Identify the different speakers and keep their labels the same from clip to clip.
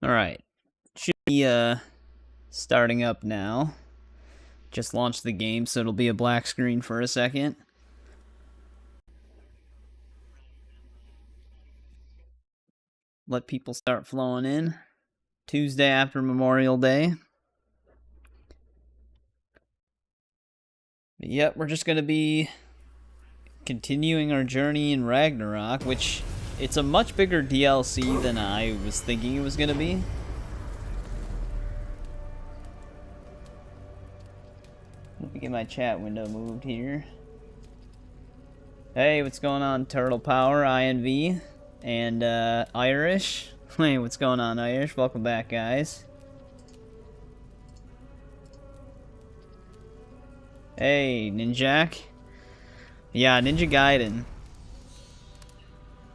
Speaker 1: Alright. Should be starting up now. Just launched the game, so it'll be a black screen for a second. Let people start flowing in. Tuesday after Memorial Day. But yep, we're just gonna be continuing our journey in Ragnarok, which it's a much bigger DLC than I was thinking it was gonna be. Let me get my chat window moved here. Hey, what's going on, Turtle Power, INV, and Irish? Hey, what's going on, Irish? Welcome back, guys. Hey, Ninjak. Yeah, Ninja Gaiden.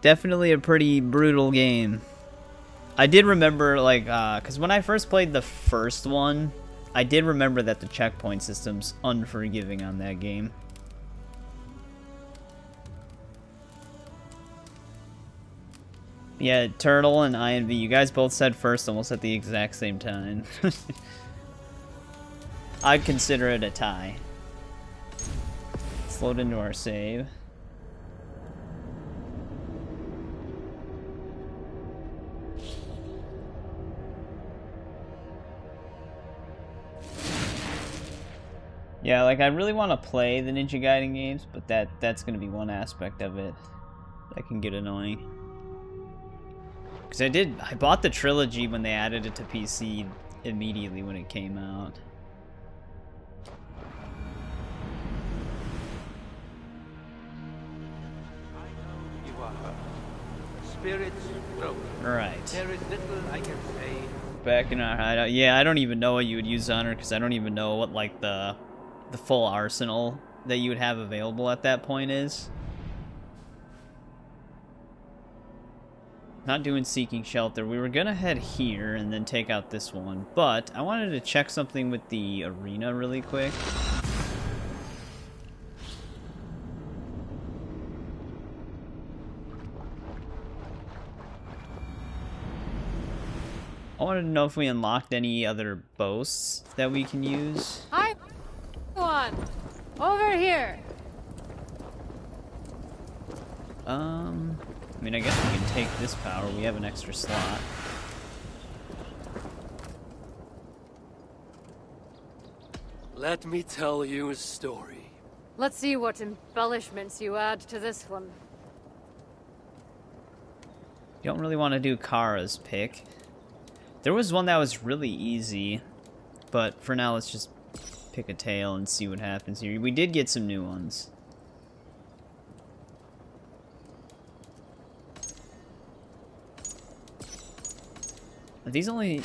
Speaker 1: Definitely a pretty brutal game. I did remember, like, because when I first played the first one, I did remember that the checkpoint system's unforgiving on that game. Yeah, Turtle and INV, you guys both said first almost at the exact same time. I'd consider it a tie. Let's load into our save. Yeah, like, I really want to play the Ninja Gaiden games, but that's going to be one aspect of it that can get annoying. Because I bought the trilogy when they added it to PC immediately when it came out. Right. There is little I can say. Back in our hideout. Yeah, I don't even know what you would use on her, because I don't even know what, like, the full arsenal that you would have available at that point is. Not doing Seeking Shelter. We were gonna head here and then take out this one, but I wanted to check something with the arena really quick. I wanted to know if we unlocked any other boasts that we can use.
Speaker 2: Hi, one over here.
Speaker 1: I mean, I guess we can take this power. We have an extra slot.
Speaker 3: Let me tell you a story.
Speaker 2: Let's see what embellishments you add to this one.
Speaker 1: You don't really want to do Kara's pick. There was one that was really easy, but for now, let's just pick a tail and see what happens here. We did get some new ones. Are these only...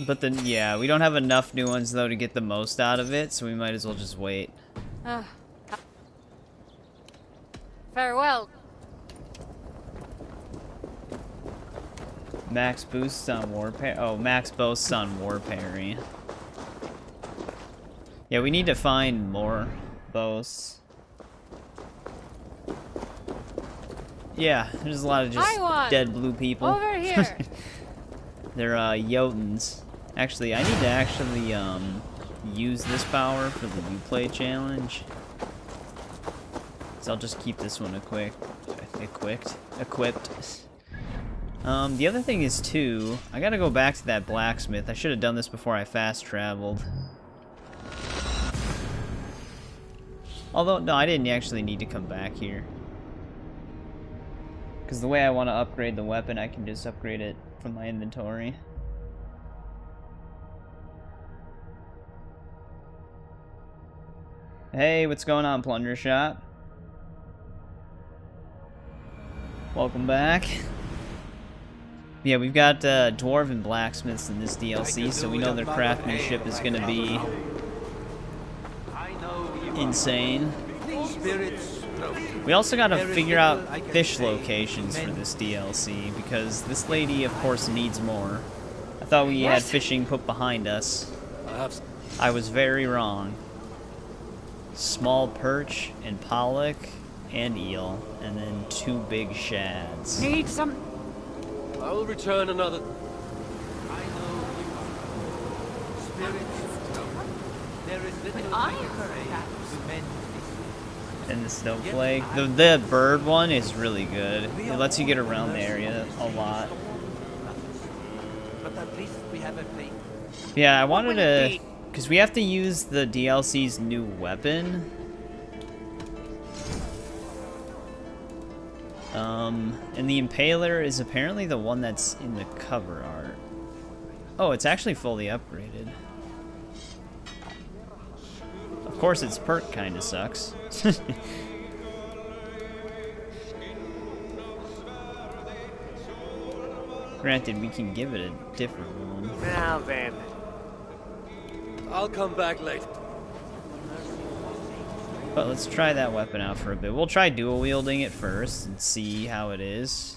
Speaker 1: But then, yeah, we don't have enough new ones, though, to get the most out of it, so we might as well just wait.
Speaker 2: Farewell.
Speaker 1: Max boosts on war parry. Oh, max boasts on war parry. Yeah, we need to find more boasts. Yeah, there's a lot of just dead blue people.
Speaker 2: Over here.
Speaker 1: They're Jotuns. Actually, I need to actually use this power for the Uplay challenge. So I'll just keep this one equipped. The other thing is, too, I gotta go back to that blacksmith. I should have done this before I fast traveled. Although, no, I didn't actually need to come back here. Because the way I want to upgrade the weapon, I can just upgrade it from my inventory. Hey, what's going on, Plunder Shop? Welcome back. Yeah, we've got dwarven blacksmiths in this DLC, so we know their craftsmanship is going to be insane. We also got to figure out fish locations for this DLC, because this lady, of course, needs more. I thought we had fishing put behind us. I was very wrong. Small perch and pollock and eel, and then 2 big shads.
Speaker 2: Need some.
Speaker 3: I will return another.
Speaker 1: And the snowflake. The bird one is really good. It lets you get around the area a lot. Yeah, I wanted to... Because we have to use the DLC's new weapon. And the Impaler is apparently the one that's in the cover art. Oh, it's actually fully upgraded. Of course, its perk kind of sucks. Granted, we can give it a different one.
Speaker 3: Now then. I'll come back later.
Speaker 1: But let's try that weapon out for a bit. We'll try dual wielding it first and see how it is.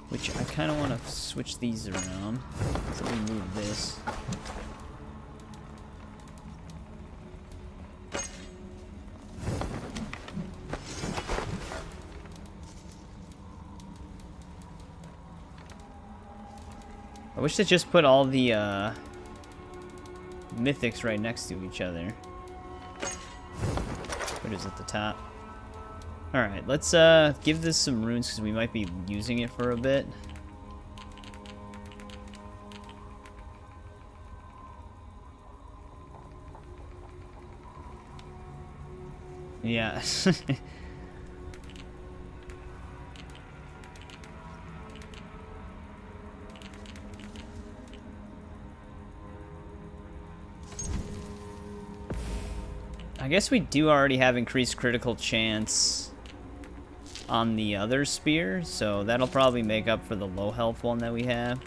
Speaker 1: Which I kind of want to switch these around. So let me move this. I wish they just put all the mythics right next to each other. What is at the top? Alright, let's give this some runes because we might be using it for a bit. Yeah. I guess we do already have increased critical chance on the other spear, so that'll probably make up for the low health one that we have.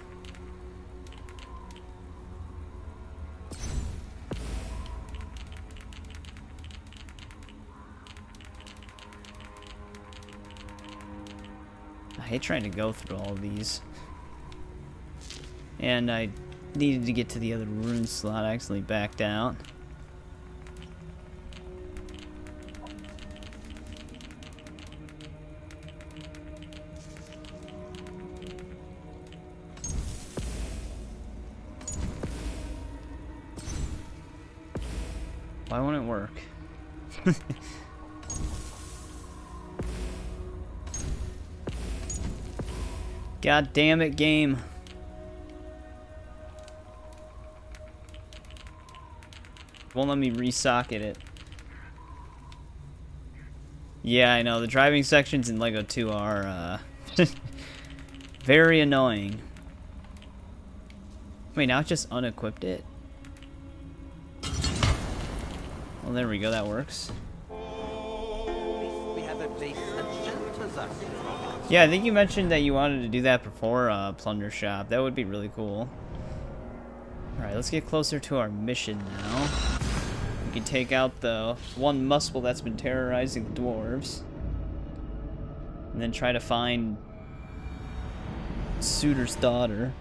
Speaker 1: I hate trying to go through all these. And I needed to get to the other rune slot. I accidentally backed out. Why won't it work? God damn it, game. Won't let me resocket it. Yeah, I know. The driving sections in LEGO 2 are very annoying. Wait, now it just unequipped it? Well, there we go, that works. Yeah, I think you mentioned that you wanted to do that before Plunder Shop. That would be really cool. Alright, let's get closer to our mission now. We can take out the one muscle that's been terrorizing the dwarves. And then try to find Suitor's daughter.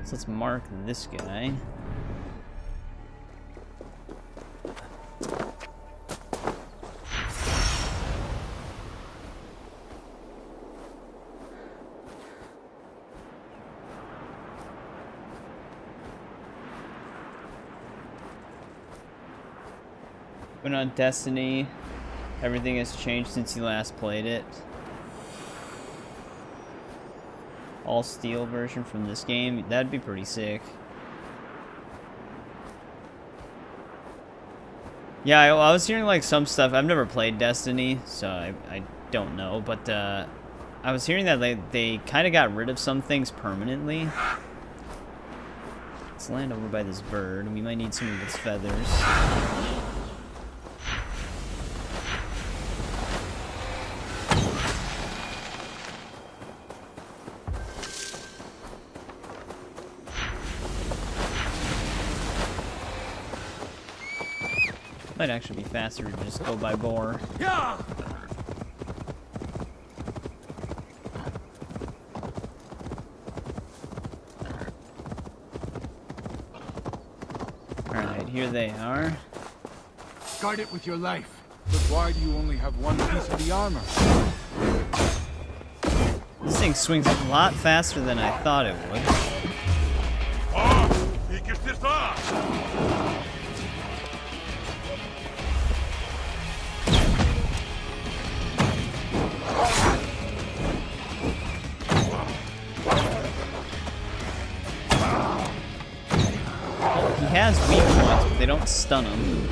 Speaker 1: So let's mark this guy. Went on Destiny. Everything has changed since you last played it. All steel version from this game. That'd be pretty sick. Yeah, I was hearing like some stuff. I've never played Destiny, so I don't know. But I was hearing that they kind of got rid of some things permanently. Let's land over by this bird. We might need some of its feathers. Might actually be faster to just go by boar. Yeah. Alright, here they are.
Speaker 4: Guard it with your life. But why do you only have one piece of the armor?
Speaker 1: This thing swings a lot faster than I thought it would. Well, he has weak points, but they don't stun him.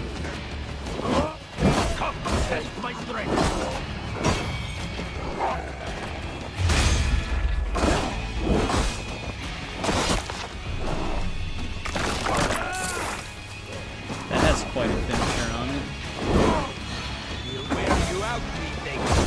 Speaker 3: Test my strength.
Speaker 1: That has quite a finisher on it.
Speaker 3: We'll wear you out, methinks.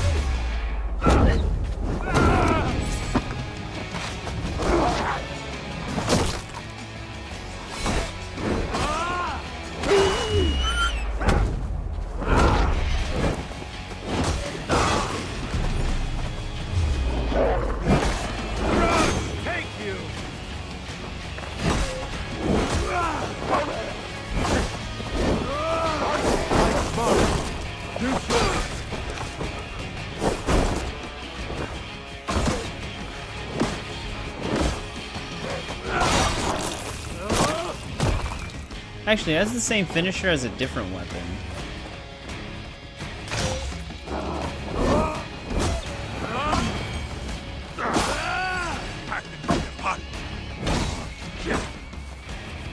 Speaker 1: Actually, it has the same finisher as a different weapon.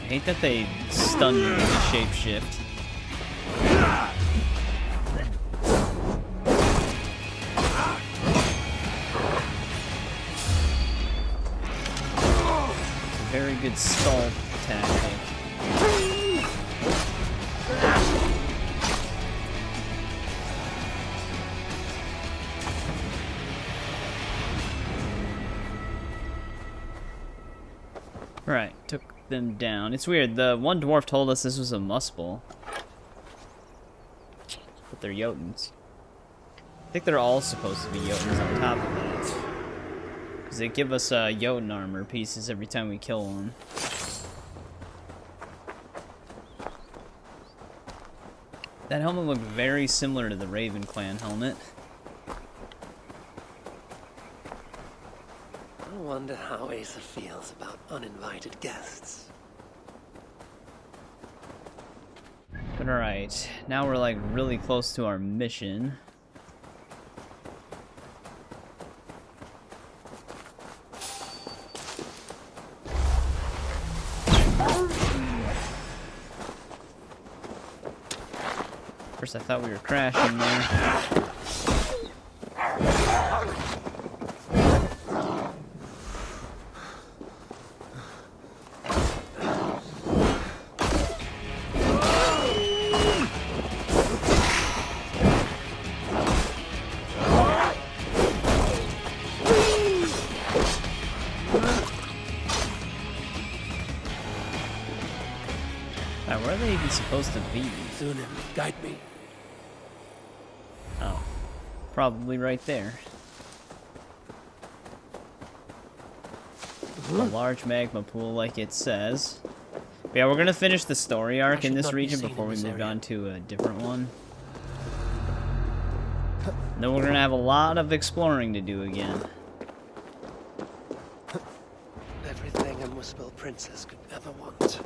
Speaker 1: I hate that they stun you with the shapeshift. It's a very good stall tactic. Right, took them down. It's weird, the one dwarf told us this was a muspel. But they're Jotuns. I think they're all supposed to be Jotuns on top of that. Because they give us Jotun armor pieces every time we kill one. That helmet looked very similar to the Raven Clan helmet.
Speaker 3: I wonder how Asa feels about uninvited guests.
Speaker 1: But alright, now we're like really close to our mission. First I thought we were crashing there. Where are they even supposed to be?
Speaker 3: Sunan, guide me.
Speaker 1: Oh, probably right there. A large magma pool, like it says. But yeah, we're gonna finish the story arc in this region before we move on to a different one. Then we're gonna have a lot of exploring to do again.
Speaker 3: Everything a Muspel princess could ever want.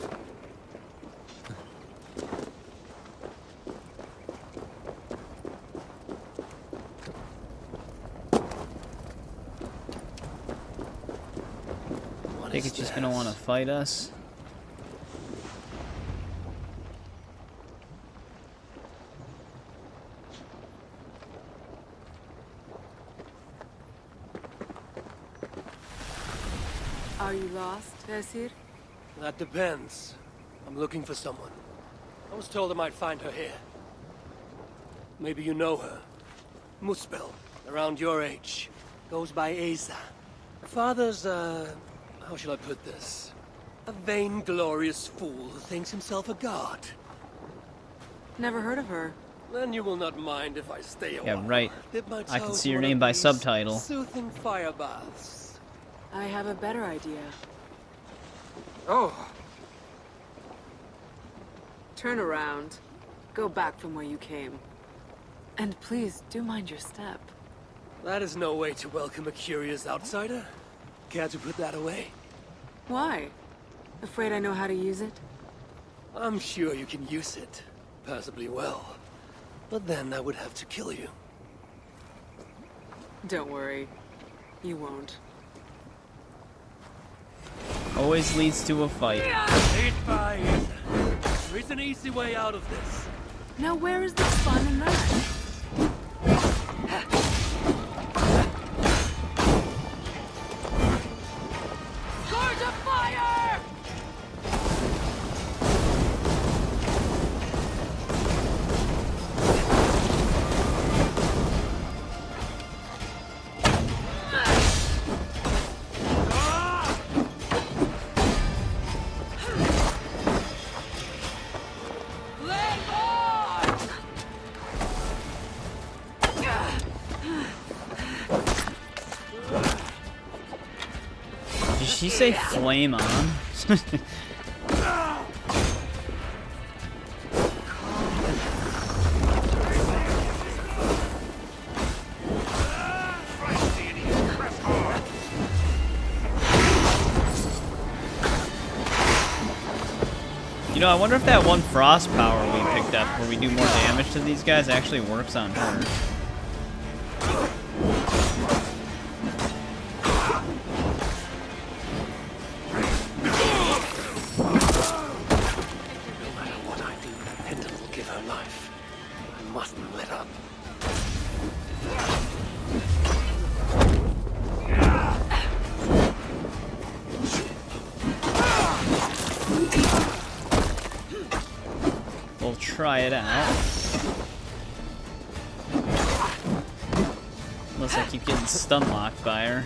Speaker 1: I think it's just gonna want to fight us.
Speaker 5: Are you lost, Esir?
Speaker 3: That depends. I'm looking for someone. I was told I might find her here. Maybe you know her. Muspel, around your age. Goes by Asa. Her father's, how shall I put this? A vainglorious fool who thinks himself a god.
Speaker 5: Never heard of her.
Speaker 3: Then you will not mind if I stay a while.
Speaker 1: Yeah, right.
Speaker 3: Dip my
Speaker 1: I can
Speaker 3: toe
Speaker 1: see
Speaker 3: to
Speaker 1: your
Speaker 3: one
Speaker 1: name
Speaker 3: of
Speaker 1: by
Speaker 3: these
Speaker 1: subtitle.
Speaker 3: Soothing fire baths.
Speaker 5: I have a better idea.
Speaker 4: Oh,
Speaker 5: Turn around. Go back from where you came. And please, do mind your step.
Speaker 3: That is no way to welcome a curious outsider. Care to put that away?
Speaker 5: Why? Afraid I know how to use it?
Speaker 3: I'm sure you can use it. Passably well. But then I would have to kill you.
Speaker 5: Don't worry. You won't.
Speaker 1: Always leads to a fight.
Speaker 3: Advise. There is an easy way out of this.
Speaker 5: Now where is the fun in that? Charge of fire!
Speaker 1: Did she say flame on? You know, I wonder if that one frost power we picked up where we do more damage to these guys actually works on her.
Speaker 3: Mustn't let up.
Speaker 1: We'll try it out. Unless I keep getting stun locked by her.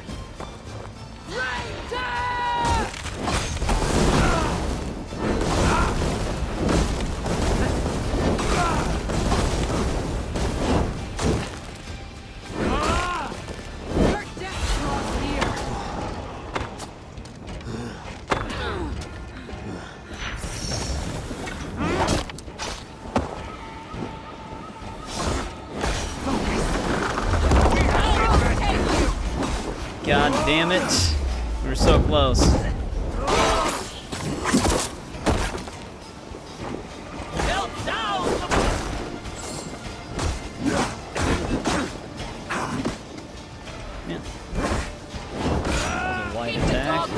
Speaker 1: God damn it. We were so close. Yeah. That was a light attack.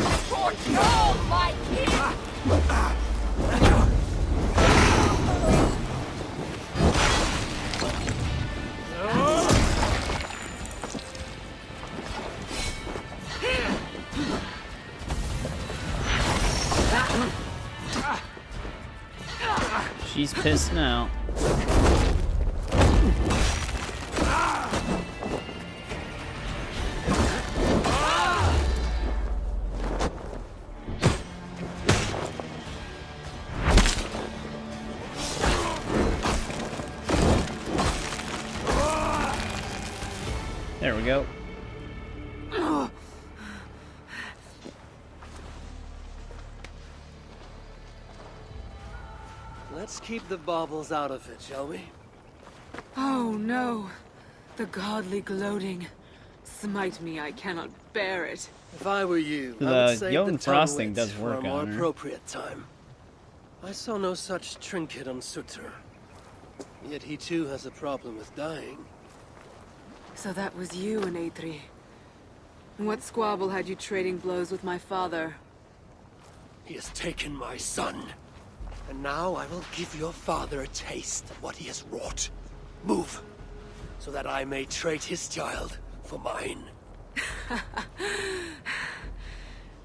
Speaker 1: She's pissed now. There we go.
Speaker 3: Let's keep the baubles out of it, shall we?
Speaker 5: Oh no. The godly gloating. Smite me, I cannot bear it.
Speaker 3: If I were you, I
Speaker 1: The
Speaker 3: would save
Speaker 1: Jotun
Speaker 3: the
Speaker 1: Frost
Speaker 3: tongue
Speaker 1: thing
Speaker 3: wit
Speaker 1: does
Speaker 3: for
Speaker 1: work
Speaker 3: a more
Speaker 1: on her.
Speaker 3: appropriate time. I saw no such trinket on Sutter. Yet he too has a problem with dying.
Speaker 5: So that was you and Eitri. And what squabble had you trading blows with my father?
Speaker 3: He has taken my son. And now I will give your father a taste of what he has wrought. Move, so that I may trade his child for mine.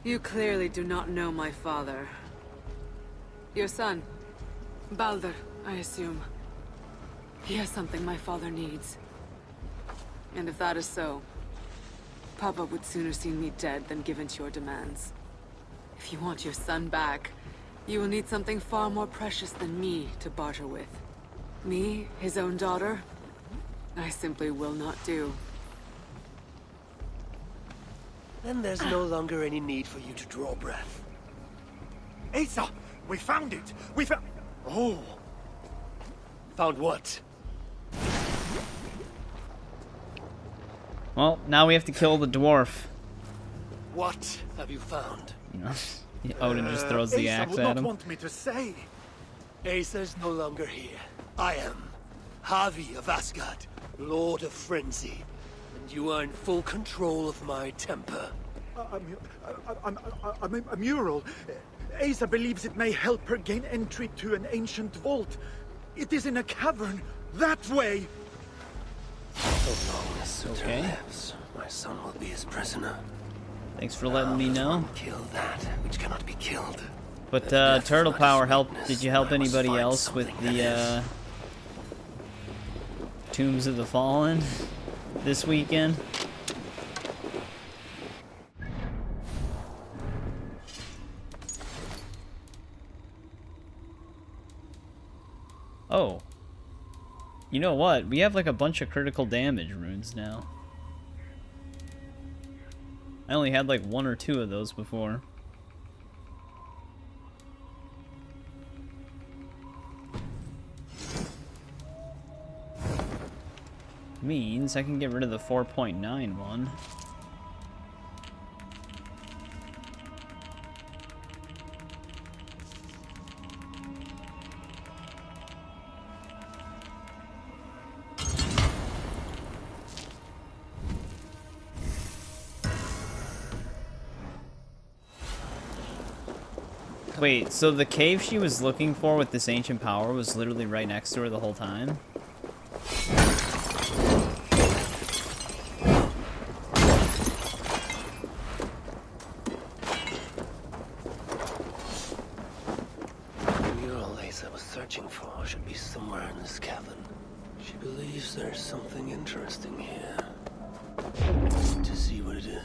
Speaker 5: You clearly do not know my father. Your son, Baldur, I assume. He has something my father needs. And if that is so, Papa would sooner see me dead than give in to your demands. If you want your son back, you will need something far more precious than me to barter with. Me, his own daughter? I simply will not do.
Speaker 3: Then there's no longer any need for you to draw breath.
Speaker 6: Asa! We found it! We found...
Speaker 3: Oh. Found what?
Speaker 1: Well, now we have to kill the dwarf.
Speaker 3: What have you found?
Speaker 1: You know, Odin just throws the
Speaker 6: Asa
Speaker 1: axe
Speaker 6: would
Speaker 1: at
Speaker 6: not
Speaker 1: him.
Speaker 6: want me to say.
Speaker 3: Asa's no longer here. I am Havi of Asgard, Lord of Frenzy, and you are in full control of my temper.
Speaker 6: A mural. Asa believes it may help her gain entry to an ancient vault. It is in a cavern. That way!
Speaker 3: So long as Sutter
Speaker 1: Okay.
Speaker 3: lives, my son will be his prisoner.
Speaker 1: Thanks for letting me know.
Speaker 3: Kill that which cannot be killed.
Speaker 1: But
Speaker 3: Death is
Speaker 1: Turtle
Speaker 3: not
Speaker 1: Power
Speaker 3: his
Speaker 1: helped.
Speaker 3: weakness,
Speaker 1: Did you help
Speaker 3: but I must
Speaker 1: anybody
Speaker 3: find
Speaker 1: else with
Speaker 3: something that
Speaker 1: the
Speaker 3: is.
Speaker 1: Tombs of the Fallen this weekend? Oh. You know what? We have like a bunch of critical damage runes now. I only had like 1 or 2 of those before. Means I can get rid of the 4.9 one. Wait, so the cave she was looking for with this ancient power was literally right next to her the whole time?
Speaker 3: The mural Asa was searching for should be somewhere in this cavern. She believes there's something interesting here. To see what it is.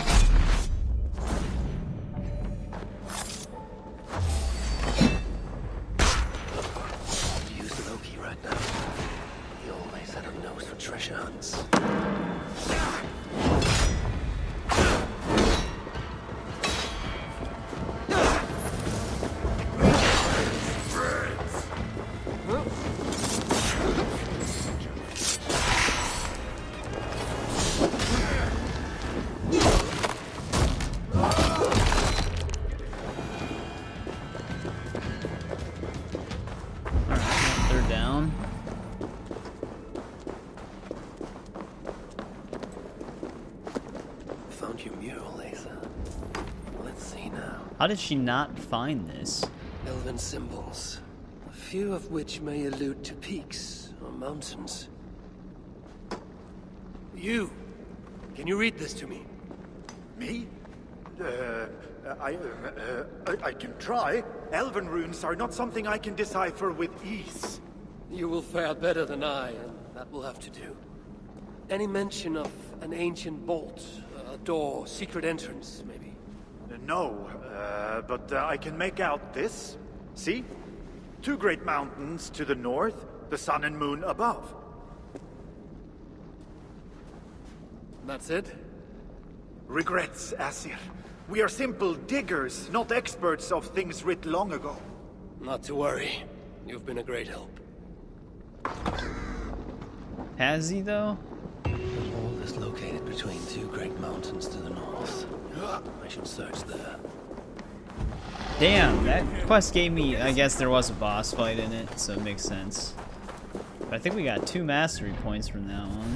Speaker 3: Use Loki right now. He always had a nose for treasure hunts.
Speaker 1: They're down.
Speaker 3: Found your mural, Asa. Let's see now.
Speaker 1: How did she not find this?
Speaker 3: Elven symbols, a few of which may allude to peaks or mountains. You! Can you read this to me?
Speaker 6: Me? I can try. Elven runes are not something I can decipher with ease.
Speaker 3: You will fare better than I, and that will have to do. Any mention of an ancient vault, a door, secret entrance, maybe?
Speaker 6: No, but I can make out this. See? 2 great mountains to the north, the sun and moon above.
Speaker 3: That's it?
Speaker 6: Regrets, Asir. We are simple diggers, not experts of things writ long ago.
Speaker 3: Not to worry. You've been a great help.
Speaker 1: Has he though?
Speaker 3: The vault is located between 2 great mountains to the north. I should search there.
Speaker 1: Damn, that quest gave me, I guess there was a boss fight in it, so it makes sense. But I think we got 2 mastery points from that one.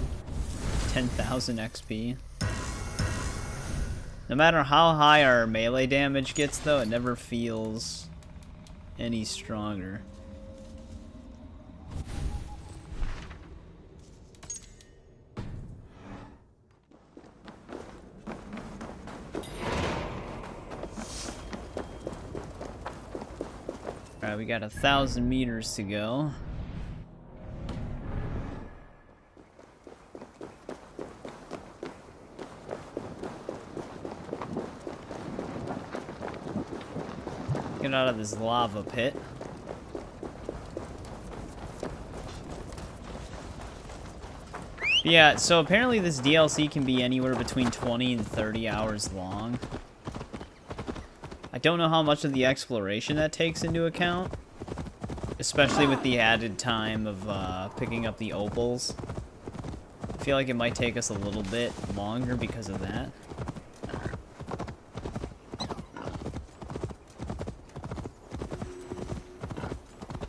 Speaker 1: 10,000 XP. No matter how high our melee damage gets though, it never feels any stronger. Alright, we got 1,000 meters to go. Get out of this lava pit. Yeah, so apparently this DLC can be anywhere between 20 and 30 hours long. I don't know how much of the exploration that takes into account, especially with the added time of picking up the opals feel like it might take us a little bit longer because of that.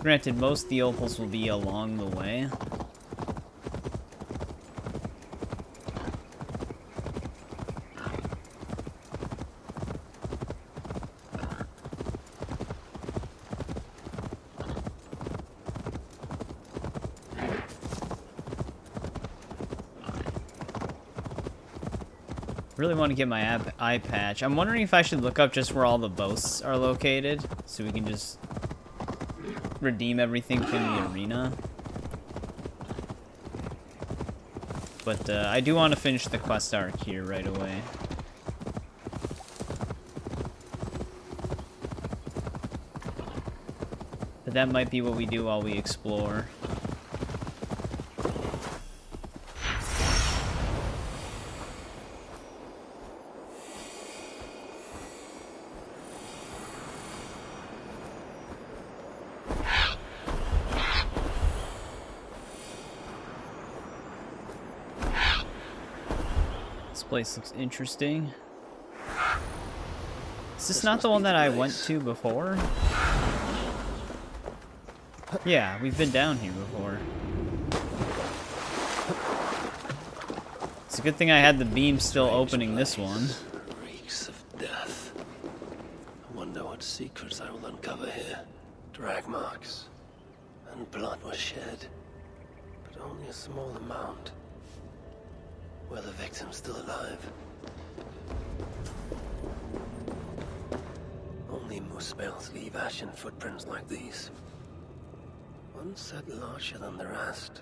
Speaker 1: Granted, most of the opals will be along the way. Really want to get my eye patch. I'm wondering if I should look up just where all the boasts are located, so we can just redeem everything from the arena. But I do want to finish the quest arc here right away. But that might be what we do while we explore. Place looks interesting. Is this not the one that I went to before? Yeah, we've been down here before. It's a good thing I had the beam still opening this one.
Speaker 3: Reeks of death. I wonder what secrets I will uncover here. Drag marks. And blood was shed. But only a small amount. Were the victims still alive? Only Muspel's leave ashen footprints like these. One set larger than the rest.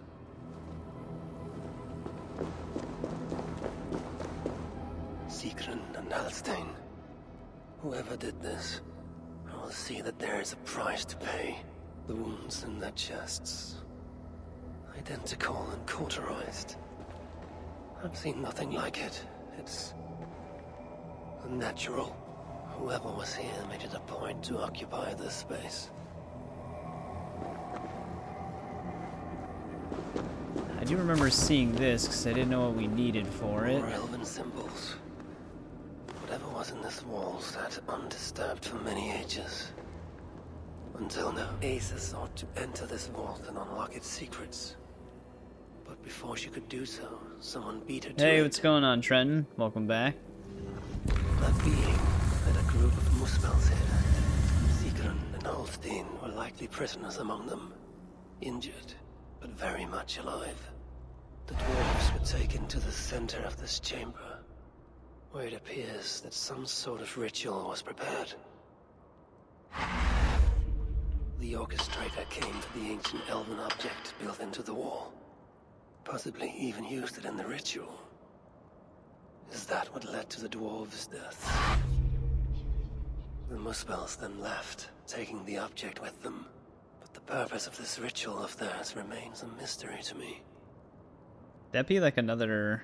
Speaker 3: Sigrun and Alstein. Whoever did this, I will see that there is a price to pay. The wounds in their chests. Identical and cauterized. I've seen nothing like it. It's unnatural. Whoever was here made it a point to occupy this space.
Speaker 1: I do remember seeing this because I didn't know what we needed for it.
Speaker 3: More elven symbols. Whatever was in this wall sat undisturbed for many ages. Until now, Asa sought to enter this vault and unlock its secrets. But before she could do so, someone beat her to it.
Speaker 1: Hey, what's going on, Trenton? Welcome back.
Speaker 3: That being led a group of Muspels here. Sigrun and Holstein were likely prisoners among them. Injured, but very much alive. The dwarves were taken to the center of this chamber, where it appears that some sort of ritual was prepared. The orchestrator came to the ancient elven object built into the wall. Possibly even used it in the ritual. Is that what led to the dwarves' death? The Muspels then left, taking the object with them. But the purpose of this ritual of theirs remains a mystery to me.
Speaker 1: That'd be like another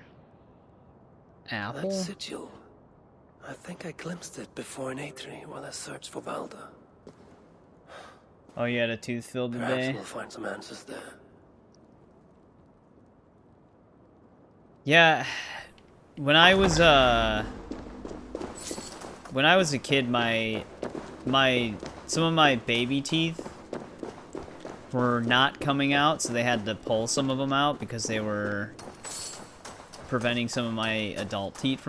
Speaker 1: apple?
Speaker 3: That sigil. I think I glimpsed it before in Aetri while I searched for Balder.
Speaker 1: Oh, you had a tooth filled
Speaker 3: Perhaps
Speaker 1: today?
Speaker 3: we'll find some answers there.
Speaker 1: Yeah, when I was a kid, some of my baby teeth were not coming out, so they had to pull some of them out because they were preventing some of my adult teeth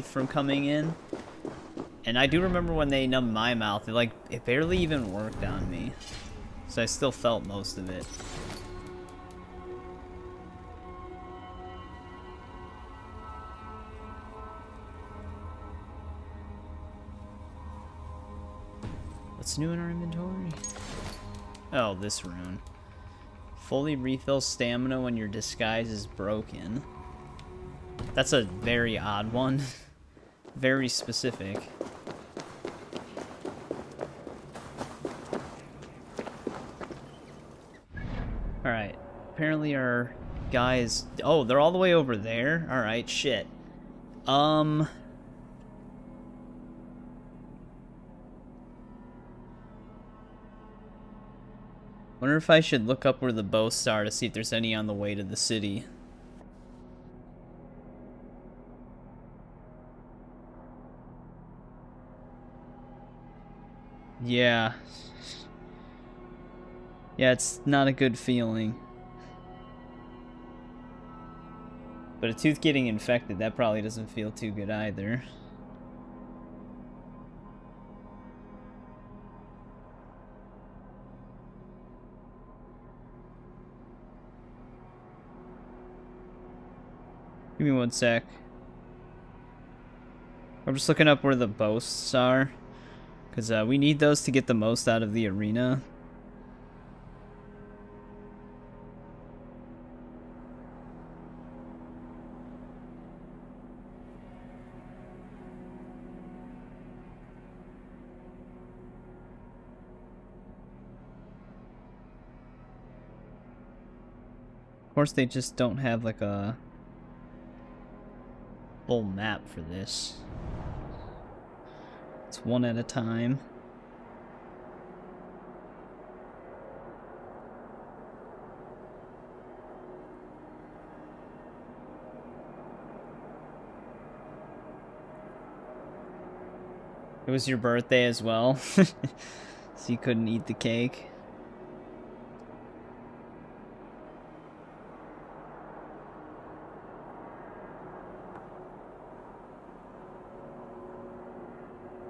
Speaker 1: from coming in. And I do remember when they numbed my mouth, it barely even worked on me, so I still felt most of it. What's new in our inventory? Oh, this rune. Fully refill stamina when your disguise is broken. That's a very odd one. Very specific. Alright. Apparently our guys... Oh, they're all the way over there? Alright, shit. Wonder if I should look up where the boasts are to see if there's any on the way to the city. Yeah. Yeah, it's not a good feeling. But a tooth getting infected, that probably doesn't feel too good either. Give me 1 sec. I'm just looking up where the boasts are. Because we need those to get the most out of the arena. Of course, they just don't have like a full map for this. It's one at a time. It was your birthday as well, so you couldn't eat the cake.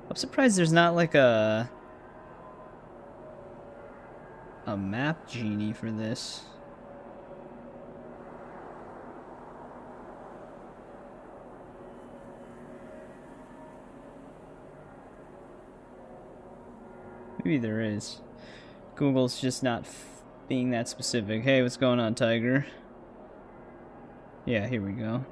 Speaker 1: I'm surprised there's not like a map genie for this. Maybe there is. Google's just not being that specific. Hey, what's going on, Tiger? Yeah, here we go.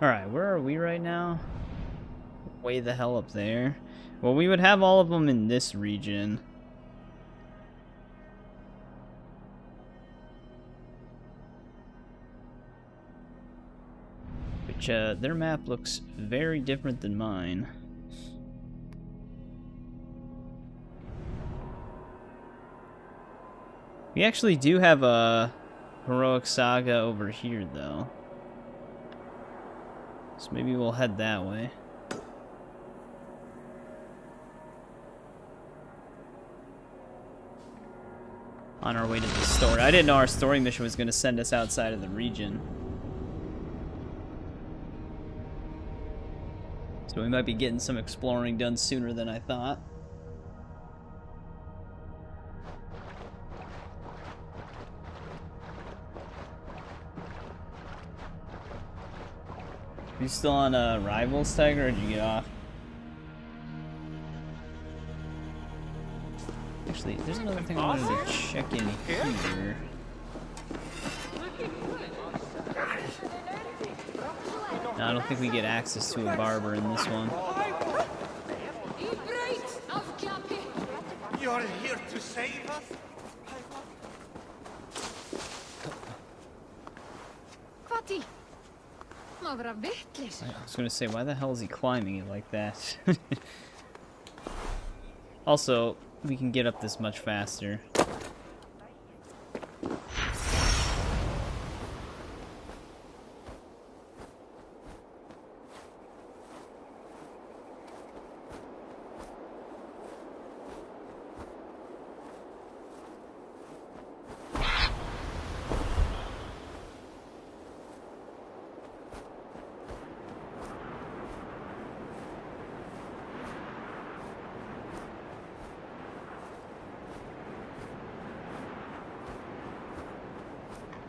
Speaker 1: Alright, where are we right now? Way the hell up there. Well, we would have all of them in this region. Which, their map looks very different than mine. We actually do have a Heroic Saga over here, though. So maybe we'll head that way. On our way to the story. I didn't know our story mission was going to send us outside of the region. So we might be getting some exploring done sooner than I thought. You still on Rivals, Tiger, or did you get off? Actually, there's another thing I wanted to check in here. No, I don't think we get access to a barber in this one.
Speaker 6: You're here to save us?
Speaker 1: I was gonna say, why the hell is he climbing it like that? Also, we can get up this much faster.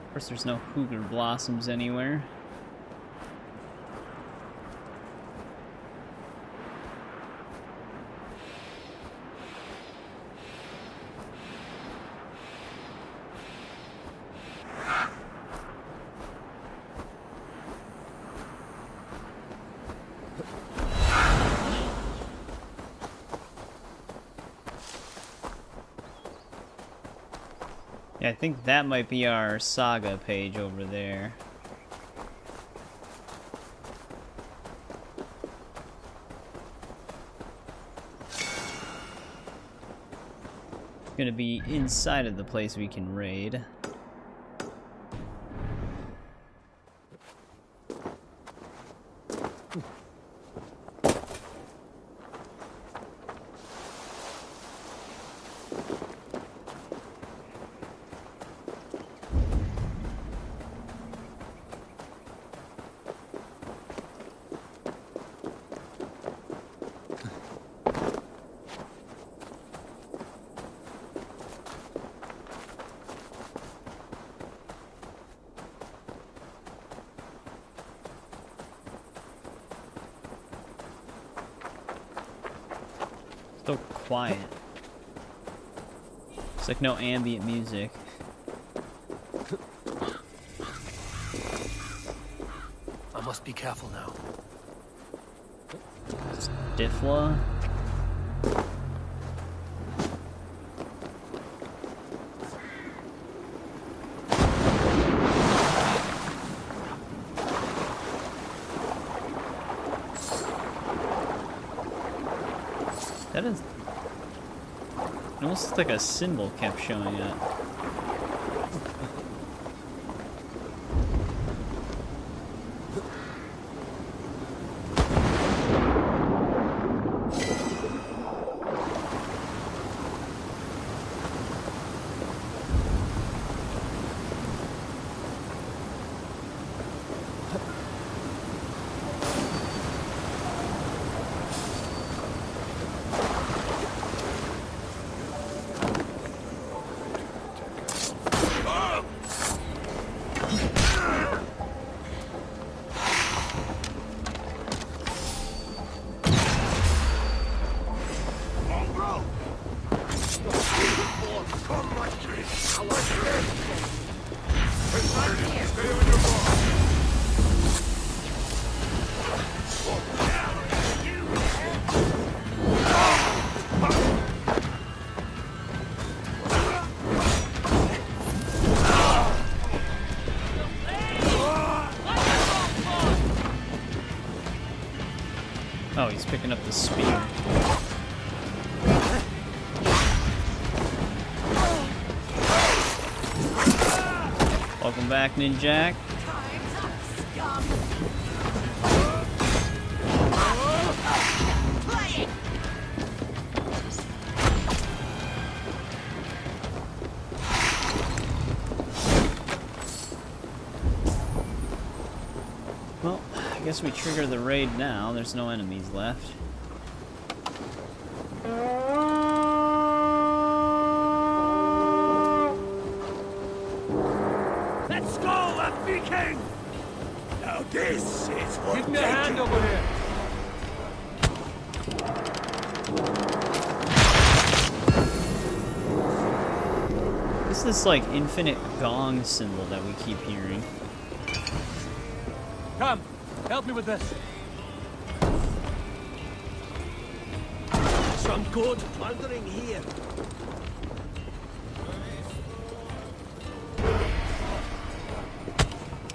Speaker 1: Of course, there's no cougar blossoms anywhere. Yeah, I think that might be our saga page over there. Gonna be inside of the place we can raid. So quiet. It's like no ambient music.
Speaker 3: I must be careful now.
Speaker 1: Diffla. That is... It almost looks like a symbol kept showing up. Oh, he's picking up the spear. Welcome back, Ninjak. Well, I guess we trigger the raid now. There's no enemies left.
Speaker 3: Let's go, that Viking! Now this is what
Speaker 4: Give me a hand over here.
Speaker 1: What's this, like, infinite gong symbol that we keep hearing?
Speaker 4: Come, help me with this.
Speaker 3: Some good plundering here.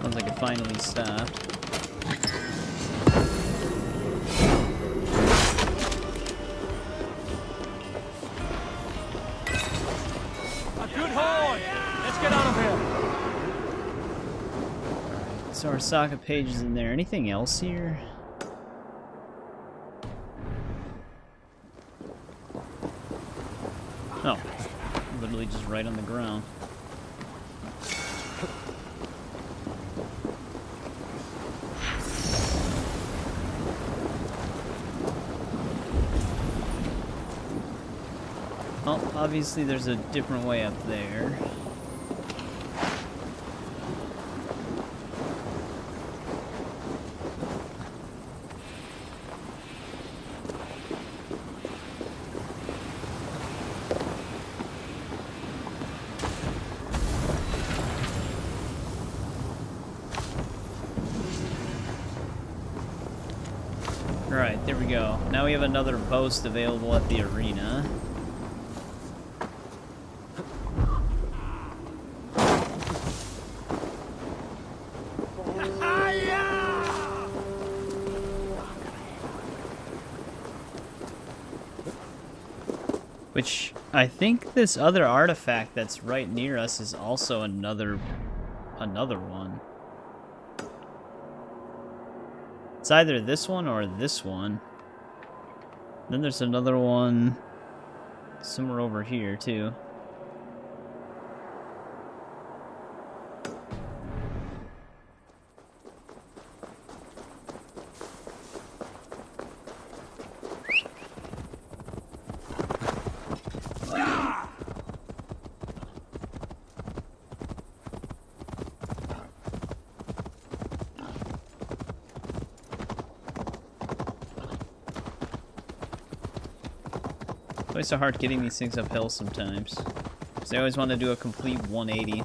Speaker 1: Sounds like it finally stopped.
Speaker 4: A good horn. Let's get out of here.
Speaker 1: So our Sokka page is in there. Anything else here? Oh, literally just right on the ground. Well, obviously there's a different way up there. Alright, there we go. Now we have another boast available at the arena. Which, I think this other artifact that's right near us is also another one. It's either this one or this one. Then there's another one somewhere over here, too. It's always so hard getting these things uphill sometimes. Because I always want to do a complete 180.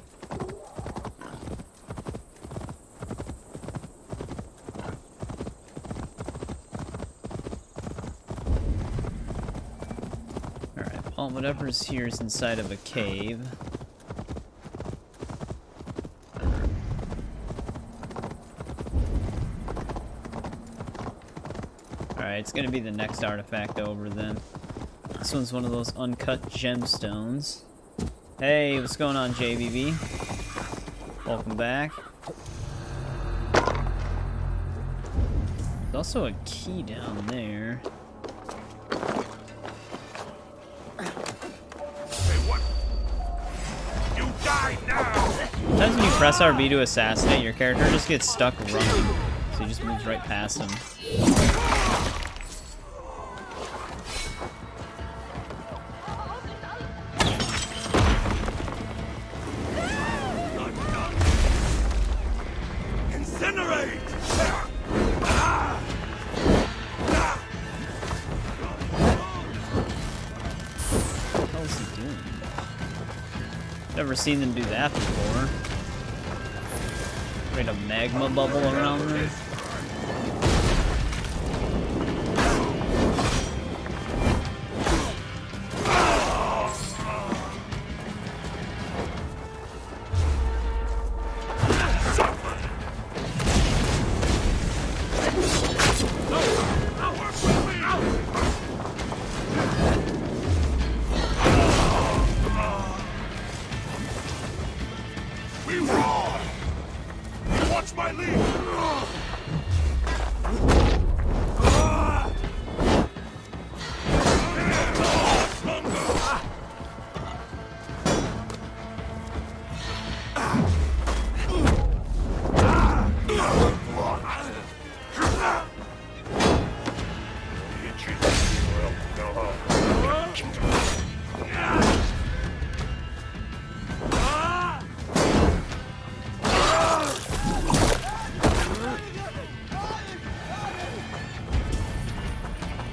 Speaker 1: Alright, well, whatever's here is inside of a cave. Alright, it's gonna be the next artifact over then. This one's one of those uncut gemstones. Hey, what's going on, JBB? Welcome back. There's also a key down there.
Speaker 6: You die now!
Speaker 1: Sometimes when you press RB to assassinate, your character just gets stuck running. So he just moves right past him. Never seen them do that before. Create a magma bubble around them.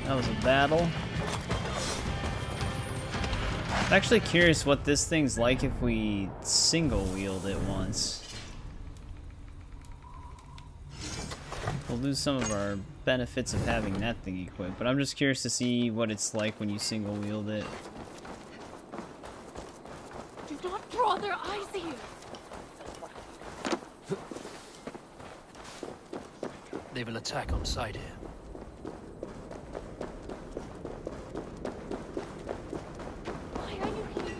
Speaker 1: That was a battle. I'm actually curious what this thing's like if we single wield it once. We'll lose some of our benefits of having that thing equipped, but I'm just curious to see what it's like when you single wield it.
Speaker 2: Do not draw their eyes here.
Speaker 3: They will attack on sight here.
Speaker 2: Why are you here?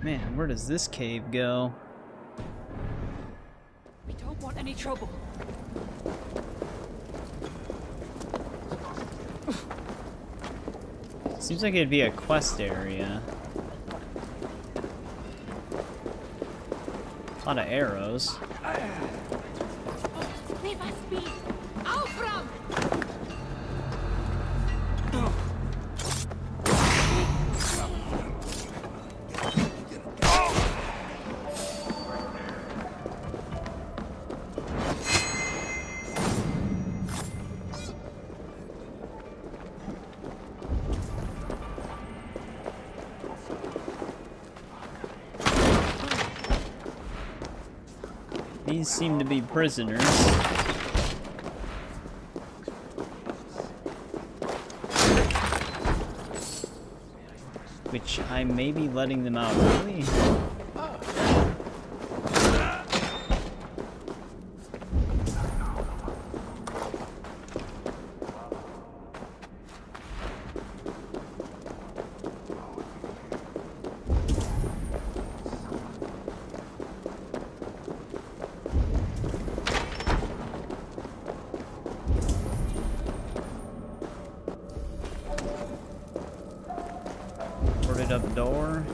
Speaker 1: Man, where does this cave go?
Speaker 2: We don't want any trouble.
Speaker 1: Seems like it'd be a quest area. A lot of arrows.
Speaker 2: Leave us be. Out from!
Speaker 1: These seem to be prisoners. Which I may be letting them out early. boarded up door.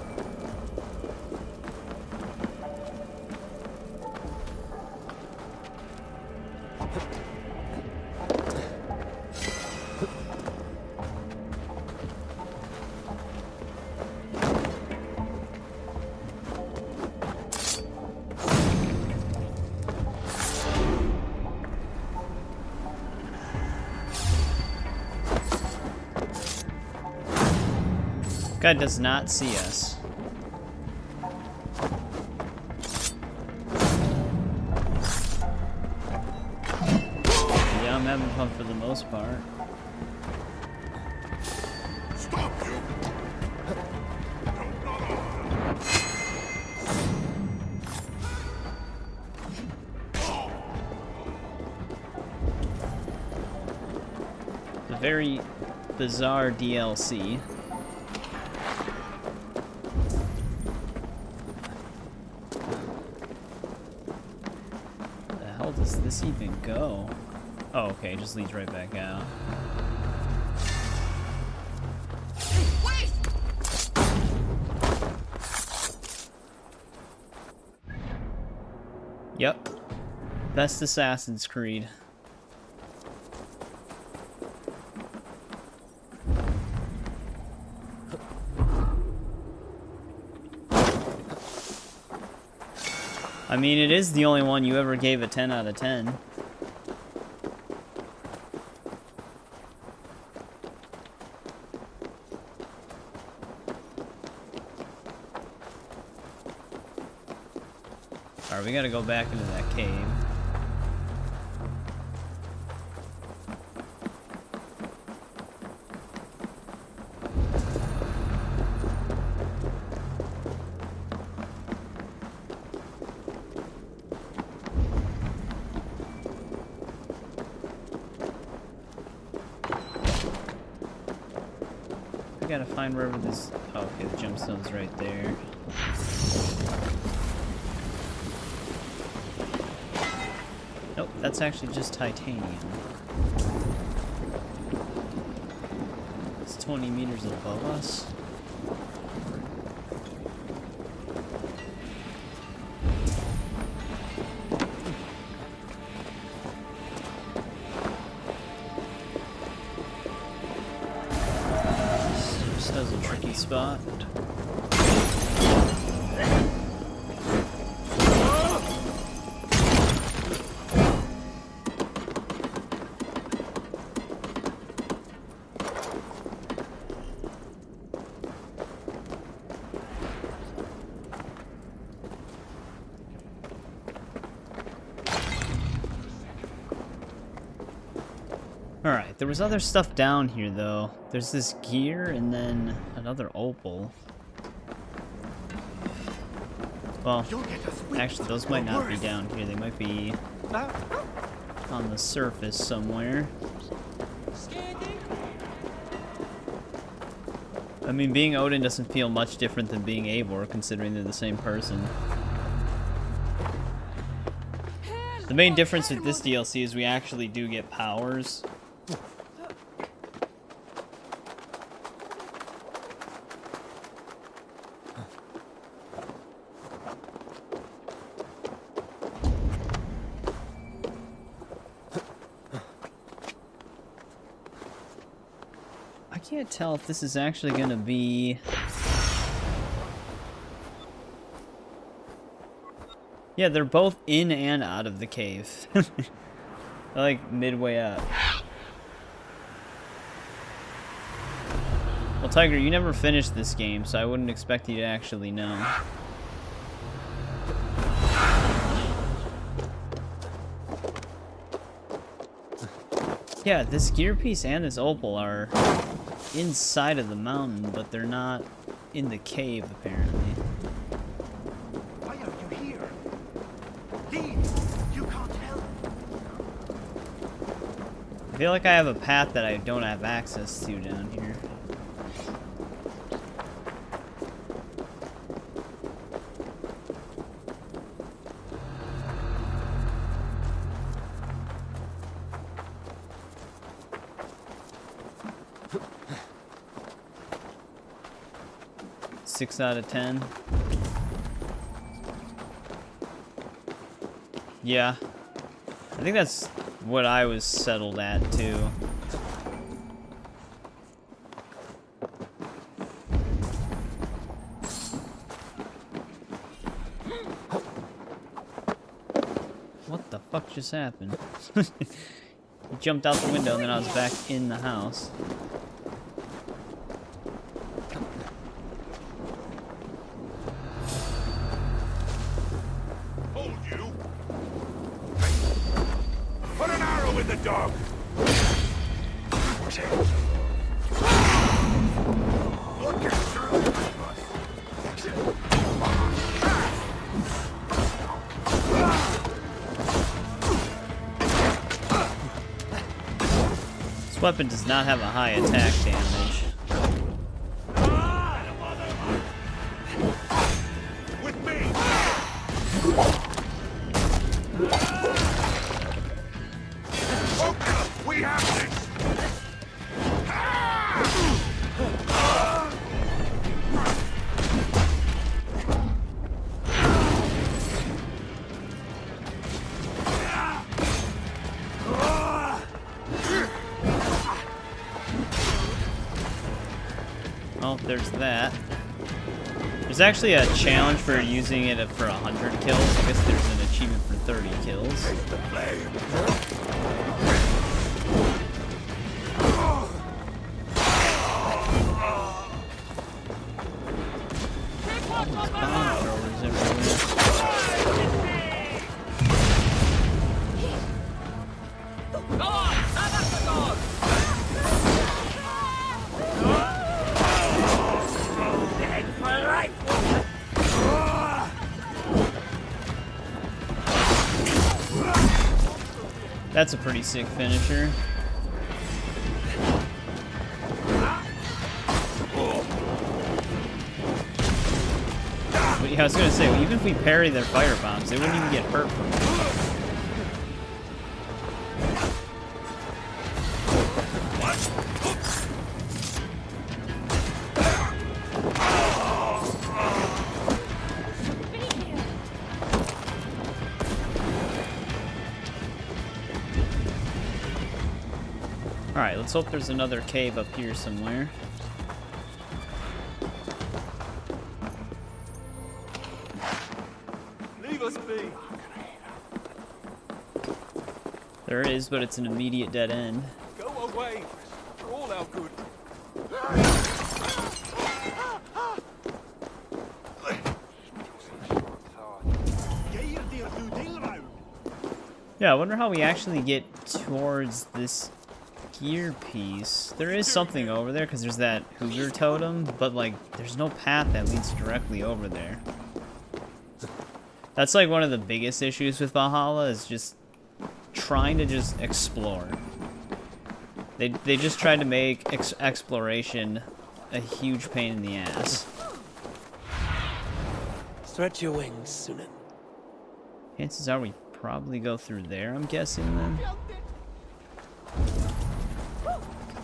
Speaker 1: Guy does not see us. Yeah, I'm having fun for the most part.
Speaker 7: Stop you!
Speaker 1: It's a very bizarre DLC. Does this even go? Oh, okay, it just leads right back out.
Speaker 7: Wait!
Speaker 1: Yep. Best Assassin's Creed. I mean, it is the only one you ever gave a 10 out of 10. Alright, we gotta go back into that cave. I gotta find wherever this... Oh, okay, the gemstone's right there. Nope, that's actually just titanium. It's 20 meters above us. That was a tricky spot. Alright, there was other stuff down here though. There's this gear and then another opal. Well, actually those might not be down here. They might be on the surface somewhere. I mean, being Odin doesn't feel much different than being Eivor, considering they're the same person. The main difference with this DLC is we actually do get powers. I can't tell if this is actually gonna be... Yeah, they're both in and out of the cave. They're like midway up. Well, Tiger, you never finished this game, so I wouldn't expect you to actually know. Yeah, this gear piece and this opal are inside of the mountain, but they're not in the cave, apparently.
Speaker 6: Why are you here? Leave! You can't help!
Speaker 1: I feel like I have a path that I don't have access to down here. 6 out of 10. Yeah. I think that's what I was settled at, too. What the fuck just happened? He jumped out the window and then I was back in the house.
Speaker 7: Hold you. Put an arrow in the dog. Look at
Speaker 1: This weapon does not have a high attack damage.
Speaker 7: with me. Okay, we have this.
Speaker 1: Oh, there's that. There's actually a challenge for using it for 100 kills. I guess there's an achievement for 30 kills. There's bomb throwers everywhere. That's a pretty sick finisher. But yeah, I was gonna say, even if we parry their fire bombs, they wouldn't even get hurt from it. Alright, let's hope there's another cave up here somewhere.
Speaker 4: Leave us be.
Speaker 1: There is, but it's an immediate dead end.
Speaker 4: Go away. For all our good.
Speaker 1: Yeah, I wonder how we actually get towards this gear piece. There is something over there, because there's that Hoover totem, but, like, there's no path that leads directly over there. That's, like, one of the biggest issues with Valhalla, is just trying to just explore. They just tried to make exploration a huge pain in the ass.
Speaker 3: Stretch your wings, Sunan.
Speaker 1: Chances are we probably go through there, I'm guessing, then.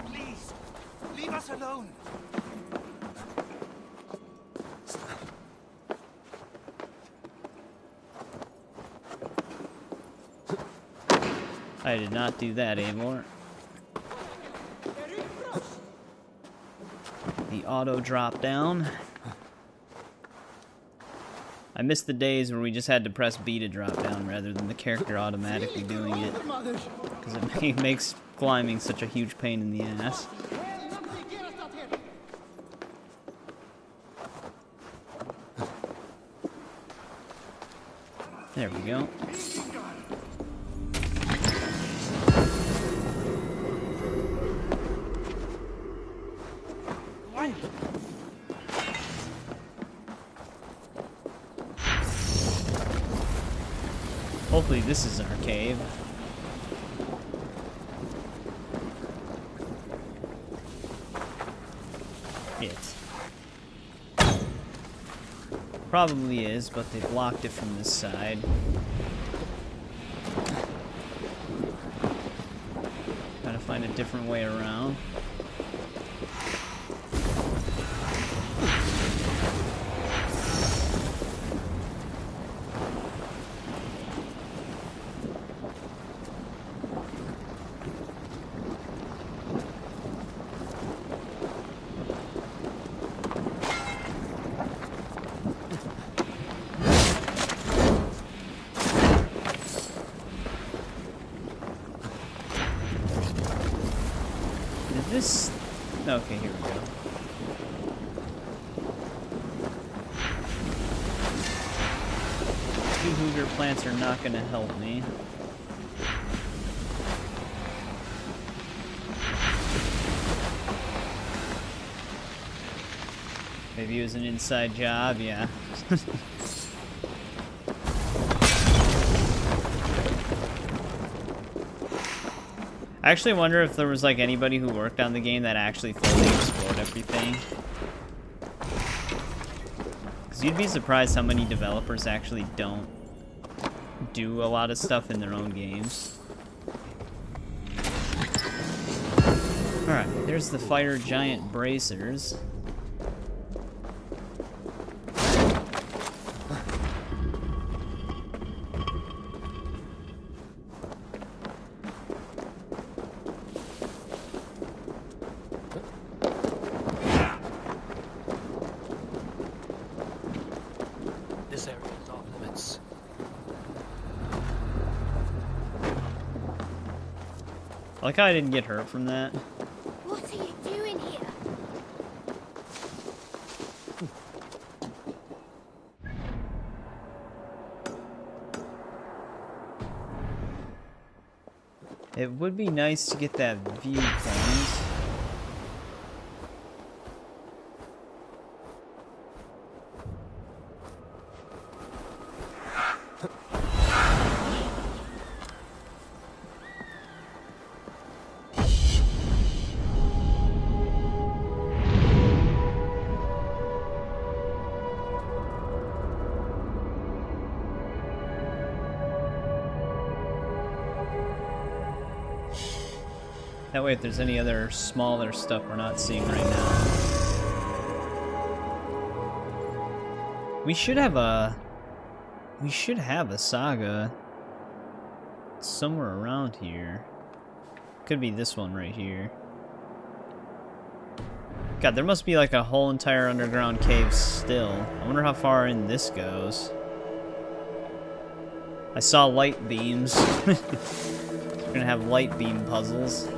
Speaker 7: Please, leave us alone.
Speaker 1: I did not do that, Eivor. The auto drop down. I miss the days where we just had to press B to drop down rather than the character automatically doing it. Because it makes climbing such a huge pain in the ass. There we go. Hopefully this is our cave. It probably is, but they blocked it from this side. Gotta find a different way around. Okay, here we go. Two Hooger plants are not gonna help me. Maybe it was an inside job, yeah. I actually wonder if there was like anybody who worked on the game that actually fully explored everything. Because you'd be surprised how many developers actually don't do a lot of stuff in their own games. Alright, there's the fire giant bracers.
Speaker 3: This area is off limits.
Speaker 1: I like how I didn't get hurt from that.
Speaker 8: What are you doing here?
Speaker 1: It would be nice to get that viewpoint. That way, if there's any other smaller stuff we're not seeing right now. We should have a saga somewhere around here. Could be this one right here. God, there must be like a whole entire underground cave still. I wonder how far in this goes. I saw light beams. We're gonna have light beam puzzles.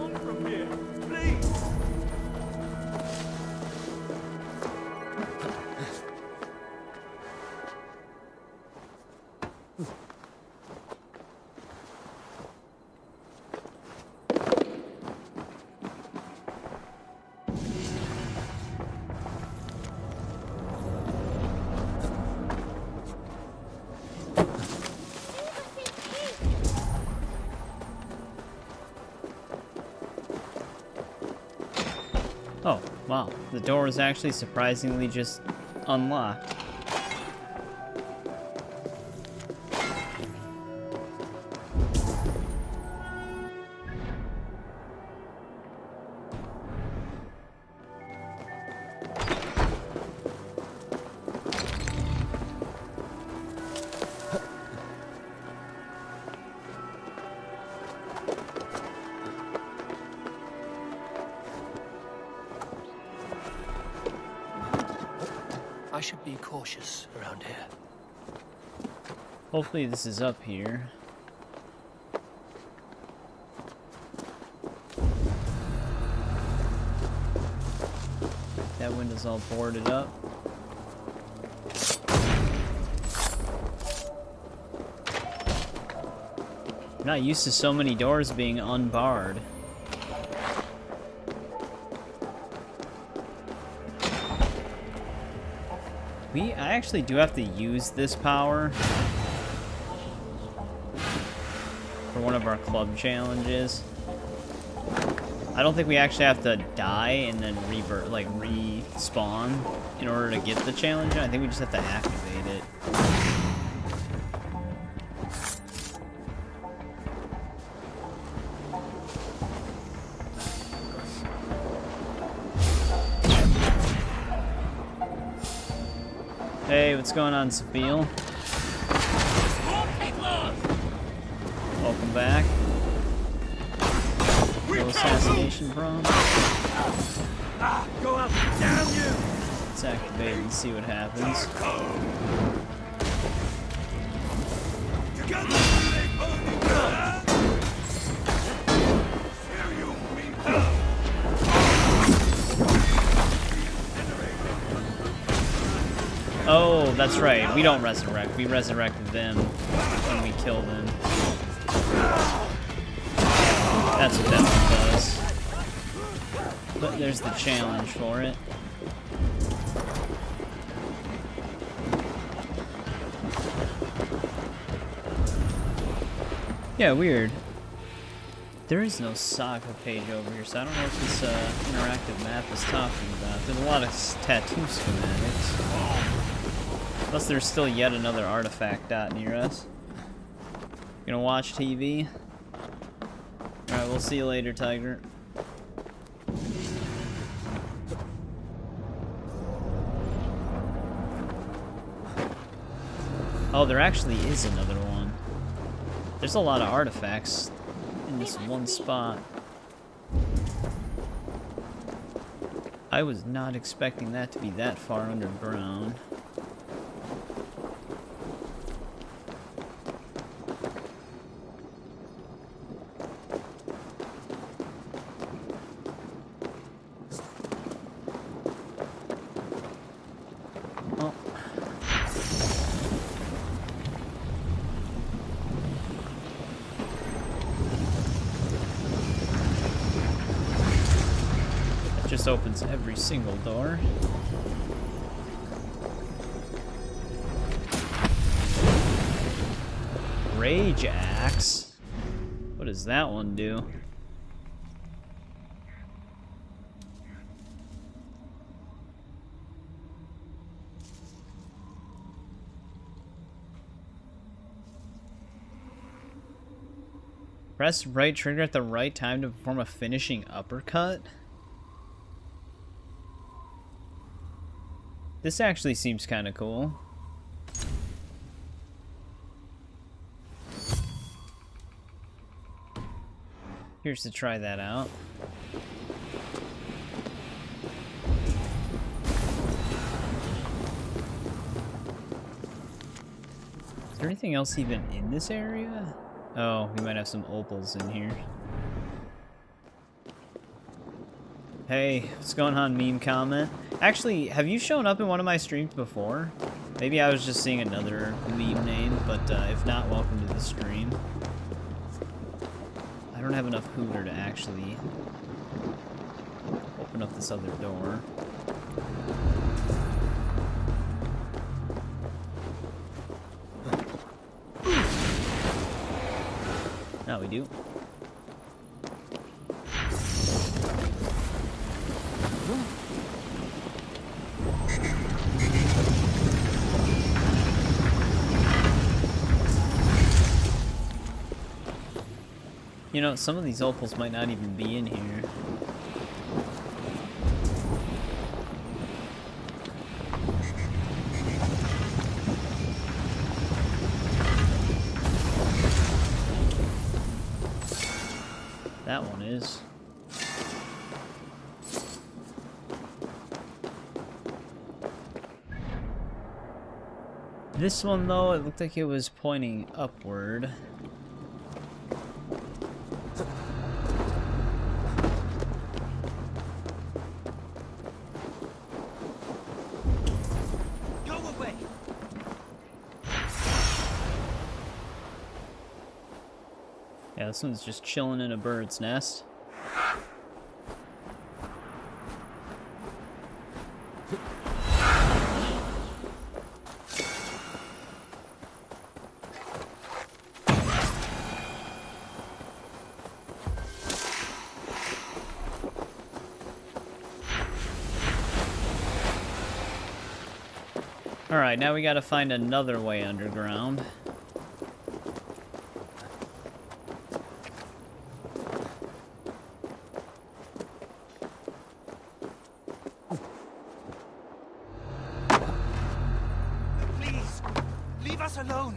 Speaker 1: Oh, wow. The door is actually surprisingly just unlocked.
Speaker 3: I should be cautious around here.
Speaker 1: Hopefully this is up here. That window's all boarded up. I'm not used to so many doors being unbarred. I actually do have to use this power for one of our club challenges. I don't think we actually have to die and then revert, like respawn in order to get the challenge. I think we just have to activate it. Hey, what's going on, Sophia? Welcome back. No assassination prompt.
Speaker 7: Go up, damn you!
Speaker 1: Let's activate and see what happens.
Speaker 7: Together, they only go. Here you mean.
Speaker 1: Oh, that's right. We don't resurrect. We resurrect them when we kill them. That's what that one does. But there's the challenge for it. Yeah, weird. There is no saga page over here, so I don't know what this interactive map is talking about. There's a lot of tattoo schematics. Unless there's still yet another artifact dot near us. Gonna watch TV? Alright, we'll see you later, Tiger. Oh, there actually is another one. There's a lot of artifacts in this one spot. I was not expecting that to be that far underground. Just opens every single door. Rage Axe? What does that one do? Press right trigger at the right time to perform a finishing uppercut? This actually seems kind of cool. Here's to try that out. Is there anything else even in this area? Oh, we might have some opals in here. Hey, what's going on, meme comment? Actually, have you shown up in one of my streams before? Maybe I was just seeing another meme name, but if not, welcome to the stream. I don't have enough hooter to actually open up this other door. Now we do. You know, some of these opals might not even be in here. That one is. This one, though, it looked like it was pointing upward. Yeah, this one's just chilling in a bird's nest. Alright, now we gotta find another way underground.
Speaker 7: Alone.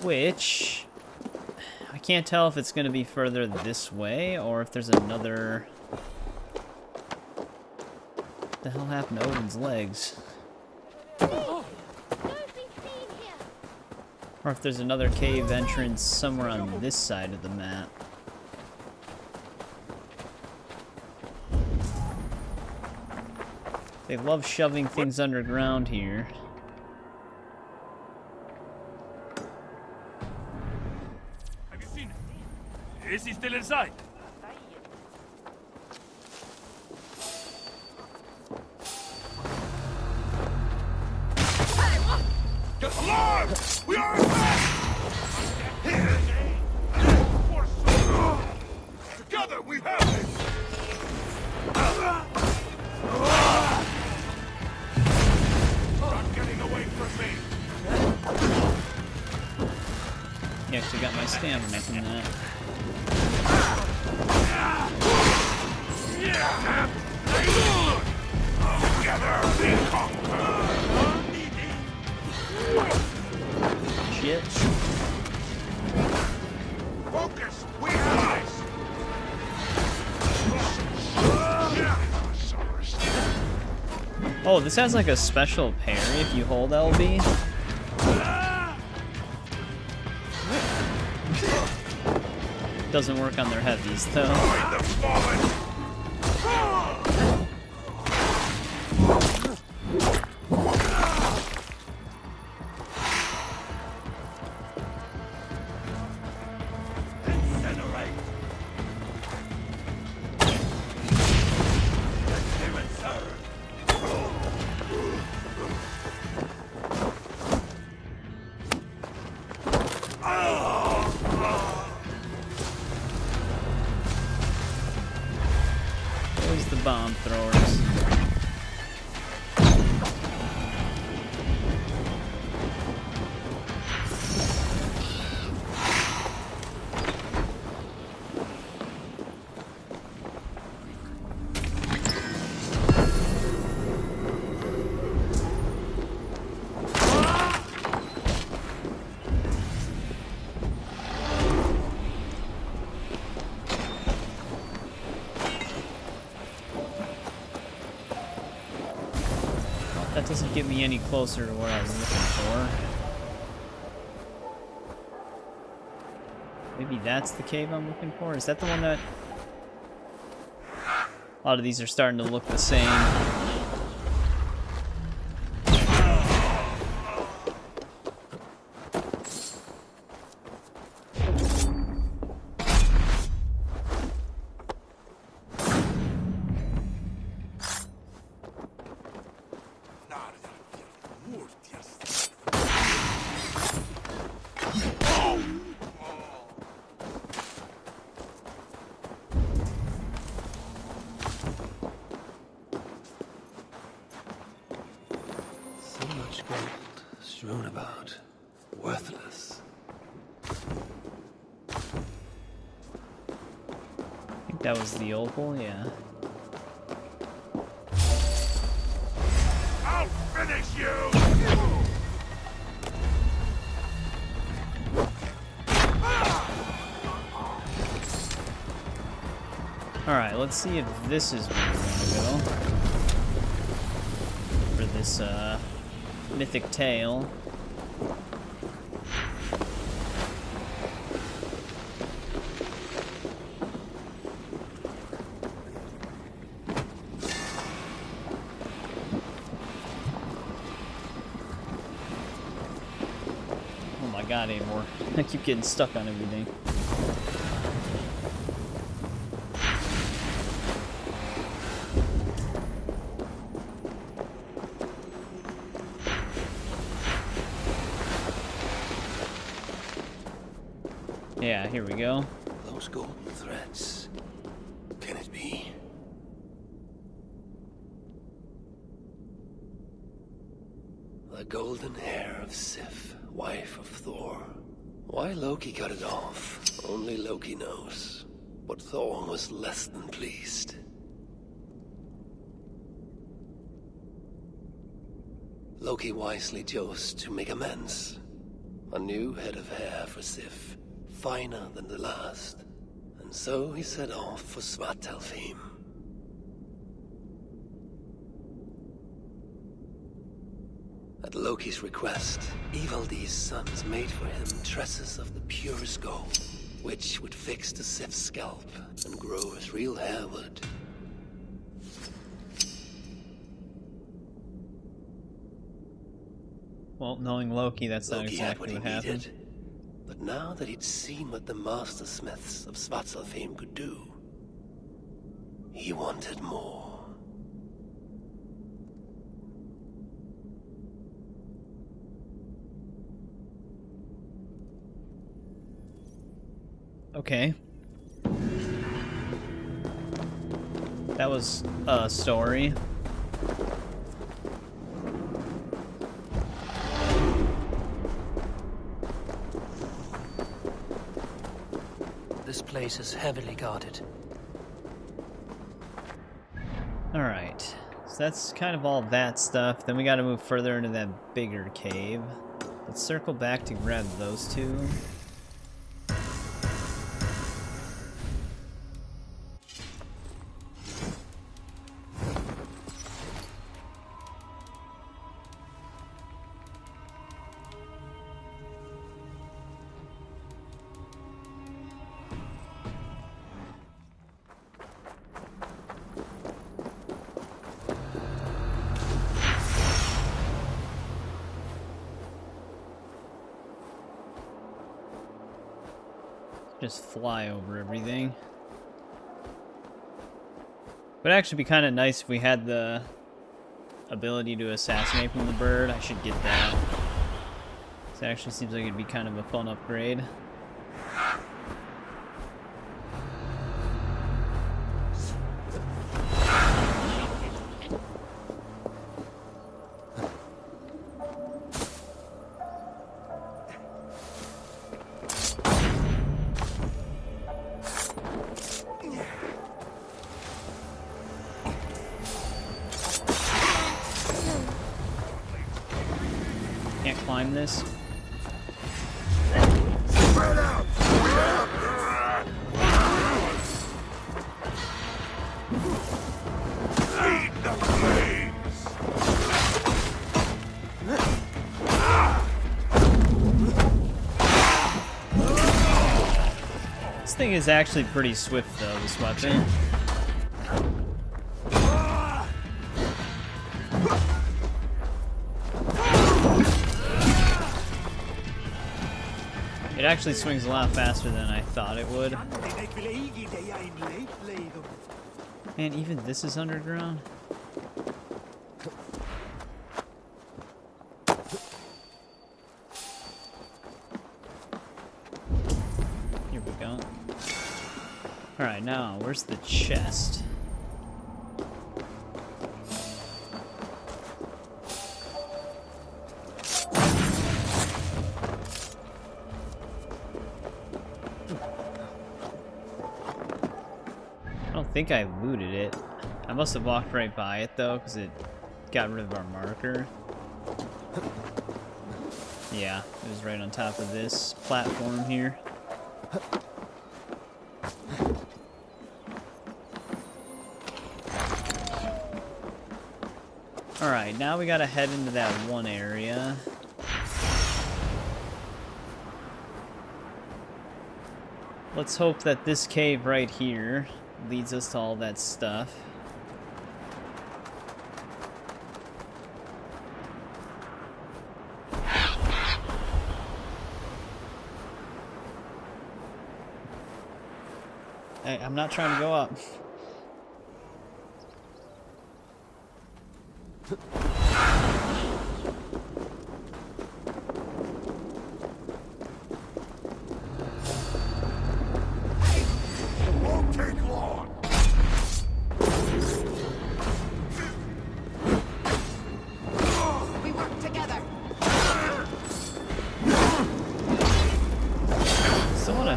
Speaker 1: Which I can't tell if it's going to be further this way or if there's another. What the hell happened to Odin's legs?
Speaker 8: Don't be seen here.
Speaker 1: Or if there's another cave entrance somewhere on this side of the map. They love shoving things underground here.
Speaker 7: Have you seen it? Is he still inside? Get alarm! We are attacked! Together we have it! Not getting away from me!
Speaker 1: You actually got my stamina from that.
Speaker 7: Together we conquer!
Speaker 1: Shit.
Speaker 7: Focus! We have eyes!
Speaker 1: Oh, this has like a special parry if you hold LB. Doesn't work on their heavies though. There's the bomb throwers. That doesn't get me any closer to where I was looking for. Maybe that's the cave I'm looking for? Is that the one that... A lot of these are starting to look the same.
Speaker 3: So much gold strewn about, worthless.
Speaker 1: I think that was the opal, yeah.
Speaker 7: I'll finish you!
Speaker 1: Alright, let's see if this is where we want to go. For this, mythic tale. Oh my god, Eivor. I keep getting stuck on everything. Yeah, here we go.
Speaker 3: Those golden threads. Can it be? The golden hair of Sif, wife of Thor. Why Loki cut it off, only Loki knows. But Thor was less than pleased. Loki wisely chose to make amends. A new head of hair for Sif, finer than the last. And so he set off for Svartalfheim. At Loki's request, Ivaldi's sons made for him tresses of the purest gold, which would fix the Sith's scalp and grow as real hair would.
Speaker 1: Well, knowing Loki, that's not
Speaker 3: Loki had
Speaker 1: exactly
Speaker 3: what
Speaker 1: what
Speaker 3: he
Speaker 1: happened.
Speaker 3: needed, but now that he'd seen what the master smiths of Svartalfheim could do, he wanted more.
Speaker 1: Okay. That was a story.
Speaker 3: This place is heavily guarded.
Speaker 1: Alright. So that's kind of all that stuff. Then we gotta move further into that bigger cave. Let's circle back to grab those two. Just fly over everything. Would actually be kind of nice if we had the ability to assassinate from the bird. I should get that. This actually seems like it'd be kind of a fun upgrade. Can't climb this. This thing is actually pretty swift though, this weapon. It actually swings a lot faster than I thought it would. Man, even this is underground? Here we go. Alright, now, where's the chest? I think I looted it. I must have walked right by it though, because it got rid of our marker. Yeah, it was right on top of this platform here. Alright, now we gotta head into that one area. Let's hope that this cave right here leads us to all that stuff. Hey, I'm not trying to go up.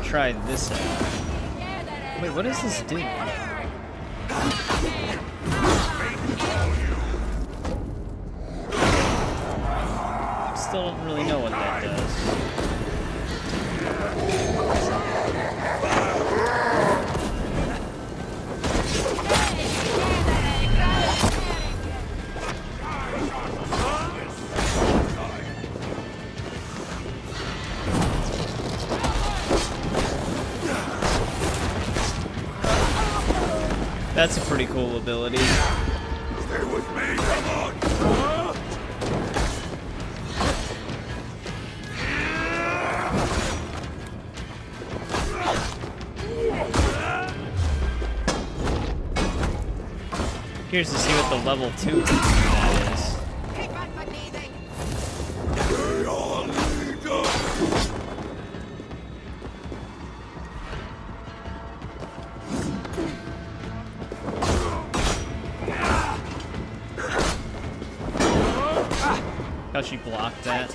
Speaker 1: Try this out. Wait, what does this do? Still don't really know what that does. That's a pretty cool ability.
Speaker 7: Stay with me, come on!
Speaker 1: Curious to see what the level 2 that is.
Speaker 7: They all lead us!
Speaker 1: How she blocked that.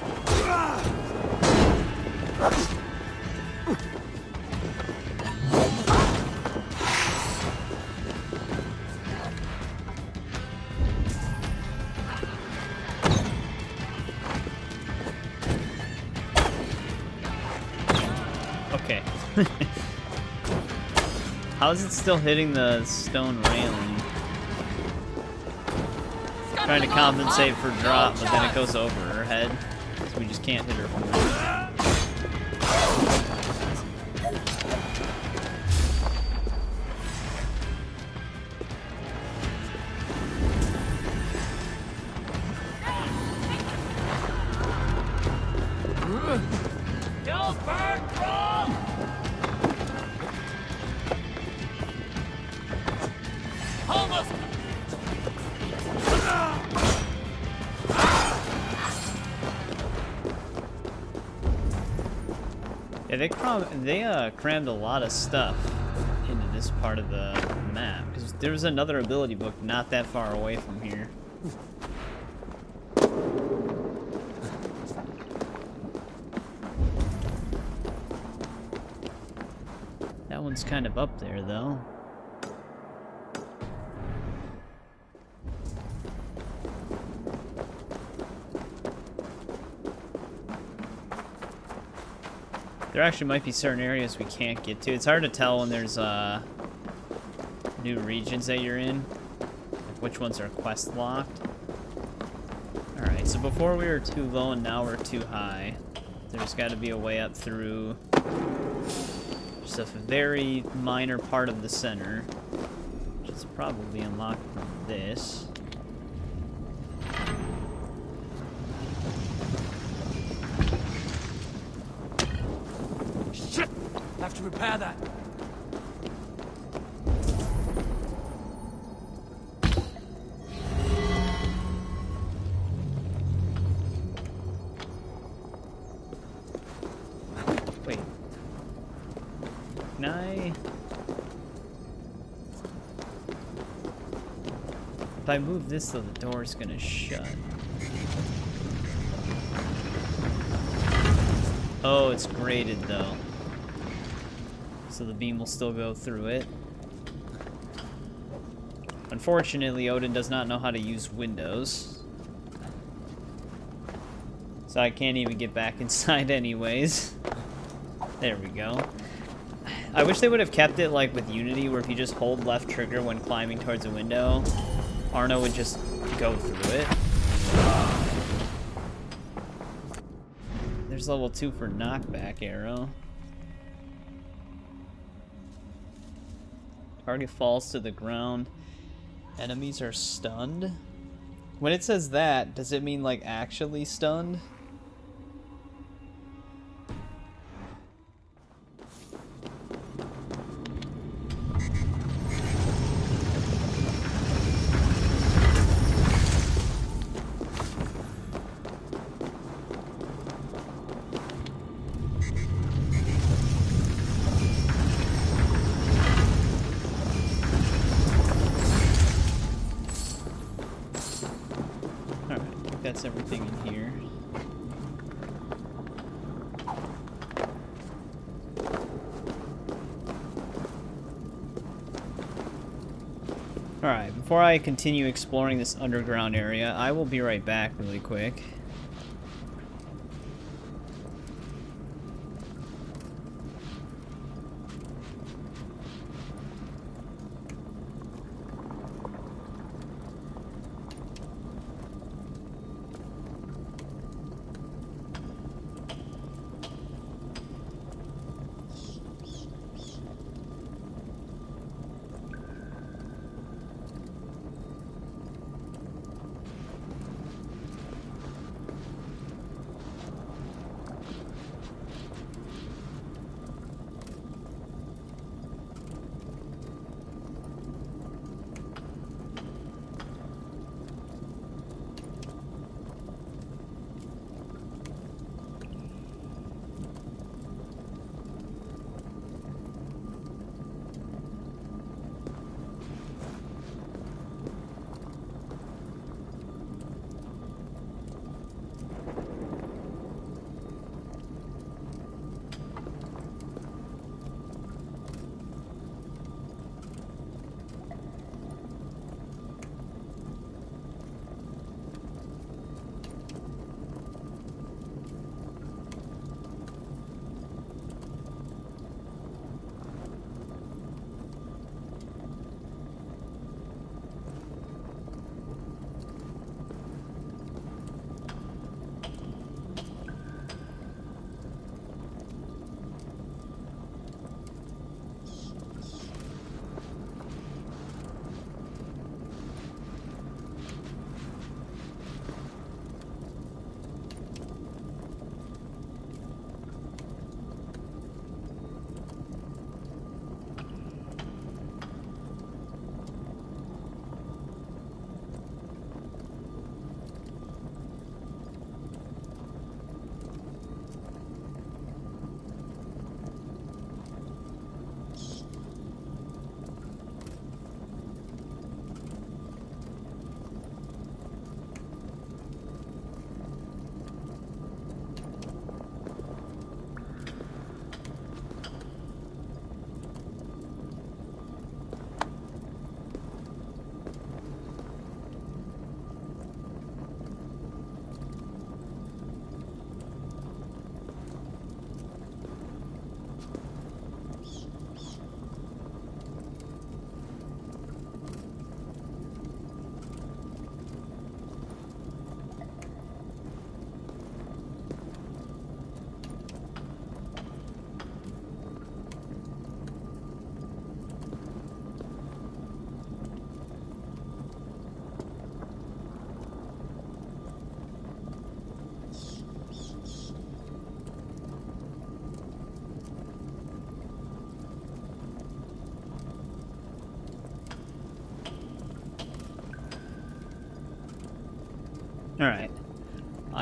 Speaker 1: Okay. How is it still hitting the stone railing? Trying to compensate for drop, but then it goes over her head. So we just can't hit her from there. Yeah, they crammed a lot of stuff into this part of the map, because there was another ability book not that far away from here. That one's kind of up there, though. There actually might be certain areas we can't get to. It's hard to tell when there's new regions that you're in, like which ones are quest locked. Alright, so before we were too low and now we're too high. There's got to be a way up through just a very minor part of the center, which is probably unlocked from this.
Speaker 4: Have to repair that.
Speaker 1: Wait. Can I... If I move this, though, the door's gonna shut. Oh, it's grated, though. So the beam will still go through it. Unfortunately, Odin does not know how to use windows. So I can't even get back inside anyways. There we go. I wish they would have kept it like with Unity, where if you just hold left trigger when climbing towards a window, Arno would just go through it. There's level 2 for knockback arrow. Target falls to the ground. Enemies are stunned. When it says that, does it mean like actually stunned? That's everything in here. Alright, before I continue exploring this underground area, I will be right back really quick.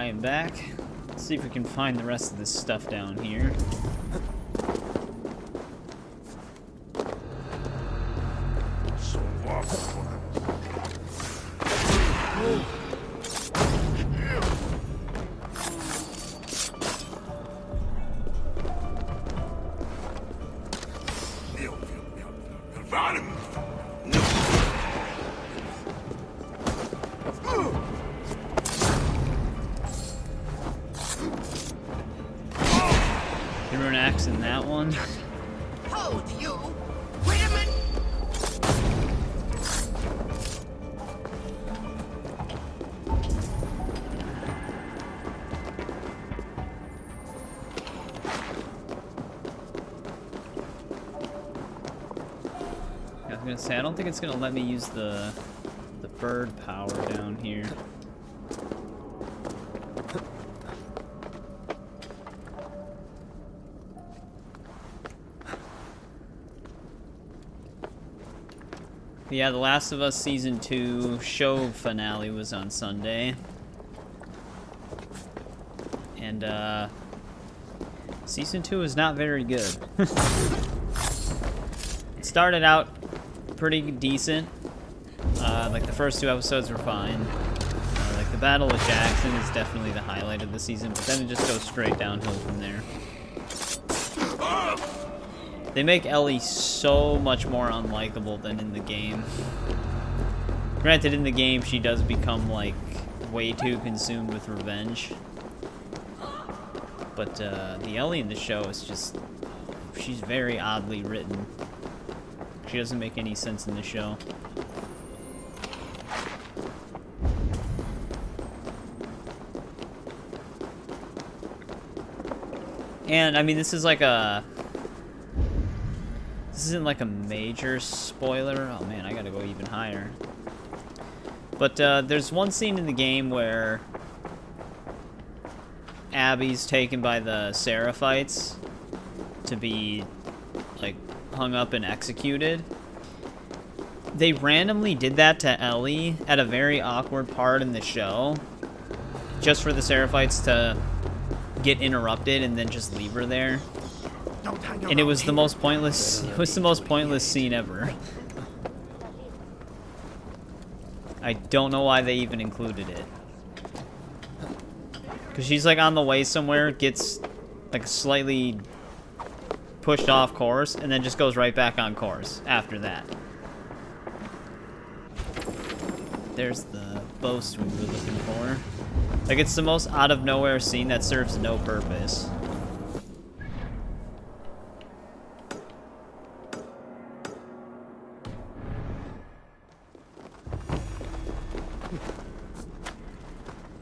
Speaker 1: I am back. Let's see if we can find the rest of this stuff down here. Threw an axe in that one.
Speaker 9: Hold you! Wait a minute!
Speaker 1: I was gonna say, I don't think it's gonna let me use the bird power down here. Yeah, The Last of Us Season 2 show finale was on Sunday. And, Season 2 is not very good. It started out pretty decent. Like, the first 2 episodes were fine. Like, the Battle with Jackson is definitely the highlight of the season, but then it just goes straight downhill from there. They make Ellie so much more unlikable than in the game. Granted, in the game, she does become, like, way too consumed with revenge. But, the Ellie in the show is just... she's very oddly written. She doesn't make any sense in the show. And, I mean, this is like a... this isn't like a major spoiler. Oh man, I gotta go even higher. But there's one scene in the game where Abby's taken by the Seraphites to be like hung up and executed. They randomly did that to Ellie at a very awkward part in the show, just for the Seraphites to get interrupted and then just leave her there. And it was the most pointless. It was the most pointless scene ever. I don't know why they even included it. Because she's like on the way somewhere, gets like slightly pushed off course, and then just goes right back on course after that. There's the boast we were looking for. Like, it's the most out of nowhere scene that serves no purpose.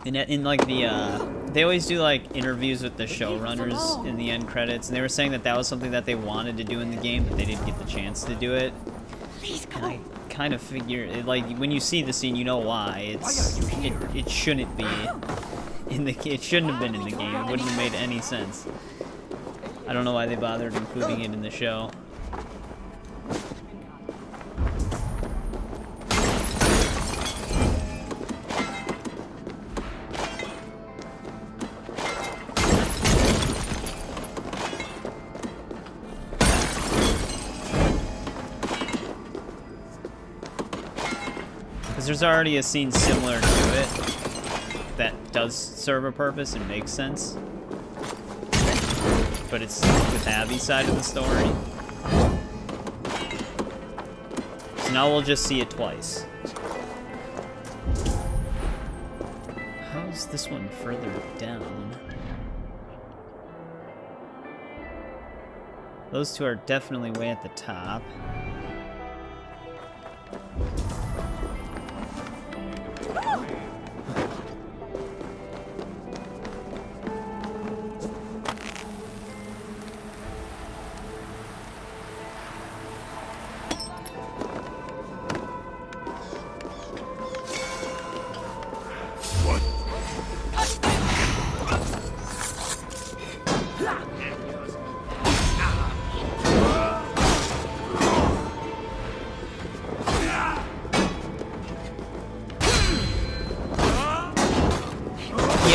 Speaker 1: In like the, they always do like interviews with the showrunners in the end credits, and they were saying that that was something that they wanted to do in the game, but they didn't get the chance to do it. And I kind of figure, like, when you see the scene, you know why. It shouldn't be in the, it shouldn't have been in the game. It wouldn't have made any sense. I don't know why they bothered including it in the show. There's already a scene similar to it that does serve a purpose and makes sense, but it's with Abby's side of the story. So now we'll just see it twice. How's this one further down? Those two are definitely way at the top.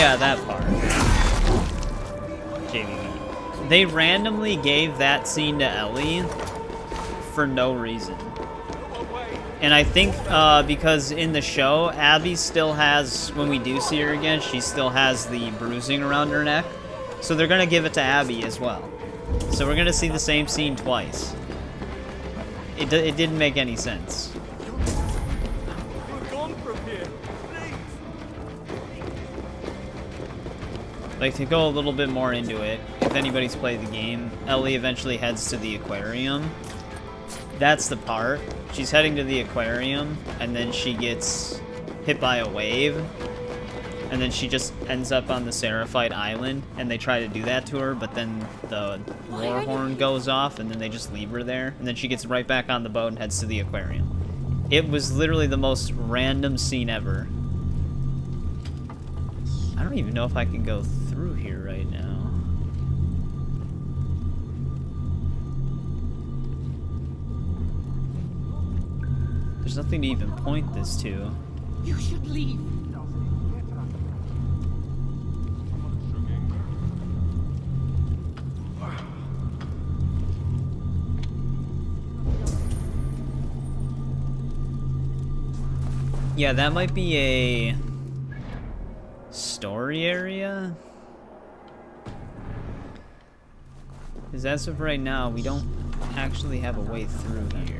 Speaker 1: Yeah, that part. JVV. They randomly gave that scene to Ellie for no reason. And I think because in the show, Abby still has, when we do see her again, she still has the bruising around her neck. So they're going to give it to Abby as well. So we're going to see the same scene twice. It didn't make any sense. Like, to go a little bit more into it, if anybody's played the game, Ellie eventually heads to the aquarium. That's the part. She's heading to the aquarium, and then she gets hit by a wave, and then she just ends up on the Seraphite Island, and they try to do that to her, but then the war horn goes off, and then they just leave her there, and then she gets right back on the boat and heads to the aquarium. It was literally the most random scene ever. I don't even know if I can go through here right now. There's nothing to even point this to.
Speaker 9: You should leave.
Speaker 1: Yeah, that might be a story area? Because as of right now, we don't actually have a way through here.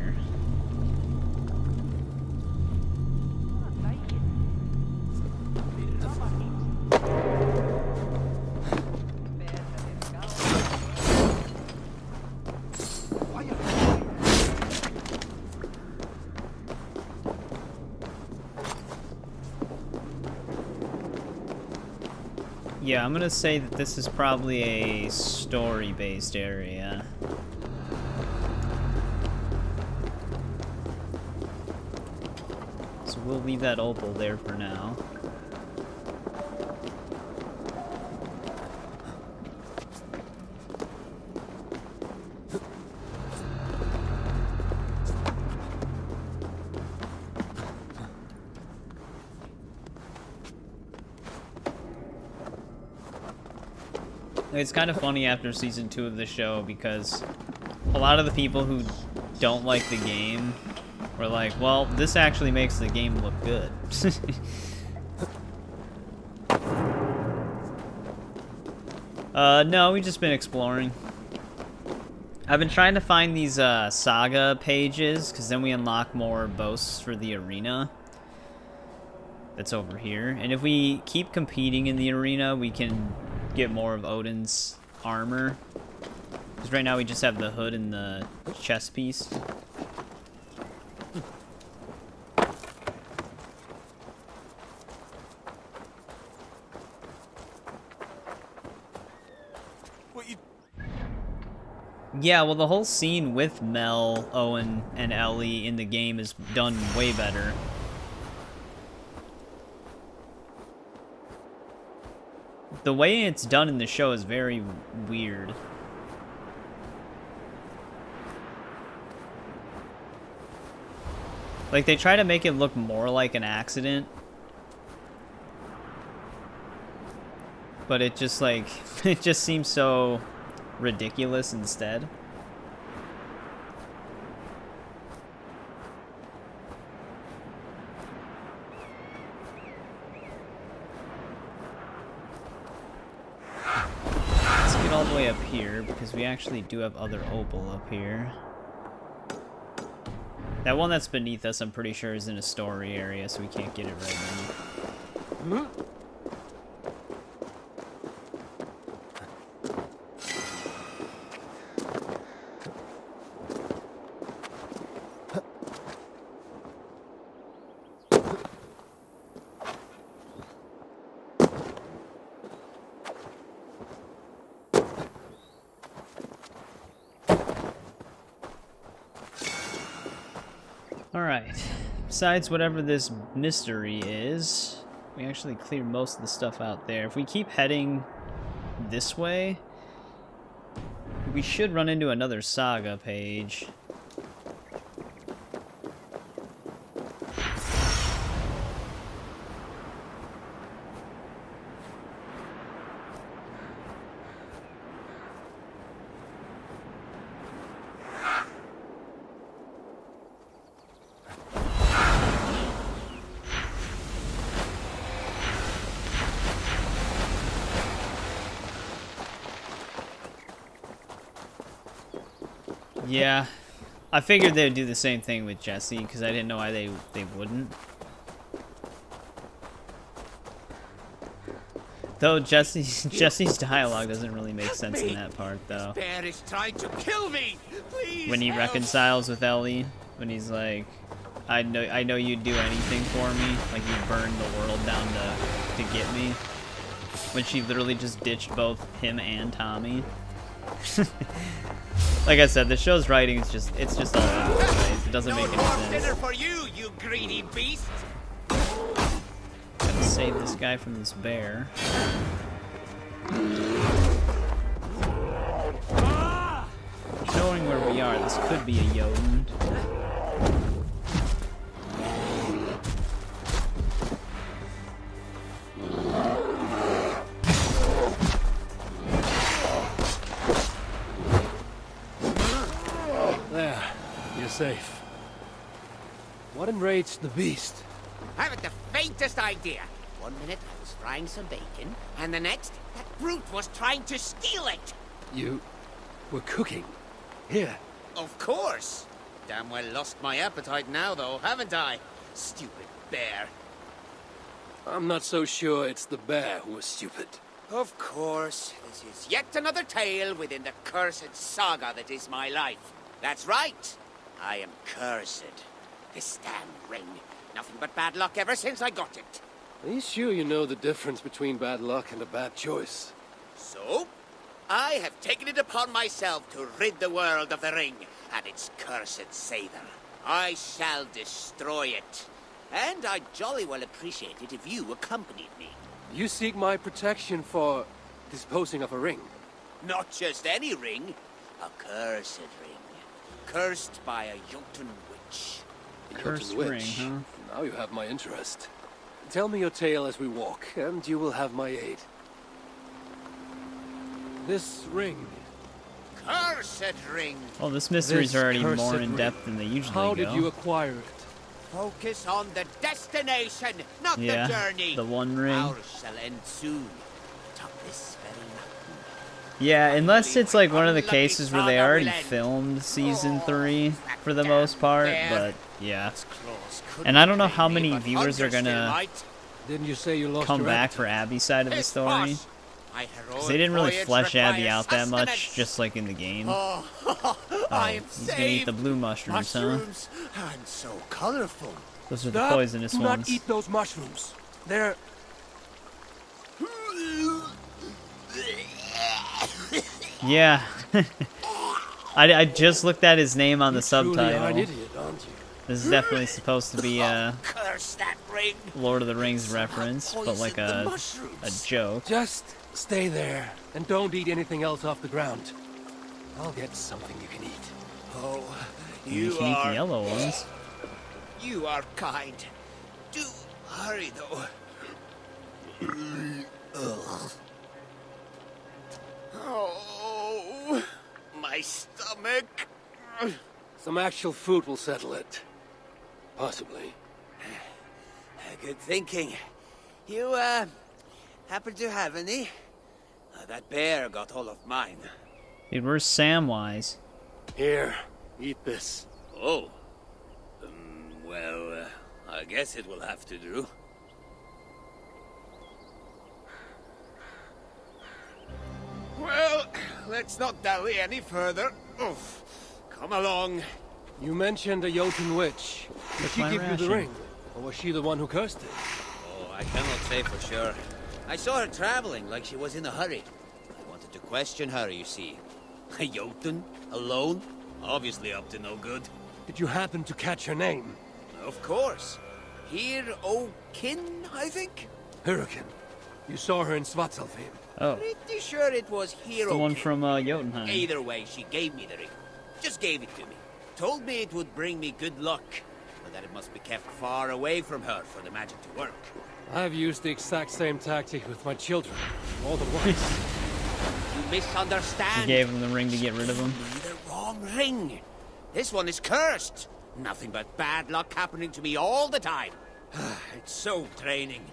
Speaker 1: Yeah, I'm gonna say that this is probably a story-based area. So we'll leave that opal there for now. It's kind of funny after season 2 of the show because a lot of the people who don't like the game were like, well, this actually makes the game look good. No, we've just been exploring. I've been trying to find these saga pages because then we unlock more boasts for the arena. That's over here. And if we keep competing in the arena, we can get more of Odin's armor. Because right now we just have the hood and the chest piece.
Speaker 4: What you...
Speaker 1: Yeah, well, the whole scene with Mel, Owen, and Ellie in the game is done way better. The way it's done in the show is very weird. Like, they try to make it look more like an accident. But it just, like, it just seems so ridiculous instead. All the way up here because we actually do have other opal up here. That one that's beneath us, I'm pretty sure, is in a story area, so we can't get it right now. Alright, besides whatever this mystery is, we actually cleared most of the stuff out there. If we keep heading this way, we should run into another saga page. Yeah. I figured they'd do the same thing with Jesse, because I didn't know why they wouldn't. Though Jesse's dialogue doesn't really make sense in that part, though.
Speaker 9: This bear is trying to kill me. Please
Speaker 1: When he
Speaker 9: help.
Speaker 1: reconciles with Ellie, when he's like, I know you'd do anything for me, like you burned the world down to get me. When she literally just ditched both him and Tommy. Like I said, the show's writing is just all over the place. It doesn't make any sense.
Speaker 9: Dinner for you, you greedy beast.
Speaker 1: Gotta save this guy from this bear. Showing where we are, this could be a Jotun.
Speaker 3: There, you're safe. What enraged the beast?
Speaker 9: I haven't the faintest idea. One minute I was frying some bacon, and the next, that brute was trying to steal it.
Speaker 3: You were cooking. Here.
Speaker 9: Of course. Damn well lost my appetite now, though, haven't I? Stupid bear.
Speaker 3: I'm not so sure it's the bear who was stupid.
Speaker 9: Of course. This is yet another tale within the cursed saga that is my life. That's right. I am cursed. This damn ring. Nothing but bad luck ever since I got it.
Speaker 3: Are you sure you know the difference between bad luck and a bad choice?
Speaker 9: So, I have taken it upon myself to rid the world of the ring and its cursed savor. I shall destroy it. And I'd jolly well appreciate it if you accompanied me.
Speaker 3: You seek my protection for disposing of a ring.
Speaker 9: Not just any ring, a cursed ring. Cursed by a Jotun witch.
Speaker 1: Cursed
Speaker 3: Jotun
Speaker 1: ring,
Speaker 3: witch.
Speaker 1: huh?
Speaker 3: Now you have my interest. Tell me your tale as we walk, and you will have my aid. This ring.
Speaker 9: Cursed ring.
Speaker 1: Well, this mystery's already
Speaker 3: cursed
Speaker 1: more in
Speaker 3: ring.
Speaker 1: depth than they usually
Speaker 3: How
Speaker 1: go.
Speaker 3: did you acquire it?
Speaker 9: Focus on the destination, not
Speaker 1: Yeah,
Speaker 9: the journey.
Speaker 1: the One Ring.
Speaker 9: Ours shall end soon. Top this very mountain.
Speaker 1: Yeah, unless it's like one of the cases where they already filmed season 3 for the most part, but yeah. And I don't know how many viewers are gonna
Speaker 3: Didn't you say you lost
Speaker 1: come
Speaker 3: your
Speaker 1: back
Speaker 3: appetite?
Speaker 1: for Abby's side of the story. Because they didn't really flesh Abby out that much, just like in the game.
Speaker 9: Oh,
Speaker 1: Oh, he's gonna eat the blue mushrooms, huh?
Speaker 9: mushrooms, and so colorful.
Speaker 1: Those are the poisonous
Speaker 3: Do
Speaker 1: ones.
Speaker 3: not eat those mushrooms. They're...
Speaker 1: Yeah. I just looked at his name on the
Speaker 3: Truly are an
Speaker 1: subtitle.
Speaker 3: idiot, aren't you?
Speaker 1: This is definitely supposed to be a
Speaker 9: Curse that ring.
Speaker 1: Lord of the Rings reference, but like a joke.
Speaker 3: Just stay there, and don't eat anything else off the ground. I'll get something you can eat.
Speaker 9: Oh,
Speaker 1: You
Speaker 9: you
Speaker 1: can eat the
Speaker 9: are.
Speaker 1: yellow ones.
Speaker 9: You are kind. Do hurry, though. Ugh. Oh, my stomach.
Speaker 3: Some actual food will settle it. Possibly.
Speaker 9: Good thinking. You, happen to have any? That bear got all of mine.
Speaker 1: Dude, where's Samwise?
Speaker 3: Here, eat this.
Speaker 9: Oh. Well, I guess it will have to do. Well, let's not dally any further. Oof. Come along.
Speaker 3: You mentioned a Jotun witch. Did she
Speaker 1: my
Speaker 3: give you the
Speaker 1: ration.
Speaker 3: ring? Or was she the one who cursed it?
Speaker 9: Oh, I cannot say for sure. I saw her traveling like she was in a hurry. I wanted to question her, you see. A Jotun? Alone? Obviously up to no good.
Speaker 3: Did you happen to catch her name?
Speaker 9: Of course. Here, Kin, I think?
Speaker 3: Hurricane. You saw her in Svartalfheim.
Speaker 1: Oh,
Speaker 9: Pretty sure it was Hero.
Speaker 1: the one
Speaker 9: Kin.
Speaker 1: from Jotunheim.
Speaker 9: Either way, she gave me the ring. Just gave it to me. Told me it would bring me good luck, but that it must be kept far away from her for the magic to work.
Speaker 3: I've used the exact same tactic with my children. More than once.
Speaker 9: You misunderstand.
Speaker 1: He gave him the ring to get rid of him.
Speaker 9: The wrong ring. This one is cursed. Nothing but bad luck happening to me all the time. It's so draining.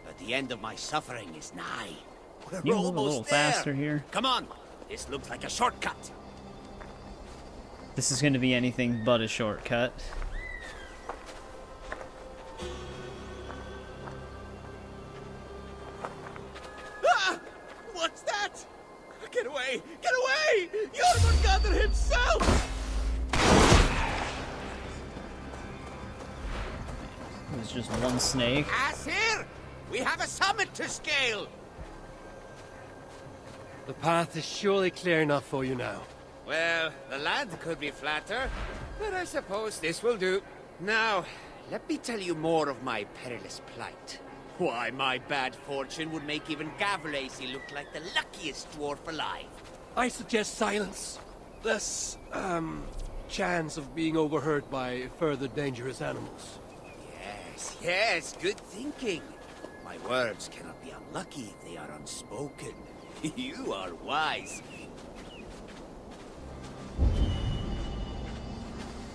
Speaker 9: But the end of my suffering is nigh. We're
Speaker 1: You move a
Speaker 9: almost
Speaker 1: little
Speaker 9: there.
Speaker 1: faster here.
Speaker 9: Come on. This looks like a shortcut.
Speaker 1: This is going to be anything but a shortcut.
Speaker 9: Ah! What's that? Get away! Get away! Jormungandr himself!
Speaker 1: It was just one snake.
Speaker 9: Ass here! We have a summit to scale!
Speaker 3: The path is surely clear enough for you now.
Speaker 9: Well, the land could be flatter, but I suppose this will do. Now, let me tell you more of my perilous plight. Why, my bad fortune would make even Gavlacy look like the luckiest dwarf alive.
Speaker 3: I suggest silence. Less, chance of being overheard by further dangerous animals.
Speaker 9: Yes, yes, good thinking. My words cannot be unlucky if they are unspoken. You are wise.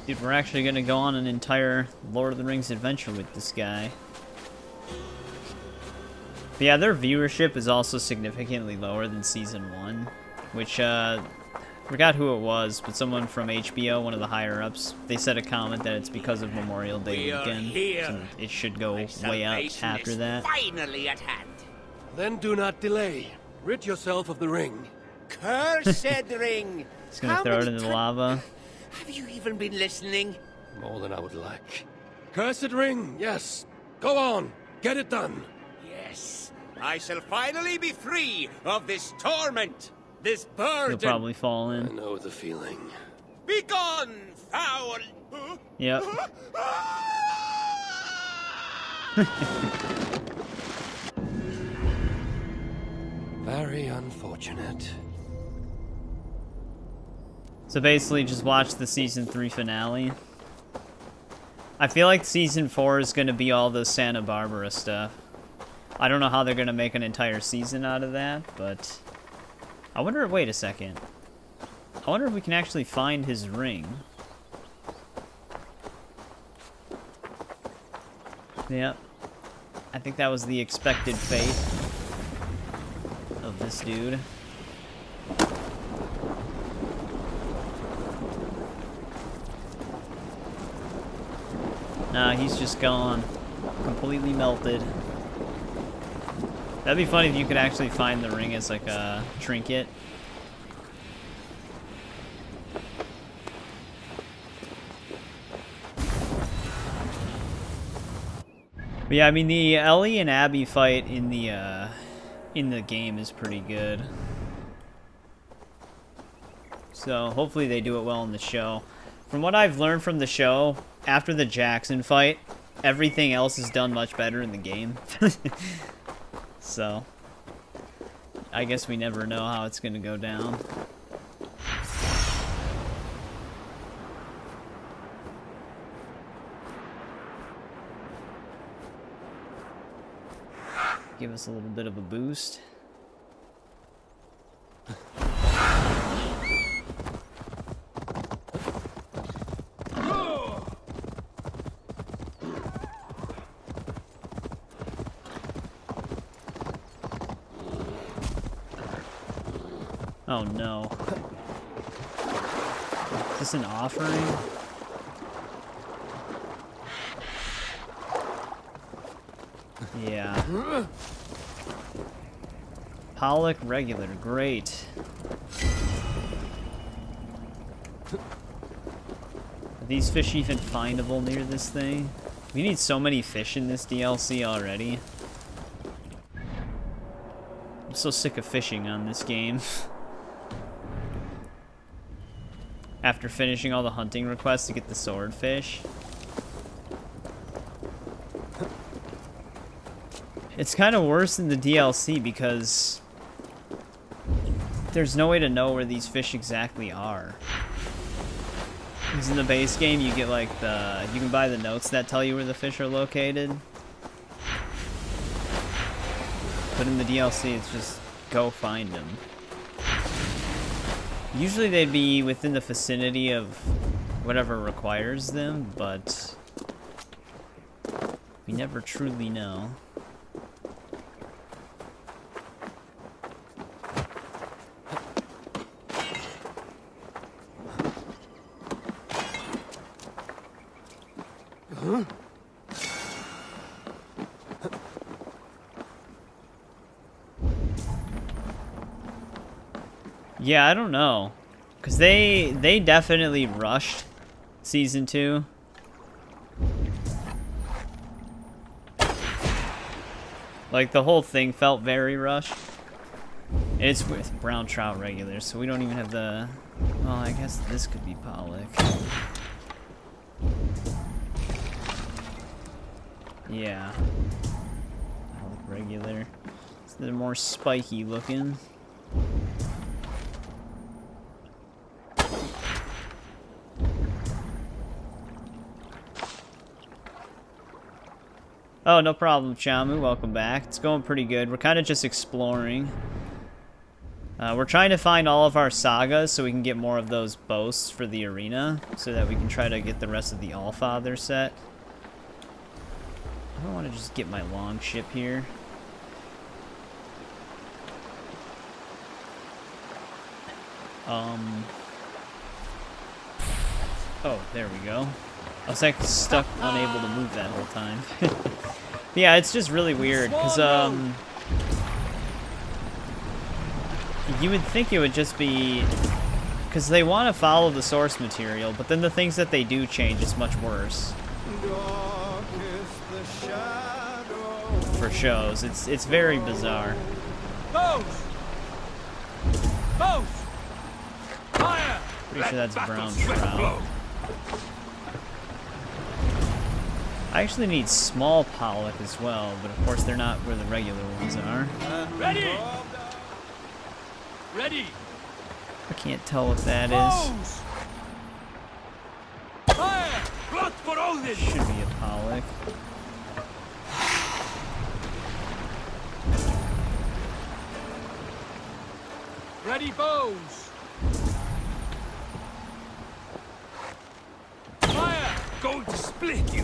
Speaker 1: Dude, we're actually gonna go on an entire Lord of the Rings adventure with this guy. But yeah, their viewership is also significantly lower than Season 1, which, forgot who it was, but someone from HBO, one of the higher-ups, they said a comment that it's because of Memorial Day weekend, so it should go way up after that.
Speaker 9: Finally at hand.
Speaker 3: Then do not delay. Rid yourself of the ring.
Speaker 9: Cursed ring!
Speaker 1: He's gonna throw it in the lava.
Speaker 9: Have you even been listening?
Speaker 3: More than I would like. Cursed ring, yes. Go on, get it done.
Speaker 9: Yes, I shall finally be free of this torment, this burden.
Speaker 1: He'll probably fall
Speaker 3: I
Speaker 1: in.
Speaker 3: know the feeling.
Speaker 9: Begone, foul!
Speaker 1: Yep.
Speaker 3: Very unfortunate.
Speaker 1: So basically, just watch the Season 3 finale. I feel like Season 4 is going to be all the Santa Barbara stuff. I don't know how they're going to make an entire season out of that, but... I wonder... Wait a second. I wonder if we can actually find his ring. Yep. I think that was the expected fate of this dude. Nah, he's just gone. Completely melted. That'd be funny if you could actually find the ring as like a trinket. But yeah, I mean the Ellie and Abby fight in the game is pretty good. So hopefully they do it well in the show. From what I've learned from the show, after the Jackson fight, everything else is done much better in the game. So, I guess we never know how it's going to go down. Give us a little bit of a boost. Oh no. Is this an offering? Yeah. Pollock regular, great. Are these fish even findable near this thing? We need so many fish in this DLC already. I'm so sick of fishing on this game. After finishing all the hunting requests to get the swordfish. It's kind of worse than the DLC because there's no way to know where these fish exactly are. Because in the base game you get like you can buy the notes that tell you where the fish are located. But in the DLC it's just go find them. Usually they'd be within the vicinity of whatever requires them, but we never truly know. Yeah, I don't know. Because they definitely rushed Season 2. Like, the whole thing felt very rushed. And it's with brown trout regulars, so we don't even have the... Well, I guess this could be pollock. Yeah. Pollock regular. So they're more spiky looking. Oh, no problem, Chamu. Welcome back. It's going pretty good. We're kind of just exploring. We're trying to find all of our sagas so we can get more of those boasts for the arena, so that we can try to get the rest of the Allfather set. I don't want to just get my long ship here. Oh, there we go. I was like stuck, unable to move that whole time. Yeah, it's just really weird, because, you would think it would just be... Because they want to follow the source material, but then the things that they do change is much worse. For shows. It's very bizarre.
Speaker 4: Bows! Bows! Fire!
Speaker 1: Pretty sure that's brown trout. I actually need small pollock as well, but of course they're not where the regular ones are.
Speaker 4: Ready! Ready!
Speaker 1: I can't tell what that is.
Speaker 4: Bows! Fire! Blood for Odin!
Speaker 1: Should be a pollock.
Speaker 4: Ready, bows! Fire! Going to split you!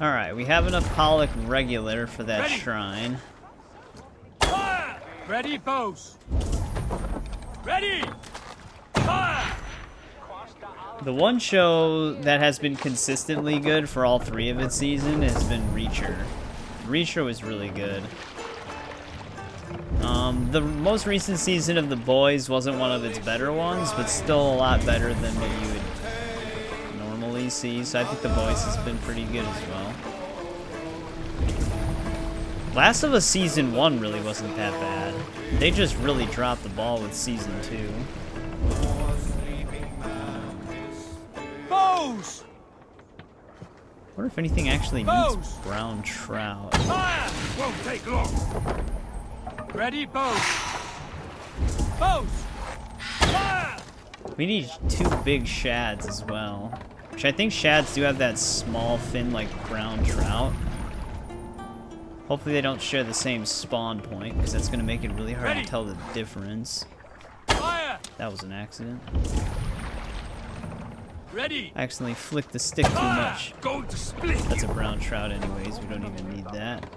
Speaker 1: Alright, we have enough pollock regular for that
Speaker 4: Ready.
Speaker 1: shrine.
Speaker 4: Fire! Ready, bows! Ready! Fire!
Speaker 1: The one show that has been consistently good for all three of its season has been Reacher. Reacher was really good. The most recent season of The Boys wasn't one of its better ones, but still a lot better than what you would normally see, so I think The Boys has been pretty good as well. Last of Us Season 1 really wasn't that bad. They just really dropped the ball with Season 2.
Speaker 4: Bows!
Speaker 1: I wonder if anything actually needs brown trout.
Speaker 4: Fire! Won't take long. Ready, bows! Bows! Fire!
Speaker 1: We need 2 big shads as well. Which I think shads do have that small, thin, like, brown trout. Hopefully they don't share the same spawn point, because that's going to make it really hard to tell the difference.
Speaker 4: Fire!
Speaker 1: That was an accident.
Speaker 4: Ready!
Speaker 1: I accidentally flicked the stick too much.
Speaker 4: Going to split
Speaker 1: That's a
Speaker 4: you.
Speaker 1: brown trout anyways, we don't even need that.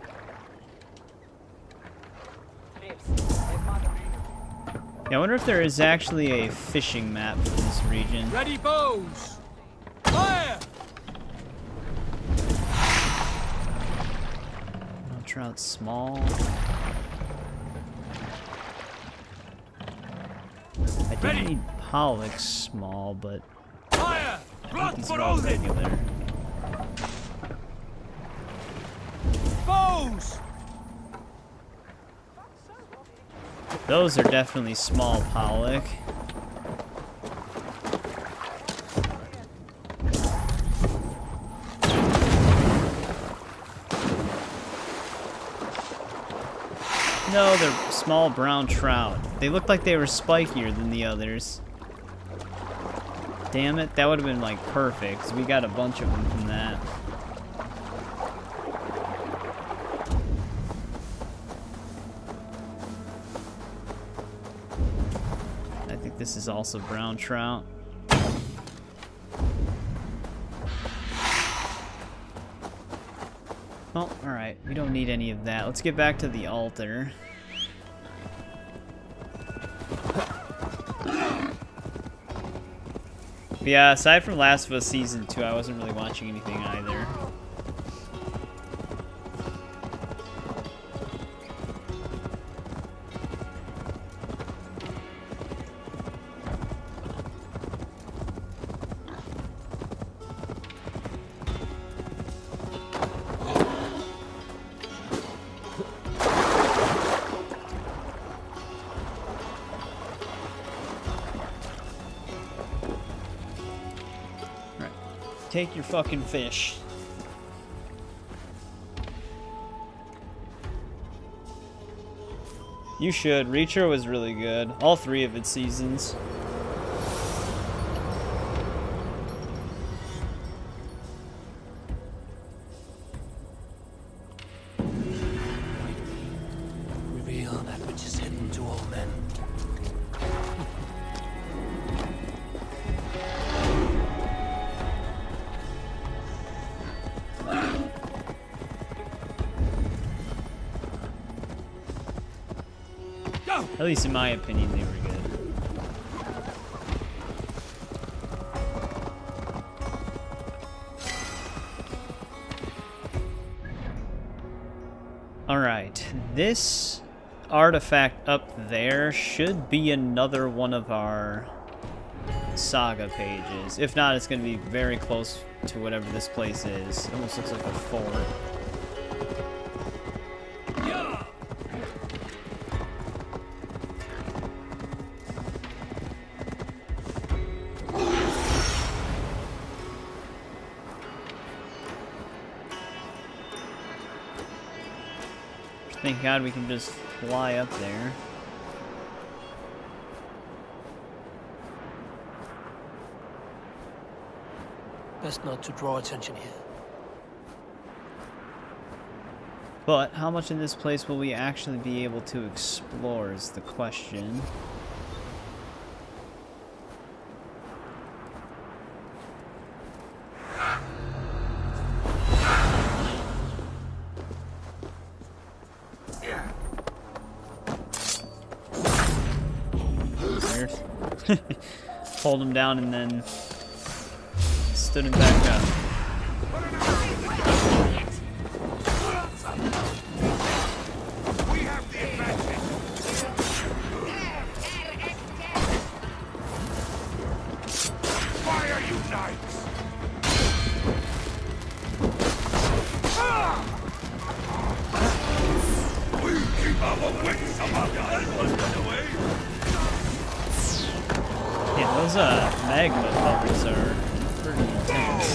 Speaker 1: Yeah, I wonder if there is actually a fishing map for this region.
Speaker 4: Ready, bows! Fire!
Speaker 1: Brown trout small. I do
Speaker 4: Ready.
Speaker 1: need pollock small, but
Speaker 4: Fire!
Speaker 1: I think
Speaker 4: Blood
Speaker 1: these
Speaker 4: for
Speaker 1: are all
Speaker 4: Odin!
Speaker 1: regular.
Speaker 4: Bows!
Speaker 1: Those are definitely small pollock. No, they're small brown trout. They look like they were spikier than the others. Damn it, that would have been like perfect, 'cause we got a bunch of them from that. I think this is also brown trout. Oh, alright. We don't need any of that. Let's get back to the altar. But yeah, aside from Last of Us Season 2, I wasn't really watching anything either. Take your fucking fish. You should. Reacher was really good. All 3 of its seasons.
Speaker 3: Reveal that which is hidden to all men.
Speaker 1: At least in my opinion, they were good. Alright, this artifact up there should be another one of our saga pages. If not, it's going to be very close to whatever this place is. It almost looks like a fort. Thank God we can just fly up there.
Speaker 3: Best not to draw attention here.
Speaker 1: But how much in this place will we actually be able to explore is the question. Hold him down and then stood him back up.
Speaker 7: We have the advantage. Fire, you knights! We keep our wits about us. Away.
Speaker 1: Yeah, those magma bubbles are pretty intense.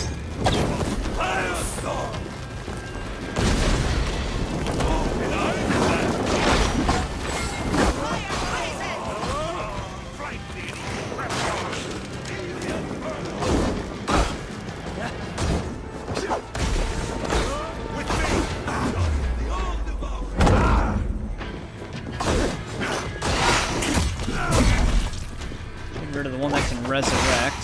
Speaker 1: Get rid of the one that can resurrect.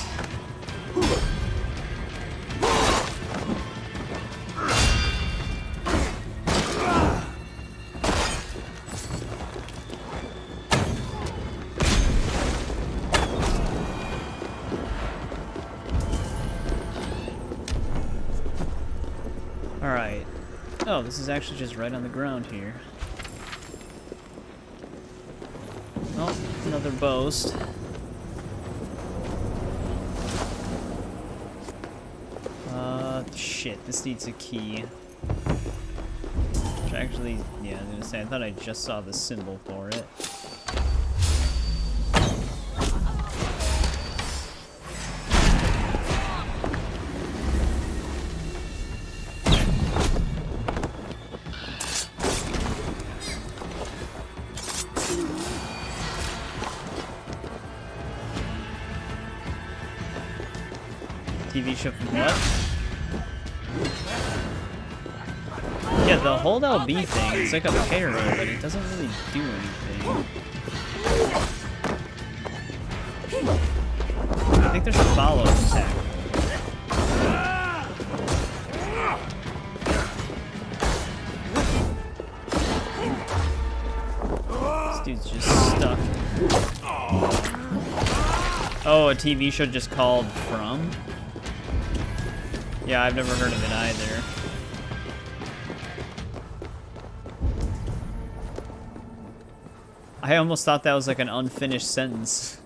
Speaker 1: Alright. Oh, this is actually just right on the ground here. Oh, another boast. Shit, this needs a key. Which actually, yeah, I was gonna say, I thought I just saw the symbol for it. TV show from what? Yeah, the hold LB thing, it's like a parry, but it doesn't really do anything. I think there's a follow attack. This dude's just stuck. Oh, a TV show just called From? Yeah, I've never heard of it either. I almost thought that was like an unfinished sentence.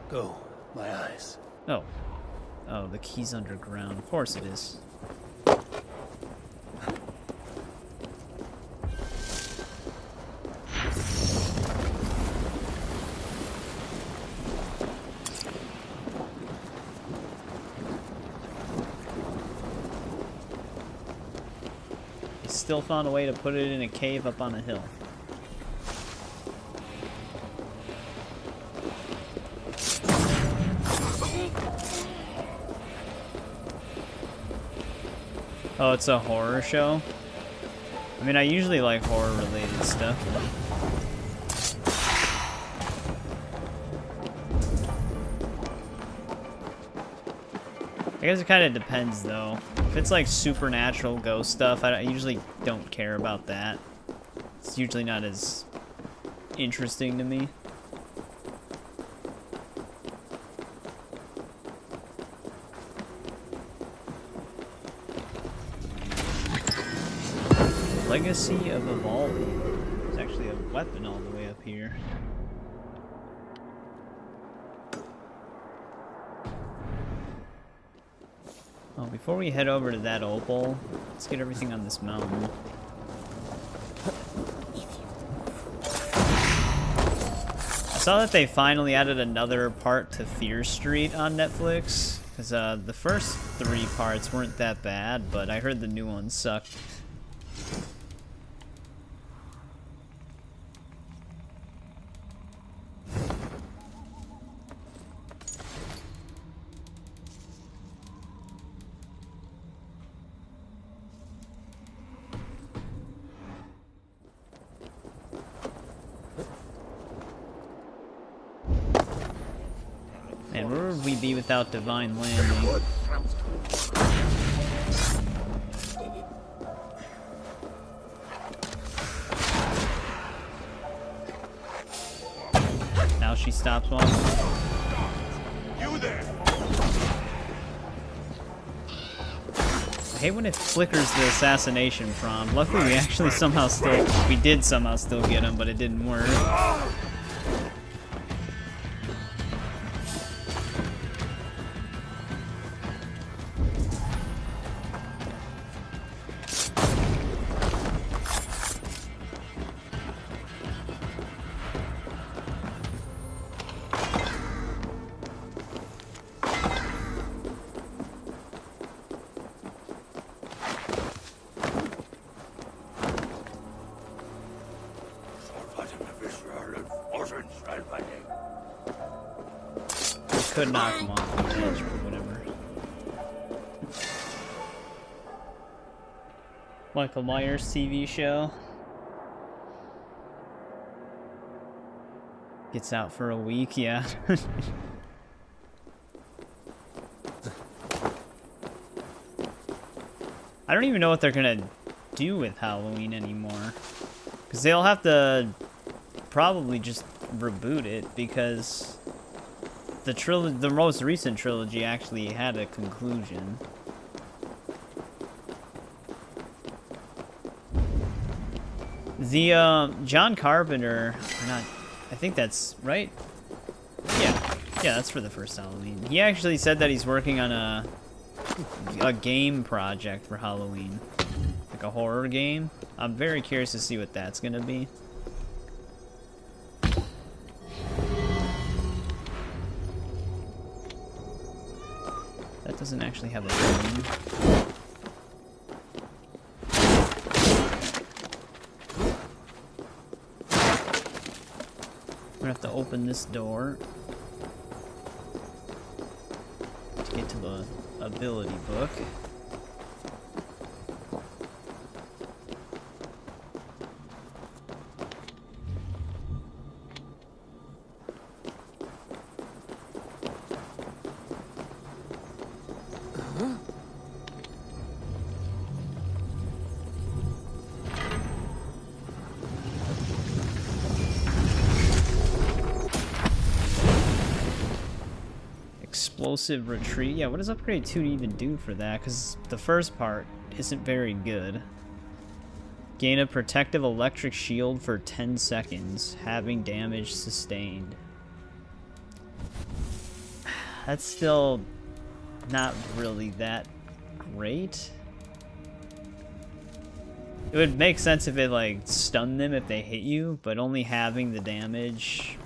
Speaker 3: Go, my eyes.
Speaker 1: Oh. Oh, the key's underground. Of course it is. He still found a way to put it in a cave up on a hill. Oh, it's a horror show? I mean, I usually like horror-related stuff. I guess it kind of depends, though. If it's like supernatural ghost stuff, I usually don't care about that. It's usually not as interesting to me. Legacy of Evolving. There's actually a weapon all the way up here. Oh, before we head over to that opal, let's get everything on this mountain. I saw that they finally added another part to Fear Street on Netflix, because the first 3 parts weren't that bad, but I heard the new ones sucked. Man, where would we be without Divine Landing? Now she stops walking.
Speaker 6: You there?
Speaker 1: I hate when it flickers the assassination prompt. Luckily, we actually somehow still get him, but it didn't work. Could knock him off the edge, but whatever. Michael Myers TV show. Gets out for a week, yeah. I don't even know what they're gonna do with Halloween anymore. Because they'll have to probably just reboot it, because the most recent trilogy actually had a conclusion. The John Carpenter, or not, I think that's right. Yeah, that's for the first Halloween. He actually said that he's working on a game project for Halloween, like a horror game. I'm very curious to see what that's gonna be. That doesn't actually have a name. I'm gonna have to open this door to get to the ability book. Explosive retreat. Yeah, what does upgrade 2 even do for that? Because the first part isn't very good. Gain a protective electric shield for 10 seconds, having damage sustained. That's still not really that great. It would make sense if it like stunned them if they hit you, but only having the damage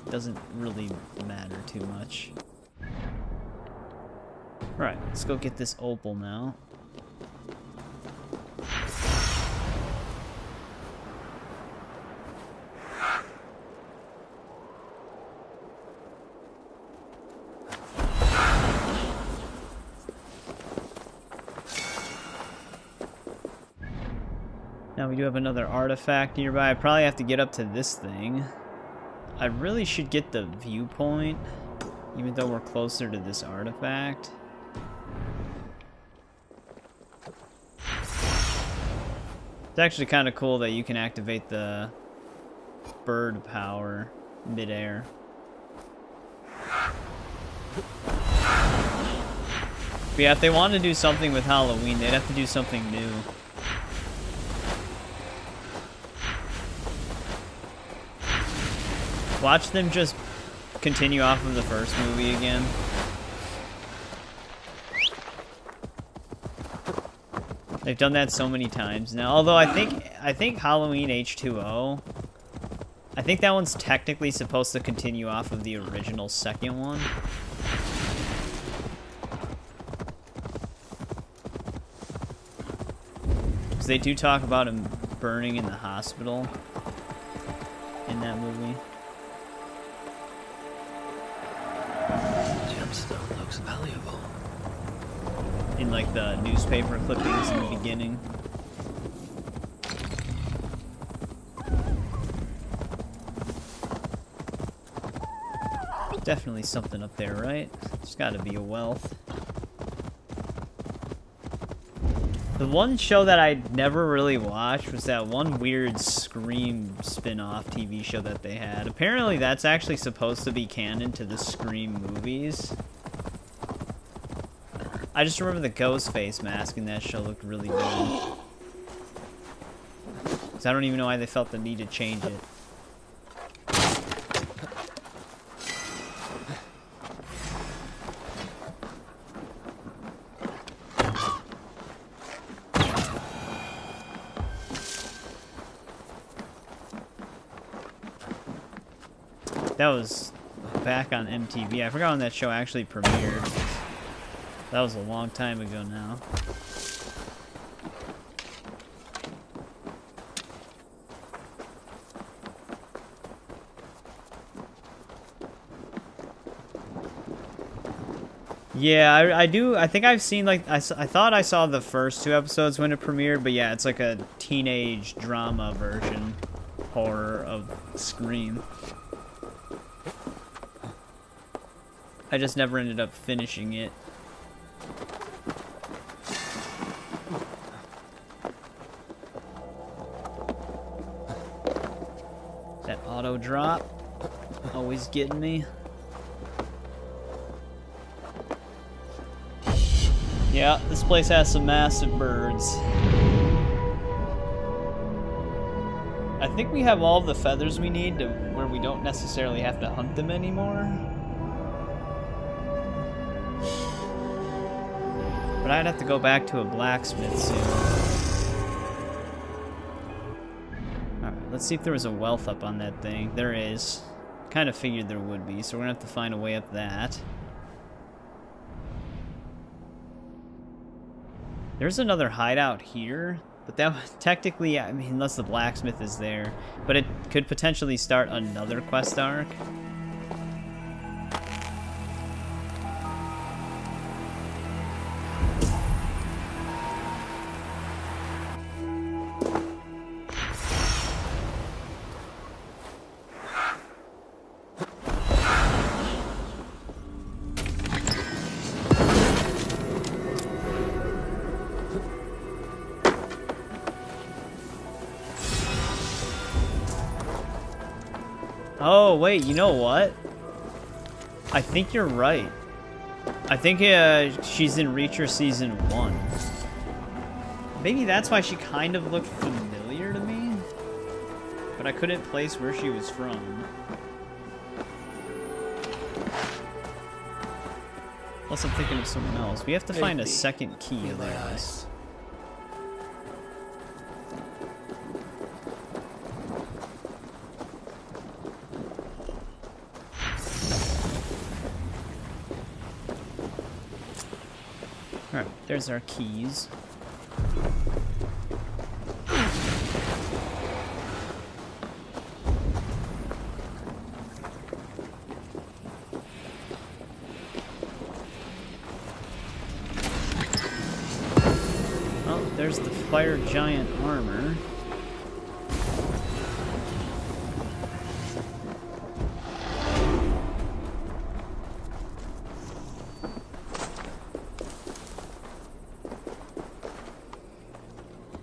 Speaker 1: doesn't really matter too much. Alright, let's go get this opal now. Now we do have another artifact nearby. I probably have to get up to this thing. I really should get the viewpoint, even though we're closer to this artifact. It's actually kind of cool that you can activate the bird power mid-air. But yeah, if they want to do something with Halloween, they'd have to do something new. Watch them just continue off of the first movie again. They've done that so many times now. Although I think Halloween H2O, I think that one's technically supposed to continue off of the original second one. Because they do talk about him burning in the hospital in that movie.
Speaker 3: Gemstone looks valuable.
Speaker 1: In like the newspaper clippings in the beginning. Definitely something up there, right? There's gotta be a wealth. The one show that I never really watched was that one weird Scream spin-off TV show that they had. Apparently that's actually supposed to be canon to the Scream movies. I just remember the ghost face mask in that show looked really good. So I don't even know why they felt the need to change it. That was back on MTV. I forgot when that show actually premiered. That was a long time ago now. Yeah, I think I've seen, like, I thought I saw the first 2 episodes when it premiered, but yeah, it's like a teenage drama version horror of Scream. I just never ended up finishing it. That auto drop, always getting me. Yeah, this place has some massive birds. I think we have all the feathers we need to where we don't necessarily have to hunt them anymore. But I'd have to go back to a blacksmith soon. Alright, let's see if there was a wealth up on that thing. There is. Kind of figured there would be, so we're gonna have to find a way up that. There's another hideout here, but that technically, I mean, unless the blacksmith is there, but it could potentially start another quest arc. Oh, wait, you know what? I think you're right. I think she's in Reacher Season 1. Maybe that's why she kind of looked familiar to me. But I couldn't place where she was from. Unless I'm thinking of someone else. We have to find a second key otherwise. Alright, there's our keys. Oh, there's the fire giant armor.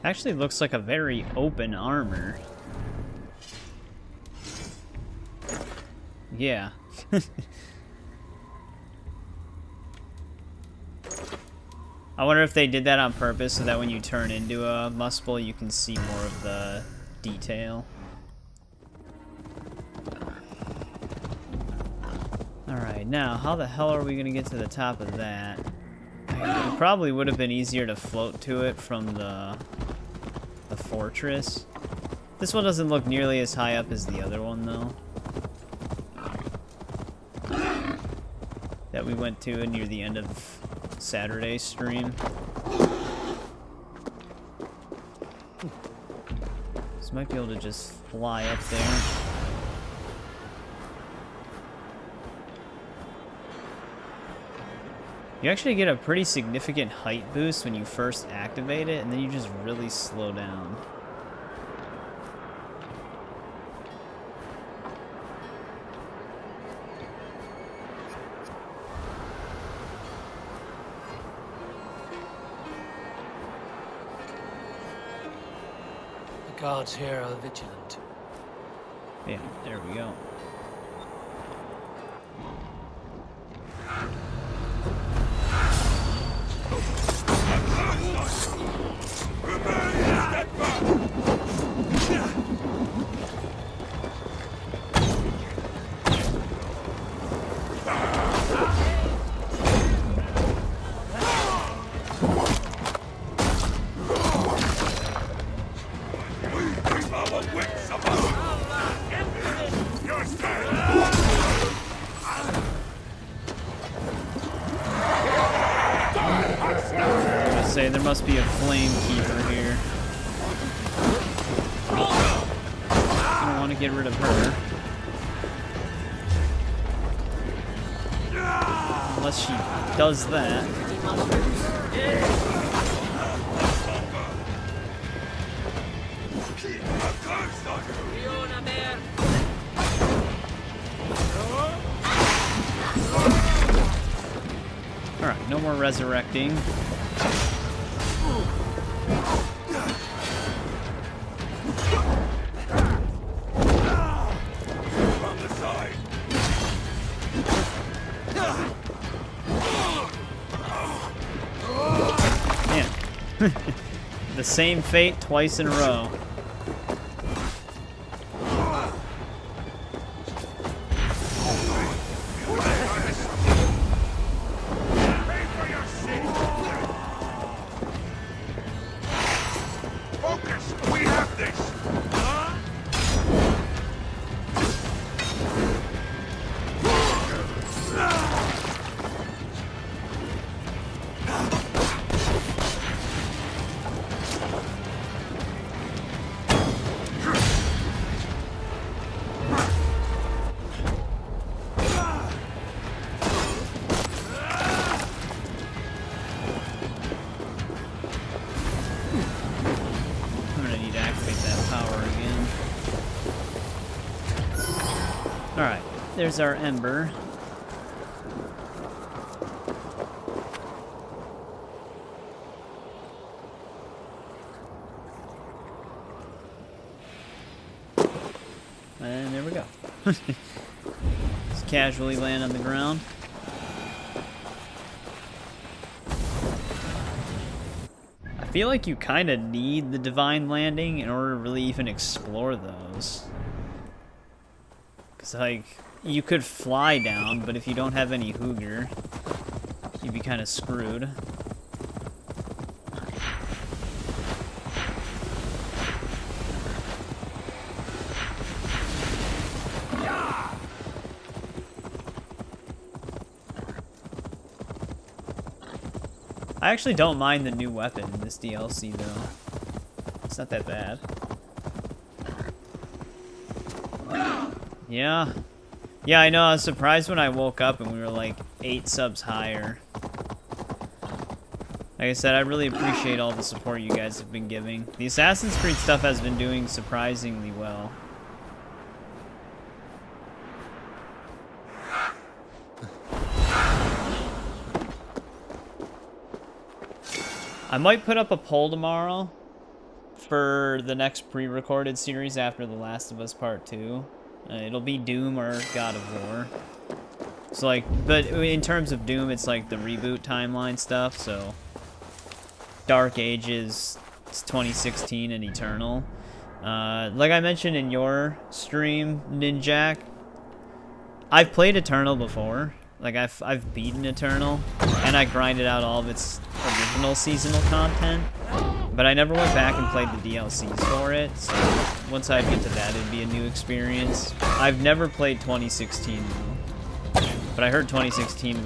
Speaker 1: Actually looks like a very open armor. Yeah. I wonder if they did that on purpose so that when you turn into a Muspel you can see more of the detail. Alright, now how the hell are we gonna get to the top of that? It probably would have been easier to float to it from the fortress. This one doesn't look nearly as high up as the other one, though. That we went to near the end of Saturday's stream. So might be able to just fly up there. You actually get a pretty significant height boost when you first activate it, and then you just really slow down.
Speaker 3: The guards here are vigilant.
Speaker 1: Yeah, there we go. Say there must be a flame keeper here. I don't want to get rid of her. Unless she does that. Alright, no more resurrecting. The same fate twice in a row. Alright, there's our ember. And there we go. Just casually land on the ground. I feel like you kind of need the divine landing in order to really even explore those. Because, like, you could fly down, but if you don't have any Hooger, you'd be kind of screwed. I actually don't mind the new weapon in this DLC, though. It's not that bad. Yeah. Yeah, I know. I was surprised when I woke up and we were like 8 subs higher. Like I said, I really appreciate all the support you guys have been giving. The Assassin's Creed stuff has been doing surprisingly well. I might put up a poll tomorrow for the next pre-recorded series after The Last of Us Part 2. It'll be Doom or God of War. So like, but in terms of Doom, it's like the reboot timeline stuff, so Dark Ages, it's 2016 and Eternal. Like I mentioned in your stream, Ninjak, I've played Eternal before. Like I've beaten Eternal, and I grinded out all of its original seasonal content, but I never went back and played the DLCs for it, so once I get to that, it'd be a new experience. I've never played 2016 though, but I heard 2016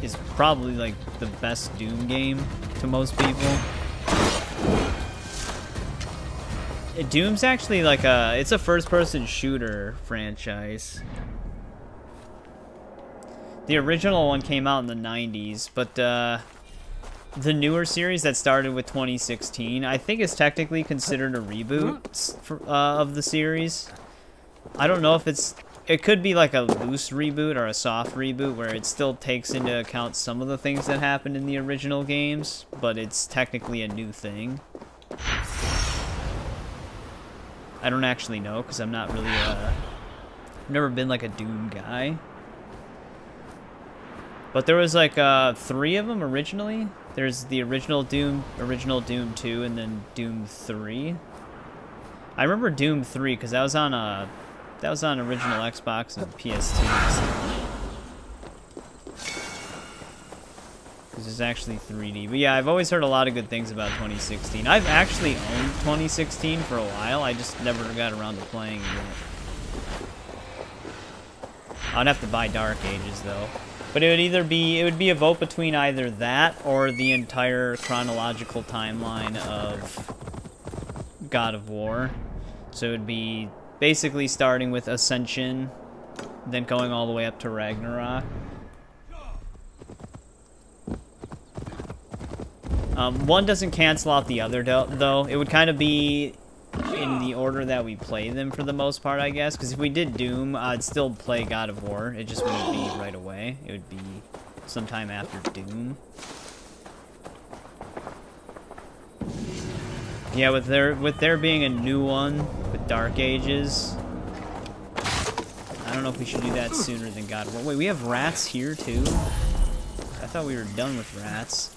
Speaker 1: is probably like the best Doom game to most people. Doom's actually like it's a first-person shooter franchise. The original one came out in the 90s, but the newer series that started with 2016, I think is technically considered a reboot of the series. I don't know if it could be like a loose reboot or a soft reboot where it still takes into account some of the things that happened in the original games, but it's technically a new thing. I don't actually know because I'm not really I've never been like a Doom guy. But there was like 3 of them originally. There's the original Doom 2, and then Doom 3. I remember Doom 3 because that was on original Xbox and PS2. Because it's actually 3D. But yeah, I've always heard a lot of good things about 2016. I've actually owned 2016 for a while. I just never got around to playing it yet. I'd have to buy Dark Ages though. But it would be a vote between either that or the entire chronological timeline of God of War. So it would be basically starting with Ascension, then going all the way up to Ragnarok. One doesn't cancel out the other, though. It would kind of be in the order that we play them for the most part, I guess. Because if we did Doom, I'd still play God of War. It just wouldn't be right away. It would be sometime after Doom. Yeah, with there being a new one with Dark Ages, I don't know if we should do that sooner than God of War. Wait, we have rats here too? I thought we were done with rats.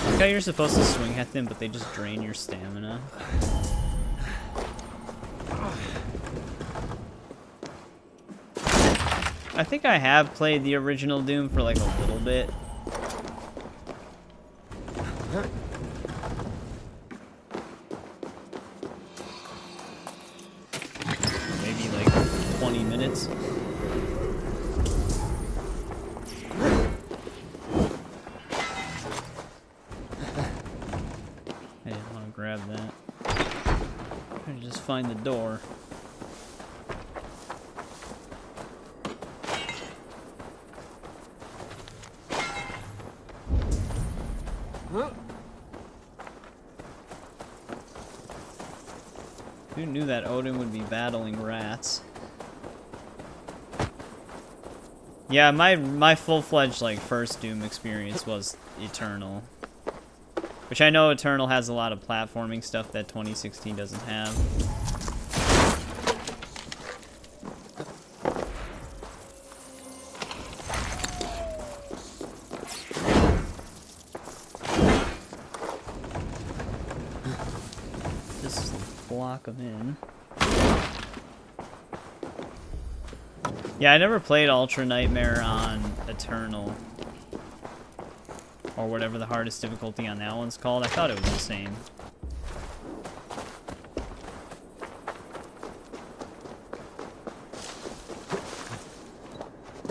Speaker 1: Like how you're supposed to swing at them, but they just drain your stamina. I think I have played the original Doom for like a little bit. Maybe like 20 minutes. I didn't want to grab that. I just find the door. Who knew that Odin would be battling rats? Yeah, my full-fledged like first Doom experience was Eternal. Which I know Eternal has a lot of platforming stuff that 2016 doesn't have. Just block them in. Yeah, I never played Ultra Nightmare on Eternal. Or whatever the hardest difficulty on that one's called. I thought it was the same.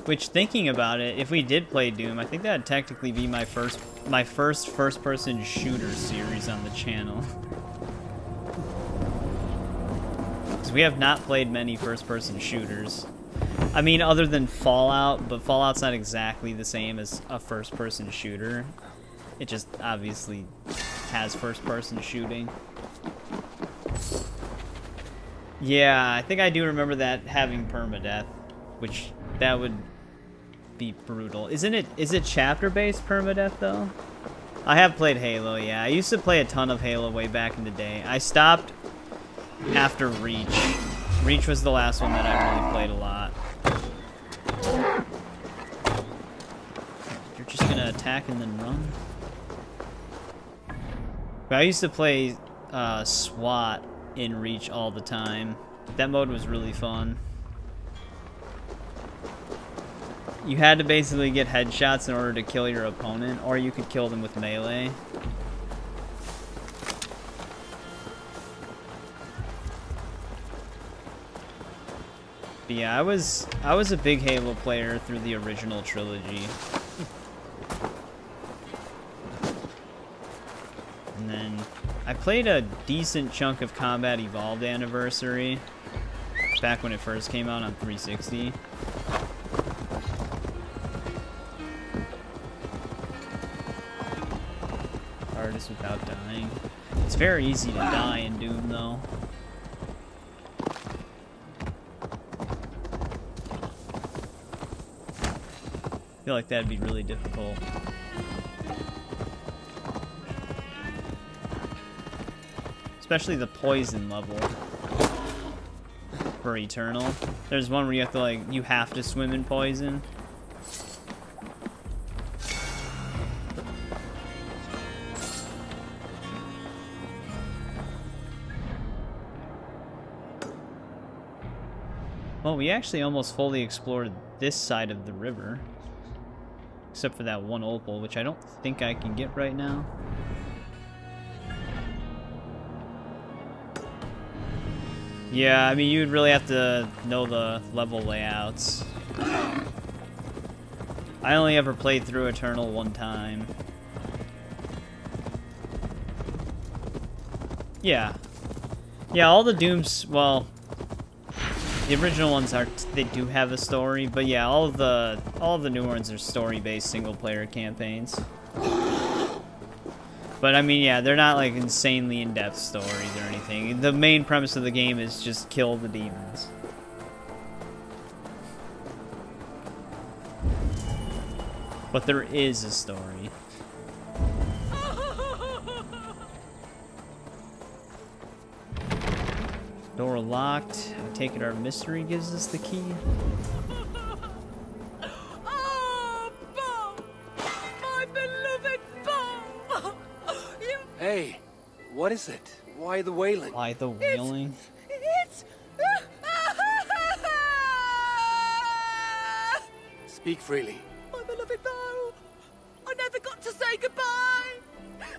Speaker 1: Which, thinking about it, if we did play Doom, I think that'd technically be my first first-person shooter series on the channel. Because we have not played many first-person shooters. I mean, other than Fallout, but Fallout's not exactly the same as a first-person shooter. It just obviously has first-person shooting. Yeah, I think I do remember that having permadeath, which that would be brutal. Is it chapter-based permadeath, though? I have played Halo, yeah. I used to play a ton of Halo way back in the day. I stopped after Reach. Reach was the last one that I really played a lot. You're just gonna attack and then run? But I used to play SWAT in Reach all the time. That mode was really fun. You had to basically get headshots in order to kill your opponent, or you could kill them with melee. But yeah, I was a big Halo player through the original trilogy. And then I played a decent chunk of Combat Evolved Anniversary back when it first came out on 360. Hardest without dying. It's very easy to die in Doom, though. I feel like that'd be really difficult. Especially the poison level for Eternal. There's one where you have to, like, you have to swim in poison. Well, we actually almost fully explored this side of the river. Except for that one opal, which I don't think I can get right now. Yeah, I mean, you'd really have to know the level layouts. I only ever played through Eternal one time. Yeah. Yeah, all the Dooms, well, the original ones they do have a story, but yeah, all of the new ones are story-based single-player campaigns. But I mean, yeah, they're not like insanely in-depth stories or anything. The main premise of the game is just kill the demons. But there is a story. Door locked. I take it our mystery gives us the key.
Speaker 5: Oh, Bo! My beloved Bo!
Speaker 3: Hey, what is it? Why the wailing?
Speaker 1: Why the wailing?
Speaker 5: It's...
Speaker 3: Speak freely.
Speaker 5: My beloved Bo! I never got to say goodbye!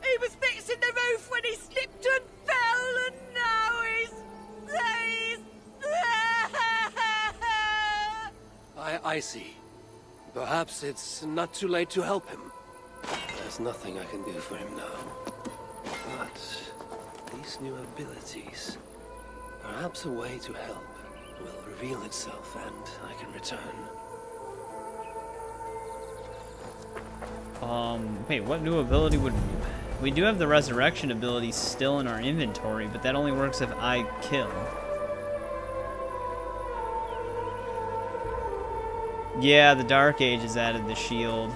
Speaker 5: He was fixing the roof when he slipped and fell, and now he's...
Speaker 3: I see. Perhaps it's not too late to help him. There's nothing I can do for him now. But these new abilities, perhaps a way to help will reveal itself and I can return.
Speaker 1: Wait, what new ability would... We do have the resurrection ability still in our inventory, but that only works if I kill. Yeah, the Dark Age has added the shield.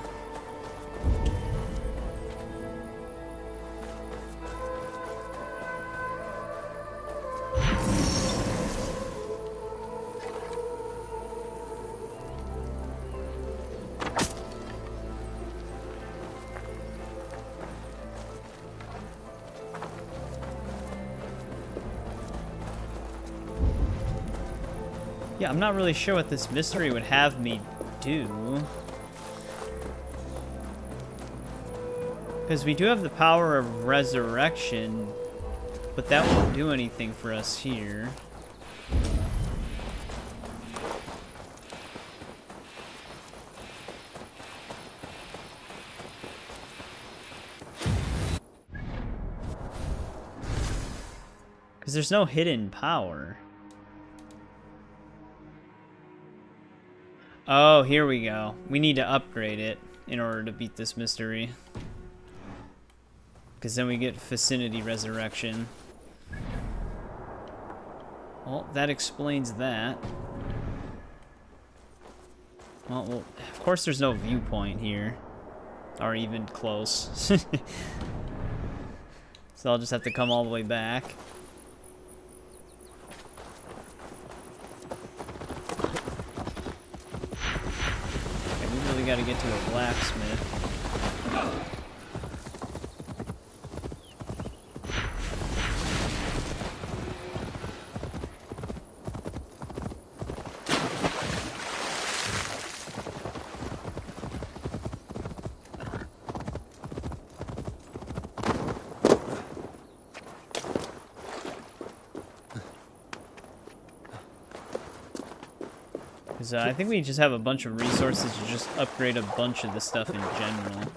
Speaker 1: Yeah, I'm not really sure what this mystery would have me do. Because we do have the power of resurrection, but that won't do anything for us here. Because there's no hidden power. Oh, here we go. We need to upgrade it in order to beat this mystery. Because then we get Vicinity Resurrection. Well, that explains that. Well, of course there's no viewpoint here. Or even close. So I'll just have to come all the way back. Okay, we really gotta get to a blacksmith. I think we just have a bunch of resources to just upgrade a bunch of the stuff in general.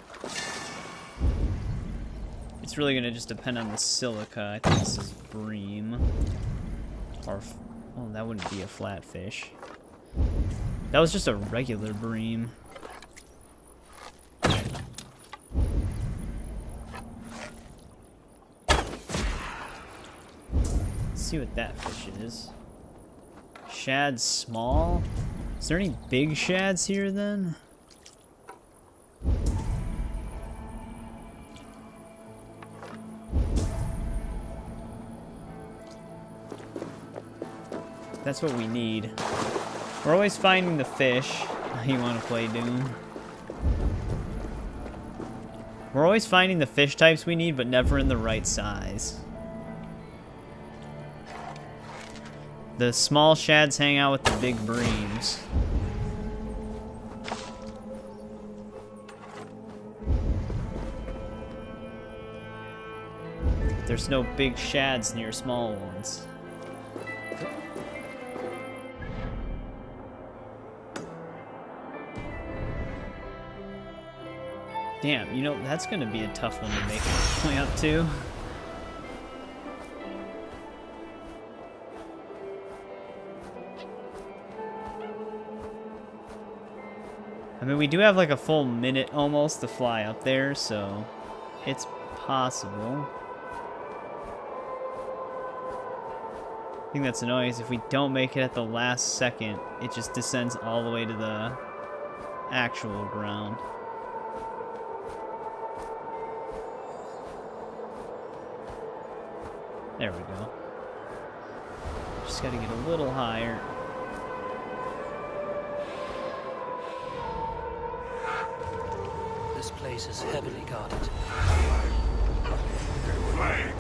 Speaker 1: It's really going to just depend on the silica. I think this is bream. Or, well, that wouldn't be a flatfish. That was just a regular bream. Let's see what that fish is. Shad small? Is there any big shads here then? That's what we need. We're always finding the fish. You want to play Doom? We're always finding the fish types we need, but never in the right size. The small shads hang out with the big breams. There's no big shads near small ones. Damn, you know, that's gonna be a tough one to make my way up to. I mean, we do have like a full minute almost to fly up there, so it's possible. The thing that's annoying is if we don't make it at the last second, it just descends all the way to the actual ground. There we go. Just gotta get a little higher.
Speaker 3: This place is heavily guarded.
Speaker 7: Right.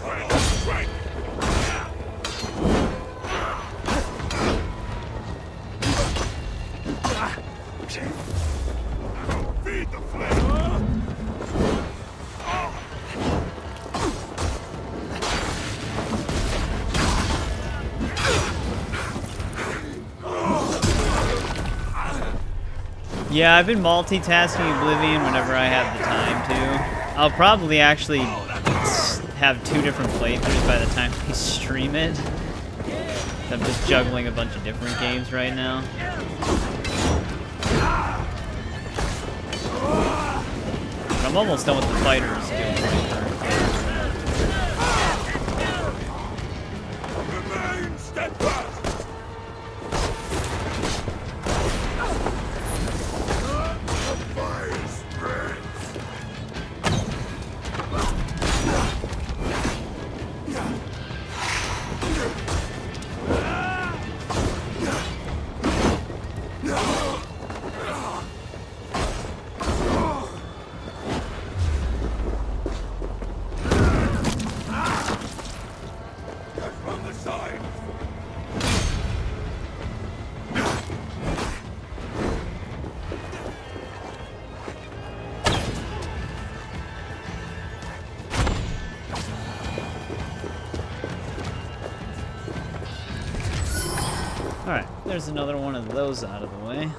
Speaker 7: Feed the flame.
Speaker 1: Yeah, I've been multitasking Oblivion whenever I have the time to. I'll probably actually have 2 different playthroughs by the time we stream it. I'm just juggling a bunch of different games right now. But I'm almost done with the fighters doing
Speaker 7: Remain steadfast.
Speaker 1: There's another one of those out of the way.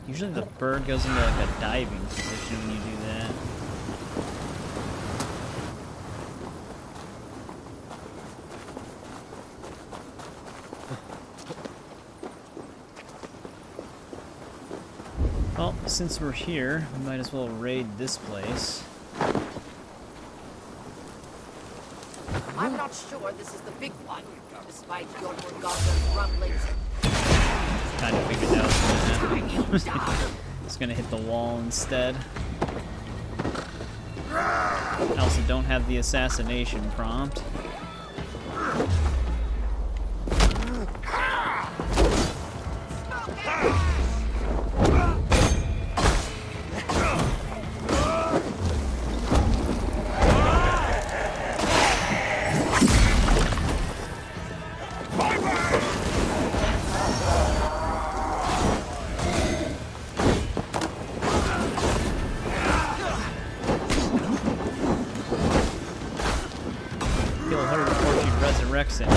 Speaker 1: Usually the bird goes into like a diving position when you do that. Well, since we're here, we might as well raid this place.
Speaker 10: I'm not sure this is the big one, despite your forgotten rumblings.
Speaker 1: Kind of figured that was gonna happen. It's gonna hit the wall instead. I also don't have the assassination prompt. Kill her before she resurrects him.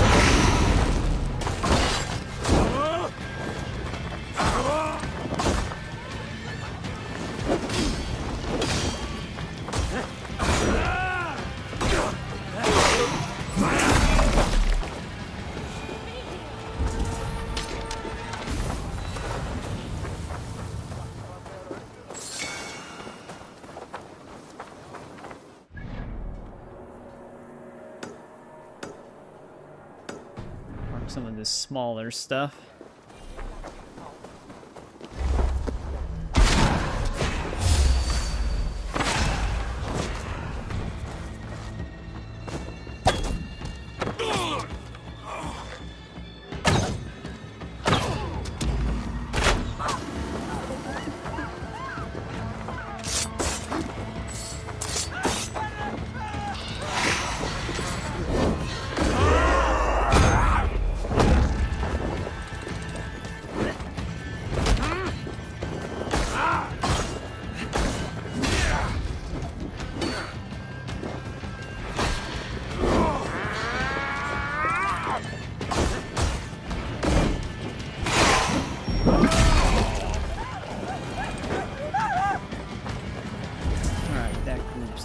Speaker 1: Some of this smaller stuff.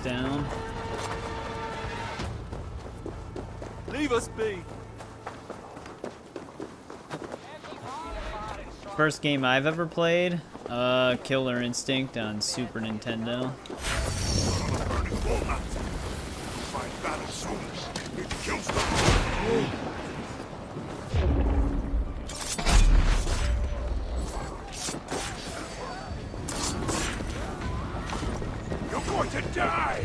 Speaker 1: Down.
Speaker 4: Leave us be.
Speaker 1: First game I've ever played, Killer Instinct on Super Nintendo.
Speaker 7: To die!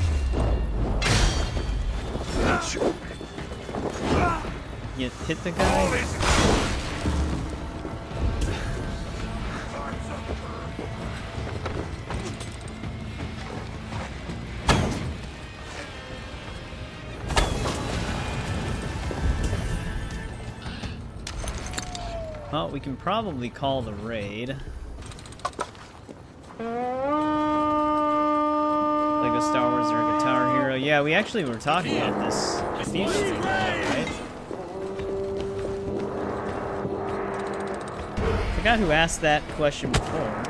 Speaker 1: You hit the guy? Well, we can probably call the raid. Lego Star Wars or Guitar Hero. Yeah, we actually were talking about this a few days ago, right? Forgot who asked that question before.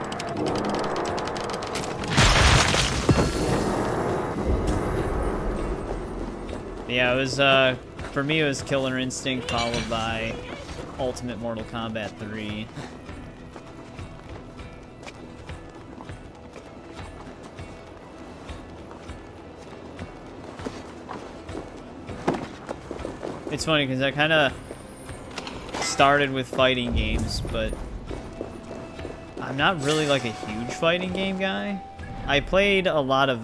Speaker 1: Yeah, it was, for me it was Killer Instinct followed by Ultimate Mortal Kombat 3. It's funny because I kind of started with fighting games, but I'm not really like a huge fighting game guy. I played a lot of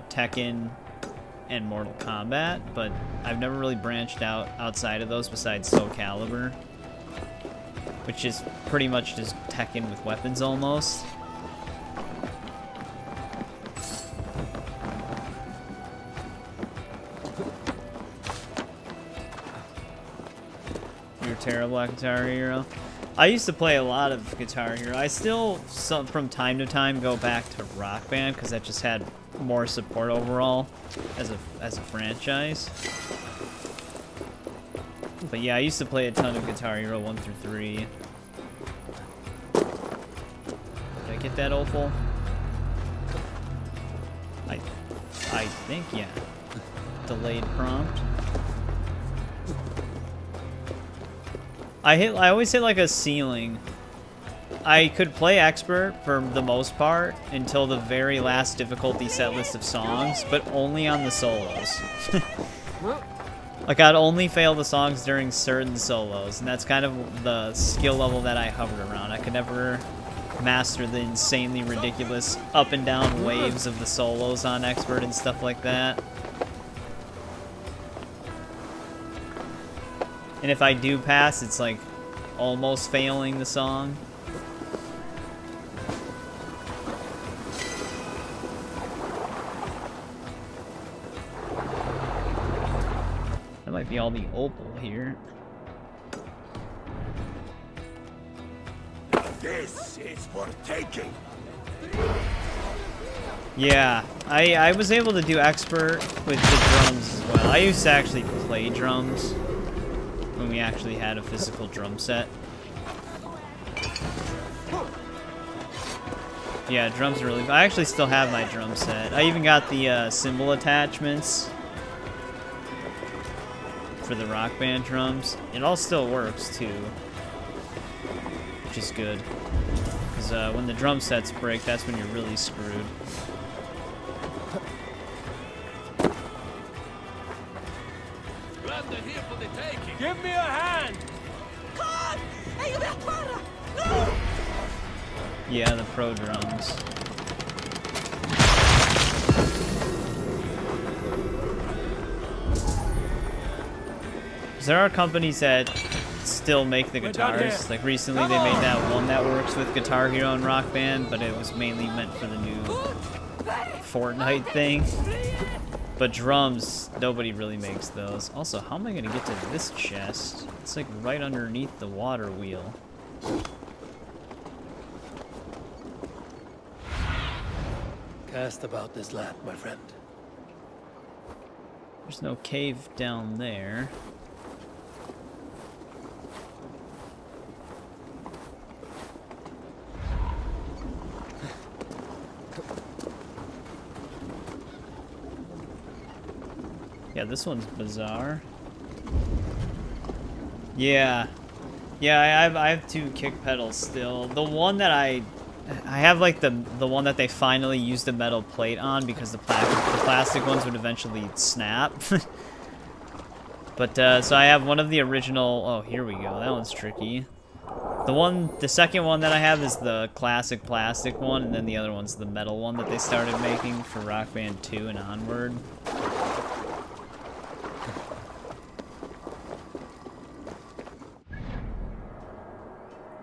Speaker 1: Tekken and Mortal Kombat, but I've never really branched out outside of those besides Soul Calibur, which is pretty much just Tekken with weapons almost. You're terrible at Guitar Hero. I used to play a lot of Guitar Hero. I still, from time to time, go back to Rock Band because that just had more support overall as a franchise. But yeah, I used to play a ton of Guitar Hero 1 through 3. Did I get that opal? I think, yeah. Delayed prompt. I always hit like a ceiling. I could play expert for the most part until the very last difficulty set list of songs, but only on the solos. Like I'd only fail the songs during certain solos, and that's kind of the skill level that I hovered around. I could never master the insanely ridiculous up and down waves of the solos on expert and stuff like that. And if I do pass, it's like almost failing the song. That might be all the opal here.
Speaker 6: This is for taking.
Speaker 1: Yeah, I was able to do expert with the drums as well. I used to actually play drums when we actually had a physical drum set. Yeah, drums are really... I actually still have my drum set. I even got the cymbal attachments for the Rock Band drums. It all still works too, which is good. Because when the drum sets break, that's when you're really screwed.
Speaker 4: Give me a hand!
Speaker 1: Yeah, the pro drums. There are companies that still make the guitars. Like recently they made that one that works with Guitar Hero and Rock Band, but it was mainly meant for the new Fortnite thing. But drums, nobody really makes those. Also, how am I gonna get to this chest? It's like right underneath the water wheel.
Speaker 3: Cast about this land, my friend.
Speaker 1: There's no cave down there. Yeah, this one's bizarre. Yeah. Yeah, I have two kick pedals still. The one that I have like the one that they finally used a metal plate on because the plastic ones would eventually snap. But so I have one of the original. Oh, here we go. That one's tricky. The second one that I have is the classic plastic one, and then the other one's the metal one that they started making for Rock Band 2 and onward.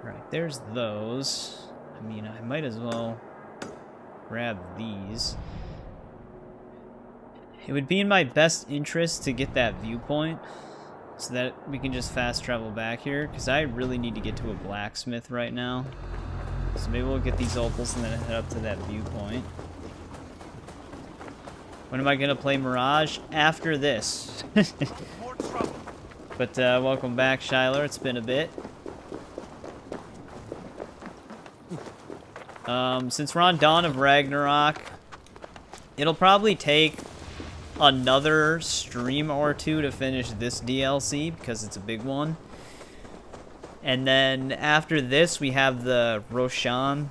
Speaker 1: Right, there's those. I mean, I might as well grab these. It would be in my best interest to get that viewpoint so that we can just fast travel back here, because I really need to get to a blacksmith right now. So maybe we'll get these opals and then head up to that viewpoint. When am I going to play Mirage? After this. But welcome back, Shyler. It's been a bit. Since we're on Dawn of Ragnarok, it'll probably take another stream or two to finish this DLC because it's a big one. And then after this, we have the Roshan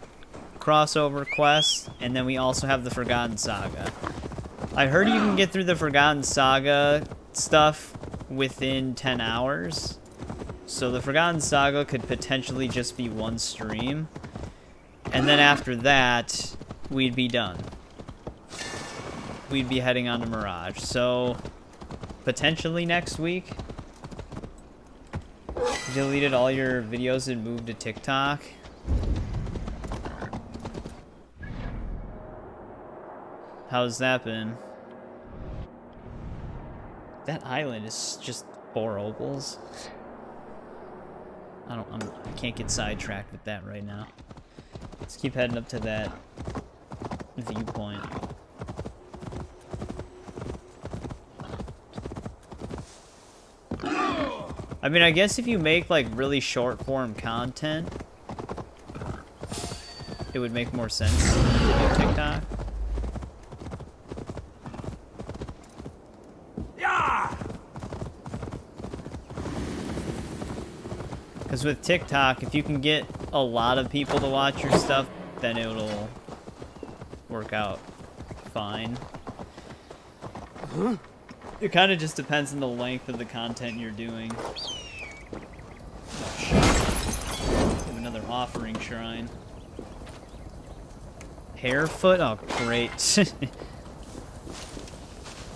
Speaker 1: crossover quest, and then we also have the Forgotten Saga. I heard you can get through the Forgotten Saga stuff within 10 hours. So the Forgotten Saga could potentially just be one stream. And then after that, we'd be done. we'd be heading on to Mirage. So, potentially next week. You deleted all your videos and moved to TikTok. How's that been? That island is just 4 opals. I can't get sidetracked with that right now. Let's keep heading up to that viewpoint. I mean, I guess if you make like really short form content, it would make more sense to do TikTok. Because with TikTok, if you can get a lot of people to watch your stuff, then it'll work out fine. It kind of just depends on the length of the content you're doing. Oh, shit. Have another offering shrine. Harefoot? Oh, great.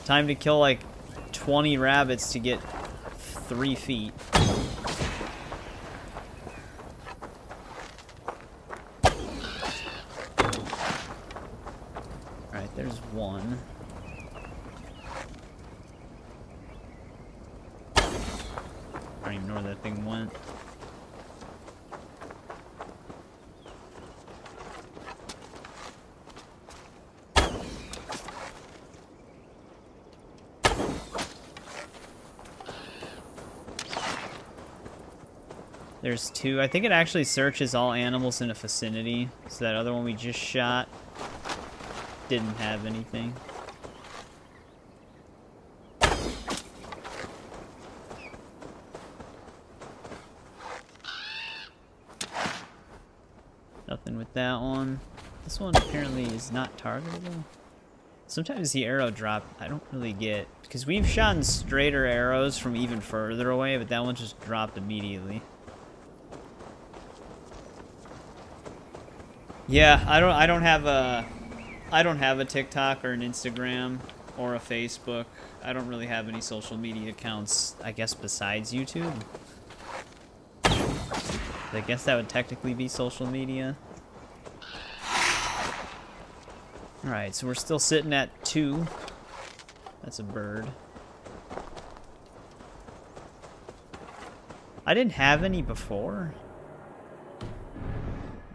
Speaker 1: Time to kill like 20 rabbits to get 3 feet. Alright, there's one. I don't even know where that thing went. There's 2. I think it actually searches all animals in a vicinity. So that other one we just shot didn't have anything. Nothing with that one. This one apparently is not targetable. Sometimes the arrow drop, I don't really get. Because we've shot straighter arrows from even further away, but that one just dropped immediately. Yeah, I don't have a TikTok or an Instagram or a Facebook. I don't really have any social media accounts, I guess, besides YouTube. I guess that would technically be social media. Alright, so we're still sitting at 2. That's a bird. I didn't have any before.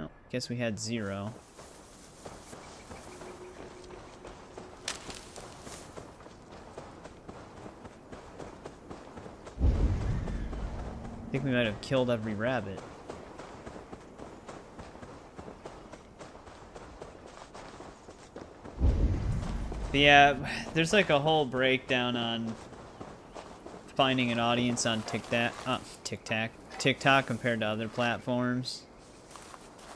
Speaker 1: Oh, guess we had 0. I think we might have killed every rabbit. But yeah, there's like a whole breakdown on finding an audience on TikTok compared to other platforms.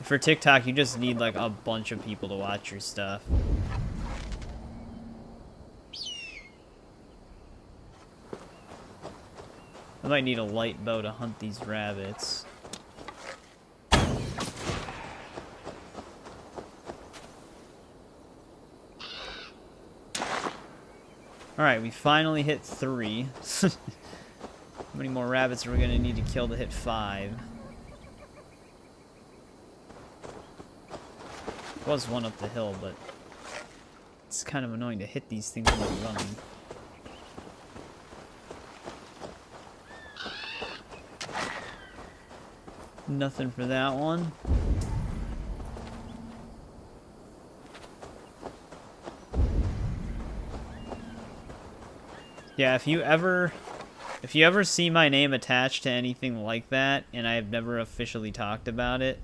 Speaker 1: For TikTok, you just need like a bunch of people to watch your stuff. I might need a light bow to hunt these rabbits. Alright, we finally hit 3. How many more rabbits are we gonna need to kill to hit 5? There was one up the hill, but it's kind of annoying to hit these things when they're running. Nothing for that one. Yeah, if you ever see my name attached to anything like that, and I have never officially talked about it,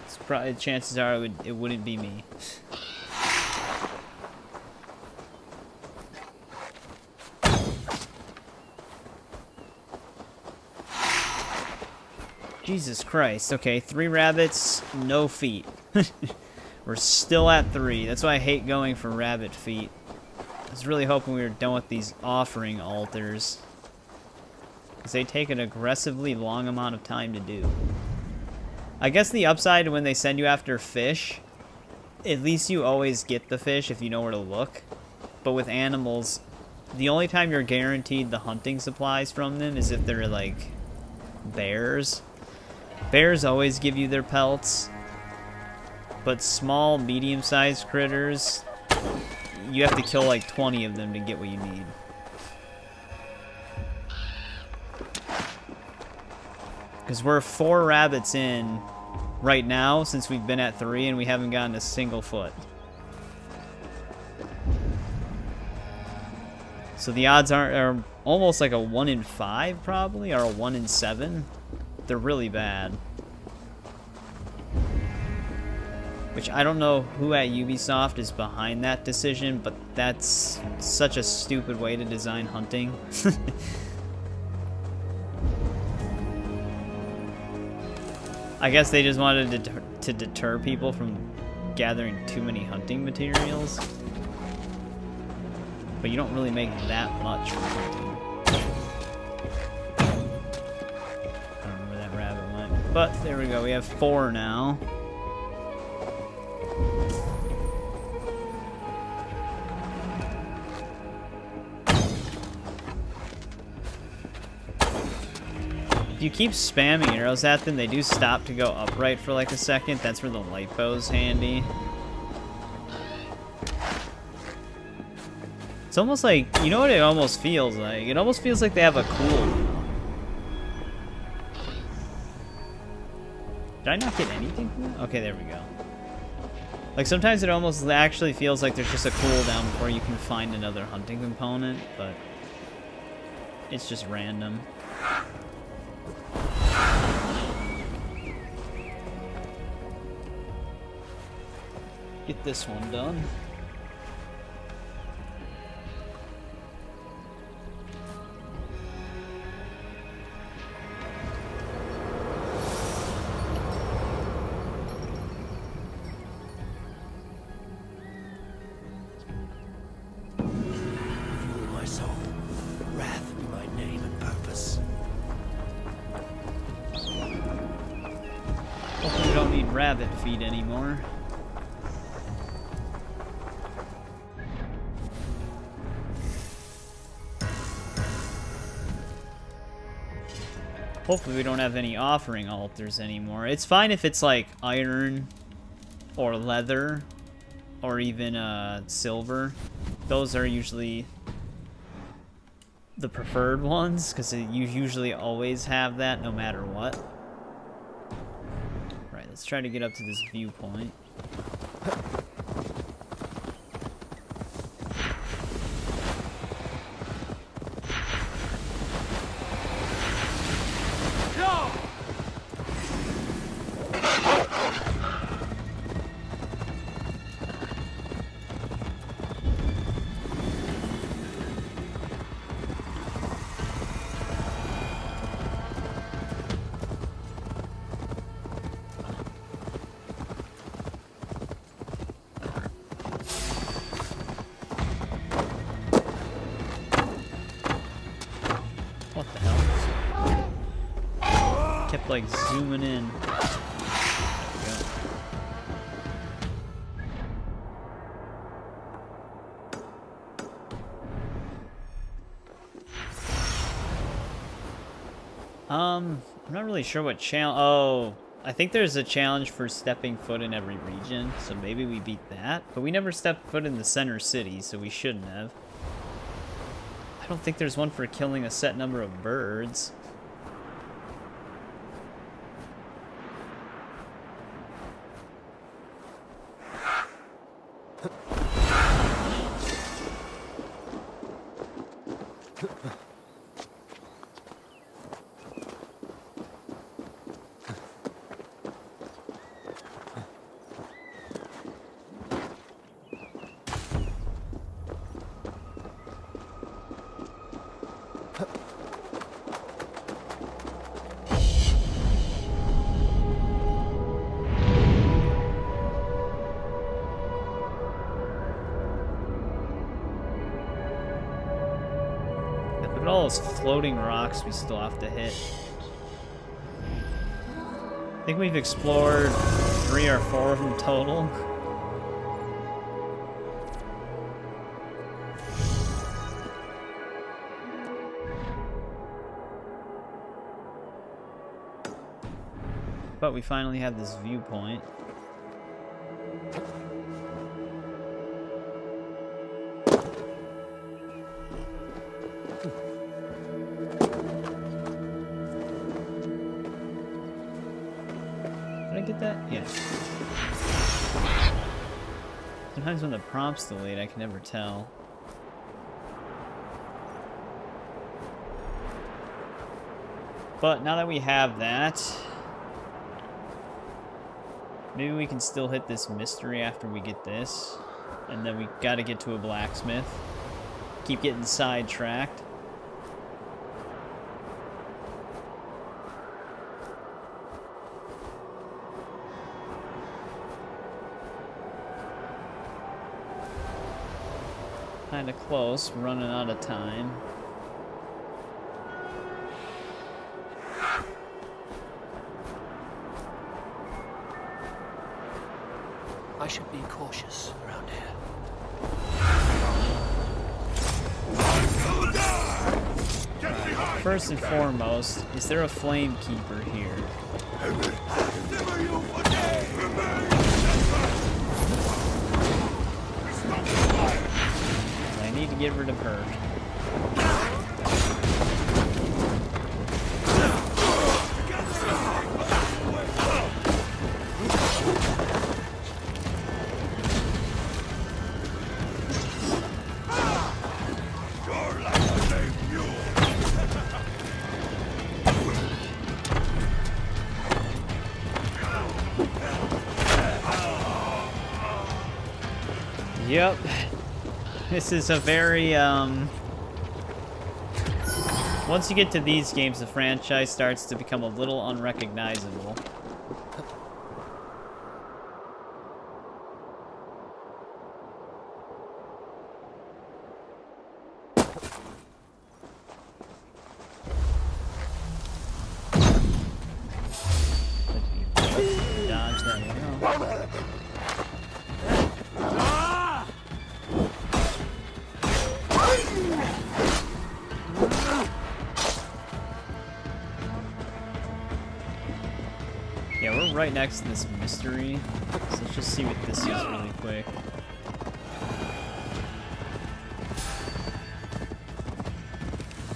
Speaker 1: it's probably, chances are it wouldn't be me. Jesus Christ. Okay, 3 rabbits, no feet. We're still at 3. That's why I hate going for rabbit feet. I was really hoping we were done with these offering altars, because they take an aggressively long amount of time to do. I guess the upside when they send you after fish at least you always get the fish if you know where to look. But with animals, the only time you're guaranteed the hunting supplies from them is if they're like bears. Bears always give you their pelts, but small, medium-sized critters, you have to kill like 20 of them to get what you need. Because we're 4 rabbits in right now since we've been at 3 and we haven't gotten a single foot. So the odds are almost like a 1 in 5 probably, or a 1 in 7. They're really bad. Which I don't know who at Ubisoft is behind that decision, but that's such a stupid way to design hunting. I guess they just wanted to deter people from gathering too many hunting materials. But you don't really make that much from hunting. I don't know where that rabbit went. But there we go, we have 4 now. If you keep spamming arrows at them, they do stop to go upright for like a second. That's where the light bow's handy. It's almost like, you know what it almost feels like? It almost feels like they have a cooldown. Did I not get anything from that? Okay, there we go. Like sometimes it almost actually feels like there's just a cooldown before you can find another hunting component, but it's just random. Get this one done.
Speaker 3: Fuel my soul. Wrath be my name and purpose.
Speaker 1: Hopefully we don't need rabbit feed anymore. Hopefully we don't have any offering altars anymore. It's fine if it's like iron or leather or even silver. Those are usually the preferred ones because you usually always have that no matter what. Right, let's try to get up to this viewpoint. What the hell? Kept like zooming in. There we go. I'm not really sure what challenge. Oh, I think there's a challenge for stepping foot in every region, so maybe we beat that. But we never stepped foot in the center city, so we shouldn't have. I don't think there's one for killing a set number of birds. Look at all those floating rocks we still have to hit. I think we've explored 3 or 4 of them total. But we finally have this viewpoint. Did I get that? Yeah. Sometimes when the prompt's delayed, I can never tell. But now that we have that, maybe we can still hit this mystery after we get this. And then we gotta get to a blacksmith. Keep getting sidetracked. Kinda close, we're running out of time.
Speaker 3: I should be cautious around here.
Speaker 1: Right. First and foremost, is there a flame keeper here? I need to get rid of her. Yep. This is a very, once you get to these games, the franchise starts to become a little unrecognizable. Dodge that one. Yeah, we're right next to this mystery, so let's just see what this is really quick.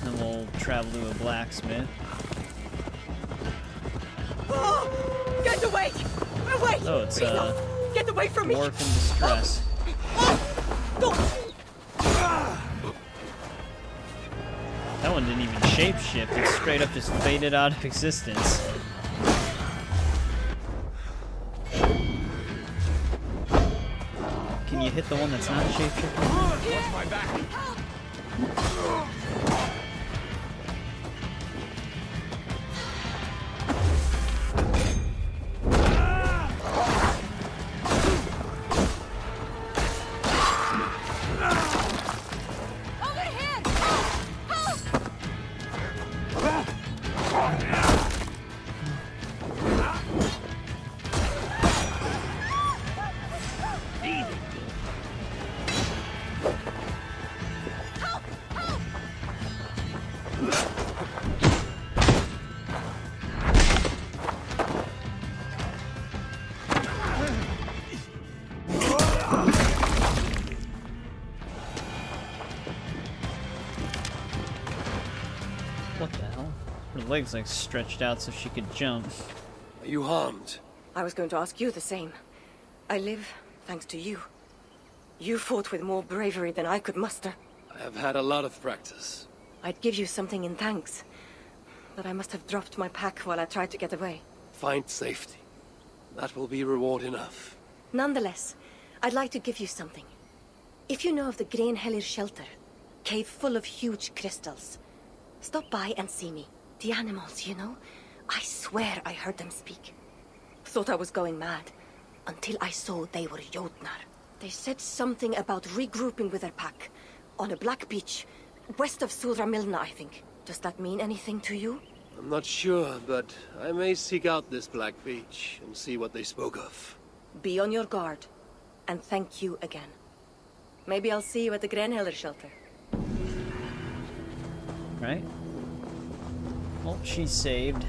Speaker 1: Then we'll travel to a blacksmith.
Speaker 10: Oh, get away! Away!
Speaker 1: Oh, it's a
Speaker 10: get away from me!
Speaker 1: dwarf in distress. That one didn't even shapeshift, it straight up just faded out of existence. Can you hit the one that's not shapeshifting?
Speaker 4: Watch my back.
Speaker 1: What the hell? Her legs like stretched out so she could jump.
Speaker 3: Are you harmed?
Speaker 10: I was going to ask you the same. I live thanks to you. You fought with more bravery than I could muster.
Speaker 3: I have had a lot of practice.
Speaker 10: I'd give you something in thanks, but I must have dropped my pack while I tried to get away.
Speaker 3: Find safety. That will be reward enough.
Speaker 10: Nonetheless, I'd like to give you something. If you know of the Grainhellir shelter, cave full of huge crystals, stop by and see me. The animals, you know? I swear I heard them speak. Thought I was going mad, until I saw they were Jotnar. They said something about regrouping with their pack, on a black beach, west of Sudra Milna, I think. Does that mean anything to you?
Speaker 3: I'm not sure, but I may seek out this black beach and see what they spoke of.
Speaker 10: Be on your guard, and thank you again. Maybe I'll see you at the Grainhellir shelter.
Speaker 1: Right? Well, she's saved.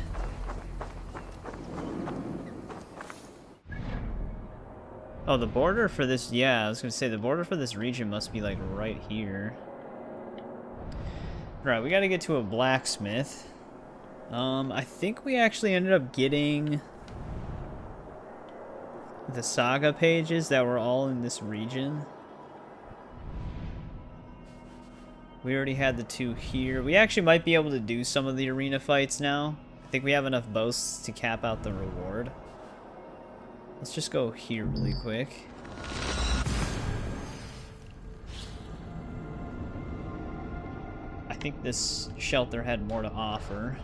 Speaker 1: Oh, the border for this, yeah, I was gonna say the border for this region must be like right here. Right, we gotta get to a blacksmith. I think we actually ended up getting the saga pages that were all in this region. We already had the 2 here. We actually might be able to do some of the arena fights now. I think we have enough boasts to cap out the reward. Let's just go here really quick. I think this shelter had more to offer.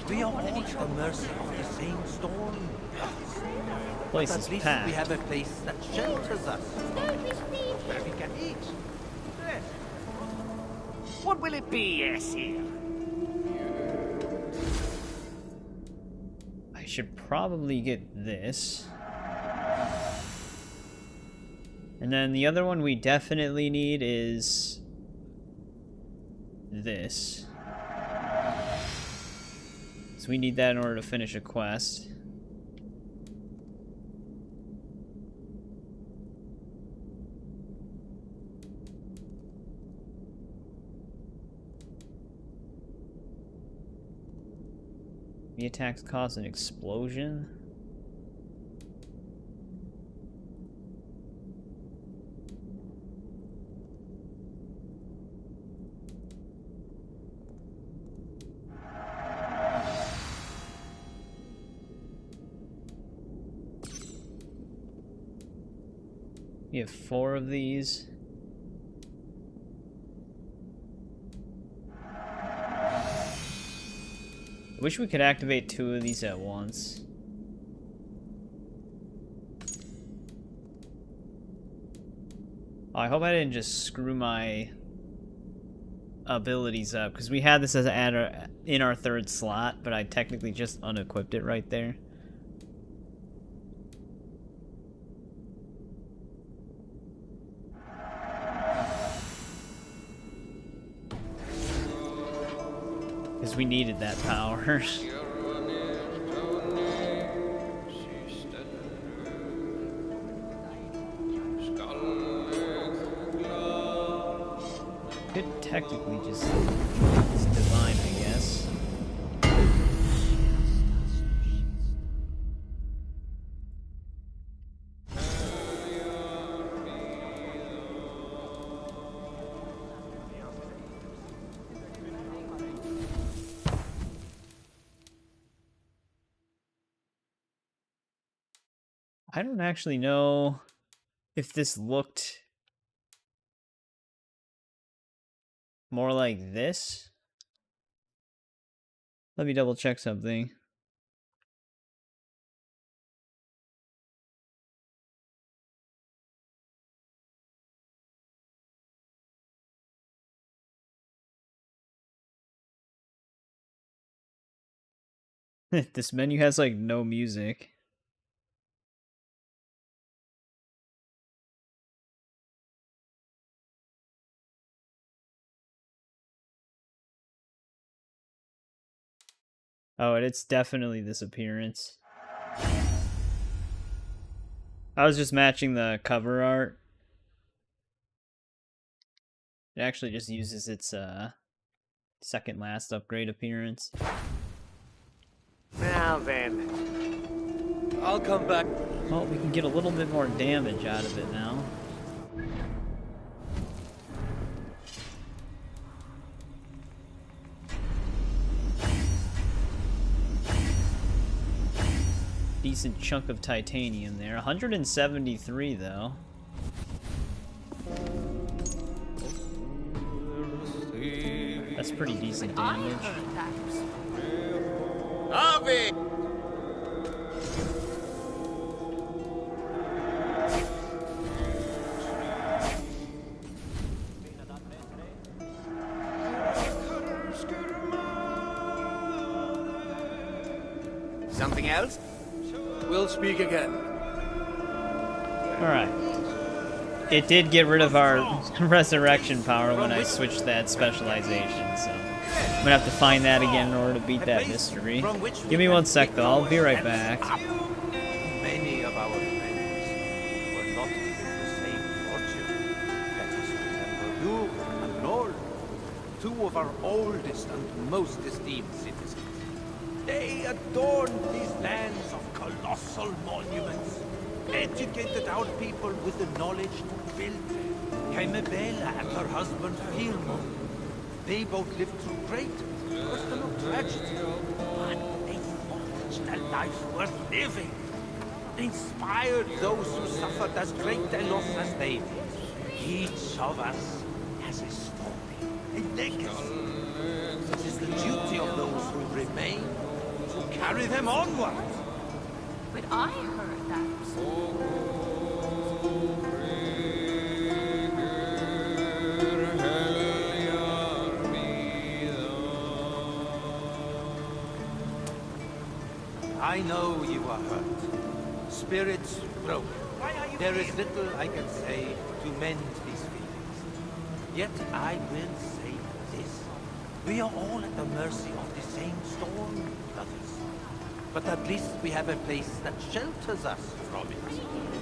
Speaker 4: We are all at the mercy of the same storm.
Speaker 1: Place
Speaker 4: But
Speaker 1: is
Speaker 4: at least
Speaker 1: packed.
Speaker 4: we have a place that shelters us, where we can eat. Yes. What will it be, Esir?
Speaker 1: I should probably get this. And then the other one we definitely need is this. So we need that in order to finish a quest. The attacks cause an explosion. We have 4 of these. I wish we could activate 2 of these at once. Oh, I hope I didn't just screw my abilities up, because we had this as in our 3rd slot, but I technically just unequipped it right there. Because we needed that power. Could technically just it's divine, I guess. I don't actually know if this looked more like this. Let me double check something. This menu has like no music. Oh, and it's definitely this appearance. I was just matching the cover art. It actually just uses its second last upgrade appearance.
Speaker 4: Now then.
Speaker 3: I'll come back.
Speaker 1: Well, we can get a little bit more damage out of it now. Decent chunk of titanium there. 173 though. That's pretty decent damage.
Speaker 9: Harvey! Something else?
Speaker 3: We'll speak again.
Speaker 1: Alright. It did get rid of our resurrection power when I switched that specialization, so I'm gonna have to find that again in order to beat that mystery. Give me 1 sec though, I'll be right back.
Speaker 4: Many of our friends were not given the same fortune. Let us remember you and Noel, two of our oldest and most esteemed citizens. They adorned these lands of colossal monuments, educated our people with the knowledge to build them. Caimabella and her husband Firmo. They both lived through great personal tragedy, but they forged a life worth living. They inspired those who suffered as great a loss as they did. Each of us has a story, a legacy. It is the duty of those who remain to carry them onward.
Speaker 2: But I heard that.
Speaker 4: I know you are hurt. Spirits broken. There is little I can say to mend these feelings. Yet I will say this. We are all at the mercy of the same storm, brothers. But at least we have a place that shelters us from it.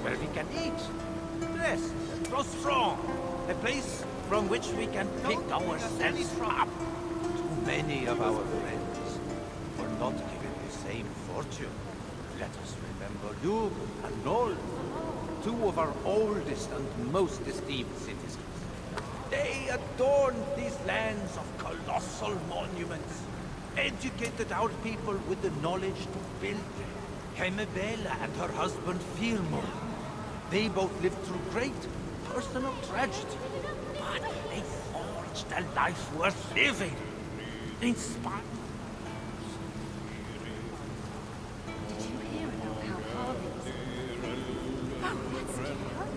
Speaker 4: Where we can eat, rest, grow strong. A place from which we can pick ourselves up. Too many of our friends were not given the same fortune. Let us remember you and Noel, two of our oldest and most esteemed citizens. They adorned these lands of colossal monuments, educated our people with the knowledge to build them. Caimabella and her husband Firmo. They both lived through great personal tragedy, but they forged a life worth living. They inspired.
Speaker 8: Did you hear about how Harvey was... Oh, that's Taylor.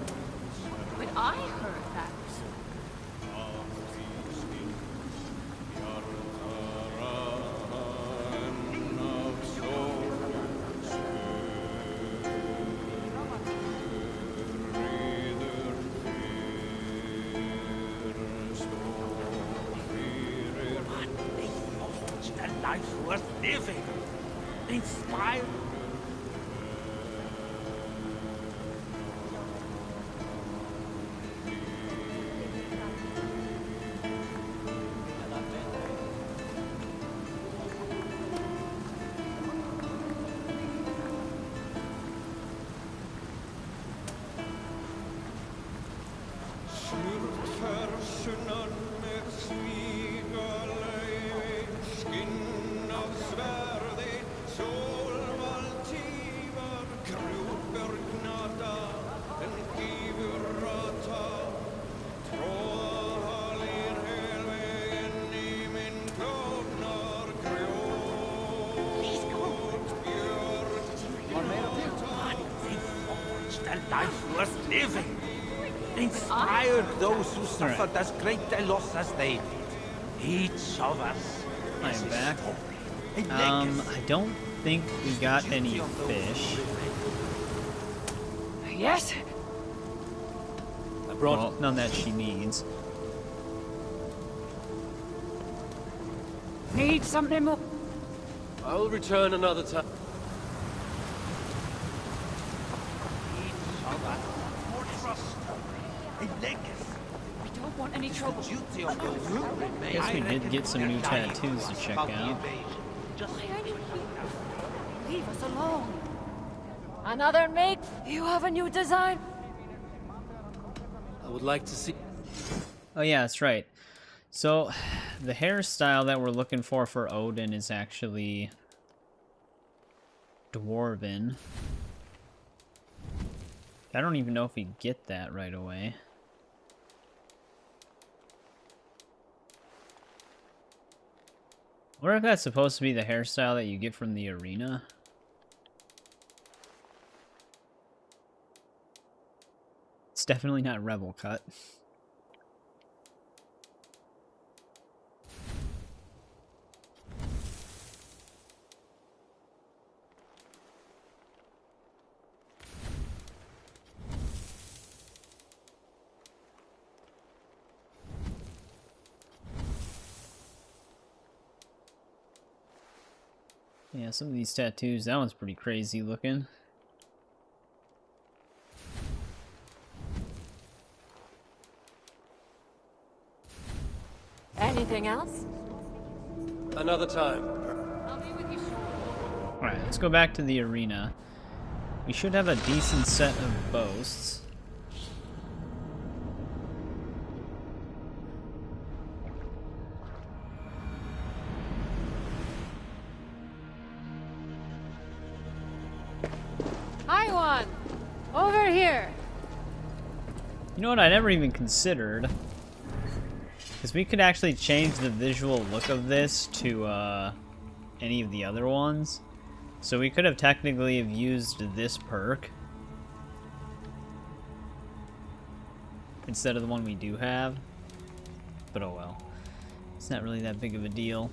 Speaker 2: But I heard that.
Speaker 4: Life worth living. Inspired. Life worth living. Inspired those who suffered as great a loss as they did. Each of us.
Speaker 1: I am back. I don't think we got any fish.
Speaker 2: Yes.
Speaker 3: I brought...
Speaker 1: Well, none that she needs.
Speaker 2: Need something more.
Speaker 3: I'll return another time.
Speaker 2: We don't want any trouble.
Speaker 1: I guess we did get some new tattoos to check out.
Speaker 2: Why are you here? Leave us alone. Another mate? You have a new design?
Speaker 3: I would like to see...
Speaker 1: Oh yeah, that's right. So, the hairstyle that we're looking for Odin is actually Dwarven. I don't even know if we get that right away. Or if that's supposed to be the hairstyle that you get from the arena. It's definitely not Rebel cut. Yeah, some of these tattoos, that one's pretty crazy looking.
Speaker 2: Anything else?
Speaker 3: Another time.
Speaker 2: I'll be with you shortly.
Speaker 1: Alright, let's go back to the arena. We should have a decent set of boasts.
Speaker 2: Hi, one. Over here.
Speaker 1: You know what I never even considered? Because we could actually change the visual look of this to any of the other ones. So we could have technically have used this perk instead of the one we do have. But oh well. It's not really that big of a deal.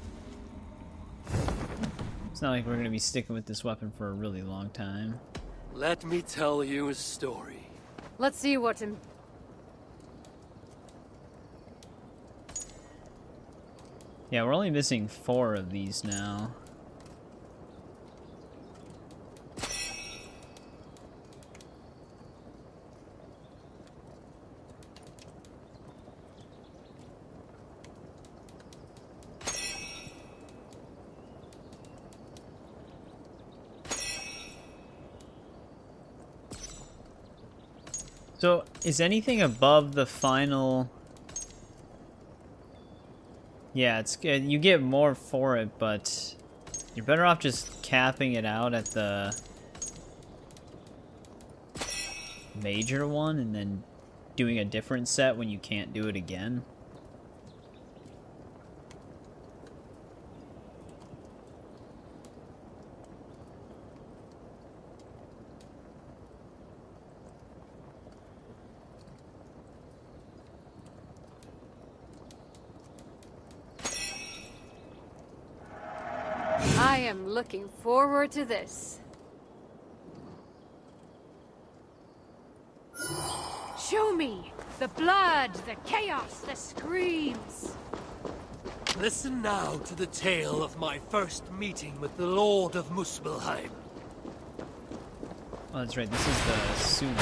Speaker 1: It's not like we're going to be sticking with this weapon for a really long time.
Speaker 3: Let me tell you a story.
Speaker 2: Let's see what
Speaker 1: Yeah, we're only missing 4 of these now. So, is anything above the final... Yeah, it's good. You get more for it, but you're better off just capping it out at the major one and then doing a different set when you can't do it again.
Speaker 2: I am looking forward to this. Show me the blood, the chaos, the screams.
Speaker 3: Listen now to the tale of my first meeting with the Lord of Muspelheim.
Speaker 1: Oh, that's right. This is the suit.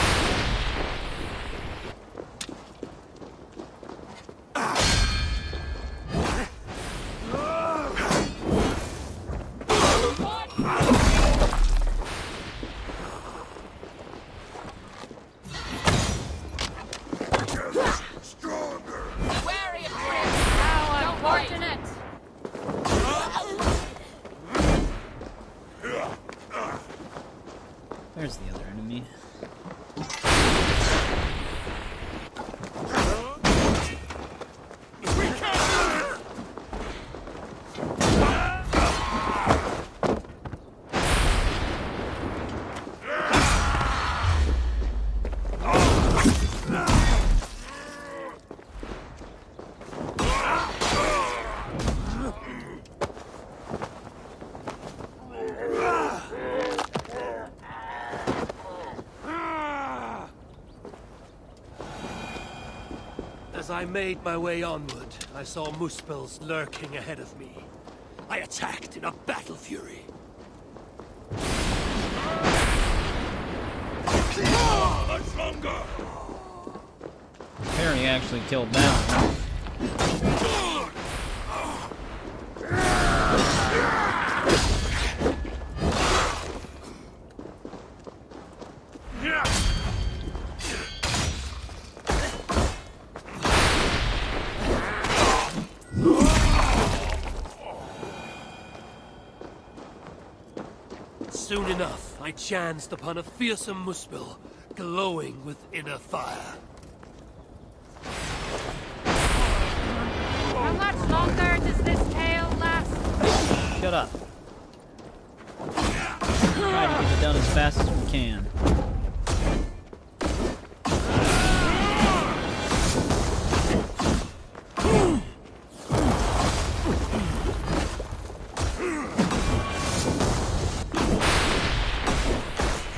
Speaker 1: There's the other enemy.
Speaker 3: As I made my way onward, I saw Muspels lurking ahead of me. I attacked in a battle fury.
Speaker 7: Much longer!
Speaker 1: Harry actually killed that.
Speaker 3: Soon enough, I chanced upon a fearsome Muspel, glowing with inner fire.
Speaker 2: How much longer does this tale last?
Speaker 1: Shut up. Try to get it done as fast as we can.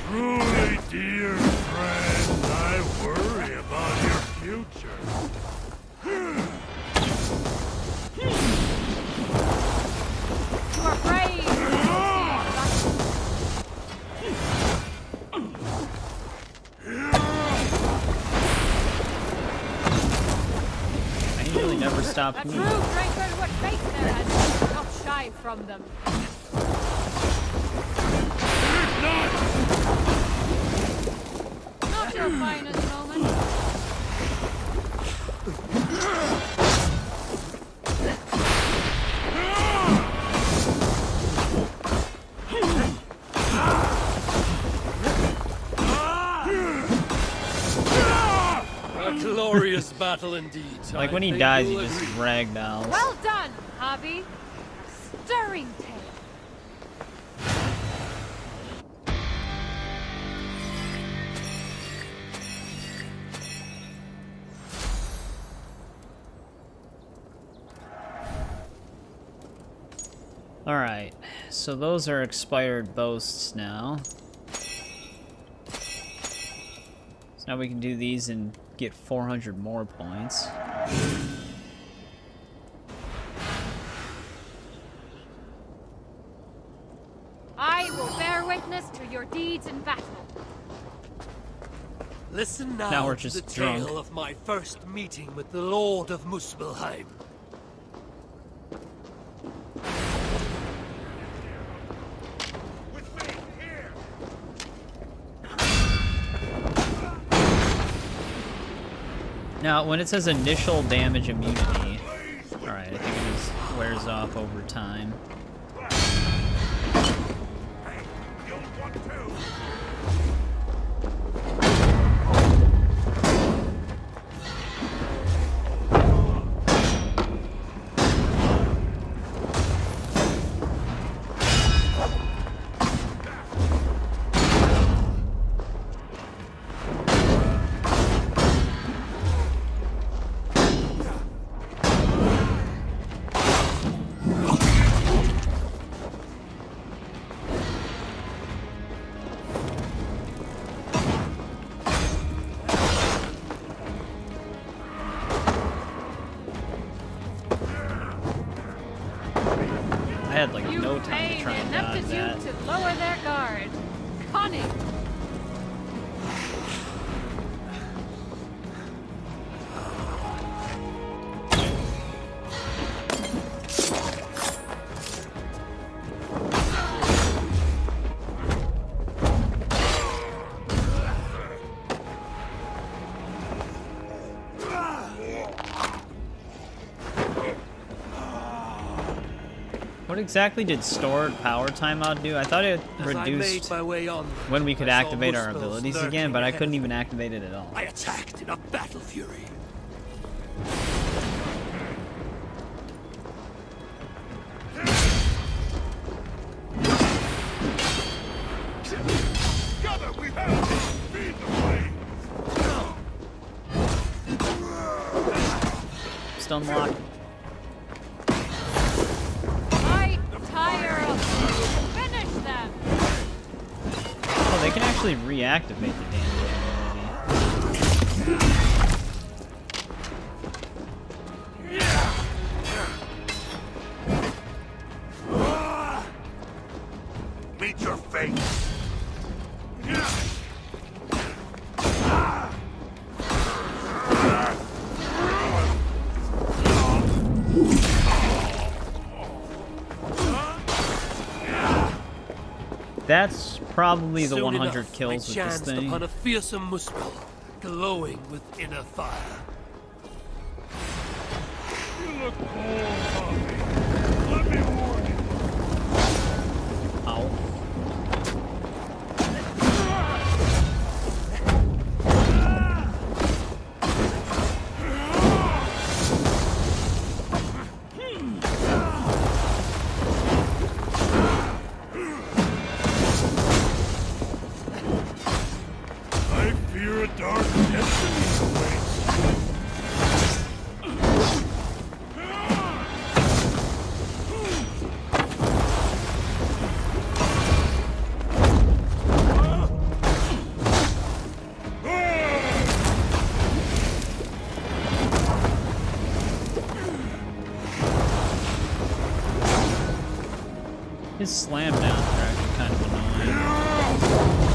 Speaker 7: Truly, dear friend, I worry about your future.
Speaker 2: You are brave.
Speaker 1: stop
Speaker 2: That
Speaker 1: me.
Speaker 2: true drinker would face their enemies, not shy from them. Not your finest moment.
Speaker 3: A glorious battle indeed.
Speaker 1: Like
Speaker 3: I
Speaker 1: when he
Speaker 3: think
Speaker 1: dies, he
Speaker 3: you'll
Speaker 1: just
Speaker 3: agree.
Speaker 1: ragdolls.
Speaker 2: Well done, Javi. Stirring tale.
Speaker 1: Alright, so those are expired boasts now. So now we can do these and get 400 more points.
Speaker 2: I will bear witness to your deeds in battle.
Speaker 3: Listen now,
Speaker 1: Now we're
Speaker 3: to
Speaker 1: just
Speaker 3: the
Speaker 1: drunk.
Speaker 3: tale of my first meeting with the Lord of Muspelheim.
Speaker 1: Now, when it says initial damage immunity, alright, I think it just wears off over time. I had like
Speaker 2: You
Speaker 1: no time to
Speaker 2: pain
Speaker 1: try and dodge that.
Speaker 2: ineptitude to lower their guard. Cunning.
Speaker 1: What exactly did stored power timeout do? I thought it
Speaker 3: As I made
Speaker 1: reduced
Speaker 3: my way on,
Speaker 1: when we could
Speaker 3: I saw
Speaker 1: activate our
Speaker 3: Muspel's
Speaker 1: abilities
Speaker 3: lurking
Speaker 1: again, but I
Speaker 3: ahead
Speaker 1: couldn't
Speaker 3: of
Speaker 1: even
Speaker 3: me.
Speaker 1: activate it at all.
Speaker 3: I attacked in a battle fury.
Speaker 7: Together we have feed the flame.
Speaker 1: Stun lock.
Speaker 2: I tire of them. Finish them.
Speaker 1: Oh, they can actually reactivate the damage ability.
Speaker 7: Meet your fate.
Speaker 1: That's probably the
Speaker 3: Soon
Speaker 1: 100
Speaker 3: enough,
Speaker 1: kills
Speaker 3: I
Speaker 1: with this
Speaker 3: chanced
Speaker 1: thing.
Speaker 3: upon a fearsome Muspel, glowing with inner fire.
Speaker 7: You look cold, Bobby. Let me warn you.
Speaker 1: Ow.
Speaker 7: I fear a dark destiny awaits.
Speaker 1: His slam downs are actually kind of annoying.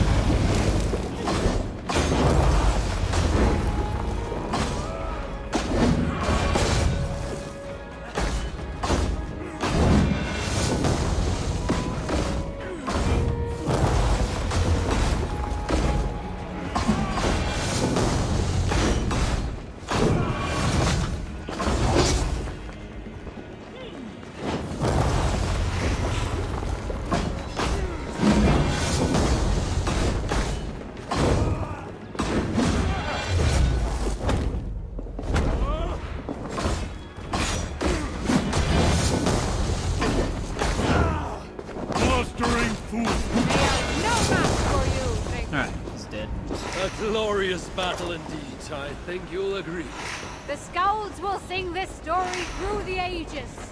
Speaker 3: A glorious battle indeed, I think you'll agree.
Speaker 2: The Scouts will sing this story through the ages.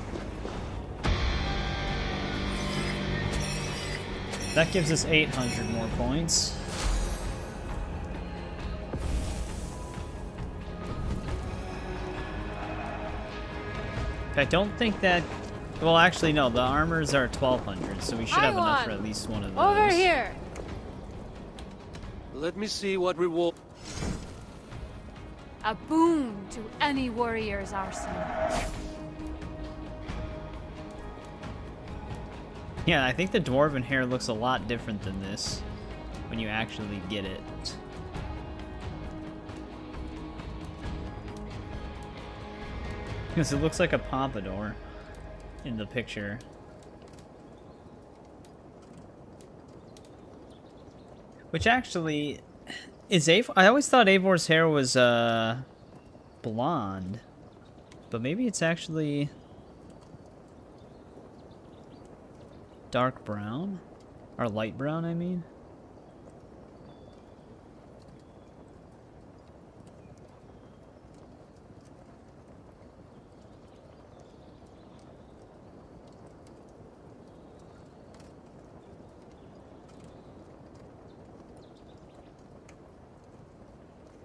Speaker 1: That gives us 800 more points. I don't think that... Well, actually, no. The armors are 1,200, so we should have enough for at least one of those.
Speaker 2: Over here!
Speaker 3: Let me see what reward...
Speaker 2: A boon to any warrior's arsenal.
Speaker 1: Yeah, I think the dwarven hair looks a lot different than this when you actually get it. Because it looks like a pompadour in the picture. Which actually is Eivor. I always thought Eivor's hair was blonde, but maybe it's actually dark brown, or light brown, I mean.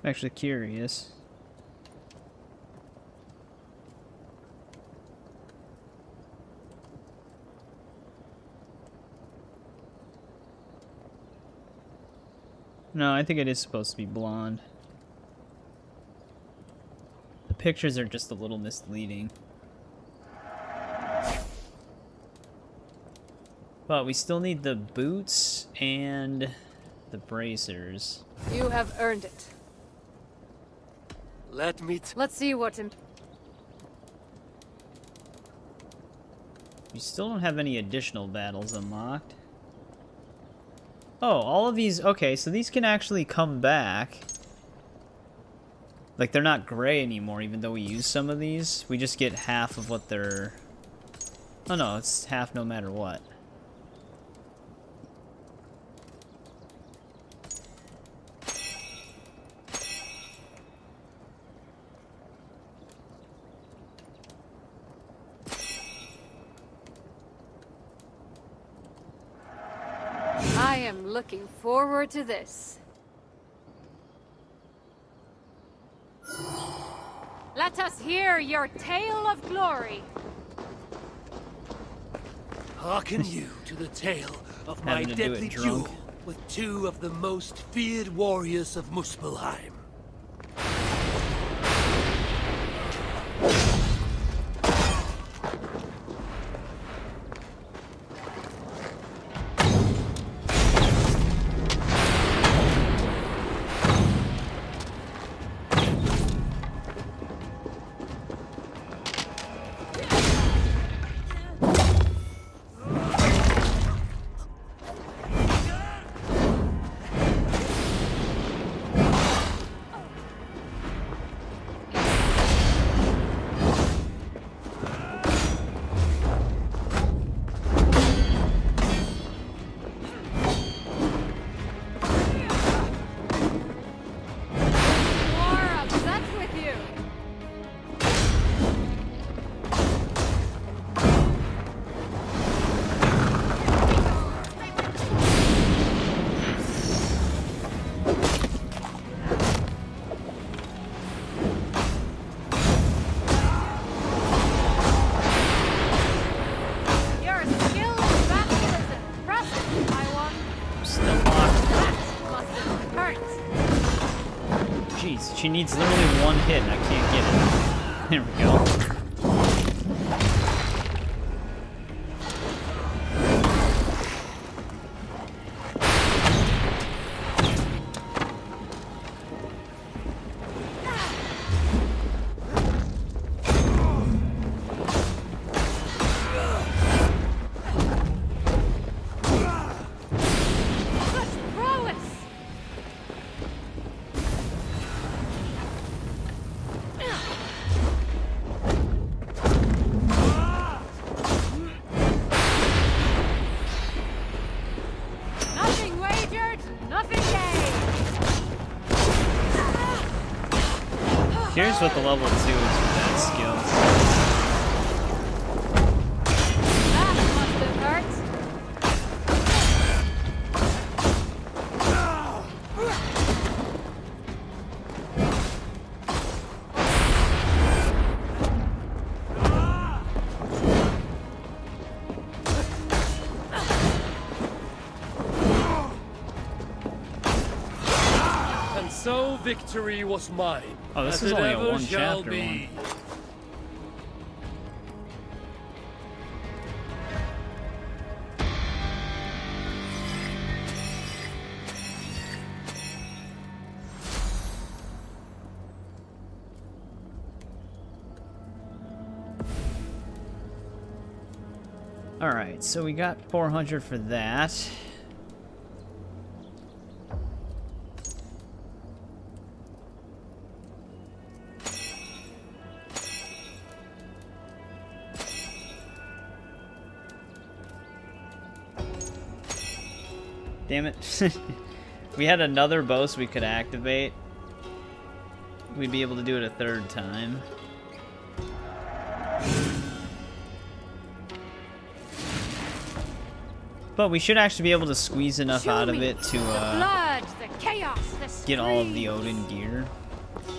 Speaker 1: I'm actually curious. No, I think it is supposed to be blonde. The pictures are just a little misleading. But we still need the boots and the bracers.
Speaker 2: You have earned it.
Speaker 3: Let me...
Speaker 2: Let's see what...
Speaker 1: We still don't have any additional battles unlocked. Oh, all of these... Okay, so these can actually come back. Like, they're not gray anymore, even though we use some of these. We just get half of what they're... Oh no, it's half no matter what.
Speaker 2: I am looking forward to this. Let us hear your tale of glory.
Speaker 3: Hearken you to the tale of my
Speaker 1: Having to do it
Speaker 3: deadly
Speaker 1: drunk.
Speaker 3: duel with two of the most feared warriors of Muspelheim.
Speaker 2: More upset with you. Your skill in battle is impressive, my one.
Speaker 1: Still locked.
Speaker 2: That must hurt.
Speaker 1: Jeez, she needs literally one hit and I can't get it. There we go.
Speaker 2: Such prowess.
Speaker 1: Here's what the level 2 is for that skill.
Speaker 2: That must have hurt.
Speaker 3: And so victory was mine.
Speaker 1: Oh, this
Speaker 3: as
Speaker 1: is
Speaker 3: it
Speaker 1: only a
Speaker 3: ever
Speaker 1: one
Speaker 3: shall
Speaker 1: chapter
Speaker 3: be.
Speaker 1: one. Alright, so we got 400 for that. Damn it. We had another boast we could activate. We'd be able to do it a third time. But we should actually be able to squeeze enough out of it to
Speaker 2: Blood, the chaos, the
Speaker 1: get all of the
Speaker 2: scream.
Speaker 1: Odin gear.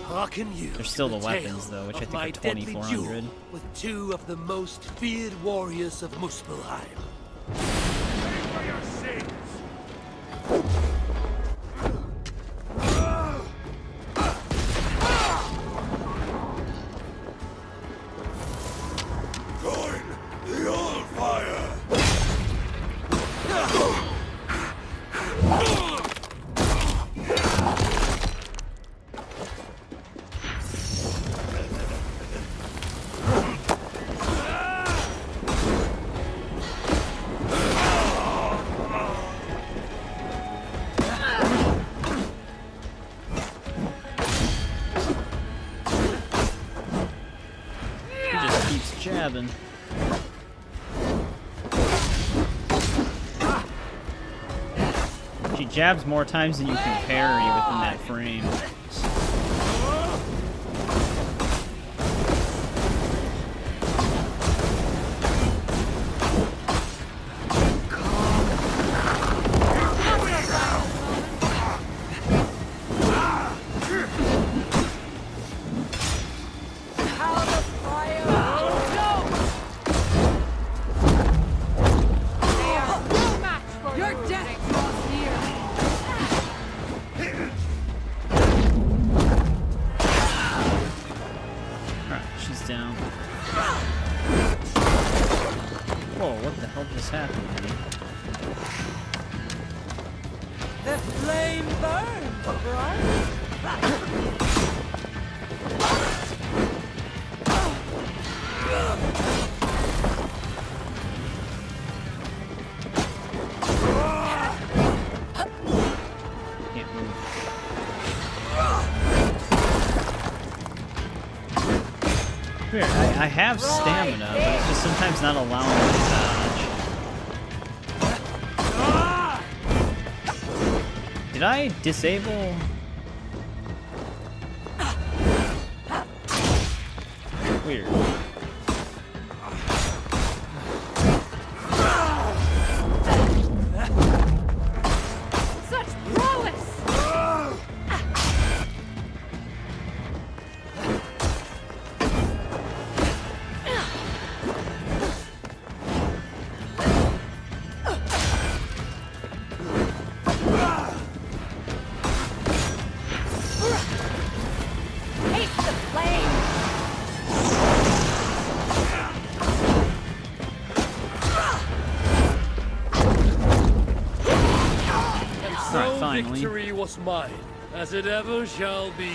Speaker 3: Hearken you
Speaker 1: There's still
Speaker 3: to
Speaker 1: the weapons,
Speaker 3: tale
Speaker 1: though, which I
Speaker 3: of
Speaker 1: think
Speaker 3: my
Speaker 1: are
Speaker 3: deadly
Speaker 1: 2,400.
Speaker 3: duel with two of the most feared warriors of Muspelheim.
Speaker 7: For your sins. Join the All-Fire.
Speaker 1: He just keeps jabbing. She jabs more times than you can parry within that frame.
Speaker 2: How the fire no! They are no match for
Speaker 5: Your
Speaker 2: you.
Speaker 5: death draws near.
Speaker 1: Alright, she's down. Whoa, what the hell just happened to me?
Speaker 5: The flame burns bright.
Speaker 1: Can't move. Weird, I have stamina, but it's just sometimes not allowing me to dodge. Did I disable? Weird.
Speaker 2: Such prowess! Taste the flame!
Speaker 3: And so
Speaker 1: Alright, finally.
Speaker 3: victory was mine, as it ever shall be.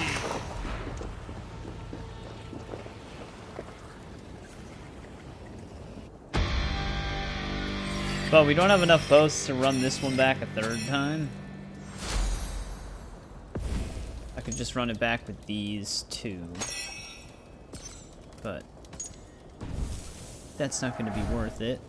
Speaker 1: But we don't have enough boasts to run this one back a third time. I could just run it back with these two. But that's not going to be worth it.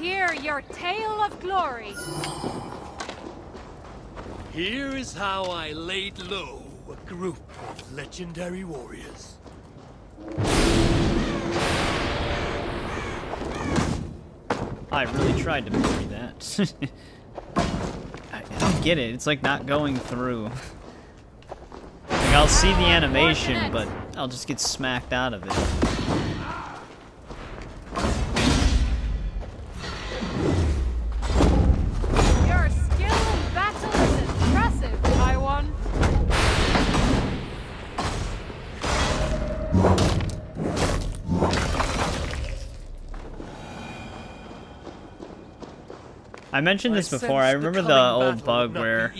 Speaker 2: hear your tale of glory.
Speaker 3: Here is how I laid low a group of legendary warriors.
Speaker 1: I really tried to parry that. I don't get it. It's like not going through. Like I'll see the animation, but I'll just get smacked out of it.
Speaker 2: Your skill in battle is impressive, Taiwan.
Speaker 1: I mentioned this before. I remember the old bug where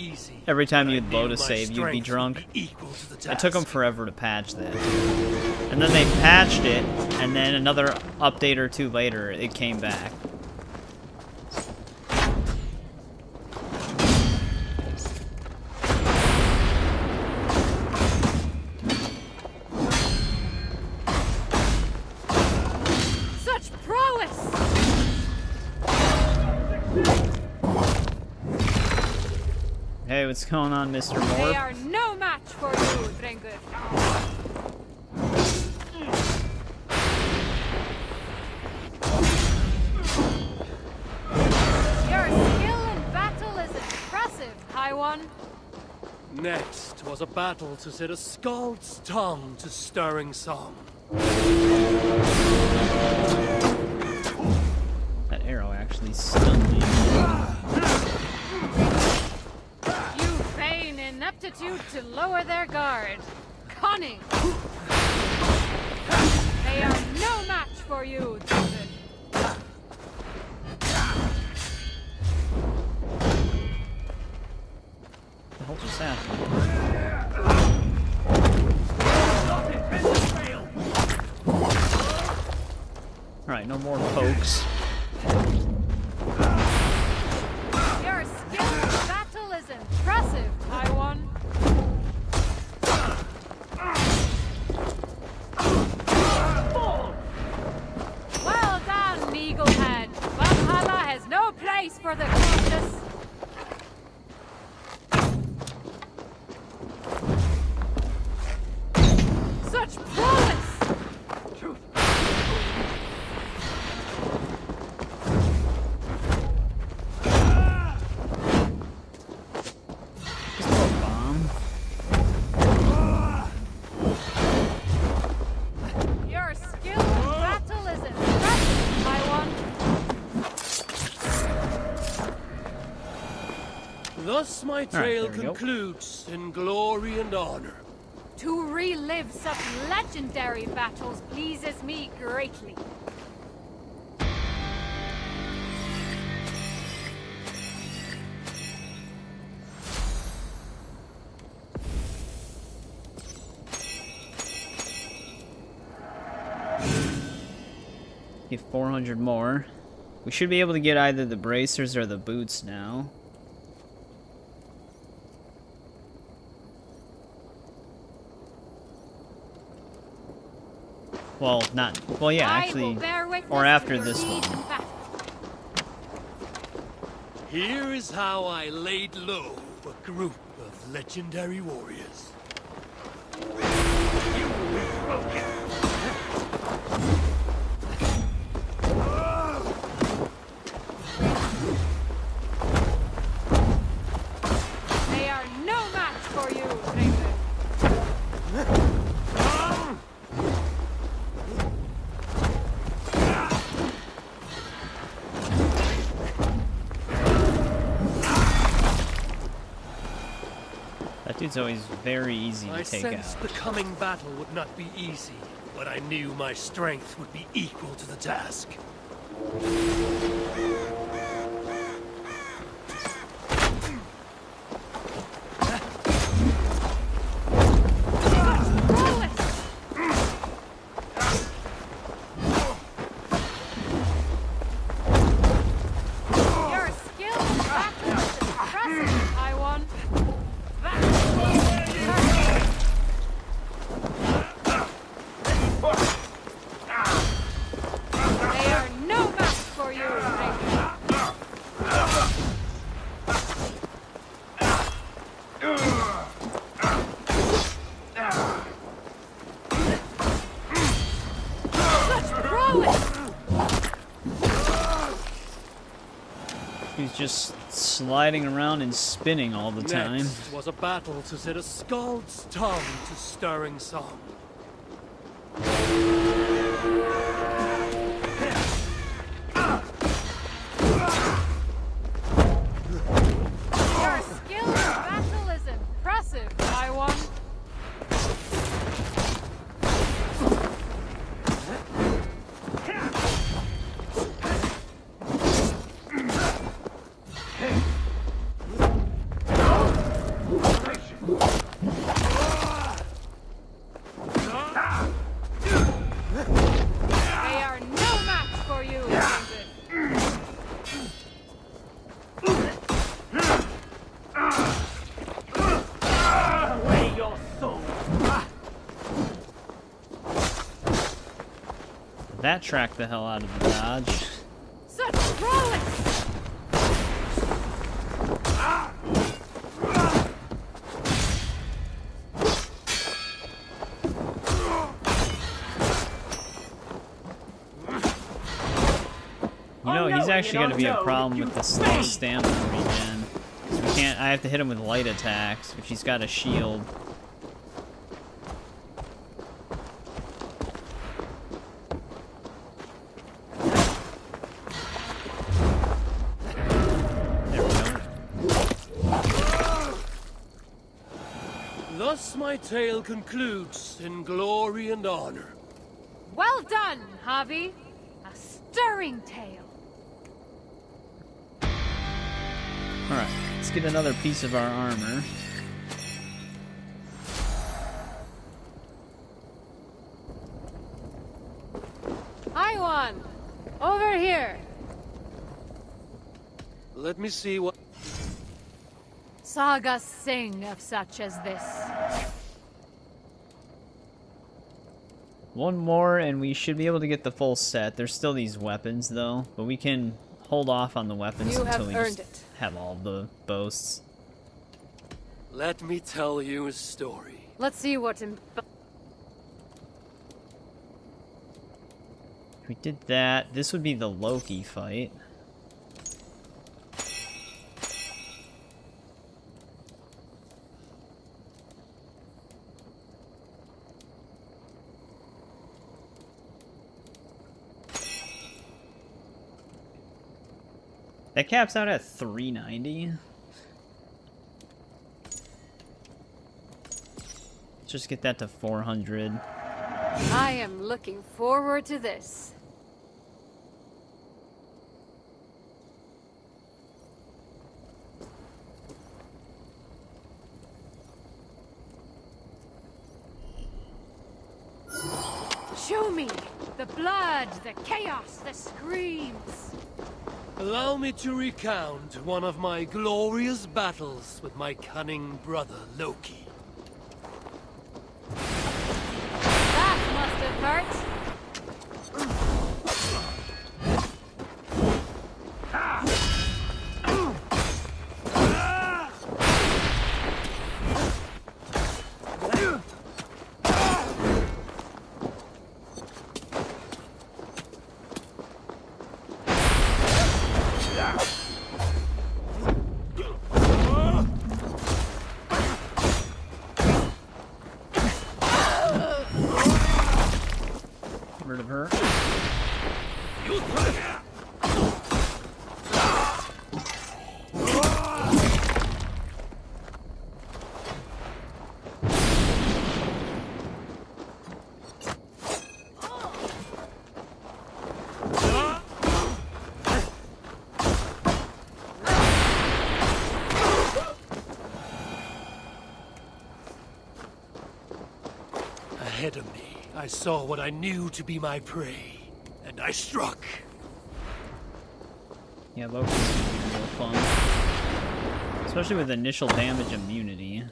Speaker 1: every time you'd load a save, you'd be drunk. It took them forever to patch that. And then they patched it, and then another update or two later, it came back.
Speaker 2: Such prowess!
Speaker 1: Hey, what's going on, Mr.
Speaker 2: They
Speaker 1: Moore?
Speaker 2: are no match for you, Drengur. Your skill in battle is impressive, Taiwan.
Speaker 3: Next was a battle to set a scald's tongue to stirring song.
Speaker 1: That arrow actually stunned me.
Speaker 2: You feign ineptitude to lower their guard. Cunning. They are no match for you, David.
Speaker 1: What the hell just happened? Alright, no more pokes.
Speaker 2: Your skill in battle is impressive, Taiwan. Well done, Eaglehead. Valhalla has no place for the cautious. Such prowess!
Speaker 1: Just a bomb.
Speaker 2: Your skill in battle is impressive, Taiwan.
Speaker 3: Thus my trail
Speaker 1: there we go.
Speaker 3: concludes in glory and honor.
Speaker 2: To relive such legendary battles pleases me greatly.
Speaker 1: Get 400 more. We should be able to get either the bracers or the boots now. Well, not. Well, yeah,
Speaker 2: I will
Speaker 1: actually.
Speaker 2: bear witness
Speaker 1: Or
Speaker 2: to
Speaker 1: after
Speaker 2: your
Speaker 1: this
Speaker 2: deeds
Speaker 1: one.
Speaker 2: in battle.
Speaker 3: Here is how I laid low a group of legendary warriors.
Speaker 2: They are no match for you, David.
Speaker 1: That dude's always very easy to
Speaker 3: I
Speaker 1: take
Speaker 3: sensed
Speaker 1: out.
Speaker 3: the coming battle would not be easy, but I knew my strength would be equal to the task.
Speaker 2: Your skill in battle is impressive, Taiwan. They are no match for you, David.
Speaker 1: just sliding around and spinning all the time.
Speaker 3: Next was a battle to set a skald's tongue to stirring song.
Speaker 2: Your skill in battle is impressive, Eivor. They are no match for you, Ingrid.
Speaker 3: Away your soul!
Speaker 1: That tracked the hell out of the dodge.
Speaker 2: Such prowess!
Speaker 1: You know, he's actually going to be a problem with the slow stamina regen. Because we can't, I have to hit him with light attacks, which he's got a shield. There we go.
Speaker 3: Thus my tale concludes in glory and honor.
Speaker 2: Well done, Javi. A stirring tale.
Speaker 1: Alright, let's get another piece of our armor.
Speaker 2: Iwan, over here.
Speaker 3: Let me see what...
Speaker 2: Sagas sing of such as this.
Speaker 1: One more and we should be able to get the full set. There's still these weapons though, but we can hold off on the weapons
Speaker 2: You
Speaker 1: until
Speaker 2: have
Speaker 1: we
Speaker 2: earned
Speaker 1: just
Speaker 2: it.
Speaker 1: have all the boasts.
Speaker 3: Let me tell you a story.
Speaker 2: Let's see what
Speaker 1: If we did that, this would be the Loki fight. That caps out at 390. Let's just get that to 400.
Speaker 2: I am looking forward to this. Show me the blood, the chaos, the screams.
Speaker 3: Allow me to recount one of my glorious battles with my cunning brother, Loki.
Speaker 2: That must have hurt.
Speaker 1: Rid of her.
Speaker 3: Ahead of me, I saw what I knew to be my prey, and I struck.
Speaker 1: Yeah, Loki's gonna be real fun. Especially with initial damage immunity.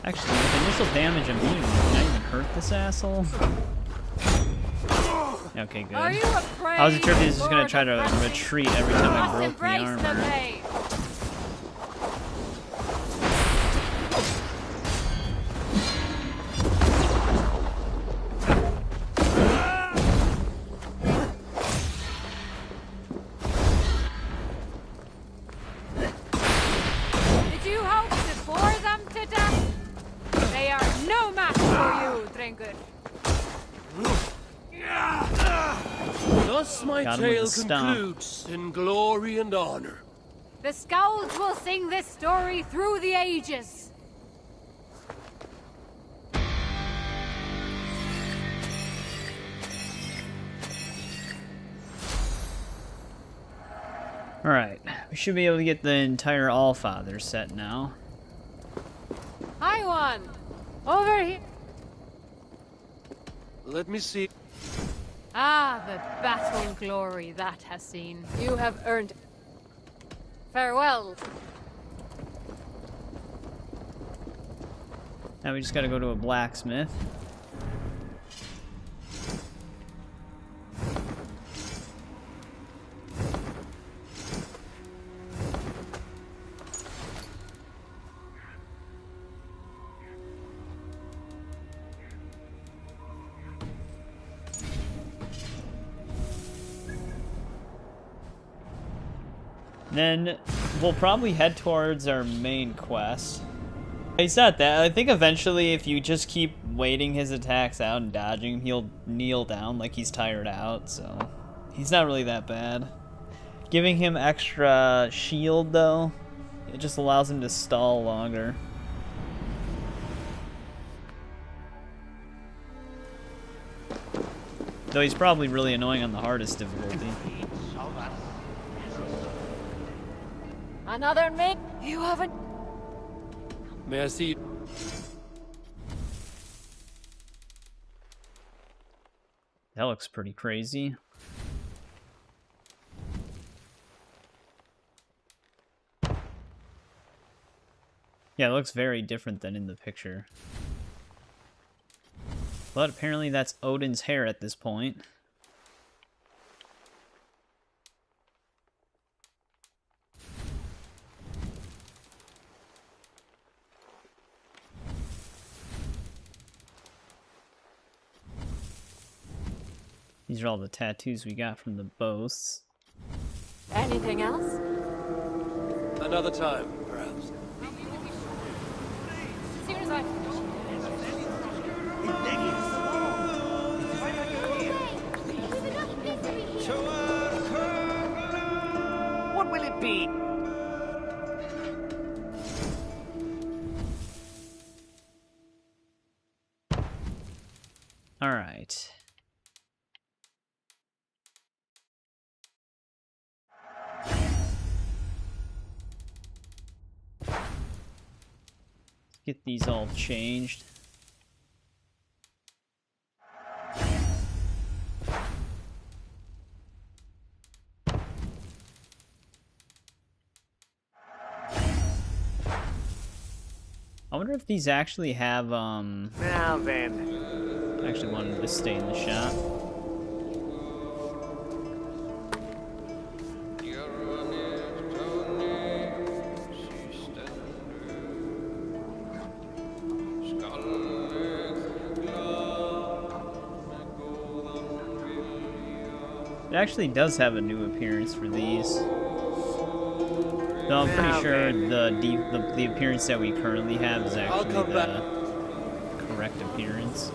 Speaker 1: Actually, with initial damage immunity, can I even hurt this asshole? Okay, good.
Speaker 2: Are you afraid?
Speaker 1: I wasn't sure if he was just gonna
Speaker 2: Lord
Speaker 1: try to
Speaker 2: of
Speaker 1: retreat every time I broke the
Speaker 2: Embrace the
Speaker 1: armor.
Speaker 2: pain. Did you hope to bore them to death? They are no match for you, Drengur.
Speaker 3: Thus my
Speaker 1: Got him with
Speaker 3: tale
Speaker 1: a stomp.
Speaker 3: concludes in glory and honor.
Speaker 2: The Skalds will sing this story through the ages.
Speaker 1: Alright, we should be able to get the entire Allfather set now.
Speaker 2: Hi, one. Over here.
Speaker 3: Let me see.
Speaker 2: Ah, the battle glory that has seen. You have earned. Farewell.
Speaker 1: Now we just gotta go to a blacksmith. Then we'll probably head towards our main quest. It's not that. I think eventually if you just keep waiting his attacks out and dodging, he'll kneel down like he's tired out, so he's not really that bad. Giving him extra shield though, it just allows him to stall longer. Though he's probably really annoying on the hardest difficulty.
Speaker 2: Another make. You haven't.
Speaker 3: May I see?
Speaker 1: That looks pretty crazy. Yeah, it looks very different than in the picture. But apparently that's Odin's hair at this point. These are all the tattoos we got from the boasts.
Speaker 2: Anything else?
Speaker 3: Another time, perhaps.
Speaker 2: As soon as I
Speaker 4: What will it be?
Speaker 1: All right. Get these all changed. I wonder if these actually have,
Speaker 4: Now then.
Speaker 1: I actually wanted to stay in the shop. It actually does have a new appearance for these. Though I'm pretty sure the appearance that we currently have is actually the correct appearance.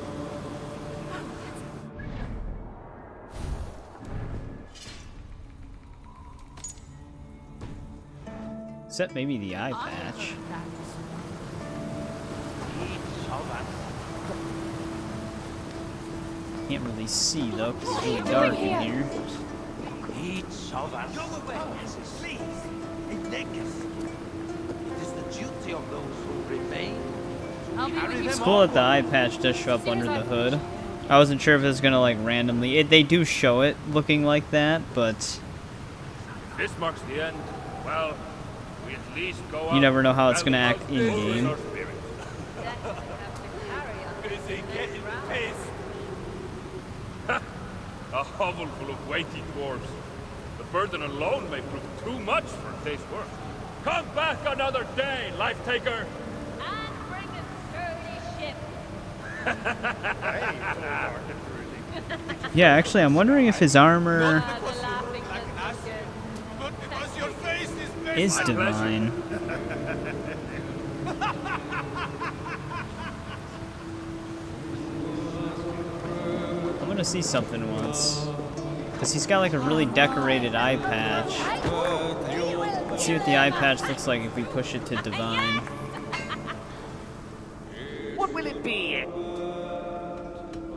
Speaker 1: Except maybe the eye patch. Can't really see though, because it's really dark in here.
Speaker 4: Each of us. Go away, please. It is the duty of those who remain.
Speaker 2: I'll be with you.
Speaker 1: It's cool that the eye patch does show up under the hood. I wasn't sure if it was gonna like randomly. They do show it looking like that, but
Speaker 7: This marks the end. Well, we at least go
Speaker 1: you never know how it's gonna act in game.
Speaker 7: A hovel full of weighty dwarves. The burden alone may prove too much for a day's work. Come back another day, life taker!
Speaker 2: And bring a sturdy ship.
Speaker 1: Yeah, actually, I'm wondering if his armor is divine. I'm gonna see something once. Because he's got like a really decorated eye patch. Let's see what the eye patch looks like if we push it to divine.
Speaker 9: What will it be?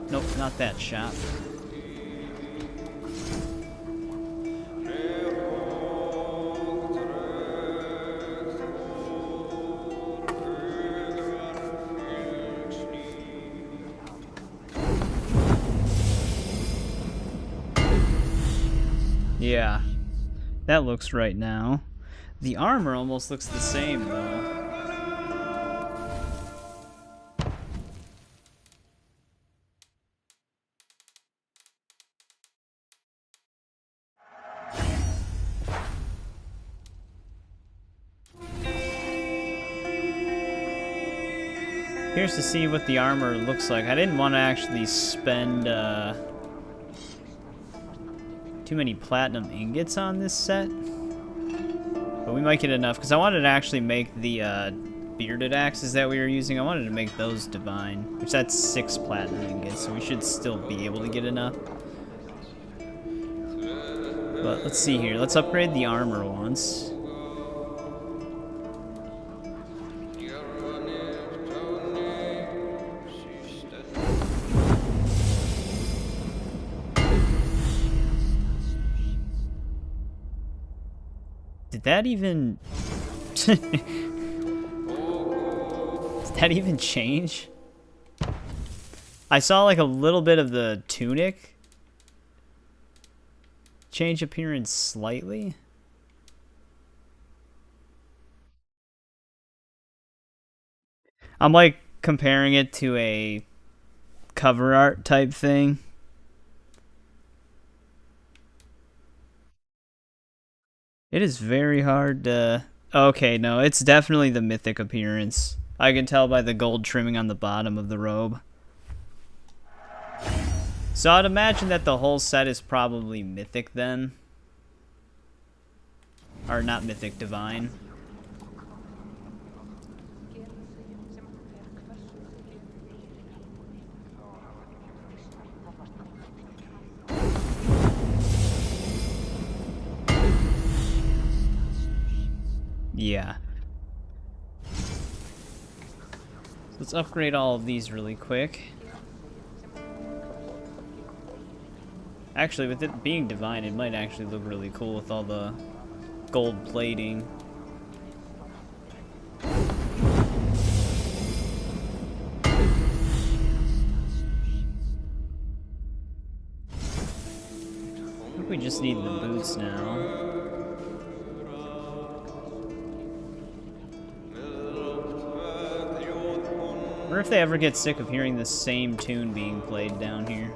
Speaker 1: Nope, not that shop. Yeah, that looks right now. The armor almost looks the same though. Here's to see what the armor looks like. I didn't want to actually spend too many platinum ingots on this set, but we might get enough because I wanted to actually make the bearded axes that we were using. I wanted to make those divine, which that's 6 platinum ingots, so we should still be able to get enough. But let's see here. Let's upgrade the armor once. Did that even... Did that even change? I saw like a little bit of the tunic change appearance slightly. I'm like comparing it to a cover art type thing. It is very hard to... Okay, no, it's definitely the mythic appearance. I can tell by the gold trimming on the bottom of the robe. So I'd imagine that the whole set is probably mythic then. Or not mythic, divine. Yeah. Let's upgrade all of these really quick. Actually, with it being divine, it might actually look really cool with all the gold plating. I think we just need the boots now. I wonder if they ever get sick of hearing the same tune being played down here.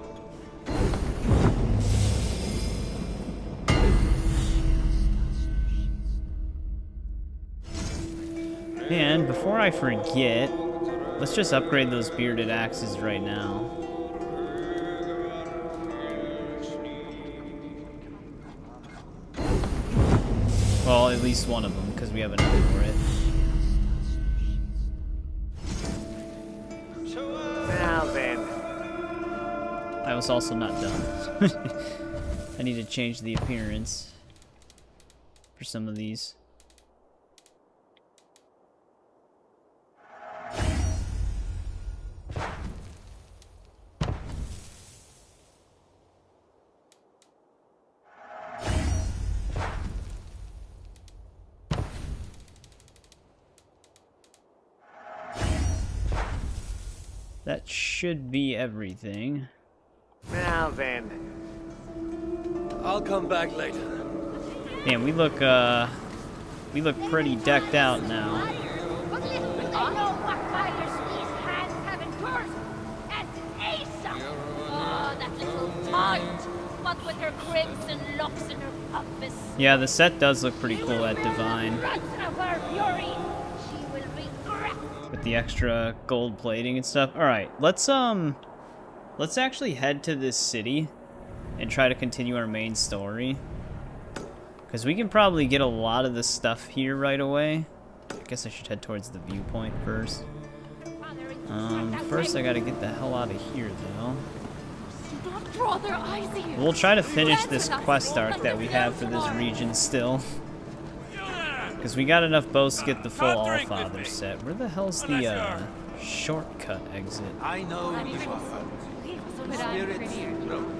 Speaker 1: And before I forget, let's just upgrade those bearded axes right now. Well, at least one of them, because we have enough for it.
Speaker 9: Now then.
Speaker 1: I was also not done. I need to change the appearance for some of these. That should be everything.
Speaker 9: Now then.
Speaker 3: I'll come back later.
Speaker 1: Damn, we look pretty decked out now.
Speaker 2: But little do they know what fires these hands have endured. And Asa! Oh, that little tart! not with her crimson locks and her compass.
Speaker 1: Yeah, the set does look pretty cool at Divine.
Speaker 2: Of her fury, she will regret.
Speaker 1: With the extra gold plating and stuff. Alright, let's actually head to this city and try to continue our main story. Because we can probably get a lot of the stuff here right away. I guess I should head towards the viewpoint first. First I gotta get the hell out of here, though.
Speaker 2: Do not draw their eyes here.
Speaker 1: We'll try to finish this quest arc that we have for this region still. Because we got enough bows to get the full Allfather set. Where the hell's the shortcut exit?
Speaker 4: I know you are hurt. Spirits broken.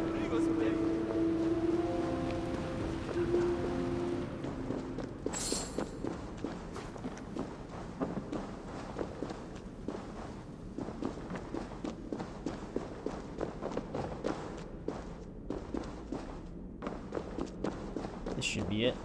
Speaker 1: This should be it.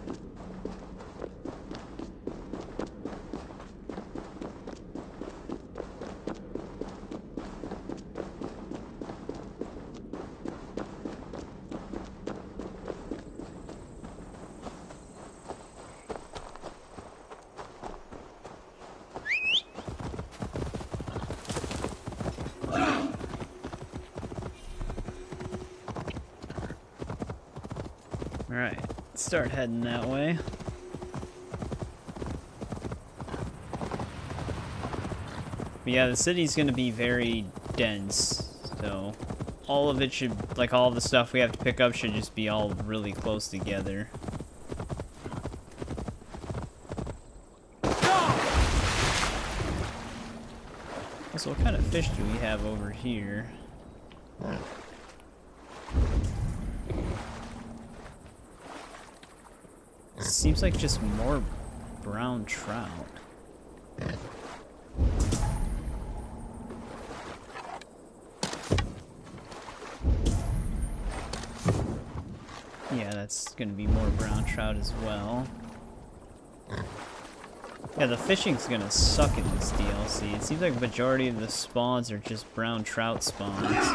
Speaker 1: Alright, let's start heading that way. But yeah, the city's gonna be very dense, so all of it should, like all of the stuff we have to pick up should just be all really close together. Also, what kind of fish do we have over here? Seems like just more brown trout. Yeah, that's gonna be more brown trout as well. Yeah, the fishing's gonna suck in this DLC. It seems like the majority of the spawns are just brown trout spawns.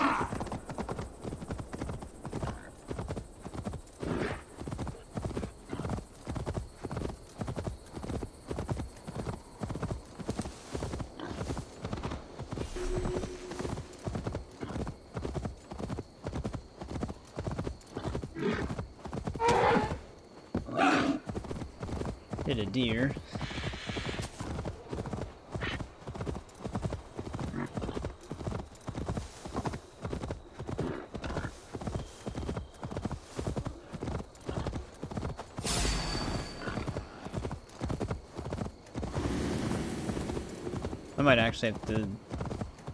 Speaker 1: Hit a deer. I might actually have to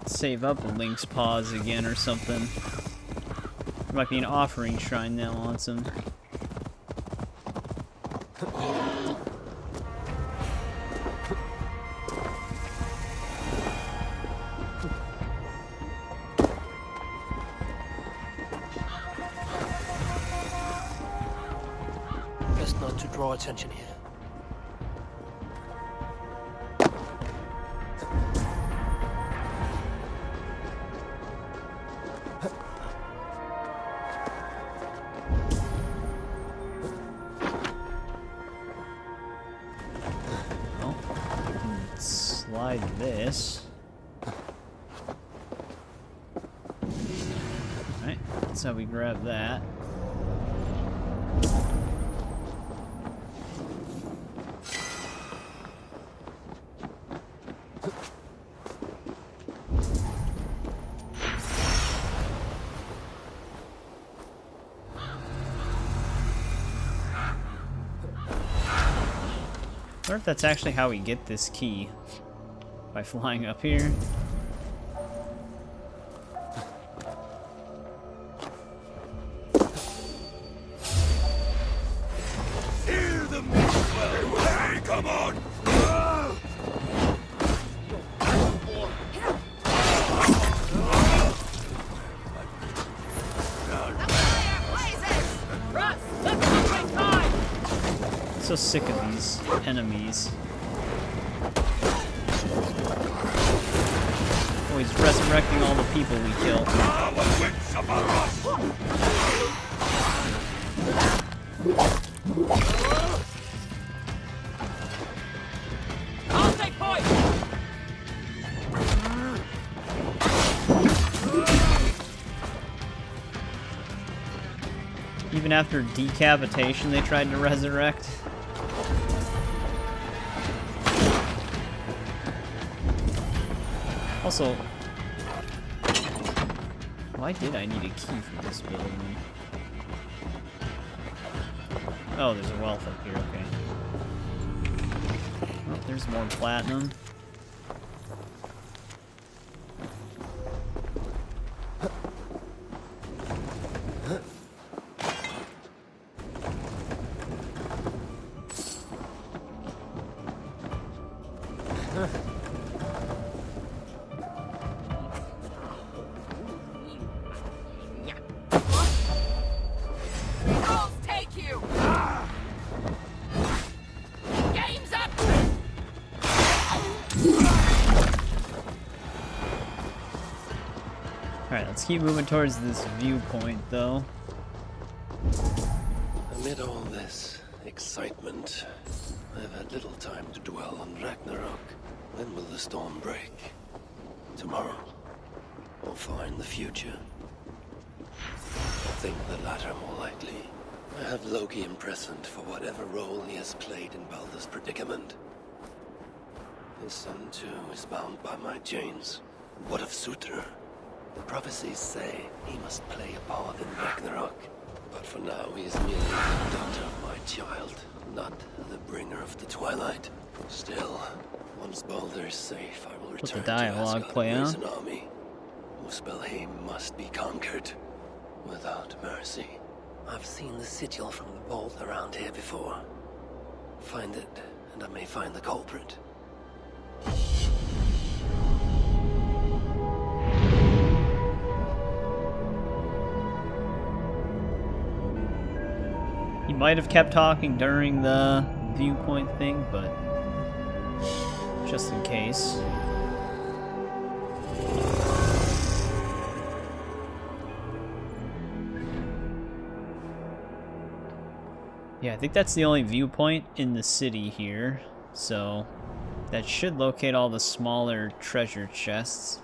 Speaker 1: save up Link's paws again or something. There might be an offering shrine that wants him.
Speaker 3: Best not to draw attention here.
Speaker 1: Well, I can slide this. Alright, that's how we grab that. I wonder if that's actually how we get this key. By flying up here.
Speaker 7: Hear the Muspel! Hey, come on!
Speaker 1: So sick of these enemies. Always resurrecting all the people we kill.
Speaker 2: I'll take point!
Speaker 1: Even after decapitation, they tried to resurrect. Also, why did I need a key for this building? Oh, there's a wealth up here, okay. Oh, there's more platinum.
Speaker 2: I'll take you! Game's up!
Speaker 1: Alright, let's keep moving towards this viewpoint, though.
Speaker 3: Amid all this excitement, I've had little time to dwell on Ragnarok. When will the storm break? Tomorrow? Or far in the future? I think the latter more likely. I have Loki imprisoned for whatever role he has played in Baldur's predicament. His son, too, is bound by my chains. What of Surtur? The prophecies say he must play a part in Ragnarok. But for now, he is merely the daughter of my child, not the bringer of the Twilight. Still, once Baldur is safe, I will return
Speaker 1: the dialogue
Speaker 3: to
Speaker 1: play
Speaker 3: Asgard and raise
Speaker 1: out?
Speaker 3: an army. Muspelheim must be conquered, without mercy. I've seen the sigil from the vault around here before. Find it, and I may find the culprit.
Speaker 1: He might have kept talking during the viewpoint thing, but just in case. Yeah, I think that's the only viewpoint in the city here, so that should locate all the smaller treasure chests.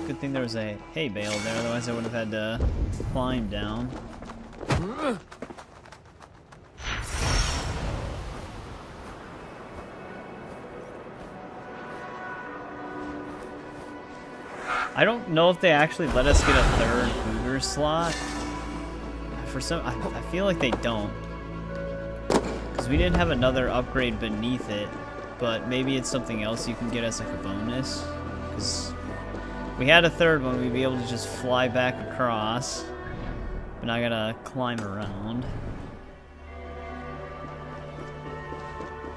Speaker 1: Good thing there was a hay bale there, otherwise I would have had to climb down. I don't know if they actually let us get a third Cougar slot. For some, I feel like they don't. Because we didn't have another upgrade beneath it, but maybe it's something else you can get as like a bonus. Because we had a third one, we'd be able to just fly back across. But now I gotta climb around.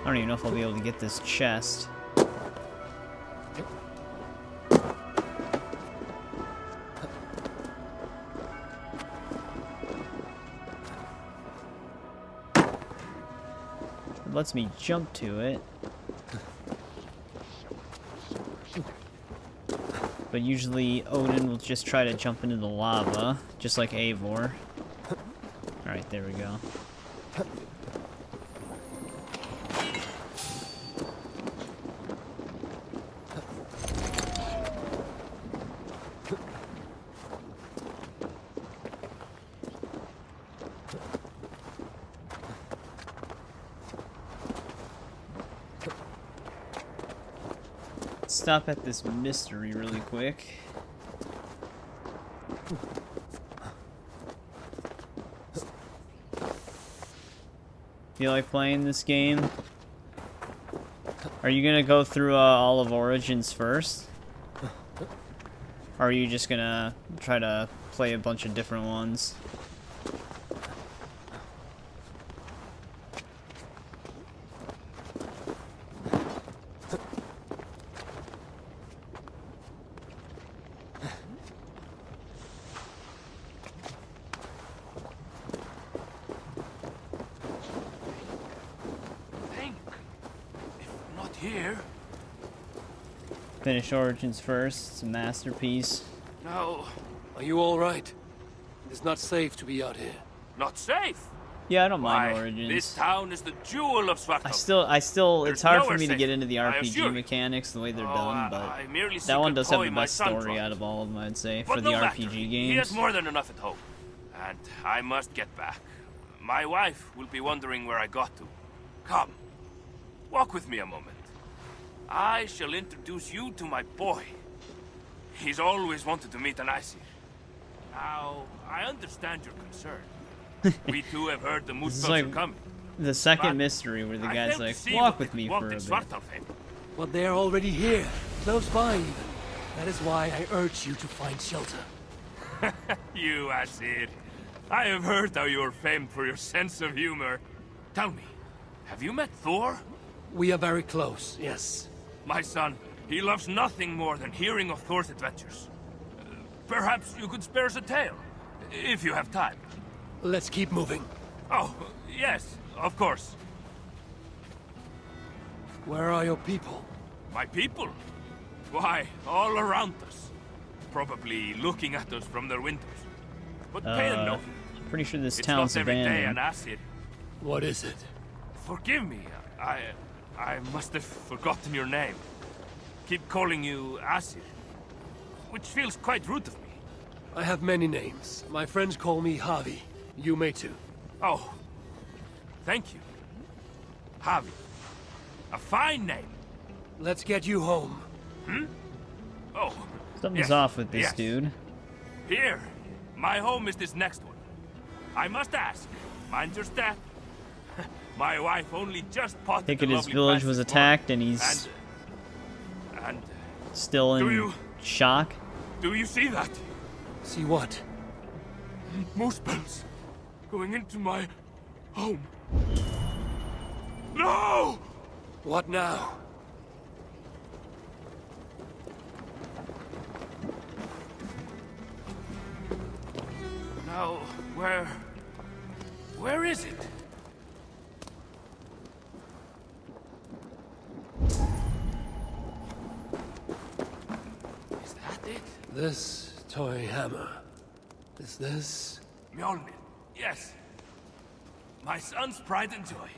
Speaker 1: I don't even know if I'll be able to get this chest. It lets me jump to it. But usually Odin will just try to jump into the lava, just like Eivor. Alright, there we go. Stop at this mystery really quick. Feel like playing this game? Are you gonna go through all of Origins first? Or are you just gonna try to play a bunch of different ones?
Speaker 7: here.
Speaker 1: Finish Origins first. It's a masterpiece.
Speaker 3: Now, are you all right? It's not safe to be out here.
Speaker 7: Not safe.
Speaker 1: Yeah, I don't mind
Speaker 7: Why,
Speaker 1: Origins.
Speaker 7: this town is the jewel of Svartalf.
Speaker 1: I still,
Speaker 7: There's
Speaker 1: it's hard for
Speaker 7: nowhere
Speaker 1: me to
Speaker 7: safe,
Speaker 1: get into the
Speaker 7: I
Speaker 1: RPG
Speaker 7: assure you.
Speaker 1: mechanics the way they're done, but
Speaker 7: I merely seek
Speaker 1: that one
Speaker 7: a
Speaker 1: does have
Speaker 7: toy
Speaker 1: the
Speaker 7: my
Speaker 1: best
Speaker 7: son
Speaker 1: story
Speaker 7: brought.
Speaker 1: out of all of them, I'd say,
Speaker 7: But
Speaker 1: for the
Speaker 7: no
Speaker 1: RPG
Speaker 7: matter.
Speaker 1: games.
Speaker 7: He has more than enough at home. And I must get back. My wife will be wondering where I got to. Come, walk with me a moment. I shall introduce you to my boy. He's always wanted to meet an Aesir. Now, I understand your concern. We too have heard the
Speaker 1: This is
Speaker 7: Muspels
Speaker 1: like
Speaker 7: are coming.
Speaker 1: the second
Speaker 7: But
Speaker 1: mystery where the
Speaker 7: I
Speaker 1: guy's
Speaker 7: fail to
Speaker 1: like,
Speaker 7: see
Speaker 1: walk
Speaker 7: what
Speaker 1: with
Speaker 7: they
Speaker 1: me
Speaker 7: want
Speaker 1: for a
Speaker 7: in
Speaker 1: bit.
Speaker 7: Svartalfheim.
Speaker 3: But they're already here, close by even. That is why I urge you to find shelter.
Speaker 7: You Aesir. I have heard how you are famed for your sense of humor. Tell me, have you met Thor?
Speaker 3: We are very close, yes.
Speaker 7: My son, he loves nothing more than hearing of Thor's adventures. Perhaps you could spare us a tale, if you have time.
Speaker 3: Let's keep moving.
Speaker 7: Oh, yes, of course.
Speaker 3: Where are your people?
Speaker 7: My people? Why, all around us. Probably looking at us from their windows. But pay them no.
Speaker 1: I'm pretty sure this
Speaker 7: It's
Speaker 1: town's
Speaker 7: not every day an
Speaker 1: abandoned.
Speaker 7: Aesir.
Speaker 3: What is it?
Speaker 7: Forgive me, I must have forgotten your name. Keep calling you Aesir, which feels quite rude of me.
Speaker 3: I have many names. My friends call me Javi. You may too.
Speaker 7: Oh, thank you. Javi. A fine name.
Speaker 3: Let's get you home.
Speaker 7: Oh,
Speaker 1: Something's
Speaker 7: yes,
Speaker 1: off with this
Speaker 7: yes.
Speaker 1: dude.
Speaker 7: Here, my home is this next one. I must ask, mind your step. My wife only just potted
Speaker 1: Thinking
Speaker 7: the
Speaker 1: his
Speaker 7: lovely
Speaker 1: village
Speaker 7: plants
Speaker 1: was
Speaker 7: this
Speaker 1: attacked
Speaker 7: morning.
Speaker 1: and he's
Speaker 7: And
Speaker 1: still
Speaker 7: do
Speaker 1: in
Speaker 7: you-
Speaker 1: shock.
Speaker 7: do you see that?
Speaker 3: See what?
Speaker 7: Muspels going into my home. No!
Speaker 3: What now?
Speaker 7: Now, where is it? Is that it?
Speaker 3: This toy hammer. Is this?
Speaker 7: Mjolnir. Yes. My son's pride and joy.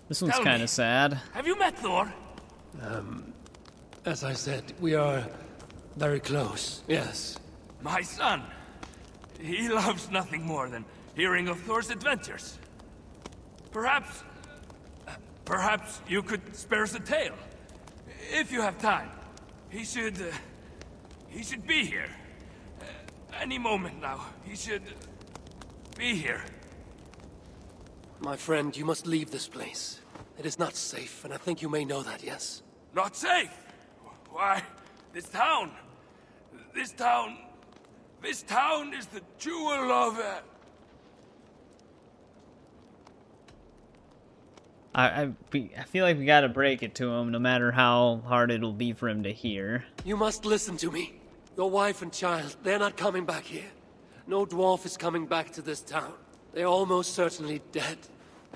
Speaker 1: This one's
Speaker 7: Tell
Speaker 1: kind
Speaker 7: me.
Speaker 1: of sad.
Speaker 7: Have you met Thor?
Speaker 3: As I said, we are very close. Yes.
Speaker 7: My son. He loves nothing more than hearing of Thor's adventures. Perhaps you could spare us a tale. If you have time. He should be here. Any moment now. He should be here.
Speaker 3: My friend, you must leave this place. It is not safe, and I think you may know that, yes?
Speaker 7: Not safe? Why, this town is the jewel of...
Speaker 1: I feel like we gotta break it to him, no matter how hard it'll be for him to hear.
Speaker 3: You must listen to me. Your wife and child, they're not coming back here. No dwarf is coming back to this town. They're almost certainly dead.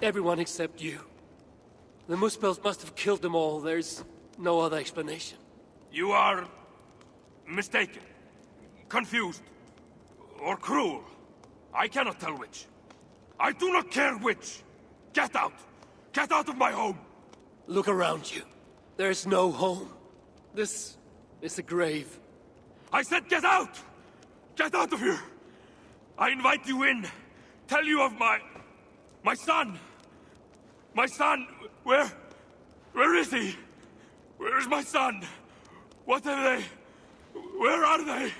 Speaker 3: Everyone except you. The Muspels must have killed them all. There's no other explanation.
Speaker 7: You are mistaken, confused, or cruel. I cannot tell which. I do not care which. Get out! Get out of my home!
Speaker 3: Look around you. There's no home. This is a grave.
Speaker 7: I said get out! Get out of here! I invite you in. Tell you of my son. My son, where is he? Where is my son? What are they? Where are they?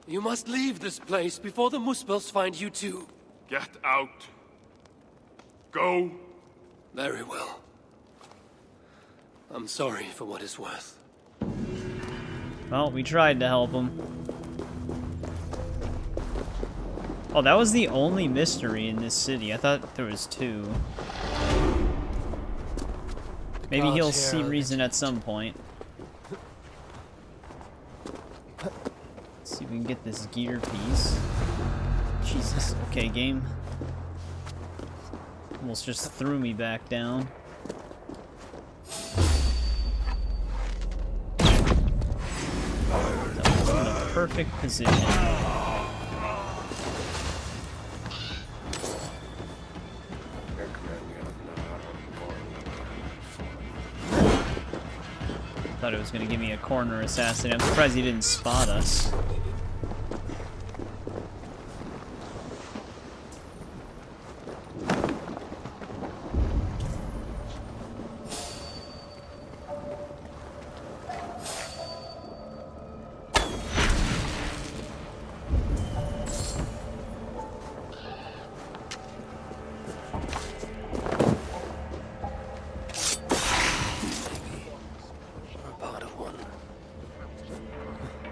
Speaker 3: You must leave this place before the Muspels find you too.
Speaker 7: Get out. Go.
Speaker 3: Very well. I'm sorry for what it's worth.
Speaker 1: Well, we tried to help him. Oh, that was the only mystery in this city. I thought there was two. Maybe he'll see reason at some point. Let's see if we can get this gear piece. Jesus. Okay, game. Almost just threw me back down. perfect position. Thought it was going to give me a corner assassin. I'm surprised he didn't spot us.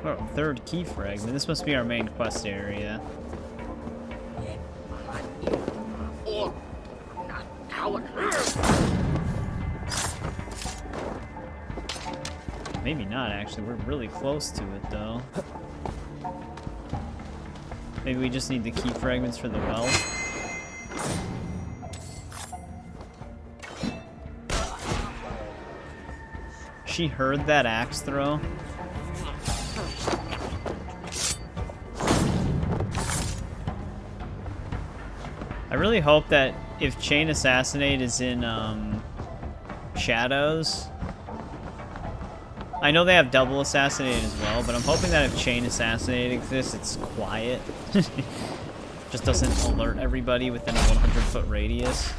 Speaker 1: Oh, third key fragment. This must be our main quest area. Maybe not, actually. We're really close to it, though. Maybe we just need the key fragments for the well. She heard that axe throw. I really hope that if Chain Assassinate is in Shadows, I know they have Double Assassinate as well, but I'm hoping that if Chain Assassinate exists, it's quiet. Just doesn't alert everybody within a 100-foot radius.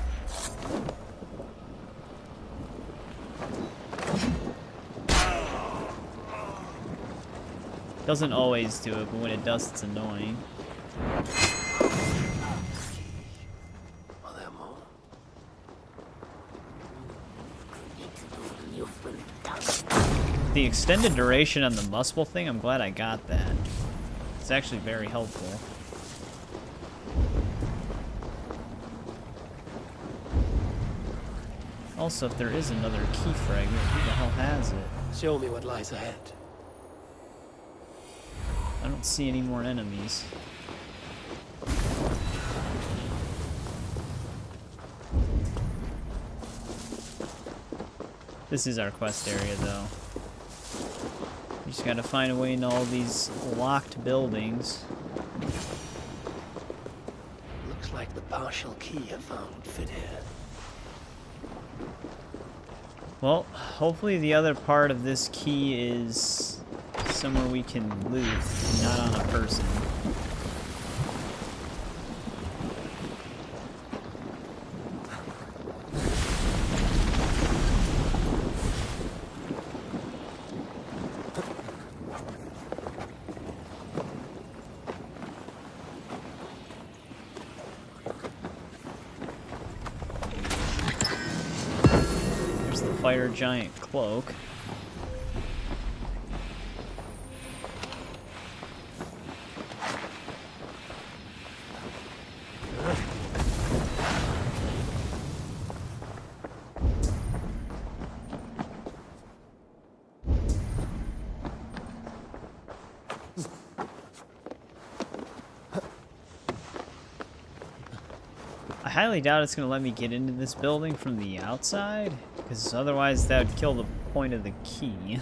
Speaker 1: Doesn't always do it, but when it does, it's annoying. The extended duration on the Muspel thing, I'm glad I got that. It's actually very helpful. Also, if there is another key fragment, who the hell has it?
Speaker 3: Show me what lies ahead.
Speaker 1: I don't see any more enemies. This is our quest area, though. We just gotta find a way into all these locked buildings.
Speaker 3: Looks like the partial key I found would fit here.
Speaker 1: Well, hopefully the other part of this key is somewhere we can loot, not on a person. Fire giant cloak. I highly doubt it's going to let me get into this building from the outside, because otherwise that would kill the point of the key.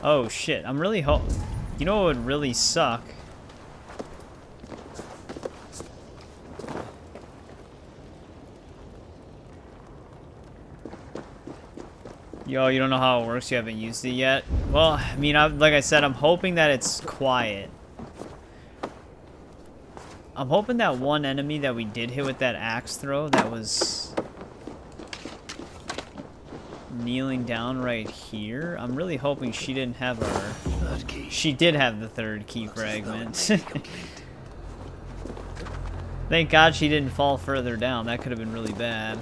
Speaker 1: Oh shit, I'm really you know what would really suck? Yo, you don't know how it works? You haven't used it yet? Well, I mean, like I said, I'm hoping that it's quiet. I'm hoping that one enemy that we did hit with that axe throw that was kneeling down right here. I'm really hoping she didn't have our...
Speaker 3: Third key.
Speaker 1: She did have the third key fragment. Thank God she didn't fall further down. That could have been really bad.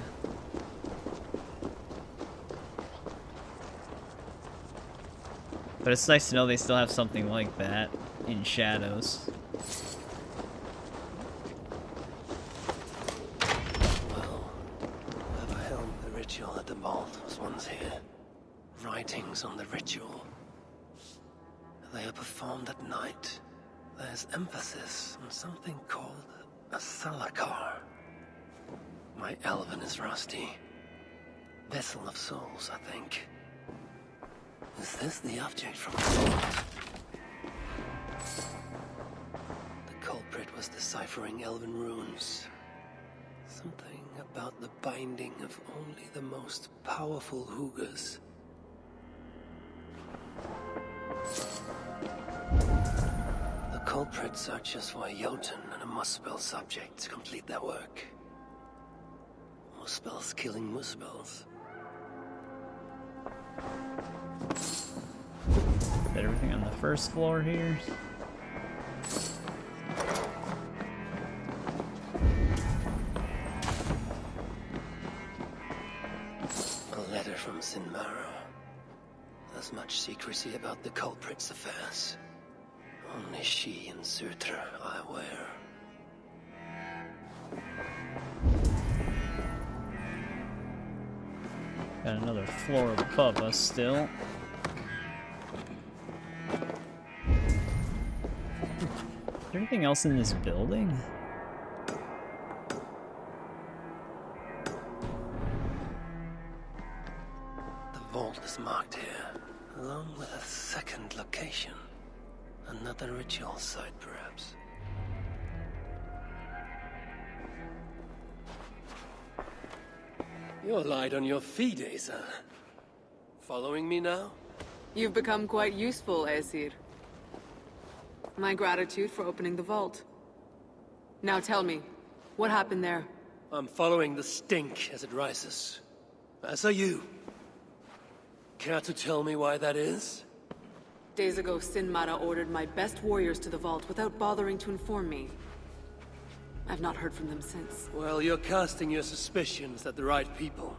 Speaker 1: But it's nice to know they still have something like that in Shadows.
Speaker 3: Well, whoever held the ritual at the vault was once here. Writings on the ritual. They are performed at night. There's emphasis on something called a salakar. My Elven is rusty. Vessel of souls, I think. Is this the object from the vault? The culprit was deciphering elven runes. Something about the binding of only the most powerful Hugas. The culprit searches for a Jotun and a Muspel subject to complete their work. Muspels killing Muspels.
Speaker 1: Is that everything on the first floor here?
Speaker 3: A letter from Sinmara. As much secrecy about the culprit's affairs. Only she and Surtr are aware.
Speaker 1: Got another floor above us still. Is there anything else in this building?
Speaker 3: The vault is marked here, along with a second location. Another ritual site, perhaps. You're light on your feet, Asa. Following me now?
Speaker 5: You've become quite useful, Aesir. My gratitude for opening the vault. Now tell me, what happened there?
Speaker 3: I'm following the stink as it rises. As are you. Care to tell me why that is?
Speaker 5: Days ago, Sinmara ordered my best warriors to the vault without bothering to inform me. I've not heard from them since.
Speaker 3: Well, you're casting your suspicions at the right people.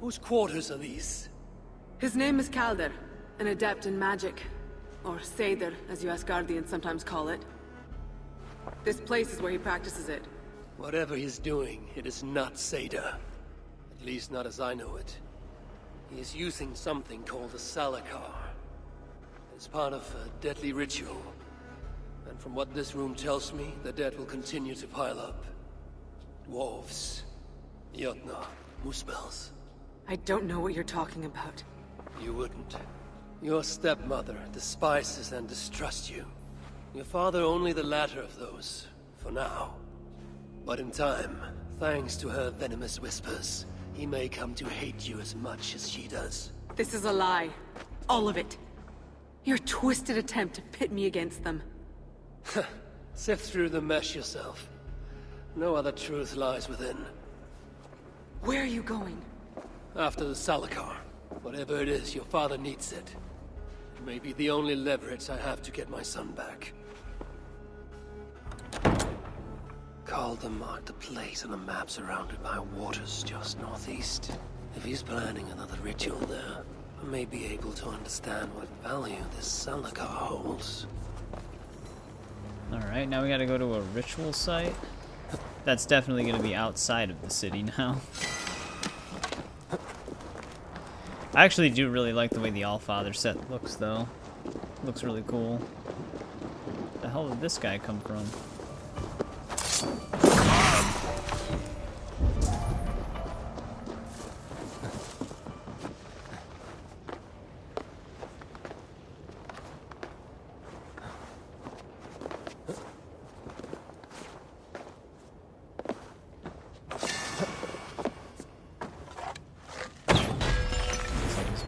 Speaker 3: Whose quarters are these?
Speaker 5: His name is Kalder, an adept in magic. Or Seidr, as you Asgardians sometimes call it. This place is where he practices it.
Speaker 3: Whatever he's doing, it is not Seidr. At least not as I know it. He is using something called a Salakar. It's part of a deadly ritual. And from what this room tells me, the dead will continue to pile up. Dwarves, Jotnar, Muspels.
Speaker 5: I don't know what you're talking about.
Speaker 3: You wouldn't. Your stepmother despises and distrusts you. Your father only the latter of those, for now. But in time, thanks to her venomous whispers, he may come to hate you as much as she does.
Speaker 5: This is a lie. All of it. Your twisted attempt to pit me against them.
Speaker 3: Sift through the mesh yourself. No other truth lies within.
Speaker 5: Where are you going?
Speaker 3: After the Salakar. Whatever it is, your father needs it. It may be the only leverage I have to get my son back. Calder marked a place on a map surrounded by waters just northeast. If he's planning another ritual there, I may be able to understand what value this Salakar holds.
Speaker 1: Alright, now we gotta go to a ritual site. That's definitely gonna be outside of the city now. I actually do really like the way the Allfather set looks, though. Looks really cool. The hell did this guy come from?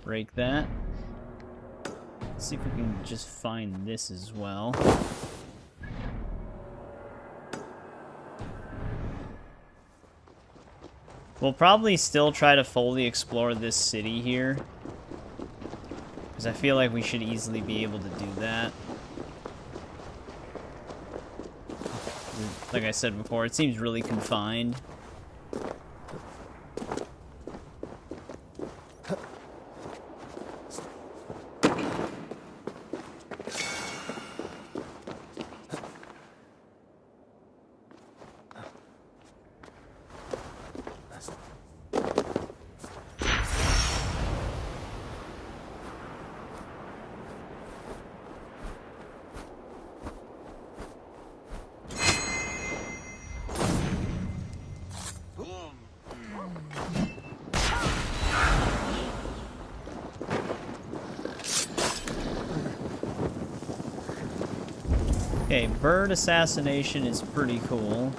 Speaker 1: Break that. Let's see if we can just find this as well. We'll probably still try to fully explore this city here, because I feel like we should easily be able to do that. Like I said before, it seems really confined. Okay, bird assassination is pretty cool.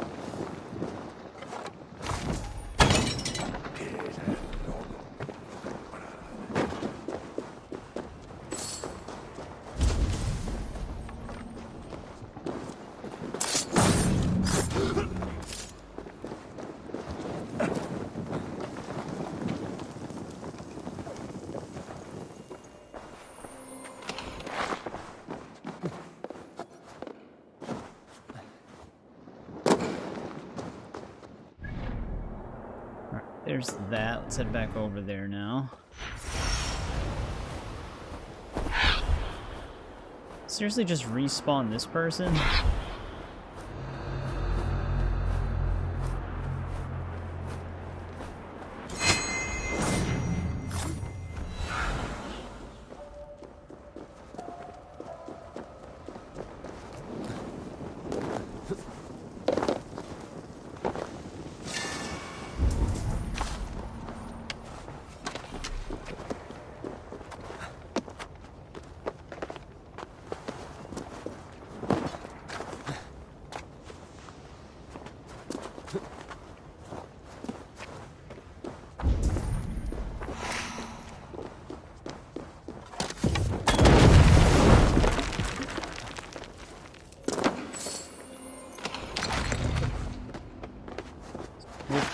Speaker 1: There's that. Let's head back over there now. Seriously, just respawn this person?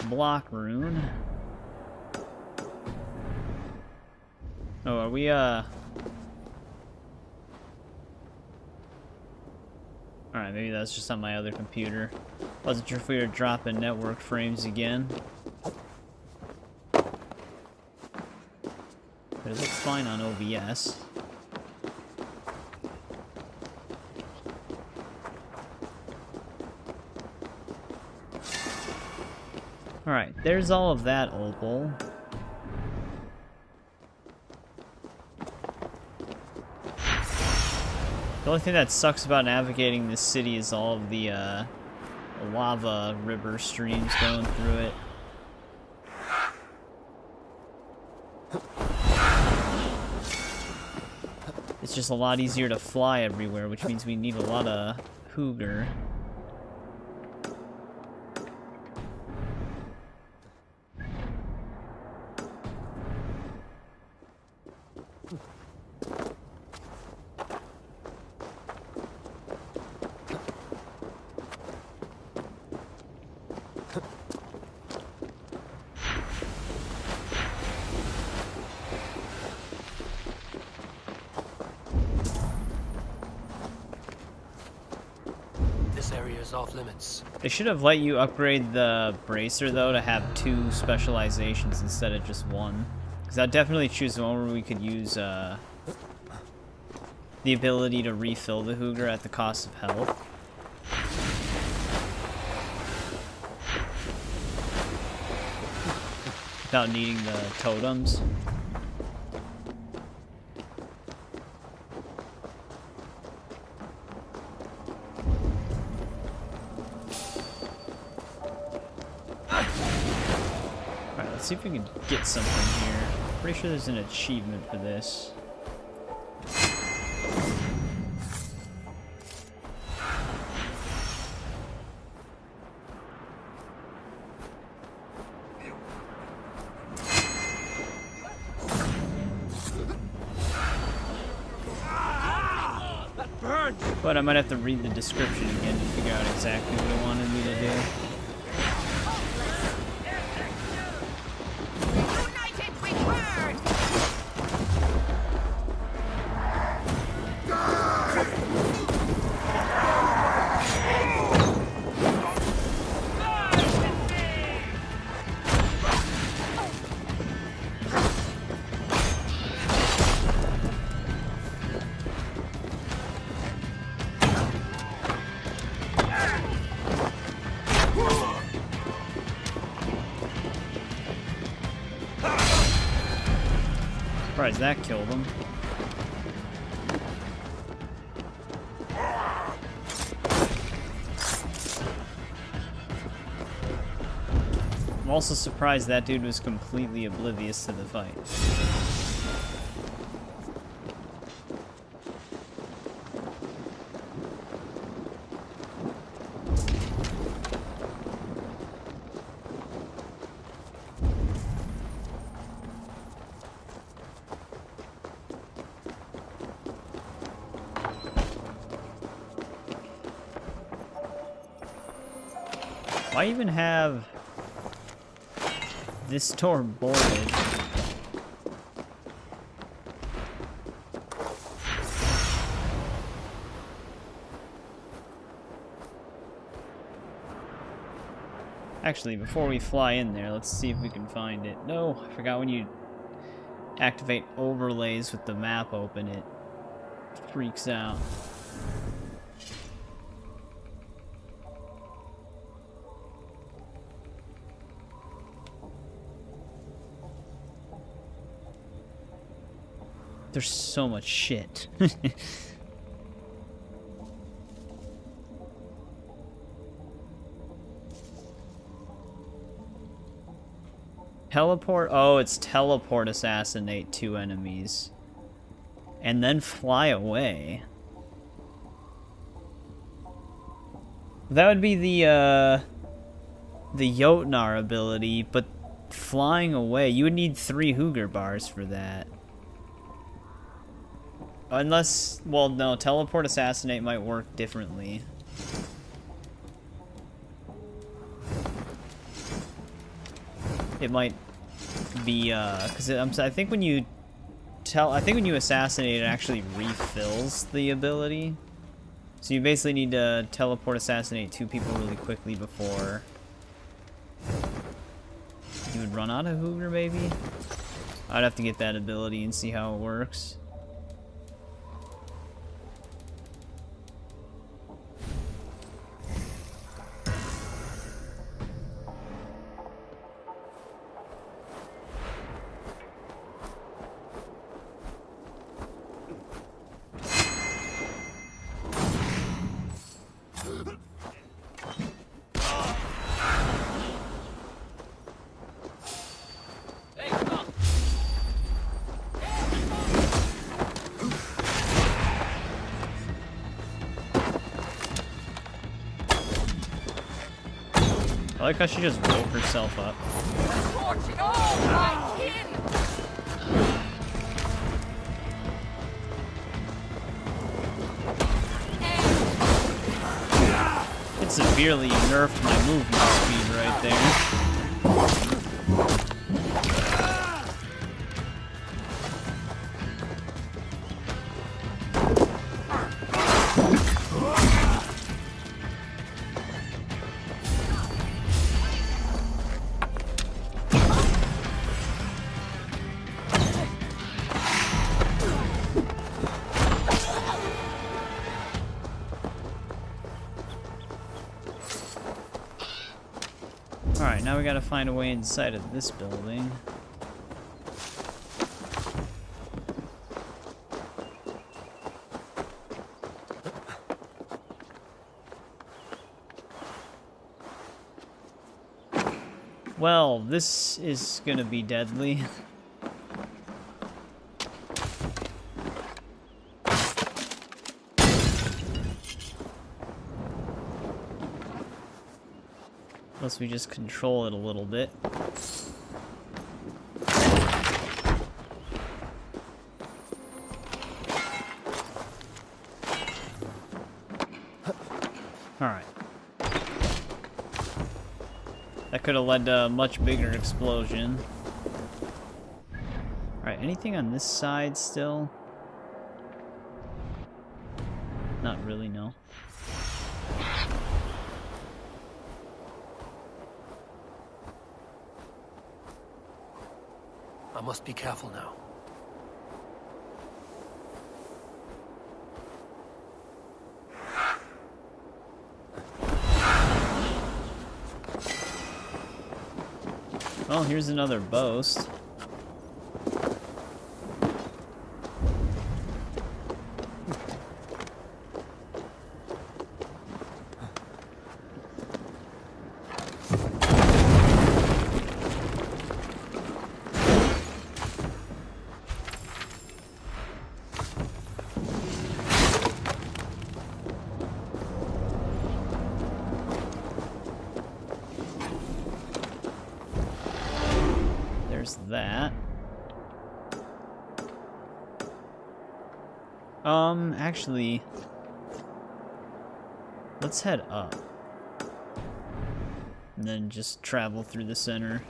Speaker 1: Block rune. Oh, are we, Alright, maybe that's just on my other computer. Wasn't sure if we were dropping network frames again. But it looks fine on OBS. Alright, there's all of that opal. The only thing that sucks about navigating this city is all of the lava river streams going through it. It's just a lot easier to fly everywhere, which means we need a lot of hooger.
Speaker 3: Off limits.
Speaker 1: They should have let you upgrade the bracer though to have 2 specializations instead of just 1. Because I'd definitely choose one where we could use the ability to refill the hooger at the cost of health. Without needing the totems. Let's see if we can get something here. Pretty sure there's an achievement for this. But I might have to read the description again to figure out exactly what it wanted me to do. Surprised that killed him. I'm also surprised that dude was completely oblivious to the fight. Why even have this door boarded? Actually, before we fly in there, let's see if we can find it. No, I forgot when you activate overlays with the map open, it freaks out. There's so much shit. Teleport? Oh, it's teleport assassinate 2 enemies. And then fly away. That would be the Jotnar ability, but flying away, you would need 3 Hooger bars for that. Unless, well, no, teleport assassinate might work differently. It might be, because I think when you assassinate, it actually refills the ability. So you basically need to teleport assassinate 2 people really quickly before you would run out of Hooger, maybe? I'd have to get that ability and see how it works. I like how she just woke herself up. It severely nerfed my movement speed right there. Alright, now we gotta find a way inside of this building. Well, this is gonna be deadly. Unless we just control it a little bit. Alright. That could have led to a much bigger explosion. Alright, anything on this side still? Not really, no.
Speaker 3: I must be careful now.
Speaker 1: Well, here's another boast. That. Actually, let's head up. And then just travel through the center.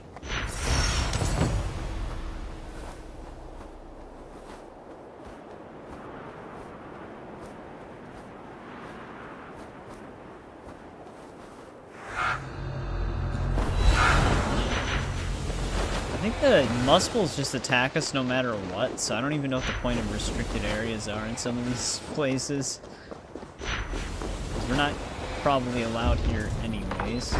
Speaker 1: I think the Muspels just attack us no matter what, so I don't even know what the point of restricted areas are in some of these places. 'Cause we're not probably allowed here anyways.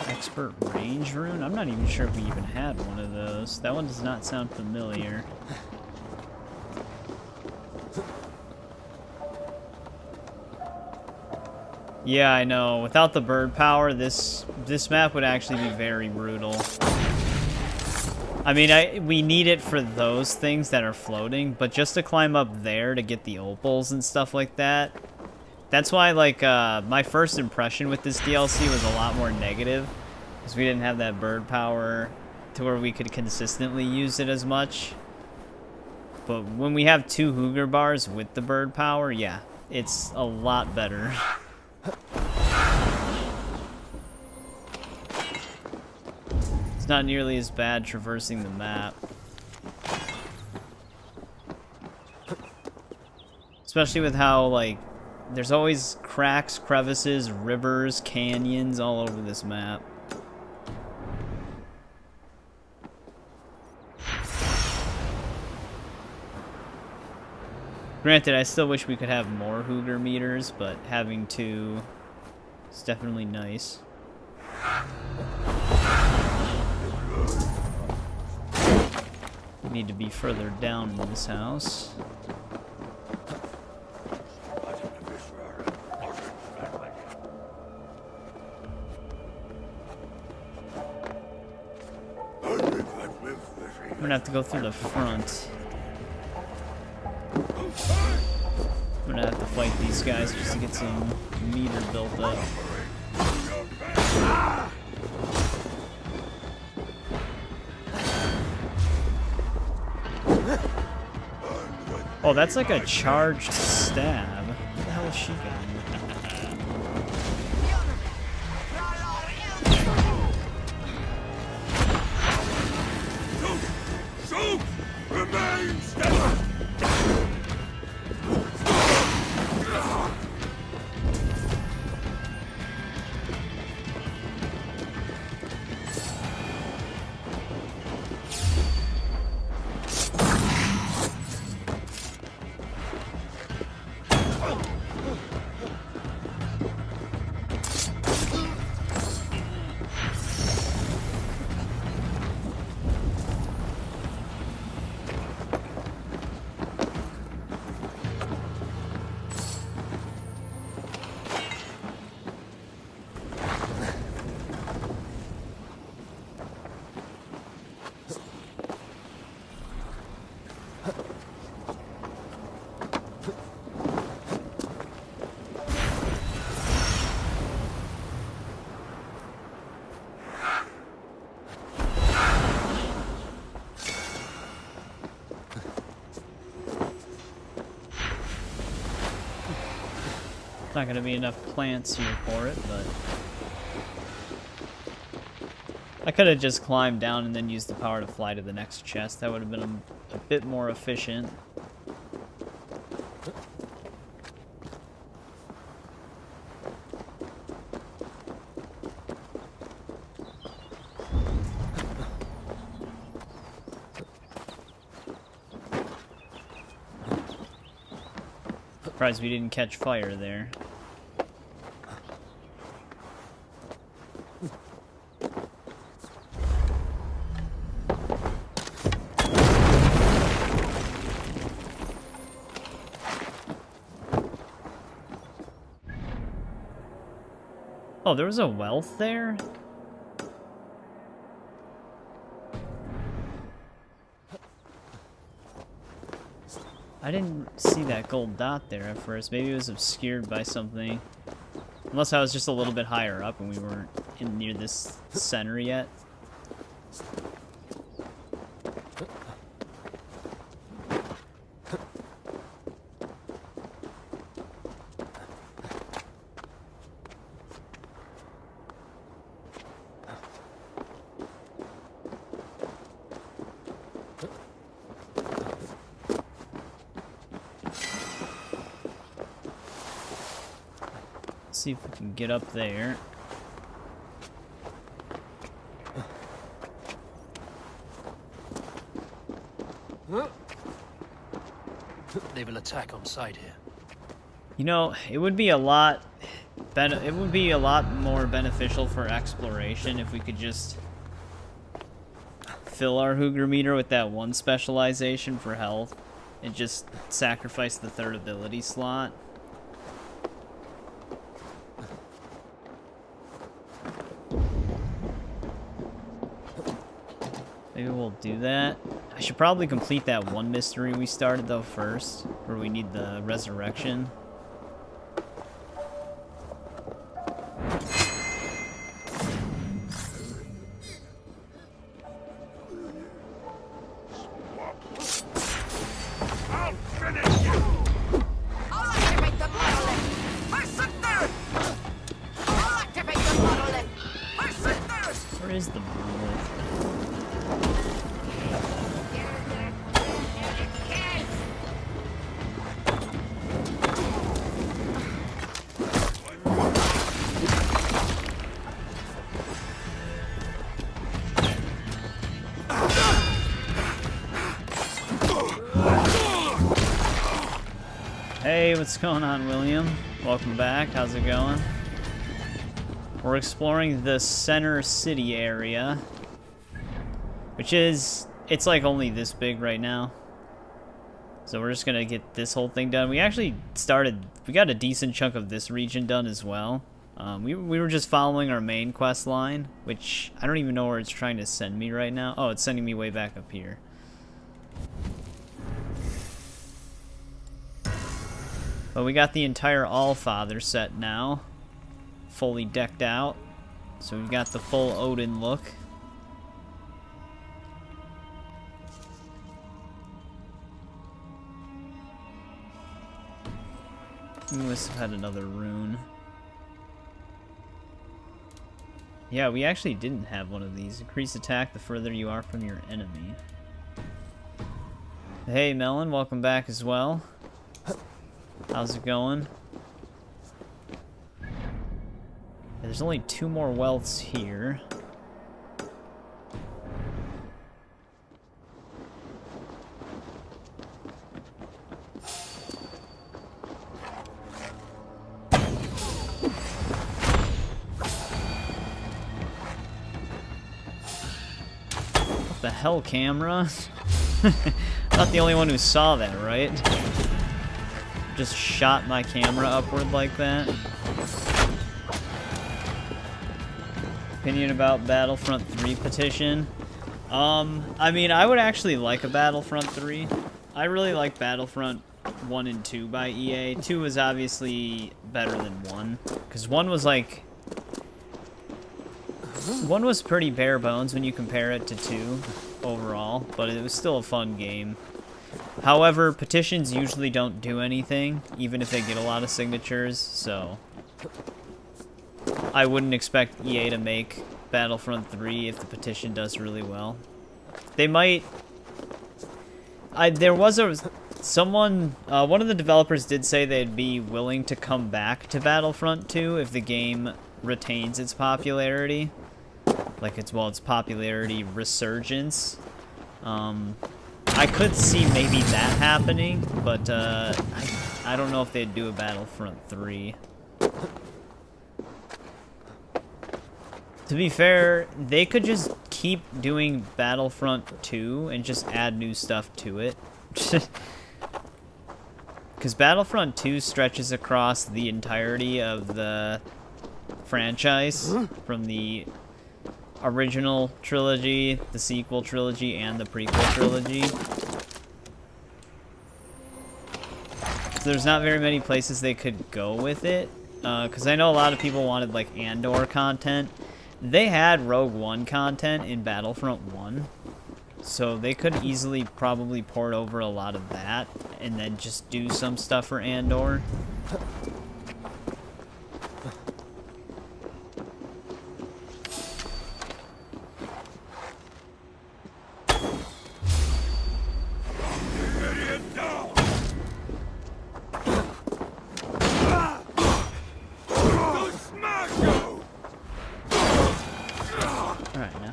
Speaker 1: Expert range rune? I'm not even sure if we even had one of those. That one does not sound familiar. Yeah, I know. Without the bird power, this map would actually be very brutal. I mean, we need it for those things that are floating, but just to climb up there to get the opals and stuff like that. That's why, like, my first impression with this DLC was a lot more negative. Because we didn't have that bird power to where we could consistently use it as much. But when we have 2 Hooger bars with the bird power, yeah, it's a lot better. It's not nearly as bad traversing the map. Especially with how, like, there's always cracks, crevices, rivers, canyons all over this map. Granted, I still wish we could have more Hooger meters, but having 2 is definitely nice. We need to be further down in this house. I'm gonna have to go through the front. I'm gonna have to fight these guys just to get some meter built up. Oh, that's like a charged stab. What the hell is she got? Not gonna be enough plants here for it, but I could have just climbed down and then used the power to fly to the next chest. That would have been a bit more efficient. Surprised we didn't catch fire there. Oh, there was a wealth there? I didn't see that gold dot there at first. Maybe it was obscured by something. Unless I was just a little bit higher up and we weren't near this center yet. See if we can get up there.
Speaker 3: They will attack on sight here.
Speaker 1: You know, it would be a lot more beneficial for exploration if we could just fill our Hooger meter with that one specialization for health and just sacrifice the third ability slot. Maybe we'll do that. I should probably complete that one mystery we started though first, where we need the resurrection. Where is the monolith? Hey, what's going on, William? Welcome back. How's it going? We're exploring the center city area, which is, it's like only this big right now. So we're just gonna get this whole thing done. We actually we got a decent chunk of this region done as well. We were just following our main quest line, which I don't even know where it's trying to send me right now. Oh, it's sending me way back up here. But we got the entire Allfather set now, fully decked out. So we've got the full Odin look. We must have had another rune. Yeah, we actually didn't have one of these. Increase attack the further you are from your enemy. Hey Melon, welcome back as well. How's it going? There's only 2 more wealths here. What the hell, camera? Not the only one who saw that, right? Just shot my camera upward like that. Opinion about Battlefront 3 petition? I mean, I would actually like a Battlefront 3. I really like Battlefront 1 and 2 by EA. 2 was obviously better than 1. Because 1 was like... 1 was pretty bare bones when you compare it to 2 overall. But it was still a fun game. However, petitions usually don't do anything, even if they get a lot of signatures, so... I wouldn't expect EA to make Battlefront 3 if the petition does really well. They might... there was a... Someone... one of the developers did say they'd be willing to come back to Battlefront 2 if the game retains its popularity. Like, its popularity resurgence. I could see maybe that happening, but I don't know if they'd do a Battlefront 3. To be fair, they could just keep doing Battlefront 2 and just add new stuff to it. Because Battlefront 2 stretches across the entirety of the franchise from the original trilogy, the sequel trilogy, and the prequel trilogy. So there's not very many places they could go with it, because I know a lot of people wanted like Andor content. They had Rogue One content in Battlefront 1, so they could easily probably port over a lot of that and then just do some stuff for Andor.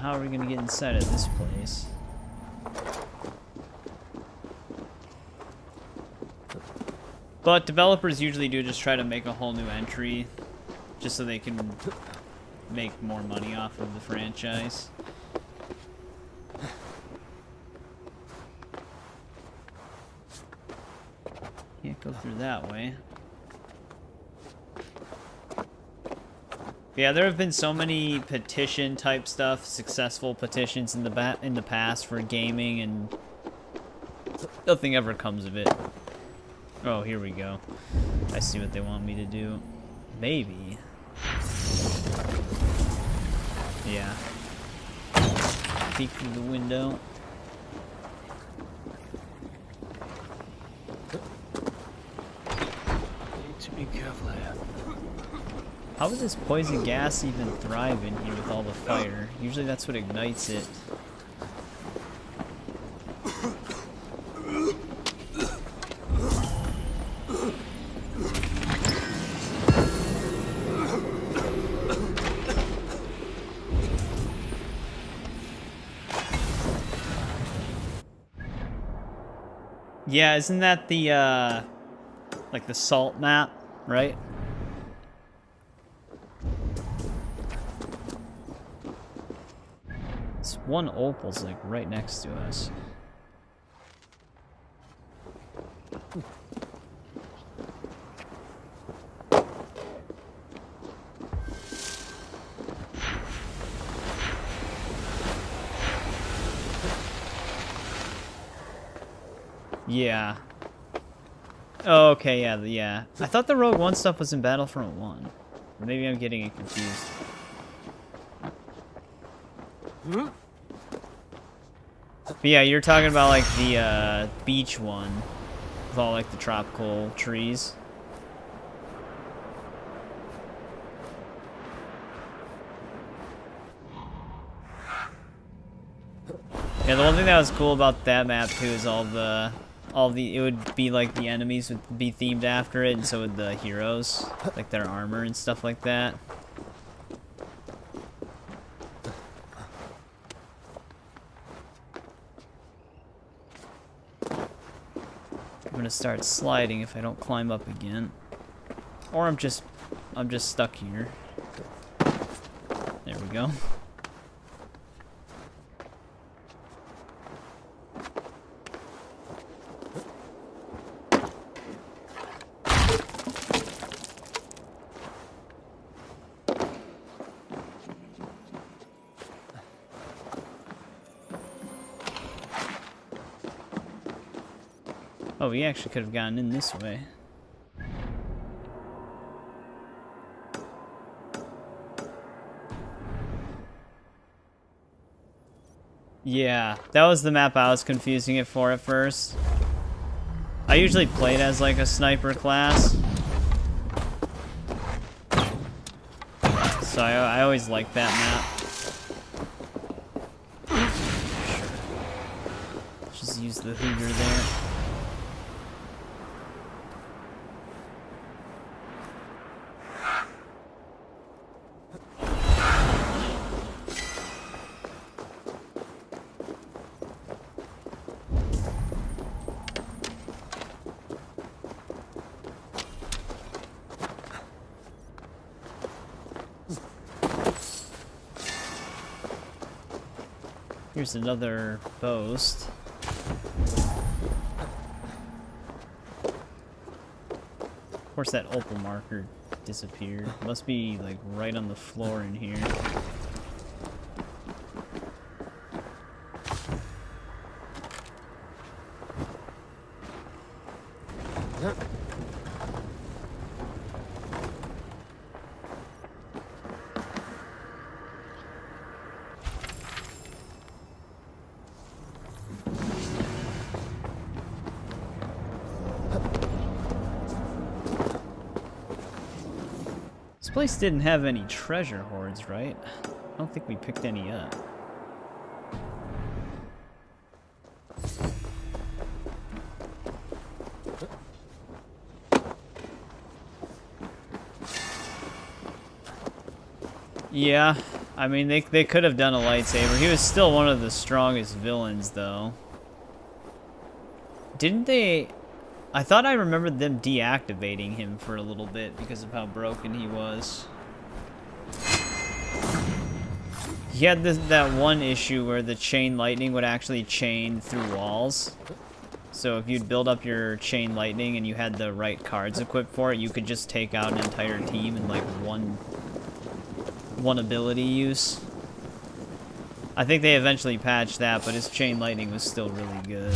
Speaker 1: How are we gonna get inside of this place? But developers usually do just try to make a whole new entry just so they can make more money off of the franchise. Can't go through that way. Yeah, there have been so many petition type stuff, successful petitions in the past for gaming, and nothing ever comes of it. Oh, here we go. I see what they want me to do. Maybe. Yeah. Peek through the window.
Speaker 3: Need to be careful here.
Speaker 1: How would this poison gas even thrive in here with all the fire? Usually that's what ignites it. Yeah, isn't that the, like the salt map, right? This one opal's like right next to us. Yeah. Oh, okay, yeah. I thought the Rogue One stuff was in Battlefront 1. Maybe I'm getting it confused. But yeah, you're talking about like the beach one with all like the tropical trees. Yeah, the one thing that was cool about that map too is it would be like the enemies would be themed after it, and so would the heroes, like their armor and stuff like that. I'm gonna start sliding if I don't climb up again. Or I'm just stuck here. There we go. Oh, we actually could have gotten in this way. Yeah, that was the map I was confusing it for at first. I usually played as like a sniper class. So I always liked that map. Sure. Just use the Hoover there. Here's another boast. Of course, that opal marker disappeared. Must be like right on the floor in here. This place didn't have any treasure hoards, right? I don't think we picked any up. Yeah, I mean, they could have done a lightsaber. He was still one of the strongest villains, though. Didn't they... I thought I remembered them deactivating him for a little bit because of how broken he was. He had that one issue where the chain lightning would actually chain through walls. So if you'd build up your chain lightning and you had the right cards equipped for it, you could just take out an entire team in like one ability use. I think they eventually patched that, but his chain lightning was still really good.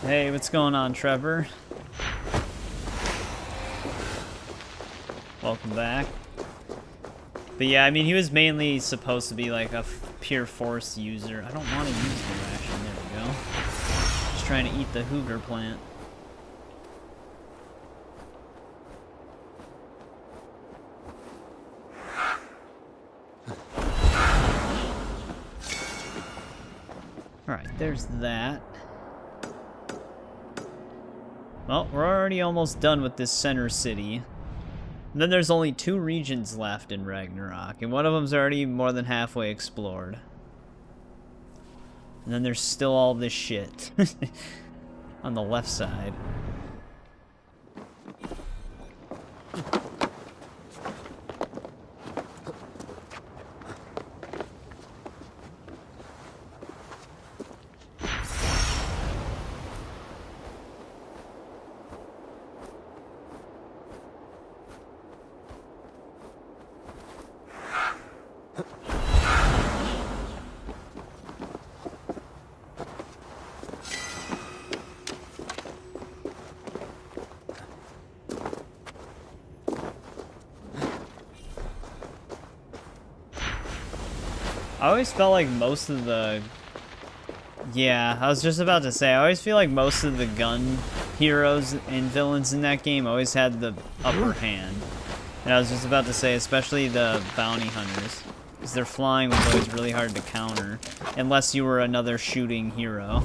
Speaker 1: Hey, what's going on, Trevor? Welcome back. But yeah, I mean, he was mainly supposed to be like a pure force user. I don't want to use the ration. There we go. Just trying to eat the Hoover plant. Alright, there's that. Well, we're already almost done with this center city. And then there's only 2 regions left in Ragnarok, and one of them's already more than halfway explored. And then there's still all this shit on the left side. I always felt like most of the... Yeah, I was just about to say, I always feel like most of the gun heroes and villains in that game always had the upper hand. And I was just about to say, especially the bounty hunters. Because their flying was always really hard to counter. Unless you were another shooting hero.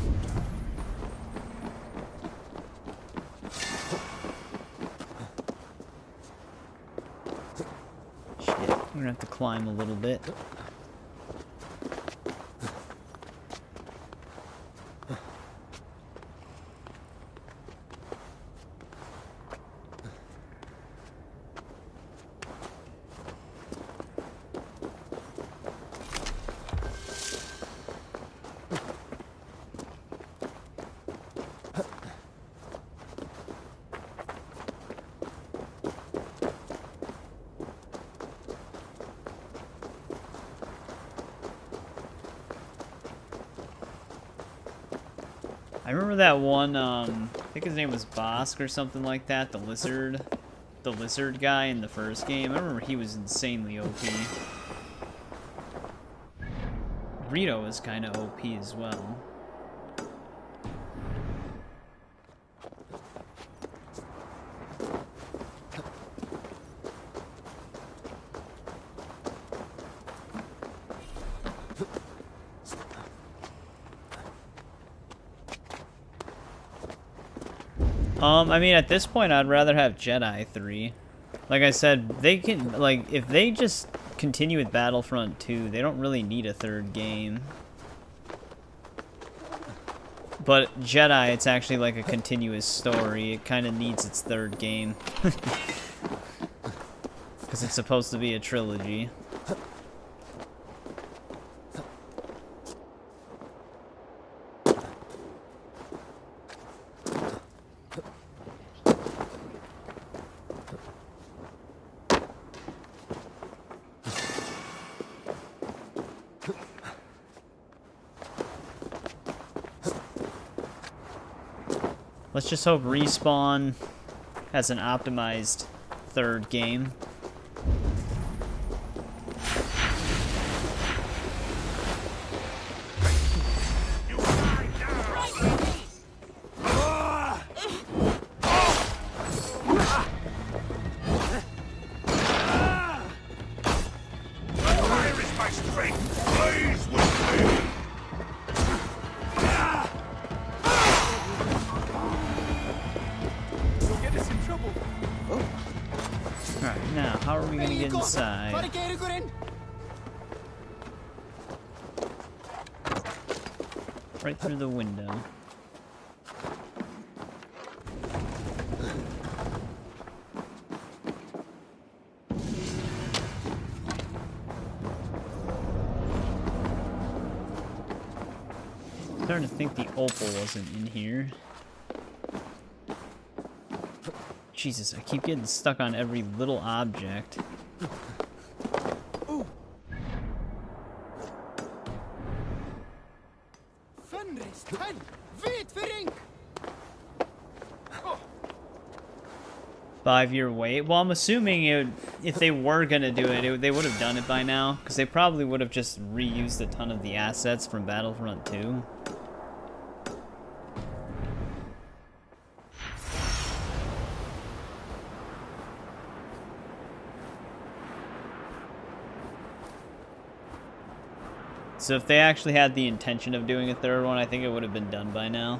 Speaker 1: Shit, we're gonna have to climb a little bit. I remember that one, I think his name was Bosk or something like that, the lizard guy in the first game. I remember he was insanely OP. Rito was kind of OP as well. I mean, at this point, I'd rather have Jedi 3. Like I said, they can, like, if they just continue with Battlefront 2, they don't really need a third game. But Jedi, it's actually like a continuous story. It kind of needs its third game. Because it's supposed to be a trilogy. Let's just hope Respawn has an optimized third game. Alright, now, how are we gonna get inside? Right through the window. I'm starting to think the opal wasn't in here. Jesus, I keep getting stuck on every little object. Five-year wait. Well, I'm assuming if they were gonna do it, they would have done it by now, because they probably would have just reused a ton of the assets from Battlefront 2. So if they actually had the intention of doing a third one, I think it would have been done by now.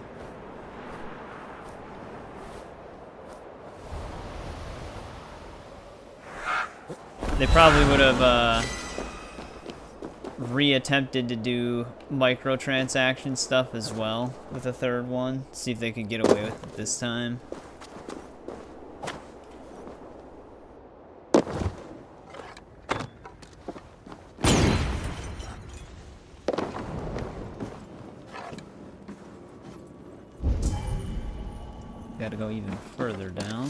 Speaker 1: They probably would have re-attempted to do microtransaction stuff as well with a third one. See if they could get away with it this time. Gotta go even further down.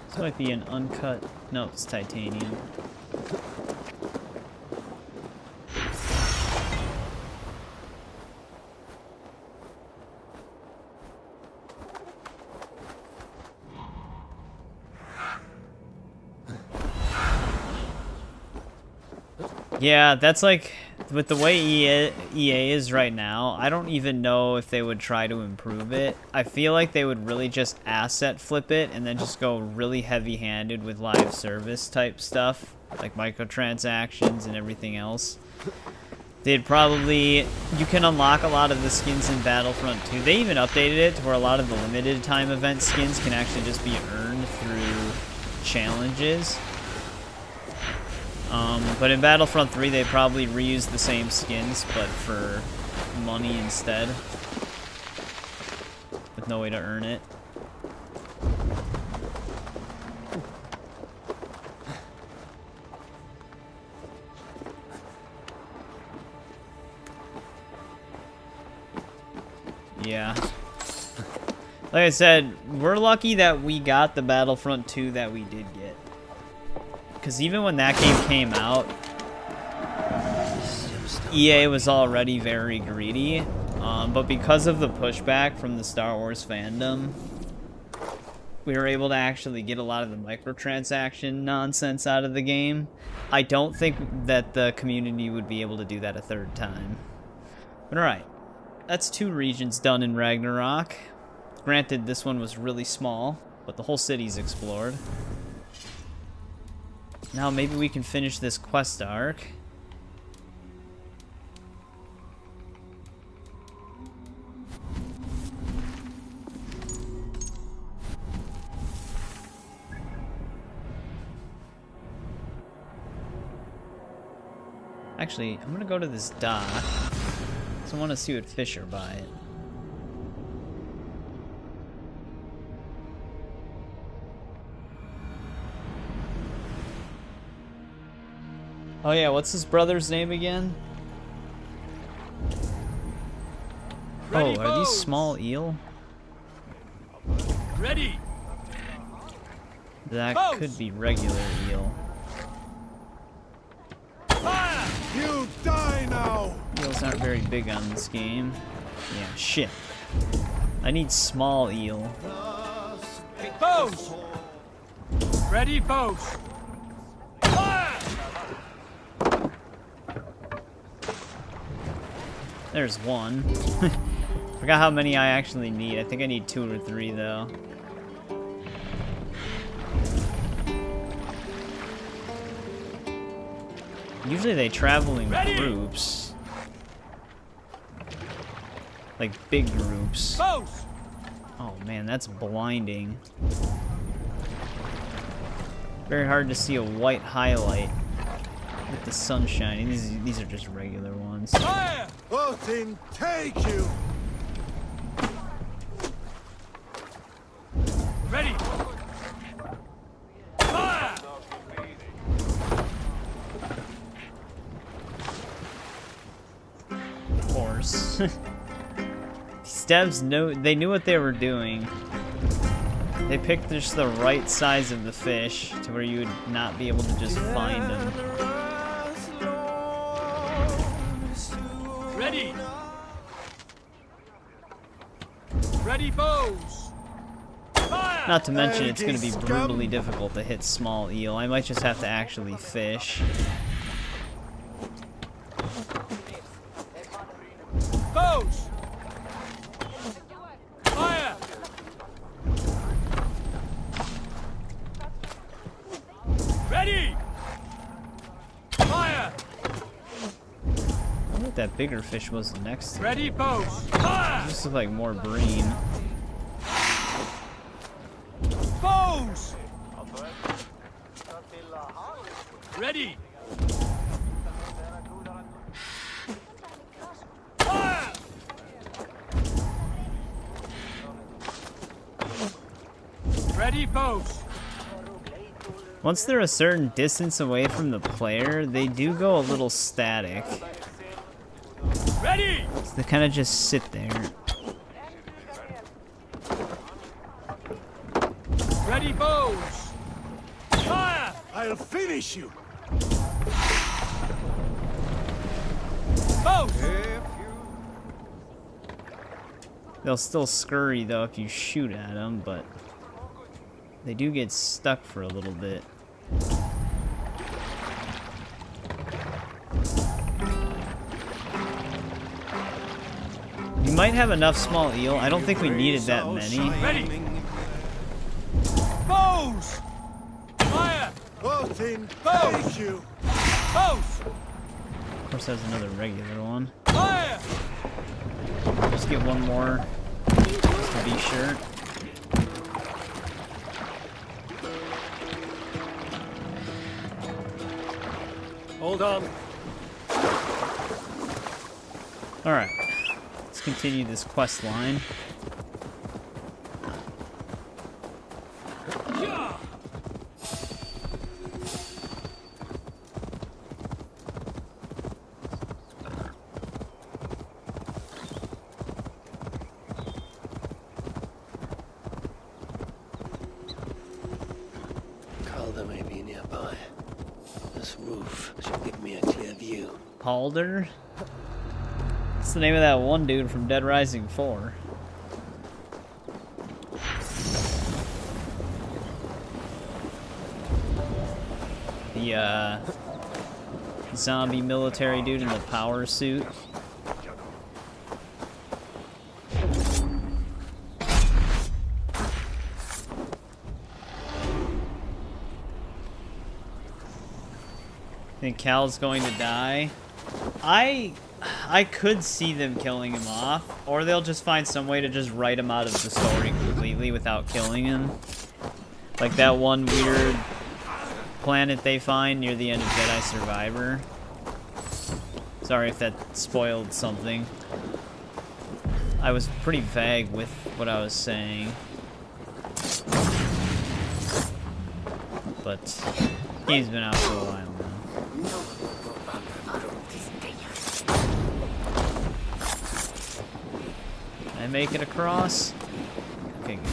Speaker 1: This might be an uncut. No, it's titanium. Yeah, that's like, with the way EA is right now, I don't even know if they would try to improve it. I feel like they would really just asset flip it and then just go really heavy-handed with live service type stuff, like microtransactions and everything else. They'd probably, you can unlock a lot of the skins in Battlefront 2. They even updated it to where a lot of the limited time event skins can actually just be earned through challenges. But in Battlefront 3, they probably reused the same skins, but for money instead. With no way to earn it. Yeah. Like I said, we're lucky that we got the Battlefront 2 that we did get. Because even when that game came out, EA was already very greedy. But because of the pushback from the Star Wars fandom, we were able to actually get a lot of the microtransaction nonsense out of the game. I don't think that the community would be able to do that a third time. But alright, that's 2 regions done in Ragnarok. Granted, this one was really small, but the whole city's explored. Now maybe we can finish this quest arc. Actually, I'm gonna go to this dock, because I want to see what fish are by it. Oh yeah, what's his brother's name again?
Speaker 3: Ready,
Speaker 1: oh, are these
Speaker 3: bows.
Speaker 1: small eel?
Speaker 3: Ready!
Speaker 1: That
Speaker 3: Bows.
Speaker 1: could be regular eel.
Speaker 3: Fire!
Speaker 11: You die now!
Speaker 1: Eels aren't very big on this game. Yeah, shit. I need small eel.
Speaker 3: Bows! Ready, bows! Fire!
Speaker 1: There's one. Forgot how many I actually need. I think I need 2 or 3 though. Usually they travel in groups. Like big groups.
Speaker 3: Bows!
Speaker 1: Oh man, that's blinding. Very hard to see a white highlight with the sun shining. These are just regular ones.
Speaker 3: Fire!
Speaker 11: Odin, take you!
Speaker 3: Ready! Fire!
Speaker 1: Of course. These devs they knew what they were doing. They picked just the right size of the fish to where you would not be able to just find them.
Speaker 3: Ready! Ready, bows! Fire!
Speaker 1: Not to mention it's going to be brutally difficult to hit small eel. I might just have to actually fish.
Speaker 3: Bows! Fire! Ready! Fire!
Speaker 1: I think that bigger fish was next to it.
Speaker 3: Ready, bows! Fire!
Speaker 1: This looks like more green.
Speaker 3: Bows! Ready! Fire! Ready, bows!
Speaker 1: Once they're a certain distance away from the player, they do go a little static.
Speaker 3: Ready!
Speaker 1: So they kind of just sit there.
Speaker 3: Ready, bows! Fire!
Speaker 11: I'll finish you!
Speaker 3: Bows!
Speaker 1: They'll still scurry though if you shoot at them, but they do get stuck for a little bit. You might have enough small eel. I don't think we needed that many.
Speaker 3: Ready! Bows! Fire!
Speaker 11: Odin,
Speaker 3: Bows!
Speaker 11: take you!
Speaker 3: Bows!
Speaker 1: Of course, there's another regular one.
Speaker 3: Fire!
Speaker 1: Just get one more, just to be sure.
Speaker 3: Hold on.
Speaker 1: Alright, let's continue this quest line.
Speaker 3: Yeah! Calder may be nearby. This roof should give me a clear view.
Speaker 1: Calder? That's the name of that one dude from Dead Rising 4. The, zombie military dude in the power suit. think Cal's going to die. I could see them killing him off, or they'll just find some way to just write him out of the story completely without killing him. Like that one weird planet they find near the end of Jedi Survivor. Sorry if that spoiled something. I was pretty vague with what I was saying. But the game's been out for a while now. Can I make it across? Okay, good.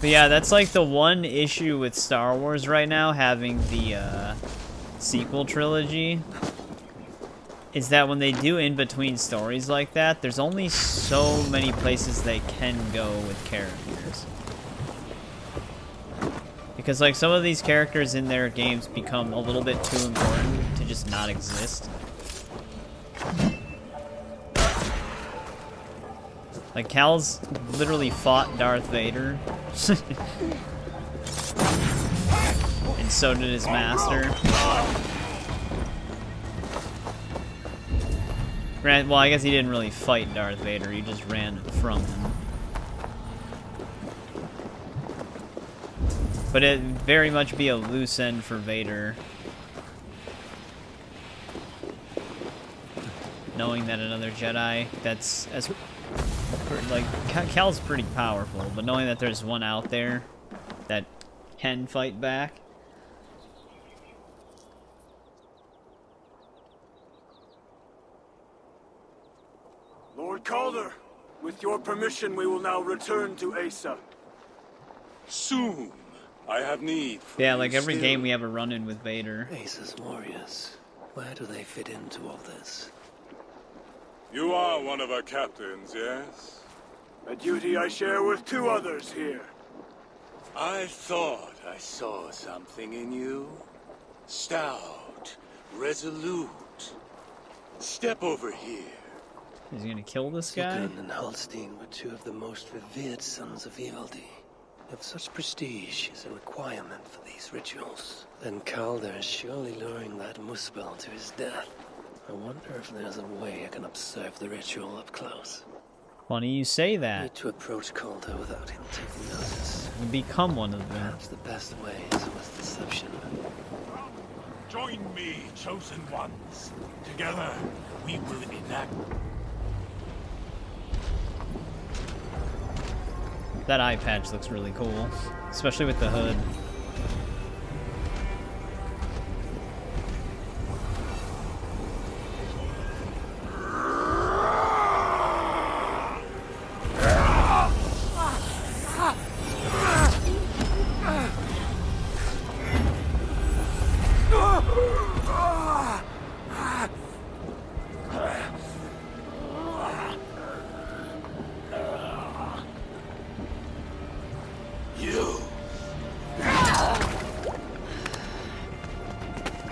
Speaker 1: But yeah, that's like the one issue with Star Wars right now, having the sequel trilogy, is that when they do in-between stories like that, there's only so many places they can go with characters. Because like some of these characters in their games become a little bit too important to just not exist. Like, Cal's literally fought Darth Vader. And so did his master. Well, I guess he didn't really fight Darth Vader, he just ran from him. But it'd very much be a loose end for Vader. Knowing that another Jedi that's as... like, Cal's pretty powerful, but knowing that there's one out there that can fight back.
Speaker 11: Lord Calder, with your permission, we will now return to Asa.
Speaker 12: Soon. I have need for
Speaker 1: Yeah, like
Speaker 12: you
Speaker 1: every
Speaker 12: still.
Speaker 1: game we have a run-in with Vader.
Speaker 3: Asa's warriors. Where do they fit into all this?
Speaker 12: You are one of our captains, yes?
Speaker 11: A duty I share with two others here.
Speaker 12: I thought I saw something in you. Stout, resolute. Step over here.
Speaker 1: Is he gonna kill this guy?
Speaker 3: Sigurd and Holstein were two of the most revered sons of Evildi. If such prestige is a requirement for these rituals, then Calder is surely luring that Muspel to his death. I wonder if there's a way I can observe the ritual up close.
Speaker 1: Funny you say
Speaker 3: I
Speaker 1: that.
Speaker 3: need to approach Calder without him taking notice.
Speaker 1: You become one of them.
Speaker 3: Perhaps the best way is with deception.
Speaker 12: Join me, chosen ones. Together, we will enact.
Speaker 1: That eye patch looks really cool, especially with the hood.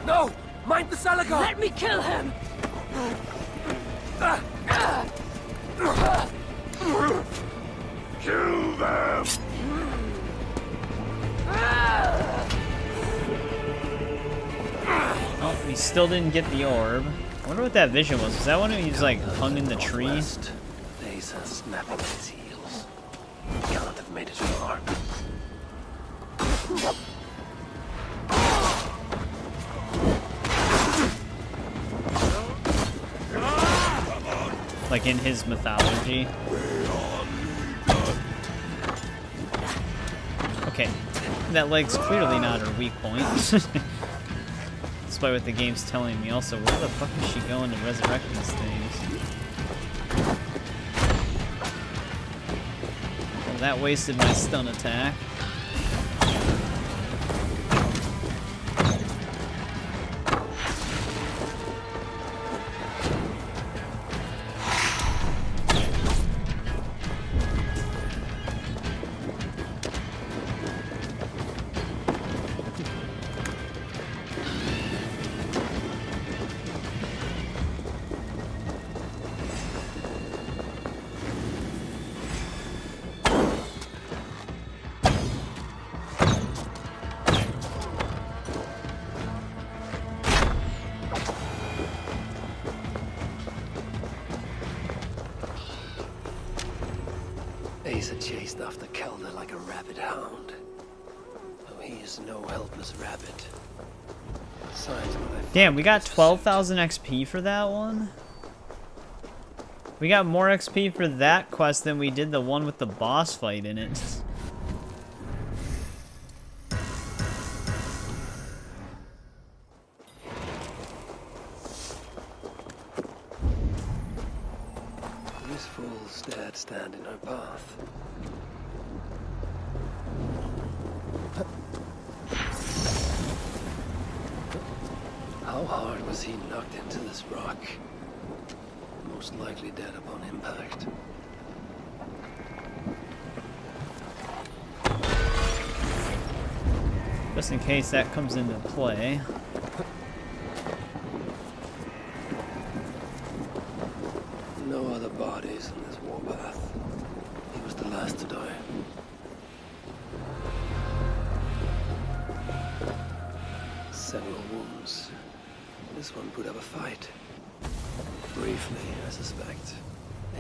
Speaker 3: No! Mind the Salagar!
Speaker 2: Let me kill him!
Speaker 12: Kill them!
Speaker 1: Oh, we still didn't get the orb. I wonder what that vision was. Was that one he was like hung in the tree?
Speaker 3: Asa snapping at his heels. He cannot have made it far.
Speaker 1: Like in his mythology. Okay, that leg's clearly not her weak point. Despite what the game's telling me. Also, where the fuck is she going to resurrect these things? Well, that wasted my stun attack.
Speaker 3: Asa chased after Calder like a rabid hound. Though he is no helpless rabbit. Besides what I
Speaker 1: Damn, we got 12,000 XP for that one? We got more XP for that quest than we did the one with the boss fight in it.
Speaker 3: These fools dared stand in her path. How hard was he knocked into this rock? Most likely dead upon impact.
Speaker 1: Just in case that comes into play.
Speaker 3: No other bodies in this warpath. He was the last to die. Several wounds. This one put up a fight. Briefly, I suspect.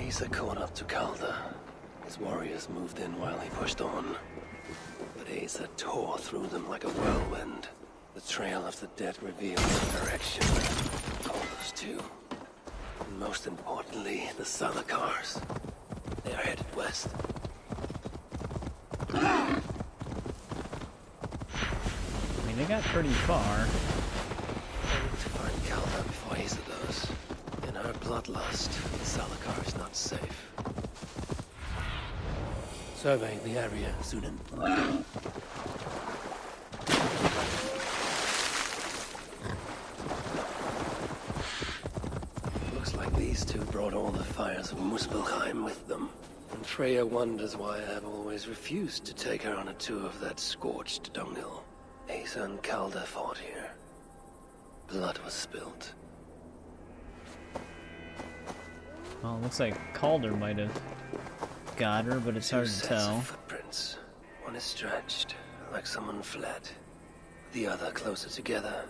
Speaker 3: Asa caught up to Calder. His warriors moved in while he pushed on. But Asa tore through them like a whirlwind. The trail of the dead revealed the direction. Calder's too. And most importantly, the Salakars. They are headed west.
Speaker 1: I mean, they got pretty far.
Speaker 3: I need to find Calder before Asa does. In her bloodlust, the Salakar is not safe. Surveying the area, Sunan. Looks like these two brought all the fires of Muspelheim with them. And Freya wonders why I have always refused to take her on a tour of that scorched dunghill. Asa and Calder fought here. Blood was spilt.
Speaker 1: Well, it looks like Calder might have got her, but it's hard to tell.
Speaker 3: Footprints. One is stretched, like someone fled. The other closer together,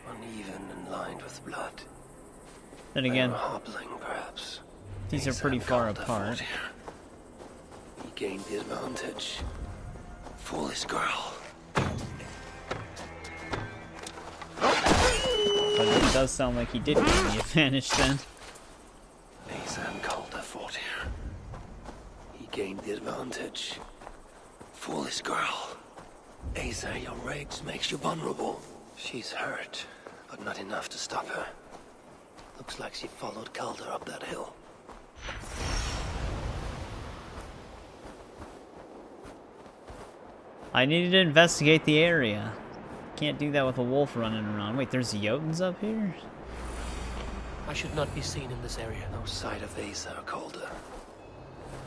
Speaker 3: uneven and lined with blood.
Speaker 1: Then again,
Speaker 3: They were hobbling, perhaps.
Speaker 1: these are
Speaker 3: Asa
Speaker 1: pretty
Speaker 3: and
Speaker 1: far
Speaker 3: Calder
Speaker 1: apart.
Speaker 3: fought here. He gained the advantage. Foolish girl.
Speaker 1: But it does sound like he did get the advantage then.
Speaker 3: Asa and Calder fought here. He gained the advantage. Foolish girl. Asa, your rage makes you vulnerable. She's hurt, but not enough to stop her. Looks like she followed Calder up that hill.
Speaker 1: I needed to investigate the area. Can't do that with a wolf running around. Wait, there's Jotuns up here?
Speaker 3: I should not be seen in this area. No sight of Asa or Calder.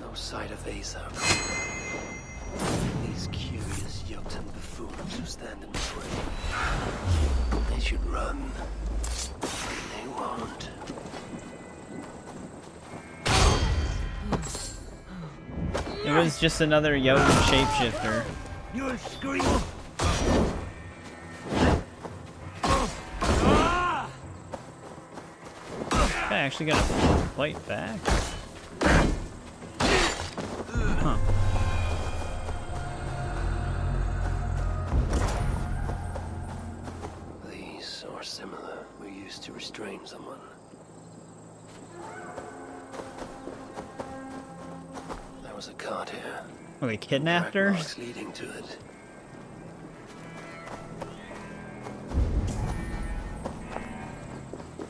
Speaker 3: No sight of Asa or Calder. These curious Jotun buffoons who stand in the way. They should run. They won't.
Speaker 1: It was just another Jotun shapeshifter.
Speaker 3: You'll scream!
Speaker 1: I actually got to fight back. Huh.
Speaker 3: These, or similar, were used to restrain someone. There was a cart here.
Speaker 1: Oh, they kidnapped her?
Speaker 3: Marks leading to it.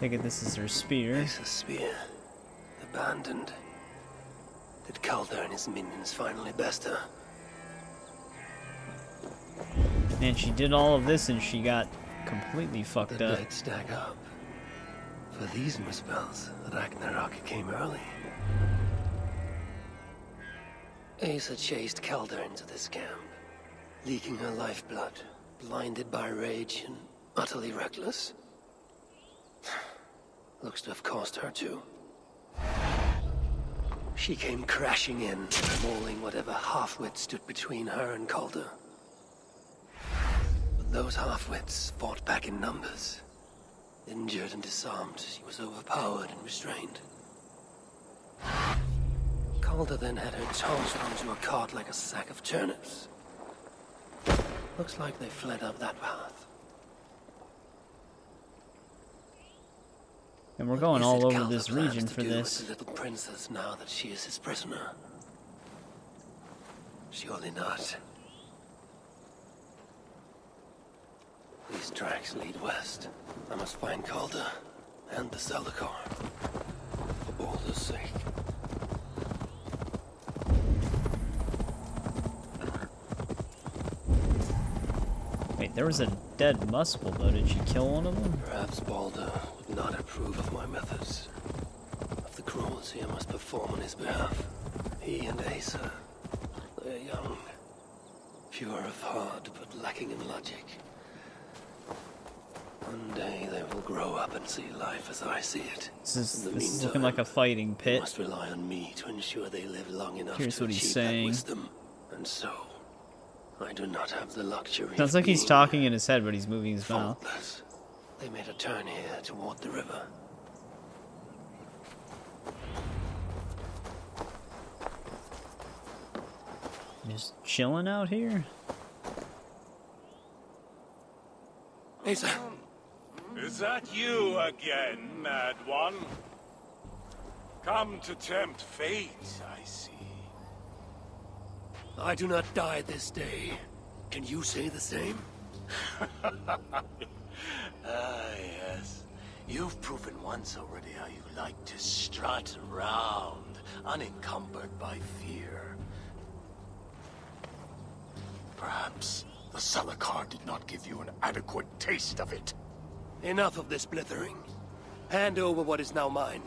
Speaker 1: Take it this is her spear.
Speaker 3: Asa's spear. Abandoned. Did Calder and his minions finally best her?
Speaker 1: And she did all of this and she got completely fucked
Speaker 3: The
Speaker 1: up.
Speaker 3: dates stack up. For these Muspels, Ragnarok came early. Asa chased Calder into this camp, leaking her lifeblood, blinded by rage and utterly reckless. Looks to have cost her too. She came crashing in, mauling whatever half-wit stood between her and Calder. But those half-wits fought back in numbers. Injured and disarmed, she was overpowered and restrained. Calder then had her tossed onto a cart like a sack of turnips. Looks like they fled up that path.
Speaker 1: And we're going all over this
Speaker 3: Calder
Speaker 1: region
Speaker 3: plans to
Speaker 1: for
Speaker 3: do
Speaker 1: this.
Speaker 3: with the little princess now that she is his prisoner? Surely not. These tracks lead west. I must find Calder and the Zalakar. For Balder's sake.
Speaker 1: Wait, there was a dead Muspel though. Did she kill one of them?
Speaker 3: Perhaps Balder would not approve of my methods. Of the cruelty I must perform on his behalf. He and Asa, they're young. Pure of heart, but lacking in logic. One day they will grow up and see life as I see it.
Speaker 1: This is looking like a fighting
Speaker 3: They
Speaker 1: pit.
Speaker 3: must rely on me to ensure they live long enough
Speaker 1: Here's
Speaker 3: to
Speaker 1: what he's
Speaker 3: achieve
Speaker 1: saying.
Speaker 3: that wisdom. And so, I do not have the luxury
Speaker 1: Sounds
Speaker 3: of
Speaker 1: like he's
Speaker 3: being
Speaker 1: talking in his head, but he's moving his mouth.
Speaker 3: faultless. They made a turn here toward the river.
Speaker 1: Just chilling out here?
Speaker 3: Asa!
Speaker 12: Is that you again, Mad One? Come to tempt fate, I see.
Speaker 3: I do not die this day. Can you say the same?
Speaker 11: Yes. You've proven once already how you like to strut around, unencumbered by fear. Perhaps the Zalakar did not give you an adequate taste of it.
Speaker 3: Enough of this blithering. Hand over what is now mine,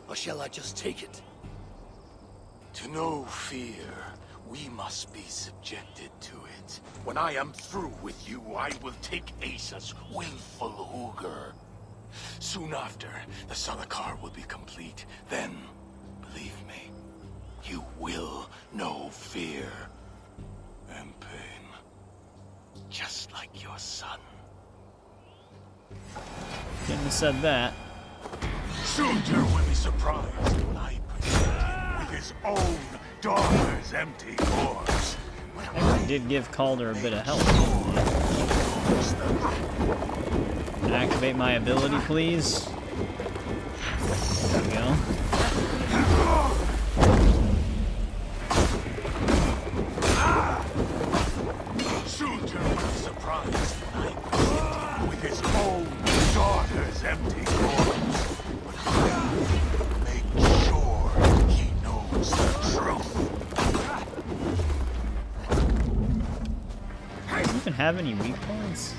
Speaker 3: or shall I just take it?
Speaker 11: To know fear, we must be subjected to it. When I am through with you, I will take Asa's willful Hooger. Soon after, the Zalakar will be complete. Then, believe me, you will know fear and pain. Just like your son.
Speaker 1: Couldn't have said that.
Speaker 11: Surtur will be surprised when I present him with his own daughter's empty corpse.
Speaker 1: I did give Calder a bit of help. Activate my ability, please. There we go.
Speaker 11: Surtur will be surprised when I present him with his own daughter's empty corpse. But make sure he knows the truth.
Speaker 1: Do you even have any weak points?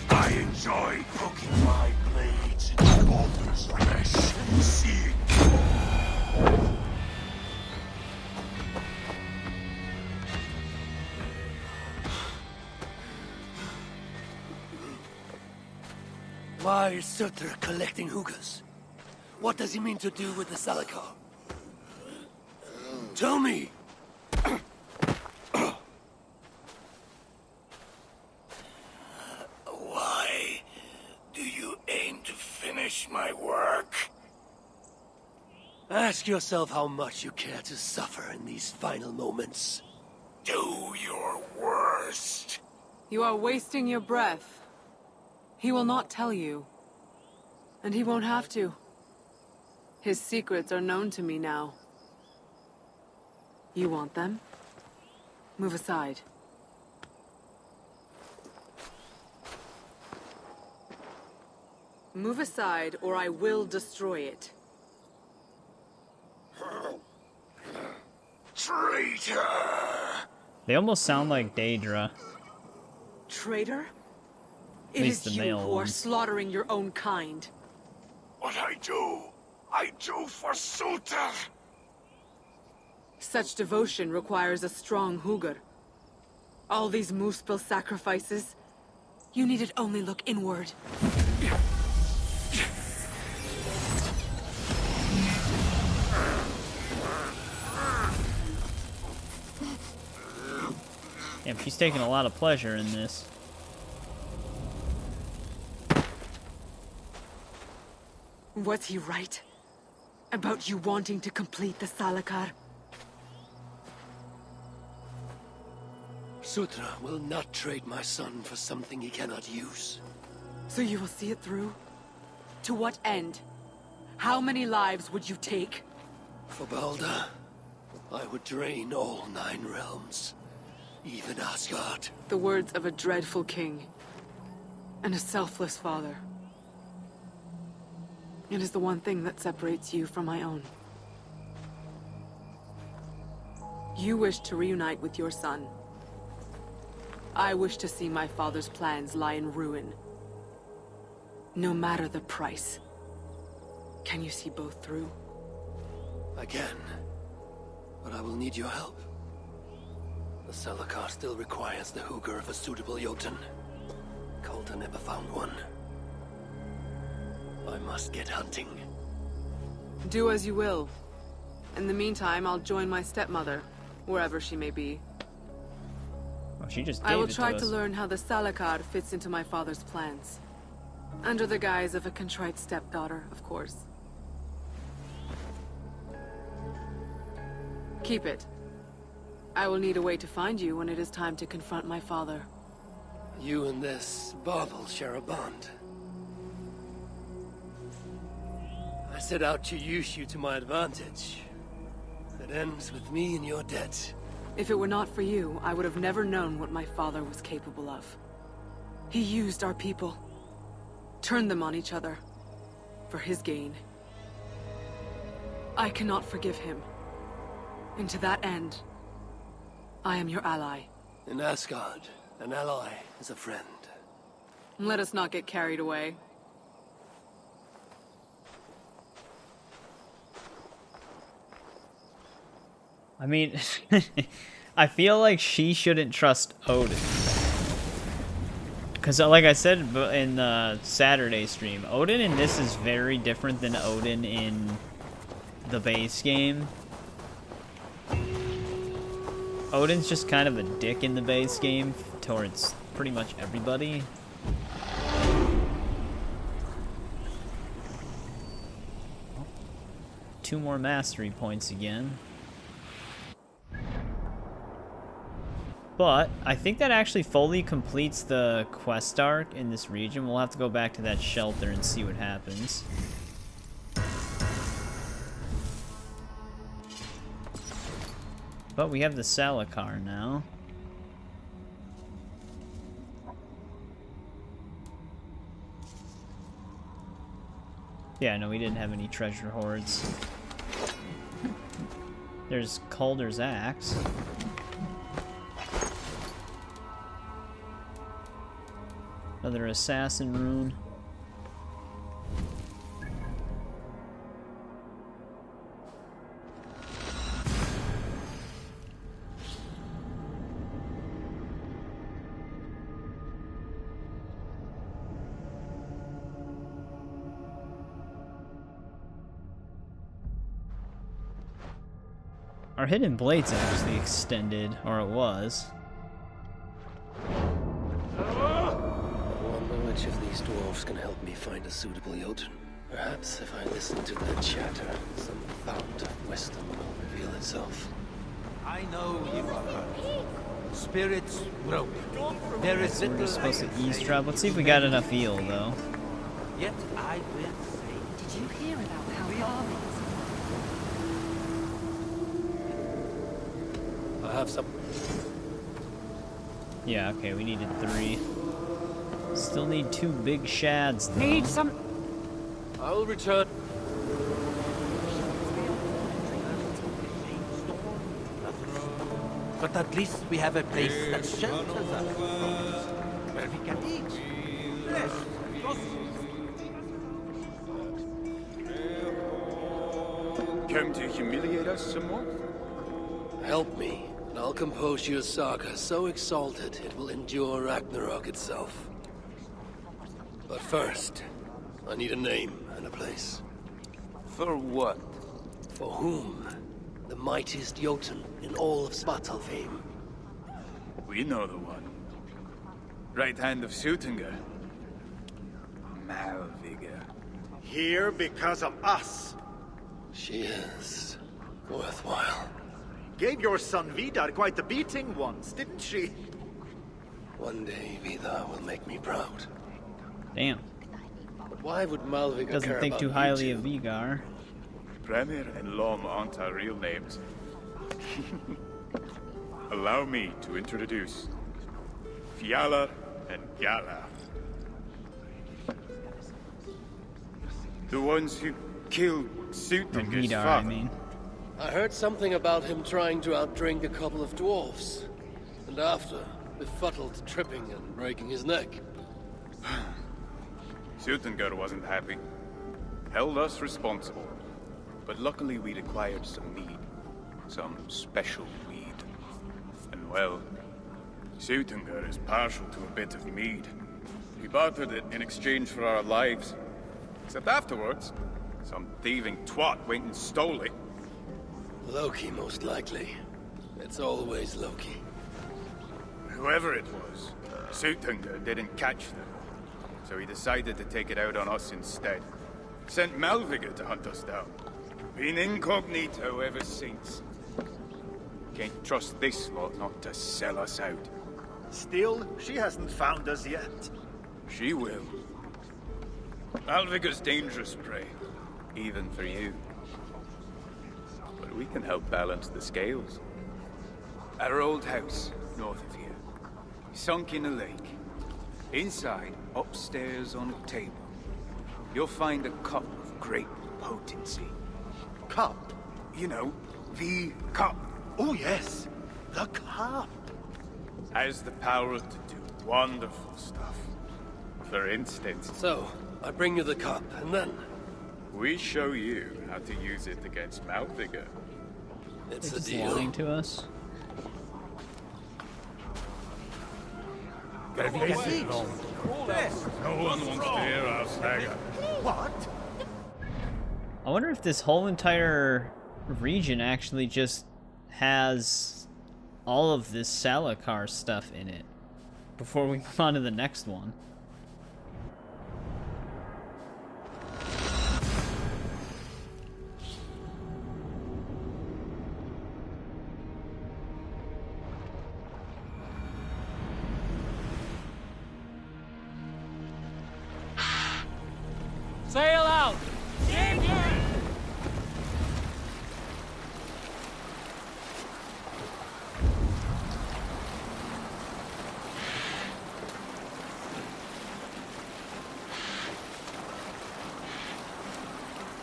Speaker 11: I enjoy poking my blades into Balder's flesh and seeing
Speaker 3: Why is Surtur collecting hookahs? What does he mean to do with the Zalakar? Tell me!
Speaker 11: Why do you aim to finish my work?
Speaker 3: Ask yourself how much you care to suffer in these final moments.
Speaker 11: Do your worst.
Speaker 5: You are wasting your breath. He will not tell you. And he won't have to. His secrets are known to me now. You want them? Move aside. Move aside, or I will destroy it.
Speaker 11: Traitor!
Speaker 1: They almost sound like Daedra.
Speaker 5: Traitor?
Speaker 1: At
Speaker 5: It
Speaker 1: least
Speaker 5: is
Speaker 1: the
Speaker 5: you
Speaker 1: male
Speaker 5: who are
Speaker 1: ones.
Speaker 5: slaughtering your own kind.
Speaker 11: What I do for Surtur.
Speaker 5: Such devotion requires a strong Hugr. All these Muspel sacrifices, you needed only look inward.
Speaker 1: Damn, she's taking a lot of pleasure in this.
Speaker 5: Was he right? About you wanting to complete the Salakar?
Speaker 3: Sutra will not trade my son for something he cannot use.
Speaker 5: So you will see it through? To what end? How many lives would you take?
Speaker 3: For Balder, I would drain all 9 realms. Even Asgard.
Speaker 5: The words of a dreadful king. And a selfless father. It is the one thing that separates you from my own. You wish to reunite with your son. I wish to see my father's plans lie in ruin. No matter the price. Can you see both through?
Speaker 3: I can. But I will need your help. The Salakar still requires the hooker of a suitable Jotun. Coulter never found one. I must get hunting.
Speaker 5: Do as you will. In the meantime, I'll join my stepmother, wherever she may be.
Speaker 1: Oh, she just
Speaker 5: I will
Speaker 1: gave it
Speaker 5: try
Speaker 1: to
Speaker 5: to
Speaker 1: us.
Speaker 5: learn how the Salakar fits into my father's plans. Under the guise of a contrite stepdaughter, of course. Keep it. I will need a way to find you when it is time to confront my father.
Speaker 3: You and this bauble share a bond. I set out to use you to my advantage. It ends with me in your debt.
Speaker 5: If it were not for you, I would have never known what my father was capable of. He used our people. Turned them on each other. For his gain. I cannot forgive him. And to that end, I am your ally.
Speaker 3: In Asgard, an ally is a friend.
Speaker 5: Let us not get carried away.
Speaker 1: I mean, I feel like she shouldn't trust Odin. Because like I said in the Saturday stream, Odin in this is very different than Odin in the base game. Odin's just kind of a dick in the base game towards pretty much everybody. Two more mastery points again. But I think that actually fully completes the quest arc in this region. We'll have to go back to that shelter and see what happens. But we have the Salakar now. Yeah, no, we didn't have any treasure hoards. There's Calder's axe. Another assassin rune. Our hidden blade's actually extended, or it was.
Speaker 3: Which of these dwarves can help me find a suitable Jotun? Perhaps if I listen to their chatter, some fount of wisdom will reveal itself.
Speaker 4: I know you are hurt. Spirits broken. There is
Speaker 1: So we're
Speaker 4: little
Speaker 1: just supposed to
Speaker 4: I can
Speaker 1: eavesdrop.
Speaker 4: say
Speaker 1: Let's see if
Speaker 4: to
Speaker 1: we got
Speaker 4: mend
Speaker 1: enough eel, though.
Speaker 4: Yet I will say,
Speaker 8: Did you hear about how Valhalla
Speaker 3: I have some.
Speaker 1: Yeah, okay, we needed 3. Still need 2 big shads, though.
Speaker 2: Need some.
Speaker 3: I will return.
Speaker 4: but at least we have a place that shelters us where we can eat. Rest.
Speaker 12: Come to humiliate us some more?
Speaker 3: Help me, and I'll compose your saga so exalted it will endure Ragnarok itself. But first, I need a name and a place.
Speaker 11: For what?
Speaker 3: For whom? The mightiest Jotun in all of Svartalfheim.
Speaker 12: We know the one. Right hand of Sutunga. Malvigr.
Speaker 6: here because of us.
Speaker 3: She is worthwhile.
Speaker 6: Gave your son Vidar quite the beating once, didn't she?
Speaker 3: One day Vidar will make me proud.
Speaker 1: Damn.
Speaker 3: But why would Malvika
Speaker 1: Doesn't
Speaker 3: care
Speaker 1: think
Speaker 3: about
Speaker 1: too
Speaker 3: you
Speaker 1: highly
Speaker 3: two?
Speaker 1: of Vigar.
Speaker 12: Premier and Lom aren't our real names. Allow me to introduce Fjalar and Gjala. The ones who killed Sutinger's
Speaker 1: Vidar,
Speaker 12: father.
Speaker 1: I mean.
Speaker 3: I heard something about him trying to outdrink a couple of dwarfs. And after, befuddled tripping and breaking his neck.
Speaker 12: Sutinger wasn't happy. Held us responsible. But luckily we'd acquired some mead. Some special weed. And well, Sutinger is partial to a bit of mead. We bartered it in exchange for our lives. Except afterwards, some thieving twat went and stole it.
Speaker 3: Loki, most likely. It's always Loki.
Speaker 12: Whoever it was, Sutinger didn't catch them. So he decided to take it out on us instead. Sent Malvika to hunt us down. Been incognito ever since. Can't trust this lot not to sell us out.
Speaker 6: Still, she hasn't found us yet.
Speaker 12: She will. Malvika's dangerous prey, even for you. But we can help balance the scales. At our old house, north of here, sunk in a lake. Inside, upstairs on a table, you'll find a cup of great potency.
Speaker 6: Cup?
Speaker 12: You know, the cup.
Speaker 6: Oh yes, the cup.
Speaker 12: Has the power to do wonderful stuff. For instance...
Speaker 3: So, I bring you the cup, and then...
Speaker 12: we show you how to use it against Malvika.
Speaker 3: It's
Speaker 1: They're
Speaker 3: a
Speaker 1: just
Speaker 3: deal.
Speaker 1: lying to us.
Speaker 12: No one wants to hear our saga.
Speaker 6: What?
Speaker 1: I wonder if this whole entire region actually just has all of this Salakar stuff in it before we move on to the next one.
Speaker 2: Sail out!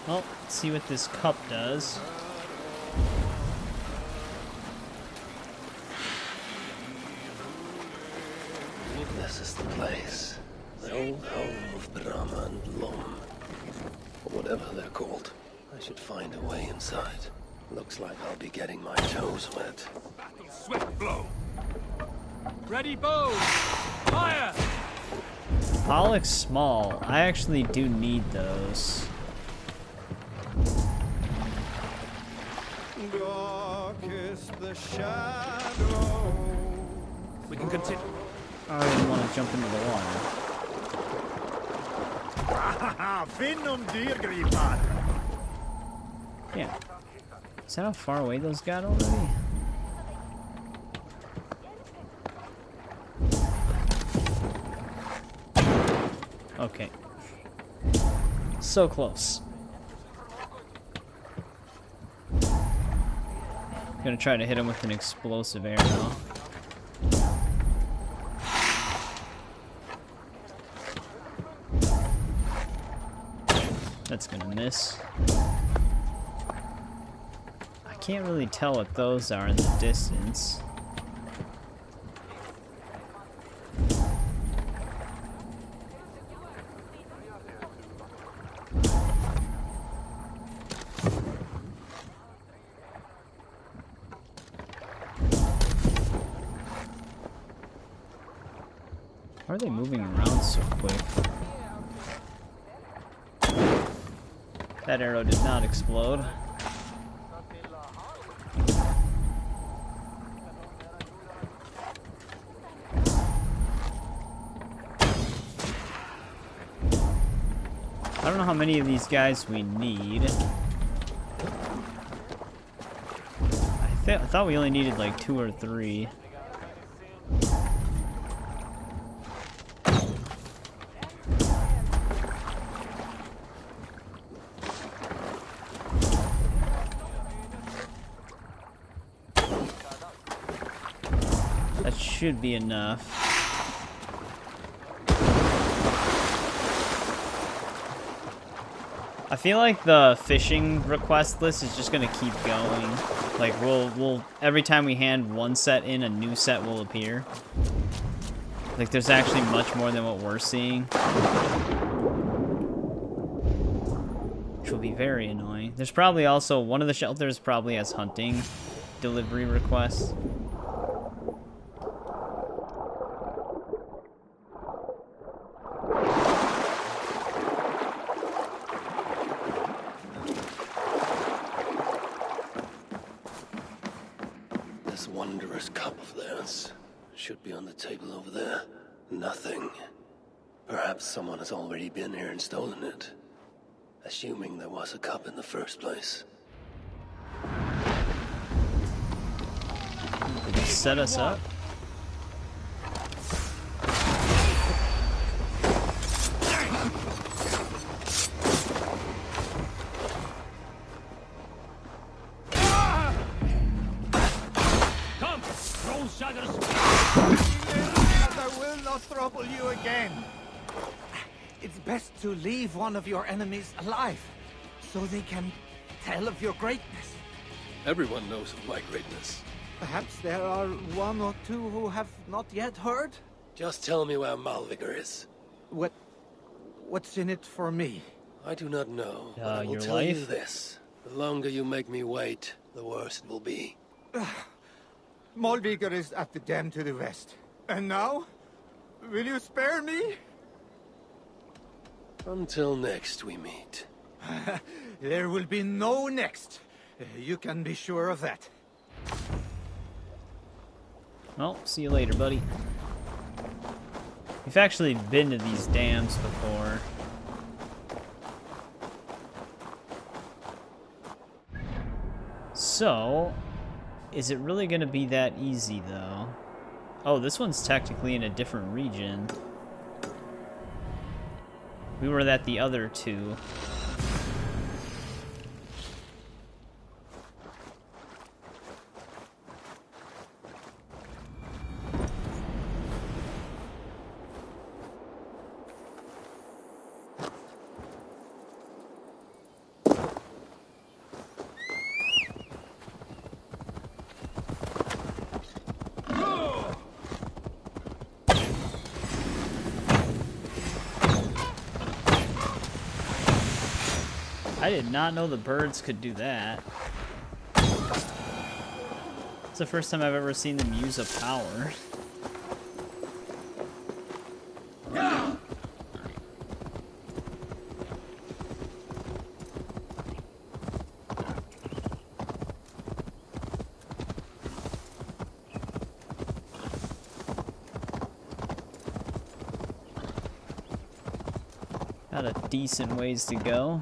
Speaker 1: Well, let's see what this cup does.
Speaker 3: This is the place. The old home of Brahma and Lom. Or whatever they're called. I should find a way inside. Looks like I'll be getting my toes wet.
Speaker 7: Swift blow.
Speaker 2: Ready, bow! Fire!
Speaker 1: Pollock's small. I actually do need those.
Speaker 4: The shadow.
Speaker 7: We can continue.
Speaker 1: I didn't want to jump into the water.
Speaker 6: Venom dyrgripar.
Speaker 1: Yeah. Is that how far away those got already? Okay. So close. Gonna try to hit him with an explosive arrow. That's gonna miss. I can't really tell what those are in the distance. Why are they moving around so quick? That arrow did not explode. I don't know how many of these guys we need. I thought we only needed like 2 or 3. That should be enough. I feel like the fishing request list is just gonna keep going. Like we'll every time we hand one set in, a new set will appear. Like there's actually much more than what we're seeing, which will be very annoying. There's probably also one of the shelters probably has hunting delivery requests.
Speaker 3: Wondrous cup of theirs should be on the table over there. Nothing. Perhaps someone has already been here and stolen it. Assuming there was a cup in the first place.
Speaker 1: Did he set us up?
Speaker 4: I will not trouble you again. It's best to leave one of your enemies alive, so they can tell of your greatness.
Speaker 3: Everyone knows of my greatness.
Speaker 4: Perhaps there are 1 or 2 who have not yet heard?
Speaker 3: Just tell me where Malvigor is.
Speaker 4: What's in it for me?
Speaker 3: I do not know, but I will
Speaker 1: your
Speaker 3: tell
Speaker 1: life?
Speaker 3: you this. The longer you make me wait, the worse it will be.
Speaker 4: Malvigor is at the dam to the west. And now? Will you spare me?
Speaker 3: Until next we meet.
Speaker 4: There will be no next. You can be sure of that.
Speaker 1: Well, see you later, buddy. We've actually been to these dams before. So, is it really going to be that easy, though? Oh, this one's technically in a different region. We were at the other 2. I did not know the birds could do that. It's the first time I've ever seen them use a power. Got a decent ways to go.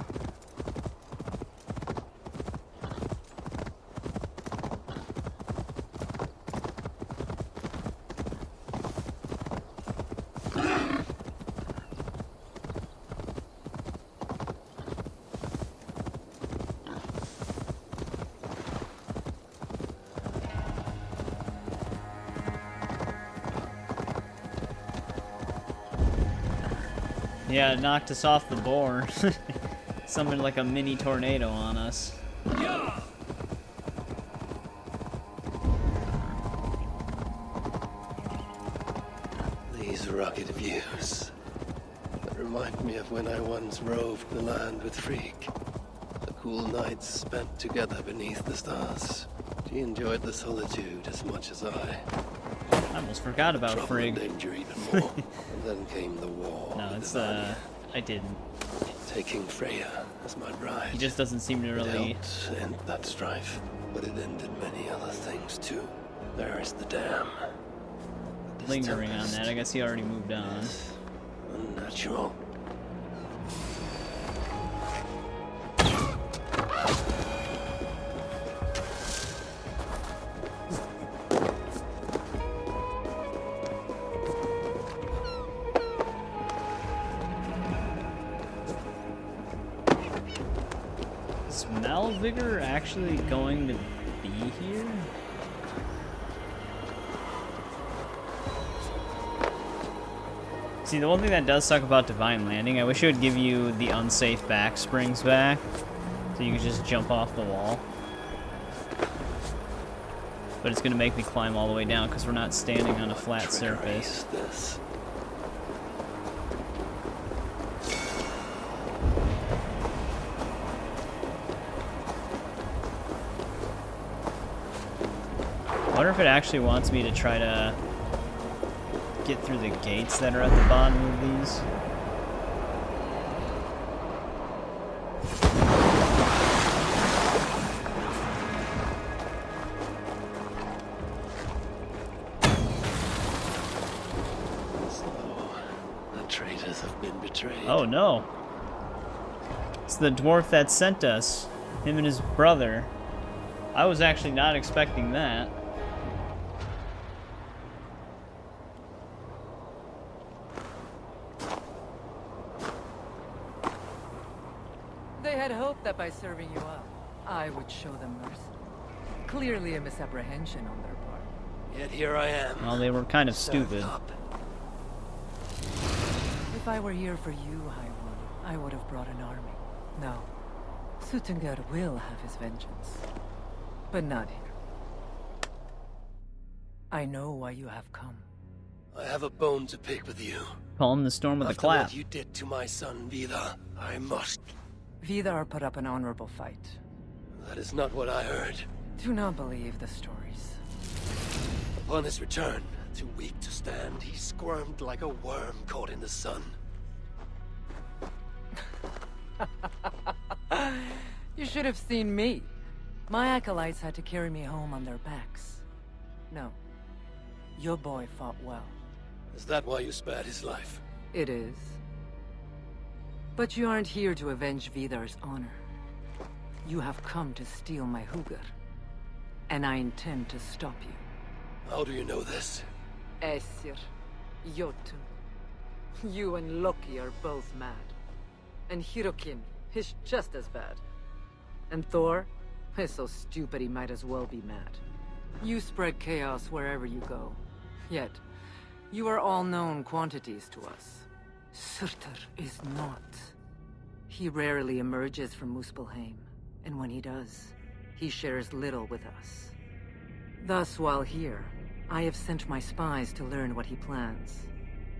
Speaker 1: Yeah, it knocked us off the board. Summoned like a mini tornado on us.
Speaker 3: These rugged views. That remind me of when I once roved the land with Frigg. The cool nights spent together beneath the stars. She enjoyed the solitude as much as I.
Speaker 1: I almost forgot about Frigg.
Speaker 3: Danger even more. And then came the war.
Speaker 1: No, it's I didn't.
Speaker 3: Taking Freya as my bride.
Speaker 1: He just doesn't seem to really
Speaker 3: It helped end that strife, but it ended many other things too. There is the dam. This
Speaker 1: lingering on
Speaker 3: tempest
Speaker 1: that. I guess he already moved on.
Speaker 3: is unnatural.
Speaker 1: Malvigor actually going to be here? See, the one thing that does suck about Divine Landing, I wish it would give you the unsafe back springs back, so you could just jump off the wall. But it's going to make me climb all the way down because we're not standing on a flat surface. I wonder if it actually wants me to try to get through the gates that are at the bottom of these.
Speaker 3: The traitors have been betrayed.
Speaker 1: Oh no. It's the dwarf that sent us. Him and his brother. I was actually not expecting that.
Speaker 5: They had hoped that by serving you up, I would show them mercy. Clearly a misapprehension on their part.
Speaker 3: Yet here I am.
Speaker 1: Well, they were kind of stupid.
Speaker 5: If I were here for you, High One, I would have brought an army. No. Suttungr will have his vengeance. But not here. I know why you have come.
Speaker 3: I have a bone to pick with you.
Speaker 1: Calm the storm with a
Speaker 3: After
Speaker 1: clap.
Speaker 3: what you did to my son, Vidar, I must.
Speaker 5: Vidar put up an honorable fight.
Speaker 3: That is not what I heard.
Speaker 5: Do not believe the stories.
Speaker 3: Upon his return, too weak to stand, he squirmed like a worm caught in the sun.
Speaker 5: You should have seen me. My acolytes had to carry me home on their backs. No. Your boy fought well.
Speaker 3: Is that why you spared his life?
Speaker 5: It is. But you aren't here to avenge Vidar's honor. You have come to steal my Hugr. And I intend to stop you.
Speaker 3: How do you know this?
Speaker 5: Aesir, Jotun. You and Loki are both mad. And Hirokin is just as bad. And Thor is so stupid he might as well be mad. You spread chaos wherever you go. Yet, you are all known quantities to us. Surtur is not. He rarely emerges from Muspelheim, and when he does, he shares little with us. Thus, while here, I have sent my spies to learn what he plans.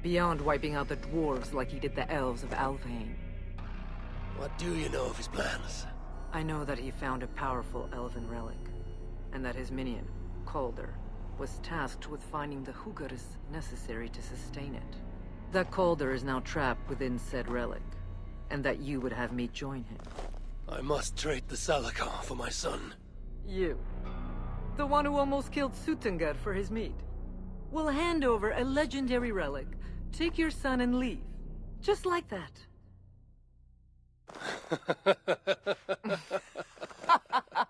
Speaker 5: Beyond wiping out the dwarves like he did the elves of Alfheim.
Speaker 3: What do you know of his plans?
Speaker 5: I know that he found a powerful elven relic, and that his minion, Calder, was tasked with finding the Hugrs necessary to sustain it. That Calder is now trapped within said relic, and that you would have me join him.
Speaker 3: I must trade the Salakar for my son.
Speaker 5: You, the one who almost killed Suttungr for his meat, will hand over a legendary relic, take your son and leave. Just like that.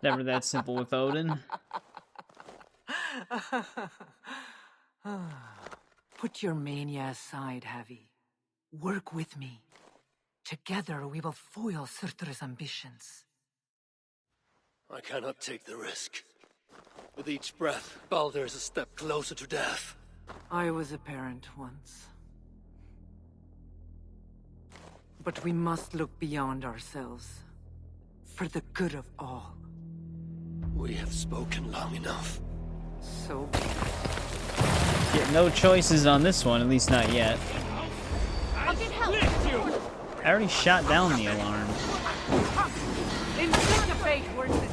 Speaker 1: Never that simple with Odin.
Speaker 5: Put your mania aside, Havi. Work with me. Together we will foil Surtur's ambitions.
Speaker 3: I cannot take the risk. With each breath, Baldur is a step closer to death.
Speaker 5: I was a parent once. But we must look beyond ourselves. For the good of all.
Speaker 3: We have spoken long enough.
Speaker 5: So
Speaker 1: Get no choices on this one, at least not yet. I already shot down the alarm.
Speaker 2: Anticipate worse than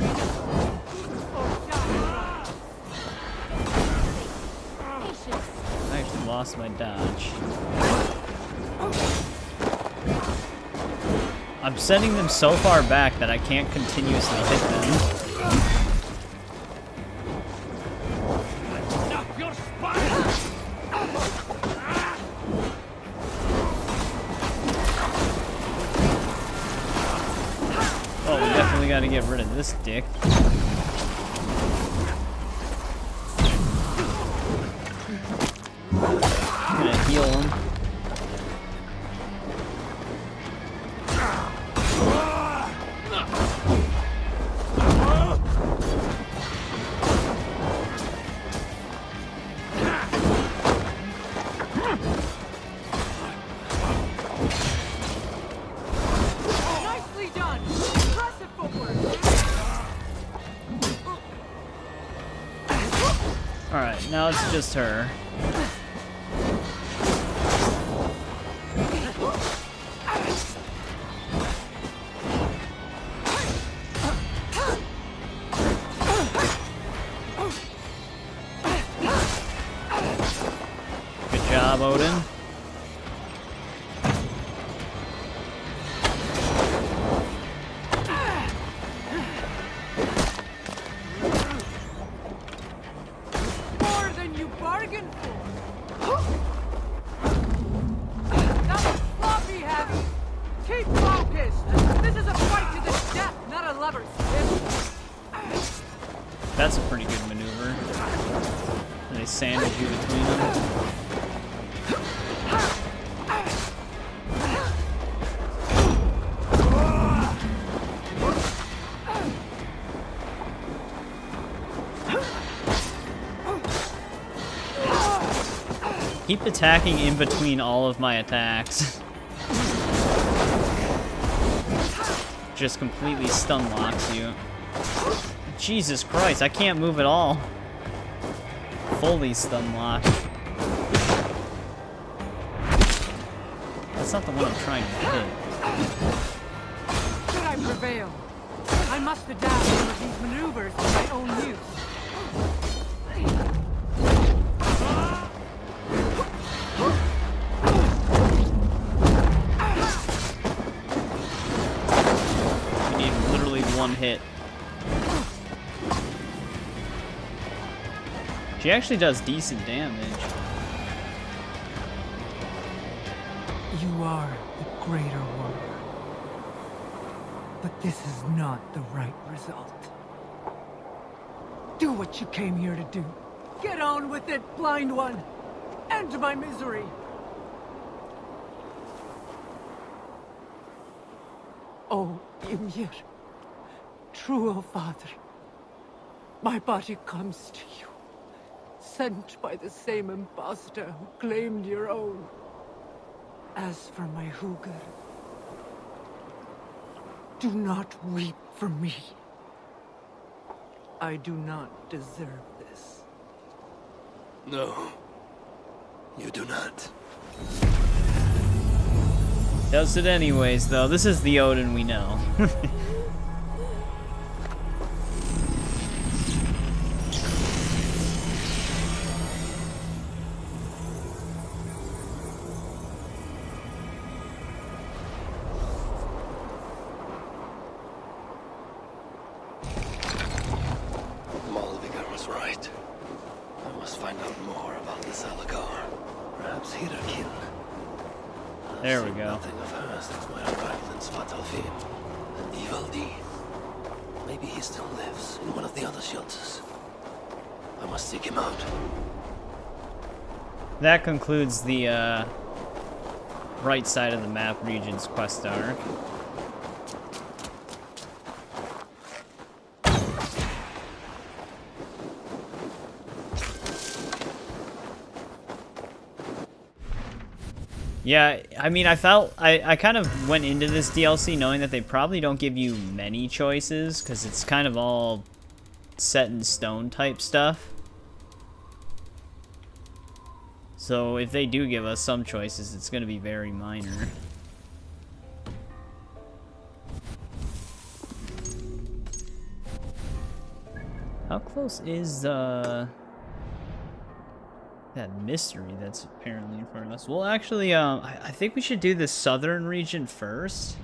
Speaker 1: I actually lost my dodge. I'm sending them so far back that I can't continuously hit them. Oh, we definitely gotta get rid of this dick. I'm gonna heal him. now it's just her. Good job, Odin. That's a pretty good maneuver. And they sandwich you between them. Keep attacking in between all of my attacks. Just completely stun locks you. Jesus Christ, I can't move at all. Fully stun locked. That's not the one I'm trying to hit.
Speaker 5: Should I prevail, I must adapt some of these maneuvers for my own use.
Speaker 1: You need literally one hit. She actually does decent damage.
Speaker 13: You are the greater warrior. But this is not the right result. Do what you came here to do. Get on with it, blind one. End my misery. Oh, Ymir. True, O Father. My body comes to you. Sent by the same impostor who claimed your own. As for my Hugr, do not weep for me. I do not deserve this.
Speaker 3: No, you do not.
Speaker 1: Does it anyways, though. This is the Odin we know. There we go.
Speaker 3: Nothing of hers that's my Raglan's Svartalfheim. An evil deed. Maybe he still lives in one of the other shelters. I must seek him out.
Speaker 1: That concludes the right side of the map region's quest arc. Yeah, I mean, I kind of went into this DLC knowing that they probably don't give you many choices, because it's kind of all set in stone type stuff. So if they do give us some choices, it's going to be very minor. How close is, that mystery that's apparently in front of us? Well, actually, I think we should do the southern region first.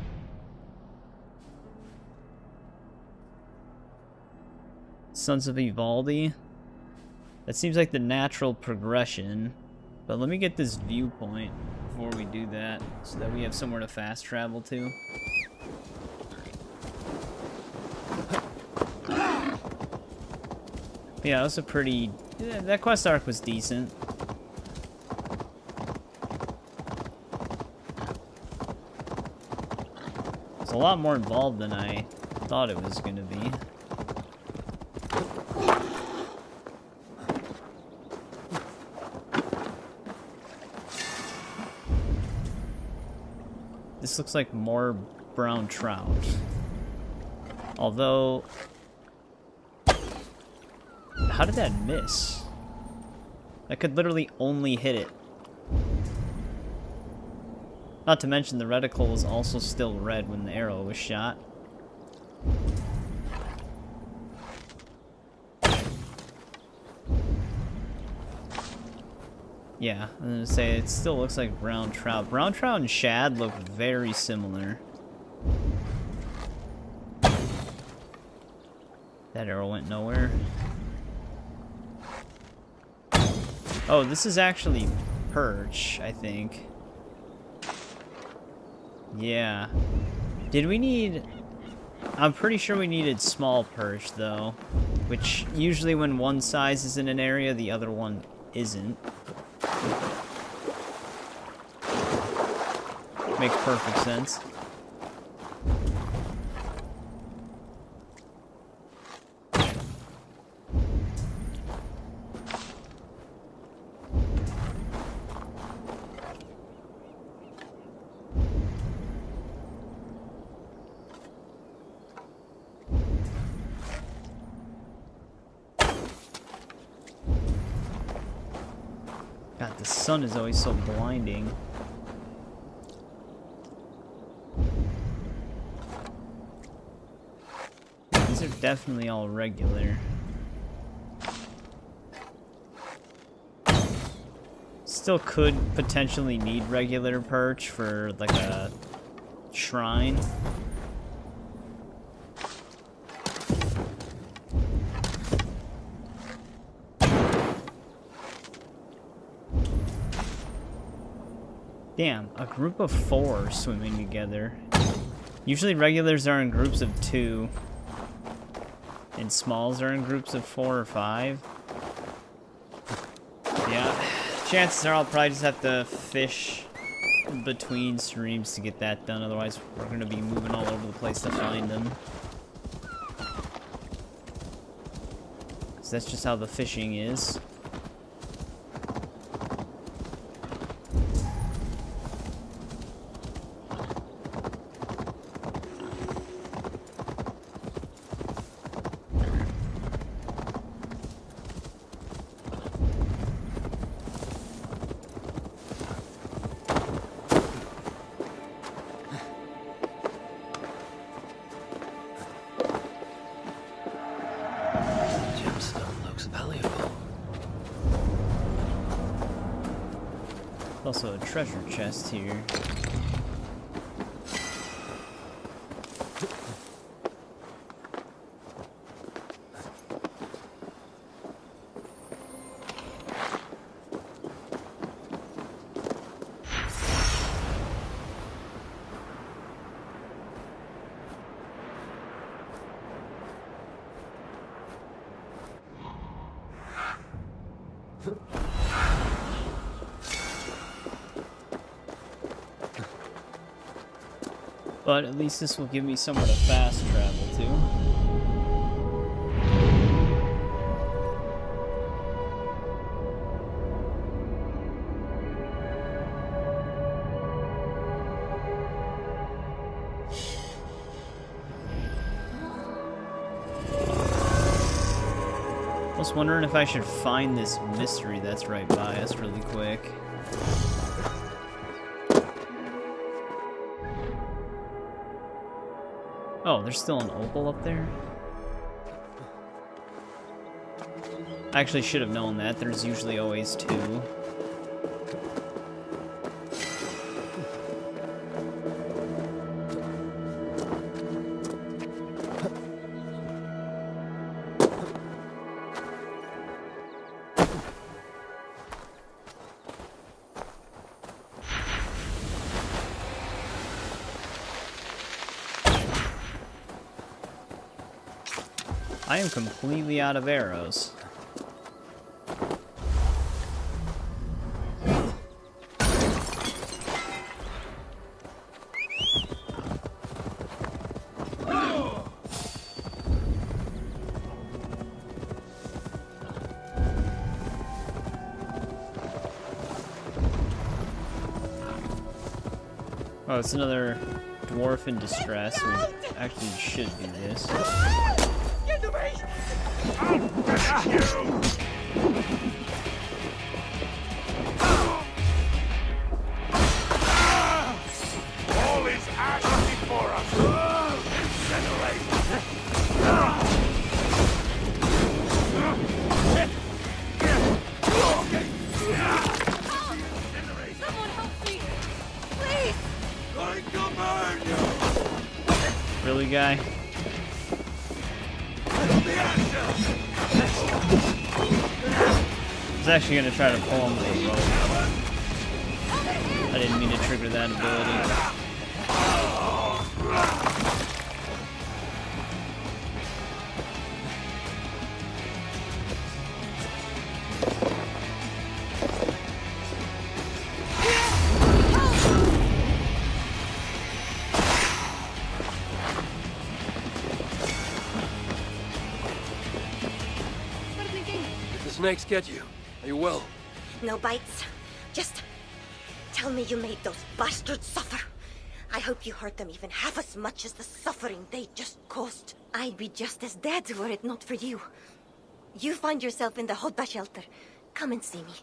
Speaker 1: Sons of Ivaldi. That seems like the natural progression. But let me get this viewpoint before we do that, so that we have somewhere to fast travel to. Yeah, it was a pretty... Yeah, that quest arc was decent. It's a lot more involved than I thought it was going to be. This looks like more brown trout. Although... How did that miss? That could literally only hit it. Not to mention the reticle was also still red when the arrow was shot. Yeah, I'm gonna say it still looks like brown trout. Brown trout and shad look very similar. That arrow went nowhere. Oh, this is actually perch, I think. Yeah. Did we need... I'm pretty sure we needed small perch, though. Which, usually when one size is in an area, the other one isn't. Makes perfect sense. God, the sun is always so blinding. These are definitely all regular. Still could potentially need regular perch for like a shrine. Damn, a group of 4 swimming together. Usually regulars are in groups of 2. And smalls are in groups of 4 or 5. Yeah, chances are I'll probably just have to fish between streams to get that done. Otherwise, we're going to be moving all over the place to find them. So that's just how the fishing is. Also a treasure chest here. But at least this will give me somewhere to fast travel to. I was wondering if I should find this mystery that's right by us really quick. Oh, there's still an opal up there? I actually should have known that. There's usually always 2. I am completely out of arrows. Oh, it's another dwarf in distress. We actually should do this. Philly guy. I was actually gonna try to pull him with a rope. I didn't mean to trigger that ability.
Speaker 3: Did the snakes get you? Are you well?
Speaker 10: No bites. Just tell me you made those bastards suffer. I hope you hurt them even half as much as the suffering they just caused. I'd be just as dead were it not for you. You find yourself in the Hodba shelter. Come and see me,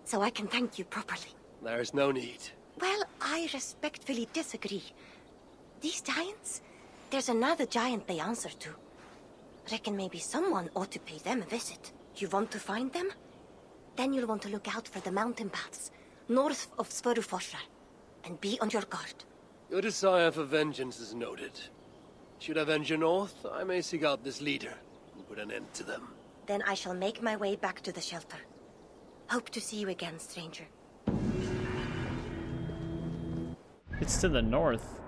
Speaker 10: so I can thank you properly.
Speaker 3: There's no need.
Speaker 10: Well, I respectfully disagree. These giants? There's another giant they answer to. Reckon maybe someone ought to pay them a visit. You want to find them? Then you'll want to look out for the mountain paths, north of Svarufossar, and be on your guard.
Speaker 3: Your desire for vengeance is noted. Should I venture north, I may seek out this leader and put an end to them.
Speaker 10: Then I shall make my way back to the shelter. Hope to see you again, stranger.
Speaker 1: It's to the north.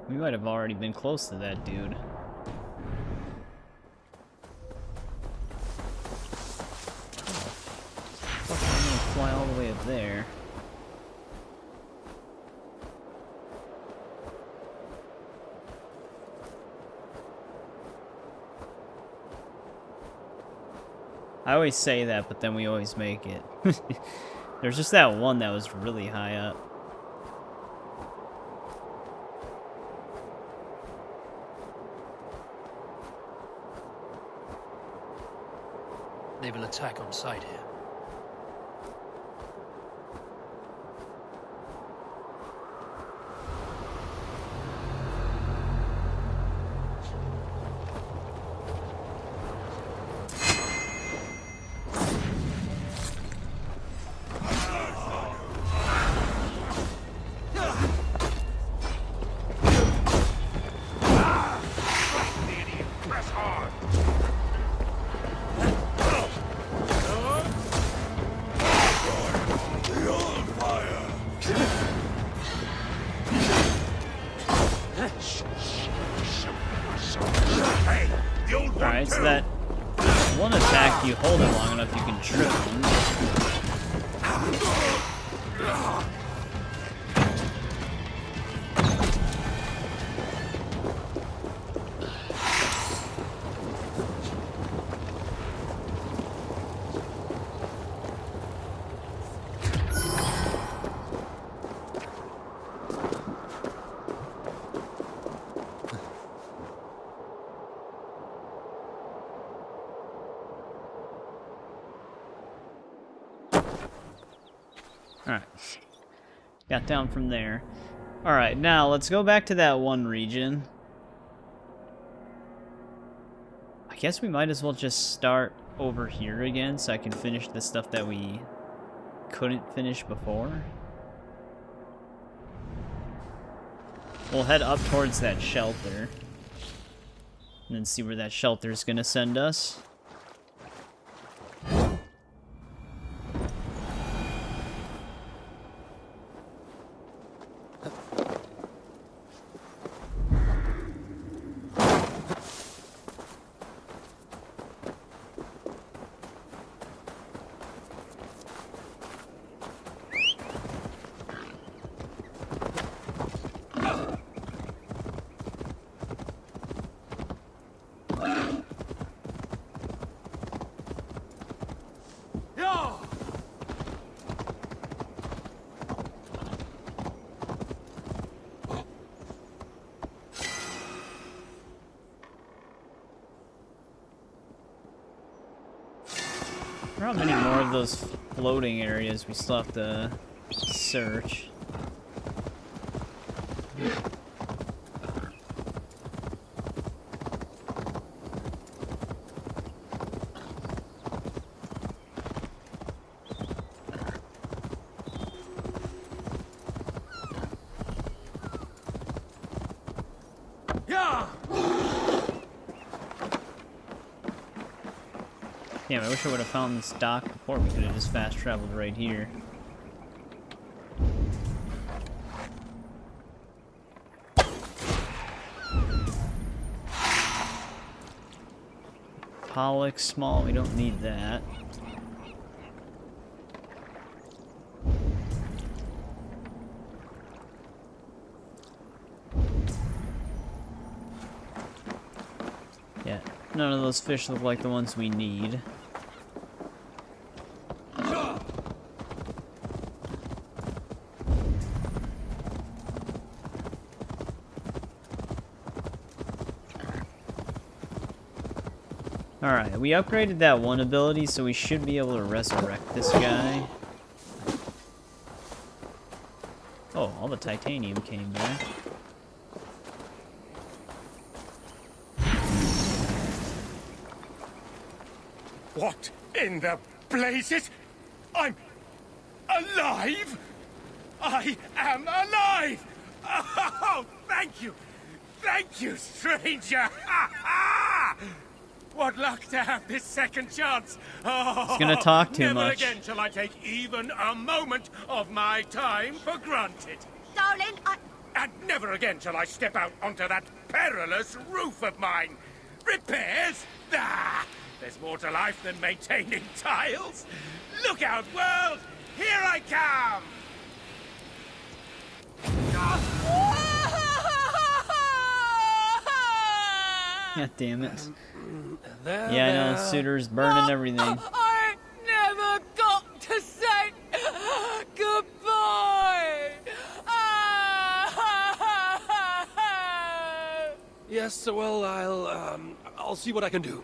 Speaker 1: We might have already been close to that dude. I'm gonna fly all the way up there. I always say that, but then we always make it. There's just that one that was really high up.
Speaker 3: They will attack on sight here.
Speaker 1: Alright, so that one attack, you hold it long enough, you can trip them. Alright. Got down from there. Alright, now let's go back to that one region. I guess we might as well just start over here again so I can finish the stuff that we couldn't finish before. We'll head up towards that shelter. And then see where that shelter is gonna send us. There aren't many more of those floating areas we still have to search. Damn, I wish I would have found this dock before. We could have just fast traveled right here. Pollock small, we don't need that. Yeah, none of those fish look like the ones we need. Alright, we upgraded that one ability, so we should be able to resurrect this guy. Oh, all the titanium came back.
Speaker 11: What in the blazes? I'm alive! I am alive! Oh, thank you! Thank you, stranger! What luck to have this second chance! Oh,
Speaker 1: he's gonna talk too
Speaker 11: never
Speaker 1: much.
Speaker 11: Never again shall I take even a moment of my time for granted.
Speaker 2: Darling,
Speaker 11: And never again shall I step out onto that perilous roof of mine. Repairs? Ah, there's more to life than maintaining tiles. Look out, world! Here I come!
Speaker 1: God damn it.
Speaker 3: There,
Speaker 1: Yeah, I know,
Speaker 3: there.
Speaker 1: Suitor's burning everything.
Speaker 5: I never got to say goodbye.
Speaker 3: Yes, well, I'll see what I can do.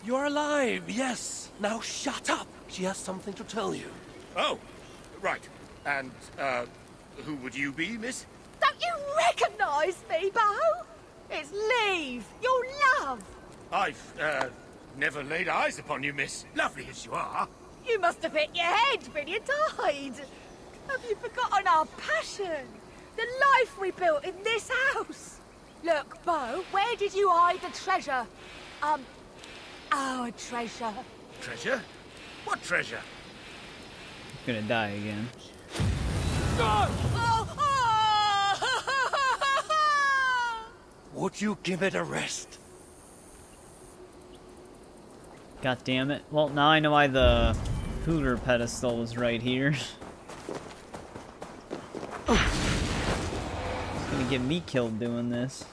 Speaker 3: You're alive, yes. Now shut up. She has something to tell you.
Speaker 11: Oh, right. And, who would you be, miss?
Speaker 2: don't you recognize me, Bo? It's Leave, your love.
Speaker 11: I've, never laid eyes upon you, miss. Lovely as you are.
Speaker 2: You must have hit your head when you died. Have you forgotten our passion? The life we built in this house? Look, Bo, where did you hide the treasure? Our treasure.
Speaker 11: Treasure? What treasure?
Speaker 1: Gonna die again.
Speaker 3: Would you give it a rest?
Speaker 1: God damn it. Well, now I know why the Hooter pedestal was right here. It's gonna get me killed doing this.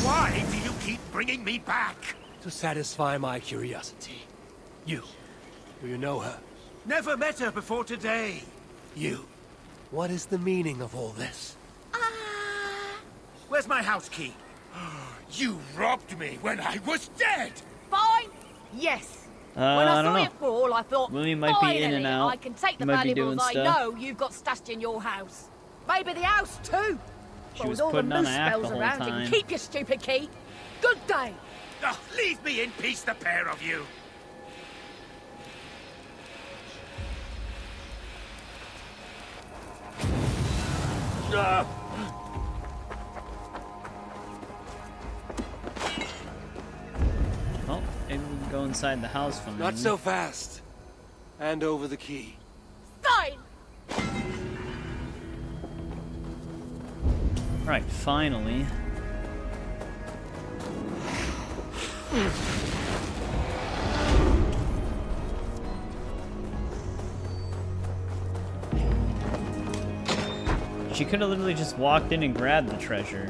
Speaker 11: Why do you keep bringing me back?
Speaker 3: To satisfy my curiosity. You. Do you know her?
Speaker 11: Never met her before today.
Speaker 3: You. What is the meaning of all this?
Speaker 11: Where's my house key? You robbed me when I was dead!
Speaker 2: Fine. Yes. When
Speaker 1: I
Speaker 2: I
Speaker 1: don't
Speaker 2: saw
Speaker 1: know.
Speaker 2: it fall, I thought,
Speaker 1: William might be in and
Speaker 2: finally,
Speaker 1: out.
Speaker 2: I can take the
Speaker 1: He might be
Speaker 2: valuables
Speaker 1: doing
Speaker 2: I
Speaker 1: stuff.
Speaker 2: know you've got stashed in your house. Maybe the house too.
Speaker 1: She
Speaker 2: Well,
Speaker 1: was
Speaker 2: with all the
Speaker 1: putting on
Speaker 2: moose
Speaker 1: an act
Speaker 2: spells
Speaker 1: the whole
Speaker 2: around, you
Speaker 1: time.
Speaker 2: can keep your stupid key. Good day.
Speaker 11: Oh, leave me in peace, the pair of you.
Speaker 1: Oh, maybe we can go inside the house from
Speaker 3: Not so fast. Hand over the key.
Speaker 2: Fine.
Speaker 1: Right, finally. She could have literally just walked in and grabbed the treasure.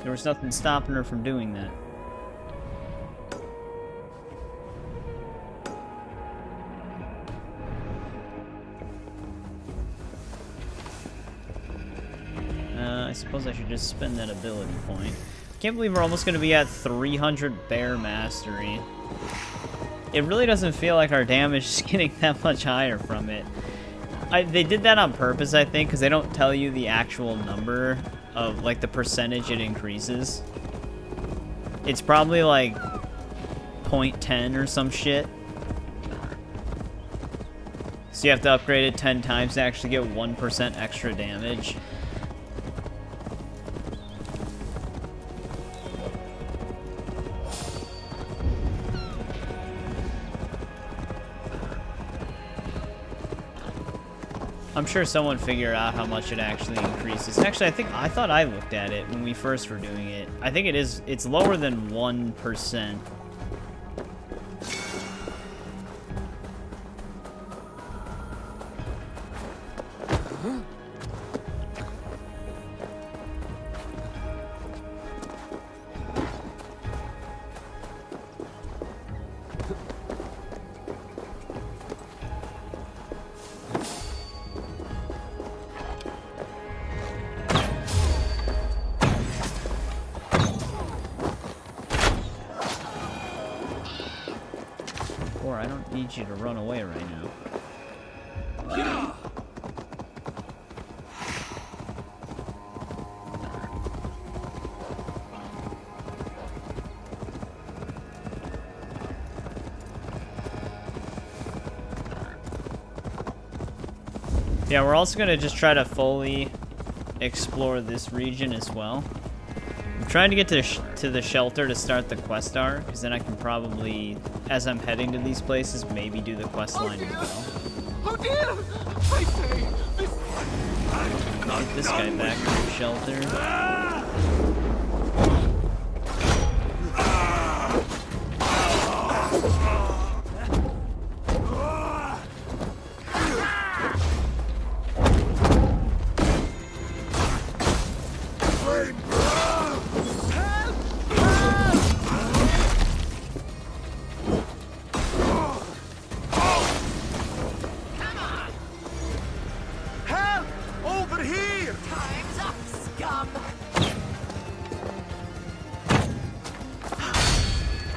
Speaker 1: There was nothing stopping her from doing that. I suppose I should just spend that ability point. Can't believe we're almost going to be at 300 bear mastery. It really doesn't feel like our damage is getting that much higher from it. They did that on purpose, I think, because they don't tell you the actual number of, like, the percentage it increases. It's probably, like, 0.10 or some shit. So you have to upgrade it 10 times to actually get 1% extra damage. I'm sure someone figured out how much it actually increases. Actually, I thought I looked at it when we first were doing it. I think it's lower than 1%. I don't need you to run away right now. Yeah, we're also gonna just try to fully explore this region as well. I'm trying to get to the shelter to start the quest arc, because then I can probably, as I'm heading to these places, maybe do the quest line as well.
Speaker 11: Oh dear! I say,
Speaker 1: Get this guy back to the shelter.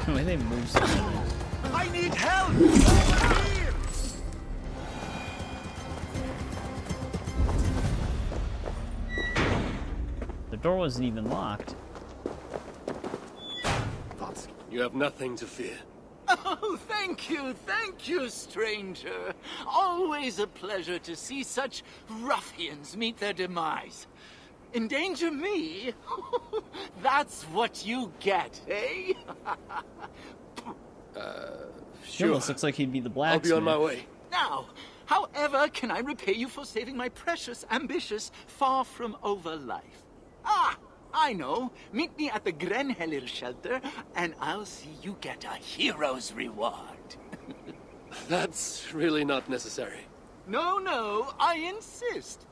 Speaker 1: The way they move so fast.
Speaker 11: I need help! Over here!
Speaker 1: The door wasn't even locked.
Speaker 3: You have nothing to fear.
Speaker 14: Oh, thank you, stranger. Always a pleasure to see such ruffians meet their demise. Endanger me? That's what you get, eh?
Speaker 1: He almost looks like he'd be the blacksmith.
Speaker 3: I'll be on my way.
Speaker 14: Now, however can I repay you for saving my precious, ambitious, far-from-over life? Ah, I know. Meet me at the Grenhelir shelter, and I'll see you get a hero's reward.
Speaker 3: That's really not necessary.
Speaker 14: No, I insist.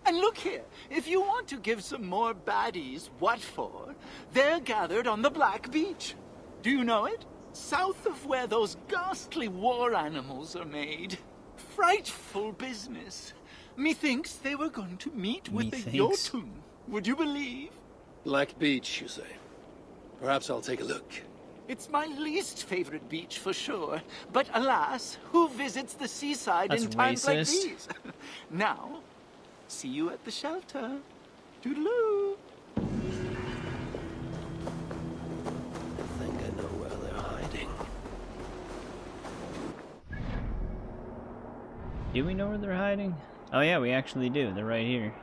Speaker 14: And look here, if you want to give some more baddies what for, they're gathered on the Black Beach. Do you know it? South of where those ghastly war animals are made. Frightful business. Methinks they were going to meet with the Jotun. Would you believe?
Speaker 3: Black Beach, you say? Perhaps I'll take a look.
Speaker 14: It's my least favorite beach for sure. But alas, who visits the seaside in times like these? Now, see you at the shelter. Toodaloo.
Speaker 3: I think I know where they're hiding.
Speaker 1: Do we know where they're hiding? Oh yeah, we actually do. They're right here.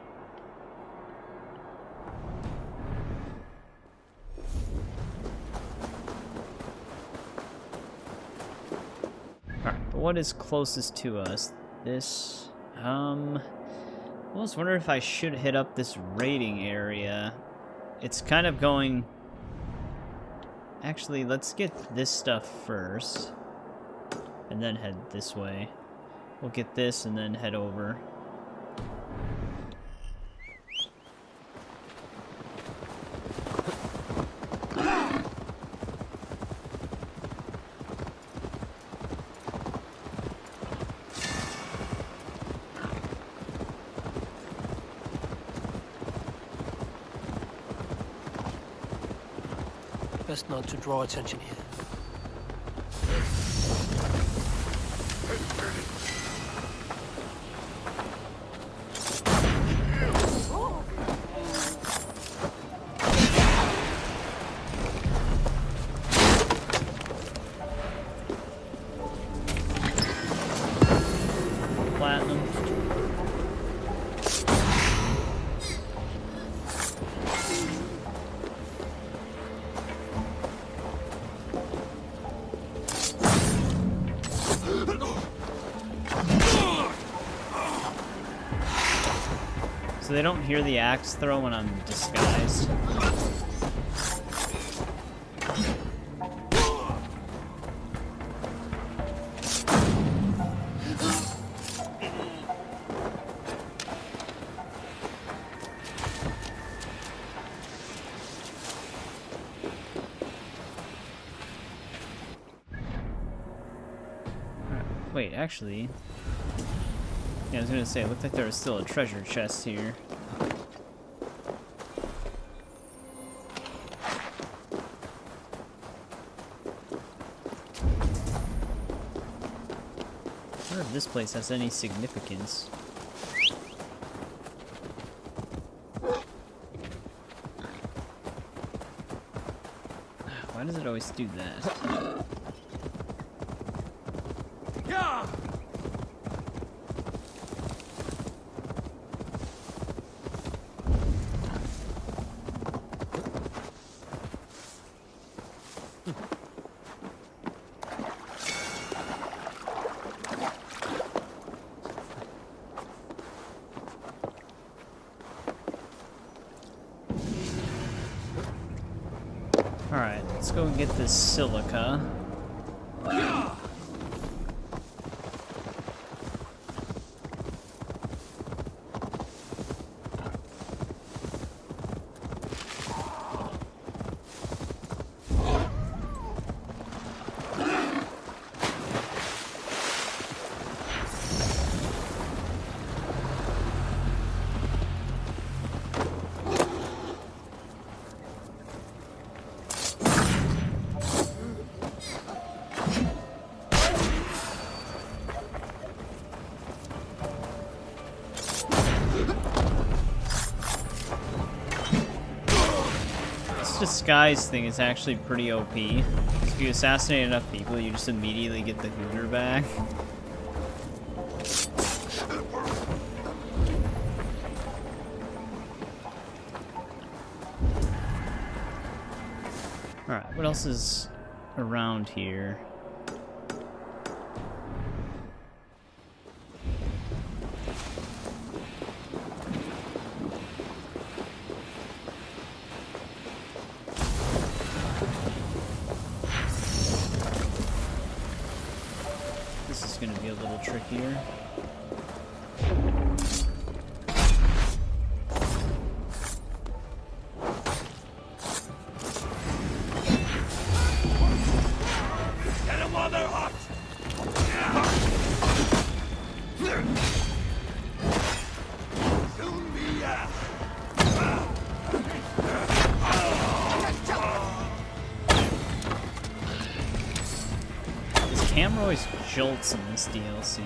Speaker 1: Alright, but what is closest to us? This, I was wondering if I should hit up this raiding area. It's kind of going... Actually, let's get this stuff first. And then head this way. We'll get this and then head over.
Speaker 3: Best not to draw attention here.
Speaker 1: So they don't hear the axe throw when I'm disguised. Wait, actually... Yeah, I was gonna say, it looked like there was still a treasure chest here. I wonder if this place has any significance. Why does it always do that? Alright, let's go get this silica. Disguise thing is actually pretty OP. If you assassinate enough people, you just immediately get the Hooter back. Alright, what else is around here? Trickier.
Speaker 11: Get him while they're hot. Soon be
Speaker 1: This camera always jolts in this DLC.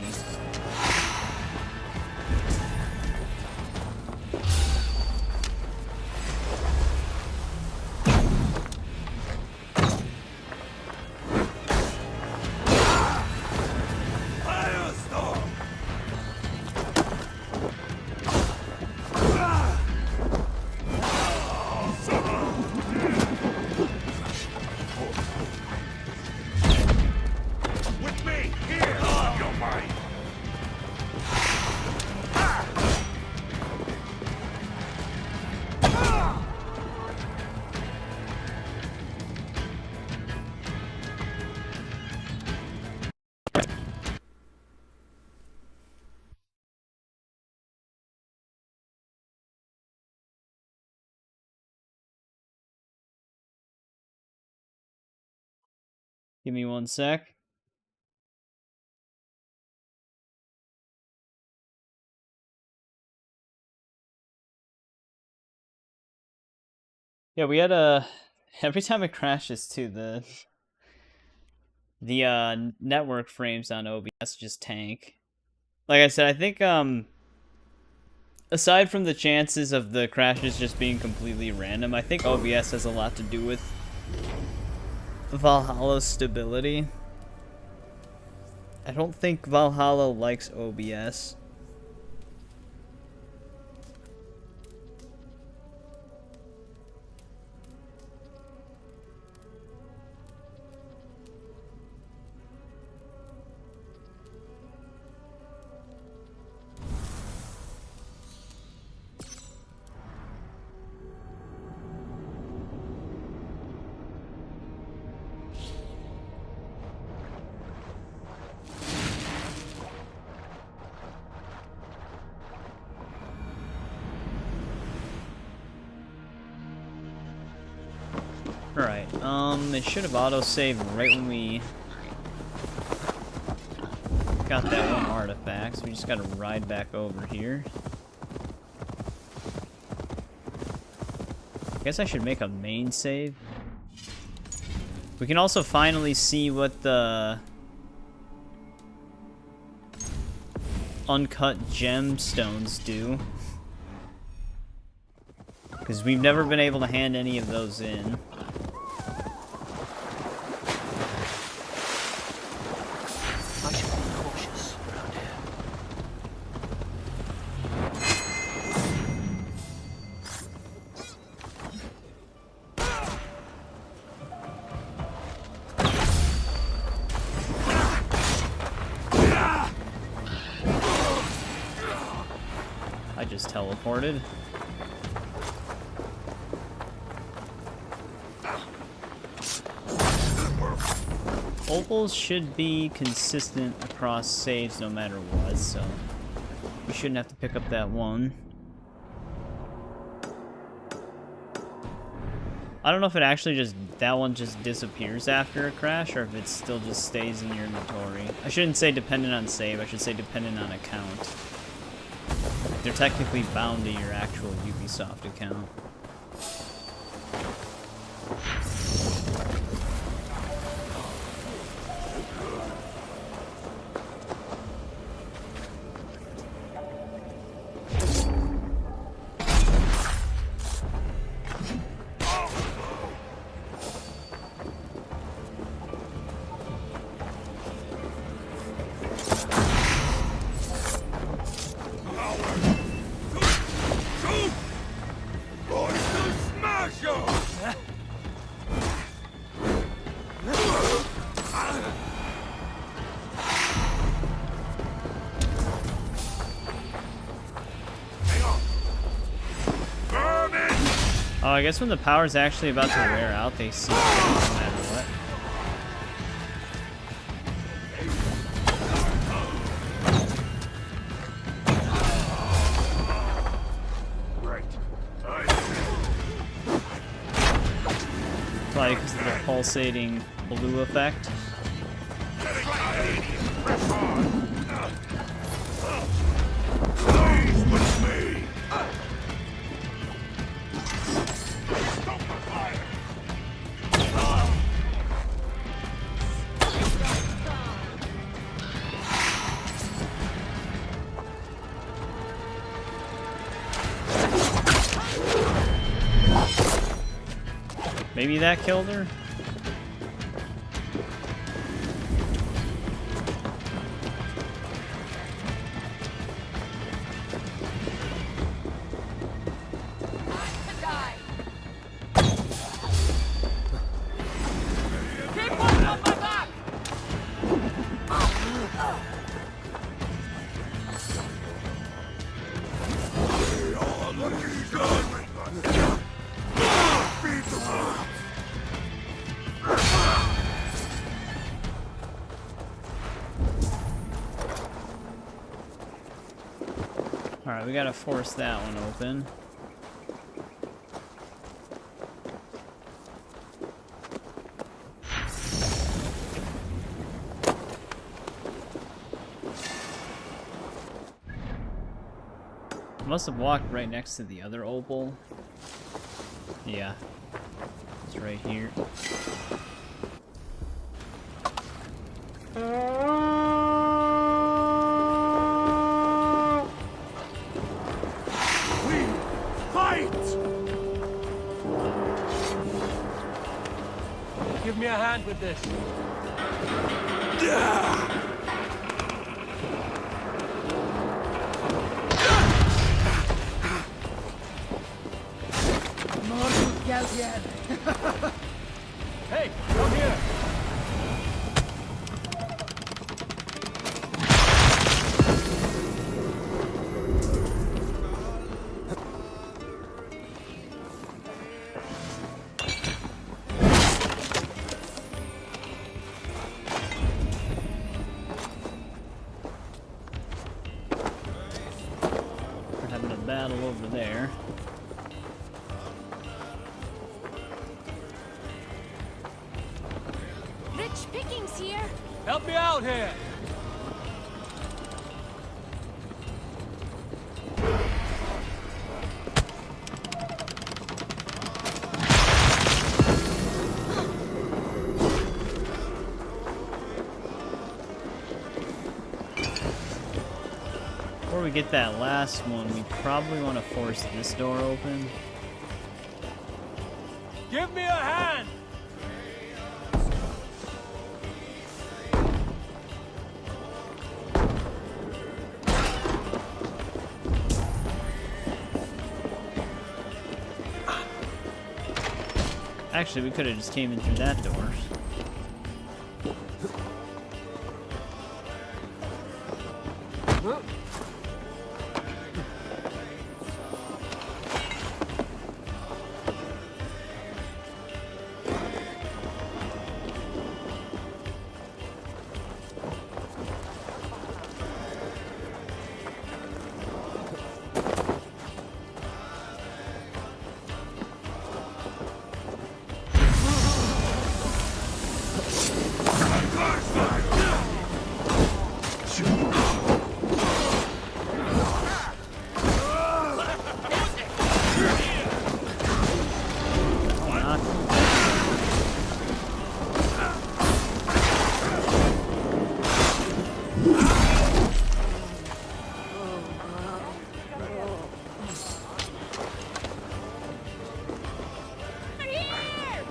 Speaker 1: Give me one sec. Yeah, we had a... Every time it crashes too, the network frames on OBS just tank. Like I said, I think aside from the chances of the crashes just being completely random, I think OBS has a lot to do with Valhalla's stability. I don't think Valhalla likes OBS. Alright, it should have auto-saved right when we got that one artifact, so we just gotta ride back over here. I guess I should make a main save. We can also finally see what the uncut gemstones do. Because we've never been able to hand any of those in.
Speaker 3: I should be cautious around here.
Speaker 1: I just teleported. Opals should be consistent across saves no matter what, so we shouldn't have to pick up that one. I don't know if it actually just, that one just disappears after a crash, or if it still just stays in your inventory. I shouldn't say dependent on save, I should say dependent on account. They're technically bound to your actual Ubisoft account. Oh, I guess when the power's actually about to wear out, they see it no matter what. Probably because of the pulsating blue effect. Maybe that killed her? Alright, we gotta force that one open. I must have walked right next to the other opal. Yeah. It's right here.
Speaker 3: Give me a hand with this. Hey, come here.
Speaker 1: We're having a battle over there.
Speaker 3: Help me out here!
Speaker 1: Before we get that last one, we probably want to force this door open.
Speaker 3: Give me a hand!
Speaker 1: Actually, we could have just came in through that door.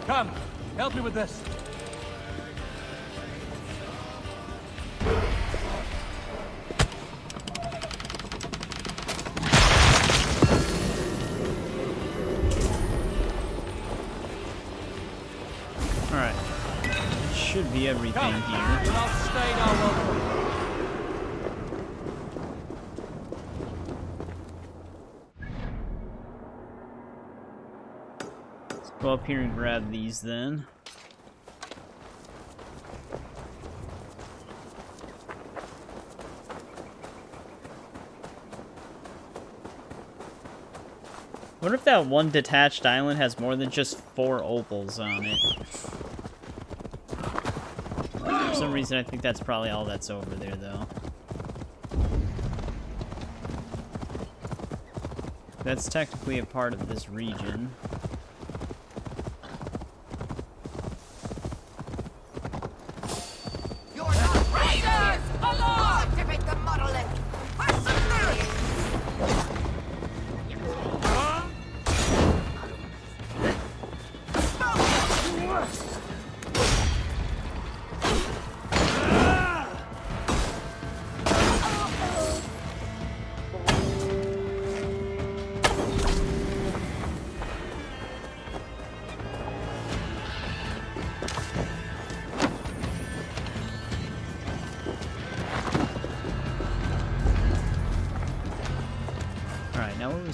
Speaker 3: Come, help me with this.
Speaker 1: Alright. It should be everything
Speaker 3: Come,
Speaker 1: here.
Speaker 3: I'll stay now.
Speaker 1: Go up here and grab these then. What if that one detached island has more than just 4 opals on it? For some reason I think that's probably all that's over there though. That's technically a part of this region.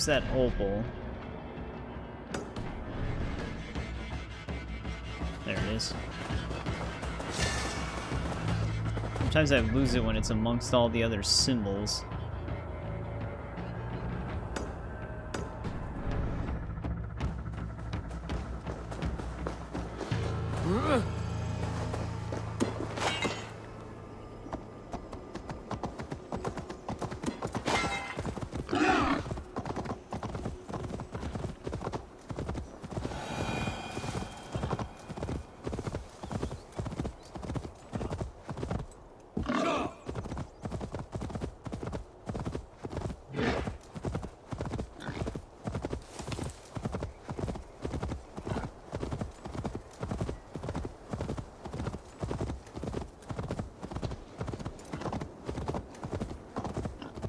Speaker 1: That opal. There it is. Sometimes I lose it when it's amongst all the other symbols.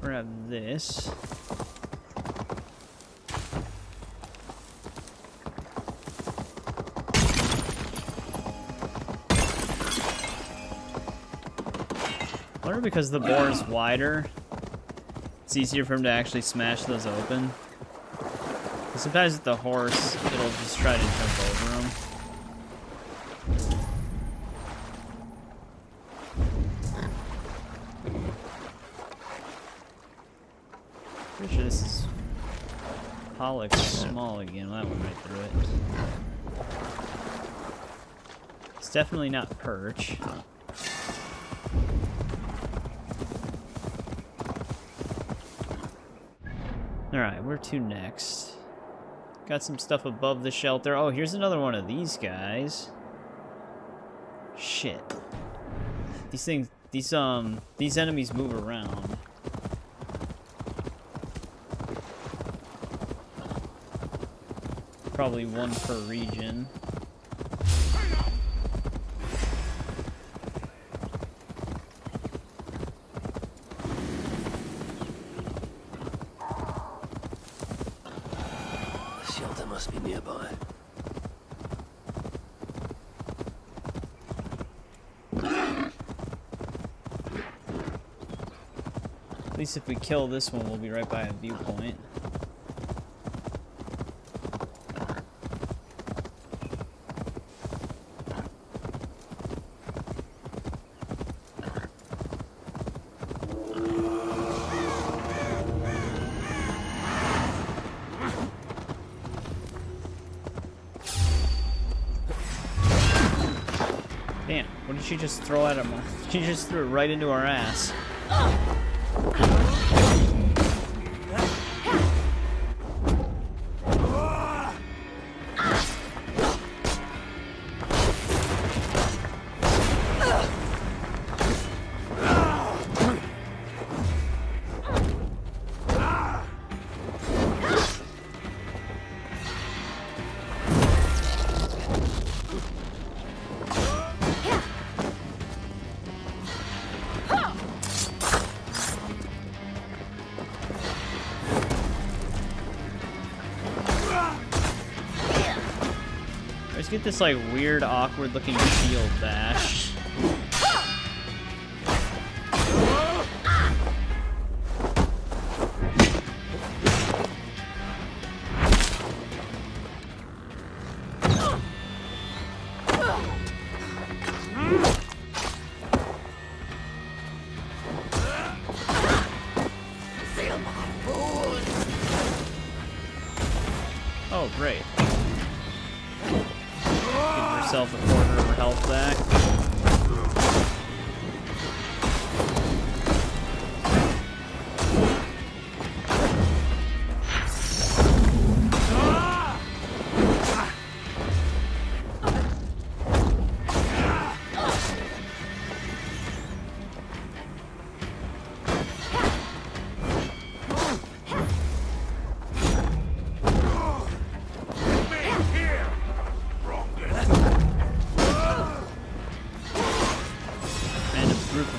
Speaker 1: Grab this. I wonder because the bore is wider, it's easier for him to actually smash those open. Sometimes with the horse, it'll just try to jump over them. Pretty sure this is Pollock's small again. Well, that went right through it. It's definitely not perch. Alright, where to next? Got some stuff above the shelter. Oh, here's another one of these guys. Shit. These enemies move around. Probably one per region.
Speaker 3: The shelter must be nearby.
Speaker 1: At least if we kill this one, we'll be right by a viewpoint. Damn, what did she just throw at him? She just threw it right into our ass. Get this like weird, awkward looking shield bash. Oh, great. Yourself a quarter of her health back.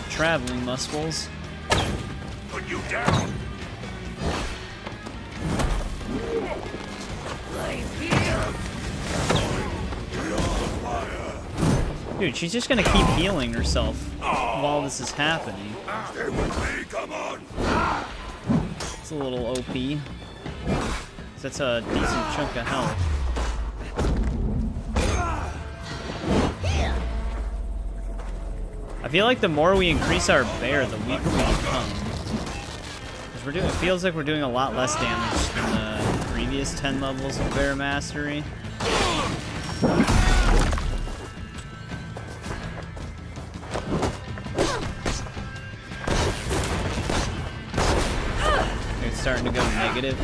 Speaker 1: Traveling muscles.
Speaker 11: Put you down.
Speaker 1: Dude, she's just gonna keep healing herself while this is happening.
Speaker 11: Stay with me, come on.
Speaker 1: It's a little OP. That's a decent chunk of health. I feel like the more we increase our bear, the weaker we become. Because it feels like we're doing a lot less damage than the previous 10 levels of bear mastery. It's starting to go negative.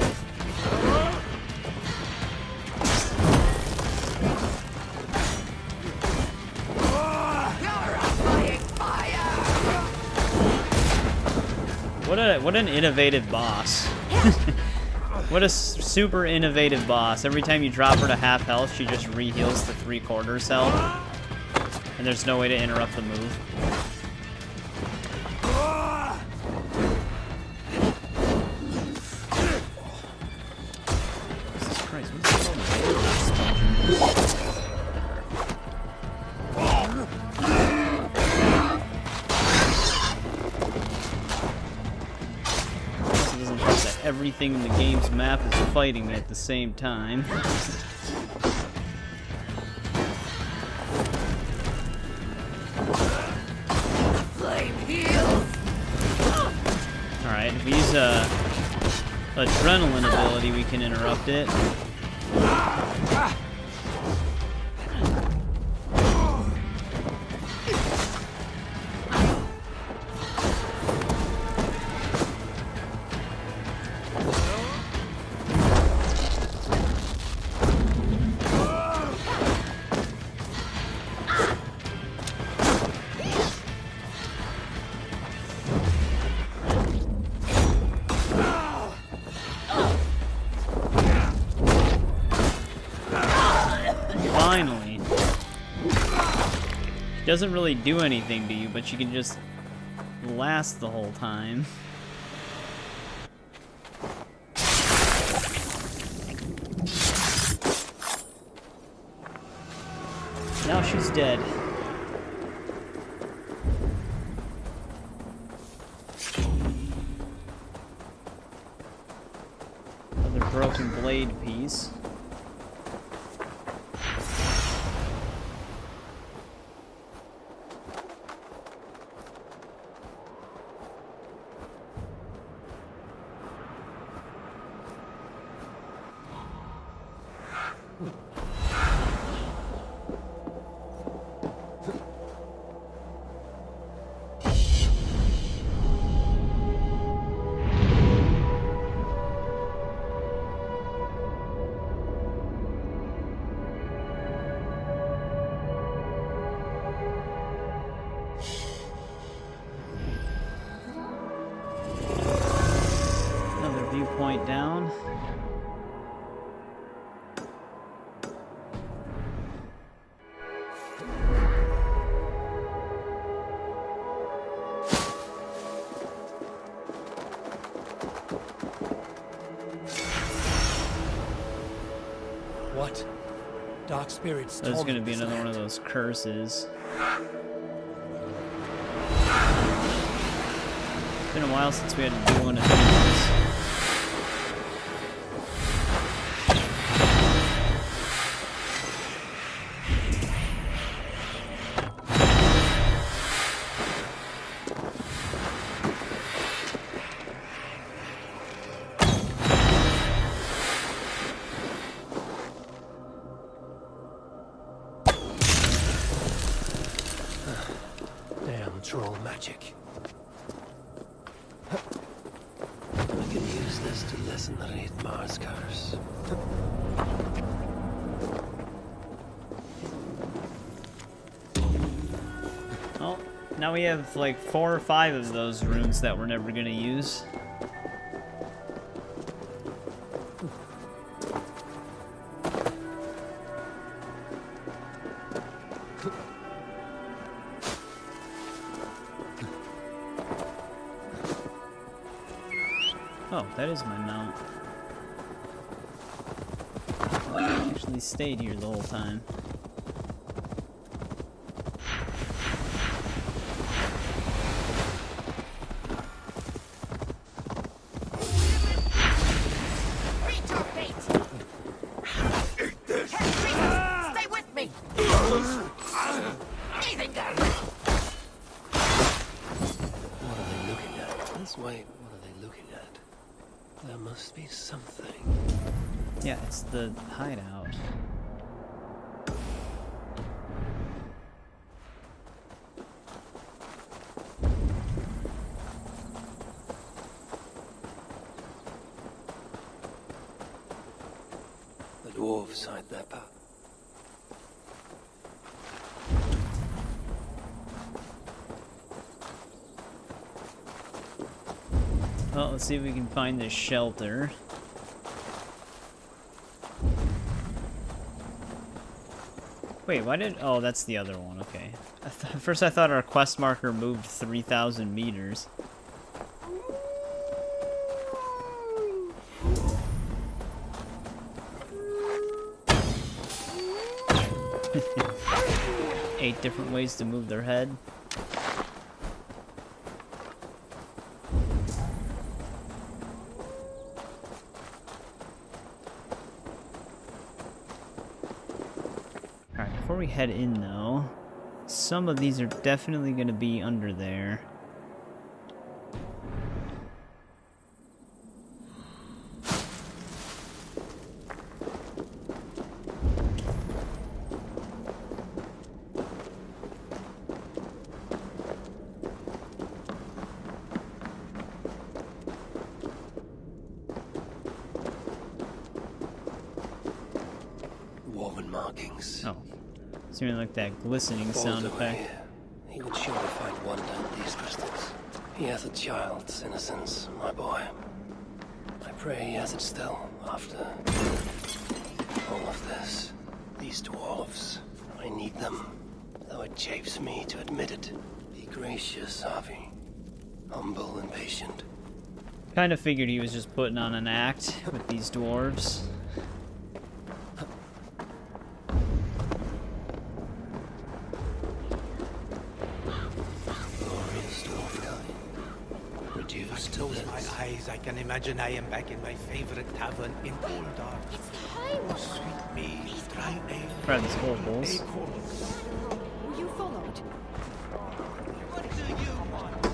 Speaker 1: What an innovative boss. What a super innovative boss. Every time you drop her to half health, she just re-heals to 3/4 health. And there's no way to interrupt the move. Jesus Christ, what's going on? Everything in the game's map is fighting me at the same time. Alright, if we use a adrenaline ability, we can interrupt it. doesn't really do anything to you, but she can just last the whole time. Now she's dead. Another broken blade piece. Point down.
Speaker 3: What? Dark spirits.
Speaker 1: There's going to be another one of those curses. It's been a while since we had to do one of these.
Speaker 3: Damn troll magic. I can use this to lessen the Raidmar's curse.
Speaker 1: Well, now we have like 4 or 5 of those runes that we're never gonna use. Oh, that is my mount. I actually stayed here the whole time.
Speaker 2: Stay with me!
Speaker 3: What are they looking at? Let's wait. What are they looking at? There must be something.
Speaker 1: Yeah, it's the hideout.
Speaker 3: The dwarves hide their power.
Speaker 1: Well, let's see if we can find this shelter. Wait, why did... Oh, that's the other one, okay. At first I thought our quest marker moved 3,000 meters. Eight different ways to move their head. Alright, before we head in though, some of these are definitely going to be under there.
Speaker 3: Woven markings.
Speaker 1: Oh. It's even like that glistening sound effect.
Speaker 3: He would surely find wonder in these crystals. He has a child's innocence, my boy. I pray he has it still, after all of this. These dwarves, I need them. though it chafes me to admit it. Be gracious, Avi. Humble and patient.
Speaker 1: Kind of figured he was just putting on an act with these dwarves.
Speaker 3: Glorious dwarf kind. Reduced to
Speaker 14: Close my eyes, I can imagine I am back in my favorite tavern in Uldar. Oh, sweet mead, dry ale.
Speaker 1: Grab these old bulls.
Speaker 8: Were you followed?
Speaker 14: What do you want?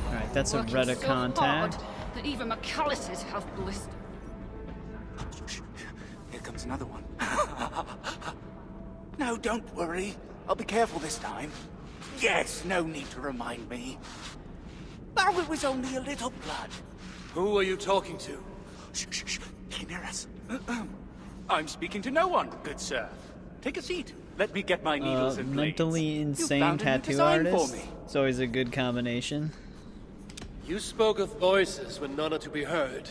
Speaker 1: Alright, that's a
Speaker 8: Working
Speaker 1: Retta
Speaker 8: so
Speaker 1: contact.
Speaker 8: hard that even McAllister's have blistered.
Speaker 14: Here comes another one. No, don't worry. I'll be careful this time. Yes, no need to remind me. Oh, it was only a little blood.
Speaker 3: Who are you talking to?
Speaker 14: Shh, shh, shh. He can hear us. I'm speaking to no one, good sir. Take a seat. Let me get my needles and blades.
Speaker 1: Mentally insane
Speaker 14: found a new
Speaker 1: tattoo
Speaker 14: design for
Speaker 1: artist.
Speaker 14: me.
Speaker 1: It's always a good combination.
Speaker 3: You spoke of voices when none are to be heard.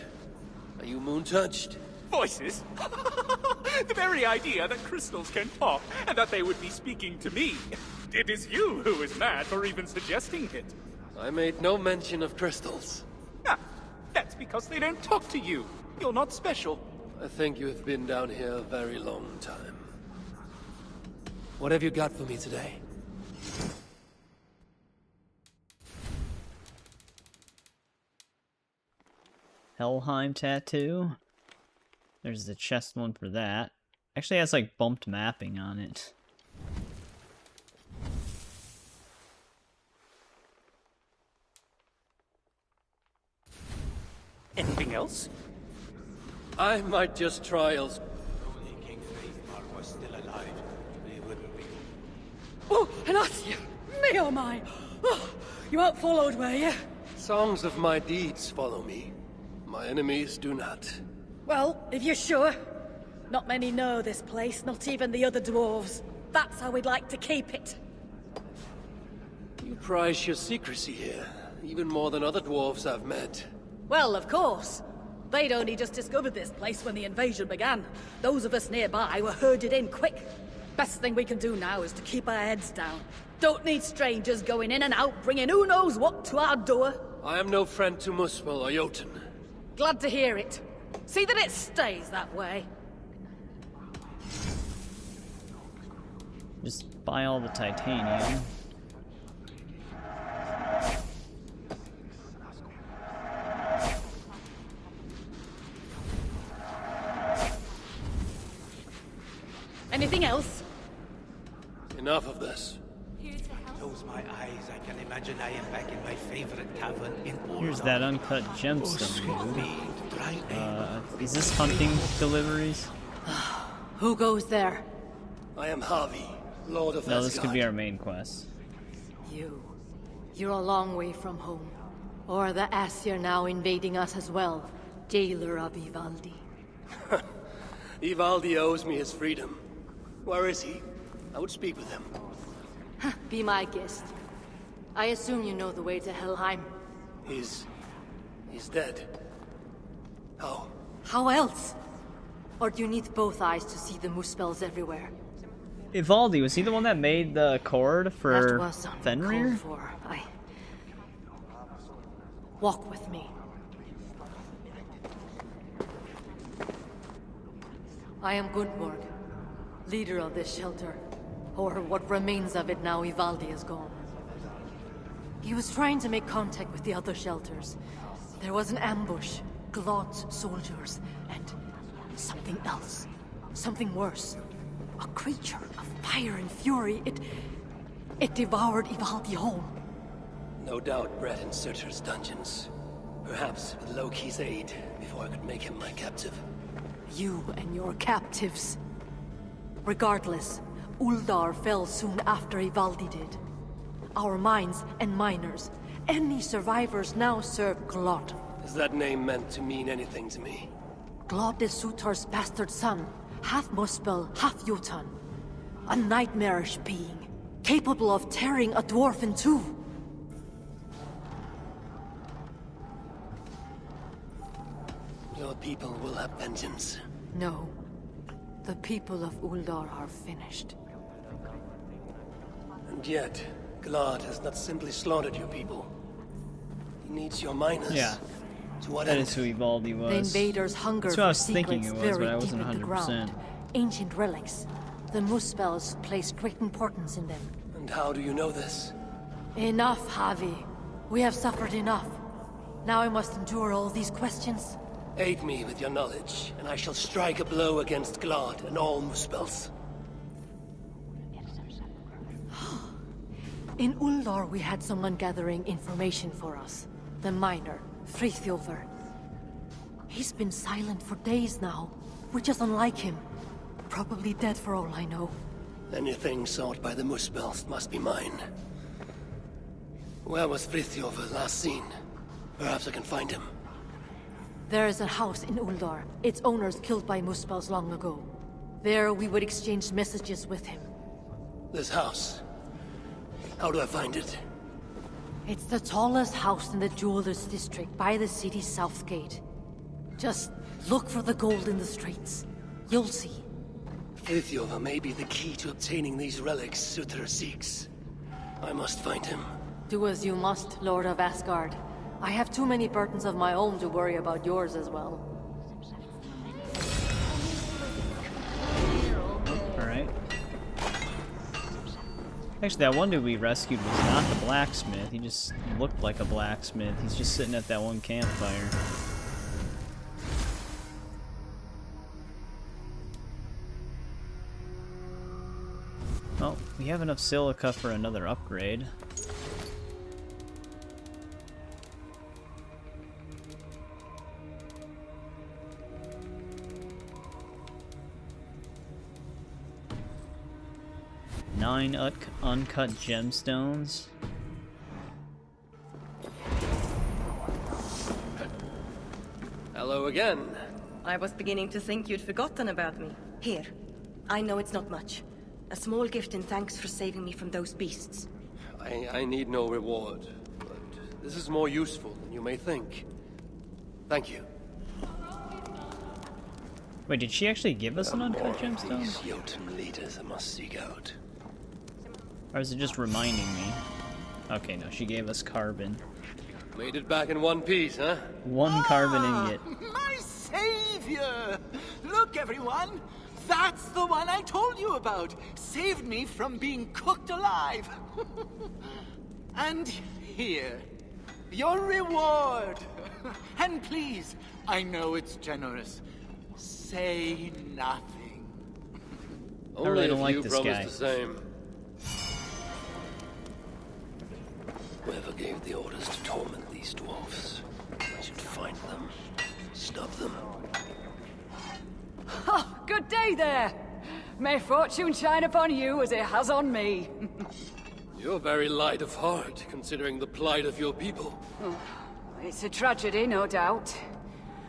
Speaker 3: Are you moon-touched?
Speaker 14: Voices? The very idea that crystals can talk and that they would be speaking to me. It is you who is mad for even suggesting it.
Speaker 3: I made no mention of crystals.
Speaker 14: Ah, that's because they don't talk to you. You're not special.
Speaker 3: I think you have been down here a very long time. What have you got for me today?
Speaker 1: Helheim tattoo. There's the chest one for that. Actually has like bumped mapping on it.
Speaker 14: Anything else?
Speaker 3: I might just try else.
Speaker 14: Only King Eivor was still alive. They wouldn't be.
Speaker 2: Oh, Anasia! Me oh my! Oh, you weren't followed, were you?
Speaker 3: Songs of my deeds follow me. My enemies do not.
Speaker 2: Well, if you're sure. Not many know this place, not even the other dwarves. That's how we'd like to keep it.
Speaker 3: You prize your secrecy here, even more than other dwarves I've met.
Speaker 2: Well, of course. They'd only just discovered this place when the invasion began. Those of us nearby were herded in quick. Best thing we can do now is to keep our heads down. Don't need strangers going in and out, bringing who knows what to our door.
Speaker 3: I am no friend to Muspel or Jotun.
Speaker 2: Glad to hear it. See that it stays that way.
Speaker 1: Just buy all the titanium.
Speaker 2: Anything else?
Speaker 3: Enough of this.
Speaker 14: Close my eyes, I can imagine I am back in my favorite tavern in Uldar.
Speaker 1: Here's that uncut gemstone, dude. Is this hunting deliveries?
Speaker 10: Who goes there?
Speaker 3: I am Havi, Lord of
Speaker 1: No, this
Speaker 3: Asgard.
Speaker 1: could be our main quest.
Speaker 10: You're a long way from home. Or the Aesir now invading us as well. Jailer of Ivaldi.
Speaker 3: Ivaldi owes me his freedom. Where is he? I would speak with him.
Speaker 10: Be my guest. I assume you know the way to Helheim.
Speaker 3: He's dead. How?
Speaker 10: How else? Or do you need both eyes to see the Muspels everywhere?
Speaker 1: Ivaldi, was he the one that made the cord for
Speaker 10: That was
Speaker 1: Fenrir?
Speaker 10: uncalled for. Walk with me. I am Gudborg, leader of this shelter. Or what remains of it now Ivaldi is gone. He was trying to make contact with the other shelters. There was an ambush, Glod's soldiers, and something else. Something worse. A creature of fire and fury. It devoured Ivaldi whole.
Speaker 3: No doubt bred in Surtur's dungeons. Perhaps with Loki's aid, before I could make him my captive.
Speaker 10: You and your captives. Regardless, Uldar fell soon after Ivaldi did. Our mines and miners, any survivors now serve Glod.
Speaker 3: Is that name meant to mean anything to me?
Speaker 10: Glod is Sutar's bastard son, half Muspel, half Jotun. A nightmarish being, capable of tearing a dwarf in two.
Speaker 3: Your people will have vengeance.
Speaker 10: No.
Speaker 5: The people of Uldar are finished.
Speaker 3: And yet, Glad has not simply slaughtered your people. He needs your miners.
Speaker 1: Yeah.
Speaker 3: To what
Speaker 1: That
Speaker 3: end?
Speaker 1: is who Evaldi was.
Speaker 10: The invaders hunger
Speaker 1: That's what I
Speaker 10: for
Speaker 1: was thinking
Speaker 10: secrets
Speaker 1: it was, but
Speaker 10: buried
Speaker 1: I
Speaker 10: deep
Speaker 1: wasn't
Speaker 10: in the
Speaker 1: 100%.
Speaker 10: ground. Ancient relics. The Muspels place great importance in them.
Speaker 3: And how do you know this?
Speaker 10: Enough, Javi. We have suffered enough. Now I must endure all these questions.
Speaker 3: Aid me with your knowledge, and I shall strike a blow against Glad and all Muspels.
Speaker 10: In Uldar, we had someone gathering information for us. The miner, Frithjofr. He's been silent for days now, which is unlike him. Probably dead for all I know.
Speaker 3: Anything sought by the Muspels must be mine. Where was Frithjofr last seen? Perhaps I can find him.
Speaker 10: There is a house in Uldar. Its owners killed by Muspels long ago. There we would exchange messages with him.
Speaker 3: This house. How do I find it?
Speaker 10: It's the tallest house in the Jewelers District by the city's south gate. Just look for the gold in the streets. You'll see.
Speaker 3: Frithjofr may be the key to obtaining these relics Sutra seeks. I must find him.
Speaker 10: Do as you must, Lord of Asgard. I have too many burdens of my own to worry about yours as well.
Speaker 1: Alright. Actually, that one dude we rescued was not the blacksmith. He just looked like a blacksmith. He's just sitting at that one campfire. Well, we have enough silica for another upgrade. Nine uncut gemstones.
Speaker 3: Hello again.
Speaker 10: I was beginning to think you'd forgotten about me. Here. I know it's not much. A small gift in thanks for saving me from those beasts.
Speaker 3: I need no reward, but this is more useful than you may think. Thank you.
Speaker 1: Wait, did she actually give us an uncut
Speaker 3: These
Speaker 1: gemstone?
Speaker 3: Jotun leaders I must seek out.
Speaker 1: Or is it just reminding me? Okay, no, she gave us carbon.
Speaker 3: Made it back in one piece, huh?
Speaker 1: One carbon ingot.
Speaker 14: My savior! Look, everyone! That's the one I told you about! Saved me from being cooked alive! And here, your reward! And please, I know it's generous. Say nothing.
Speaker 1: I really don't
Speaker 3: if
Speaker 1: like
Speaker 3: you
Speaker 1: this
Speaker 3: promise
Speaker 1: guy.
Speaker 3: the same. Whoever gave the orders to torment these dwarfs, I should find them, stop them.
Speaker 15: Oh, good day there. May fortune shine upon you as it has on me.
Speaker 3: You're very light of heart, considering the plight of your people.
Speaker 15: Oh, it's a tragedy, no doubt.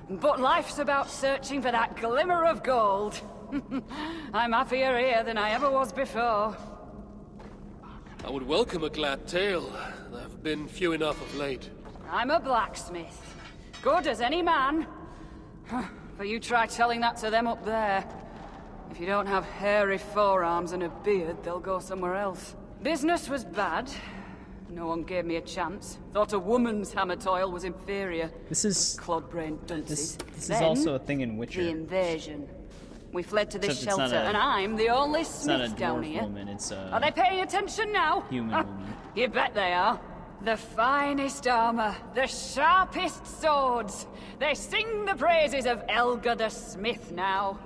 Speaker 15: But life's about searching for that glimmer of gold. I'm happier here than I ever was before.
Speaker 3: I would welcome a glad tale. There have been few enough of late.
Speaker 15: I'm a blacksmith. Good as any man. But you try telling that to them up there. If you don't have hairy forearms and a beard, they'll go somewhere else. Business was bad. No one gave me a chance. Thought a woman's hammer toil was inferior.
Speaker 1: This is
Speaker 15: clod-brained dunces.
Speaker 1: this
Speaker 15: Then,
Speaker 1: is also a thing in Witcher.
Speaker 15: the invasion. We fled to this
Speaker 1: Except it's not
Speaker 15: shelter,
Speaker 1: a-
Speaker 15: and I'm the only
Speaker 1: It's not a
Speaker 15: smith down
Speaker 1: dwarf
Speaker 15: here.
Speaker 1: woman, it's a
Speaker 15: Are they paying attention now?
Speaker 1: human woman.
Speaker 15: You bet they are. The finest armor, the sharpest swords. They sing the praises of Elga the Smith now.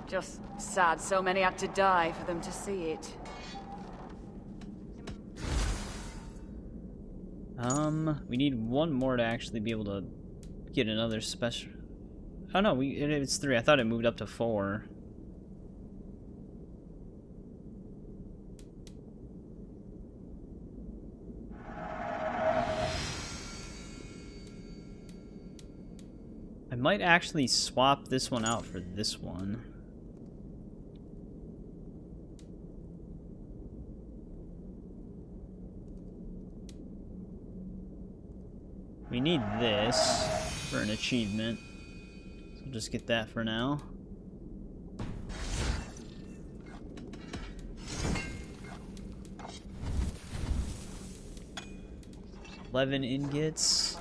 Speaker 15: Just sad so many had to die for them to see it.
Speaker 1: We need one more to actually be able to get another special. Oh no, it's 3. I thought it moved up to 4. I might actually swap this one out for this one. We need this for an achievement. So we'll just get that for now. 11 ingots.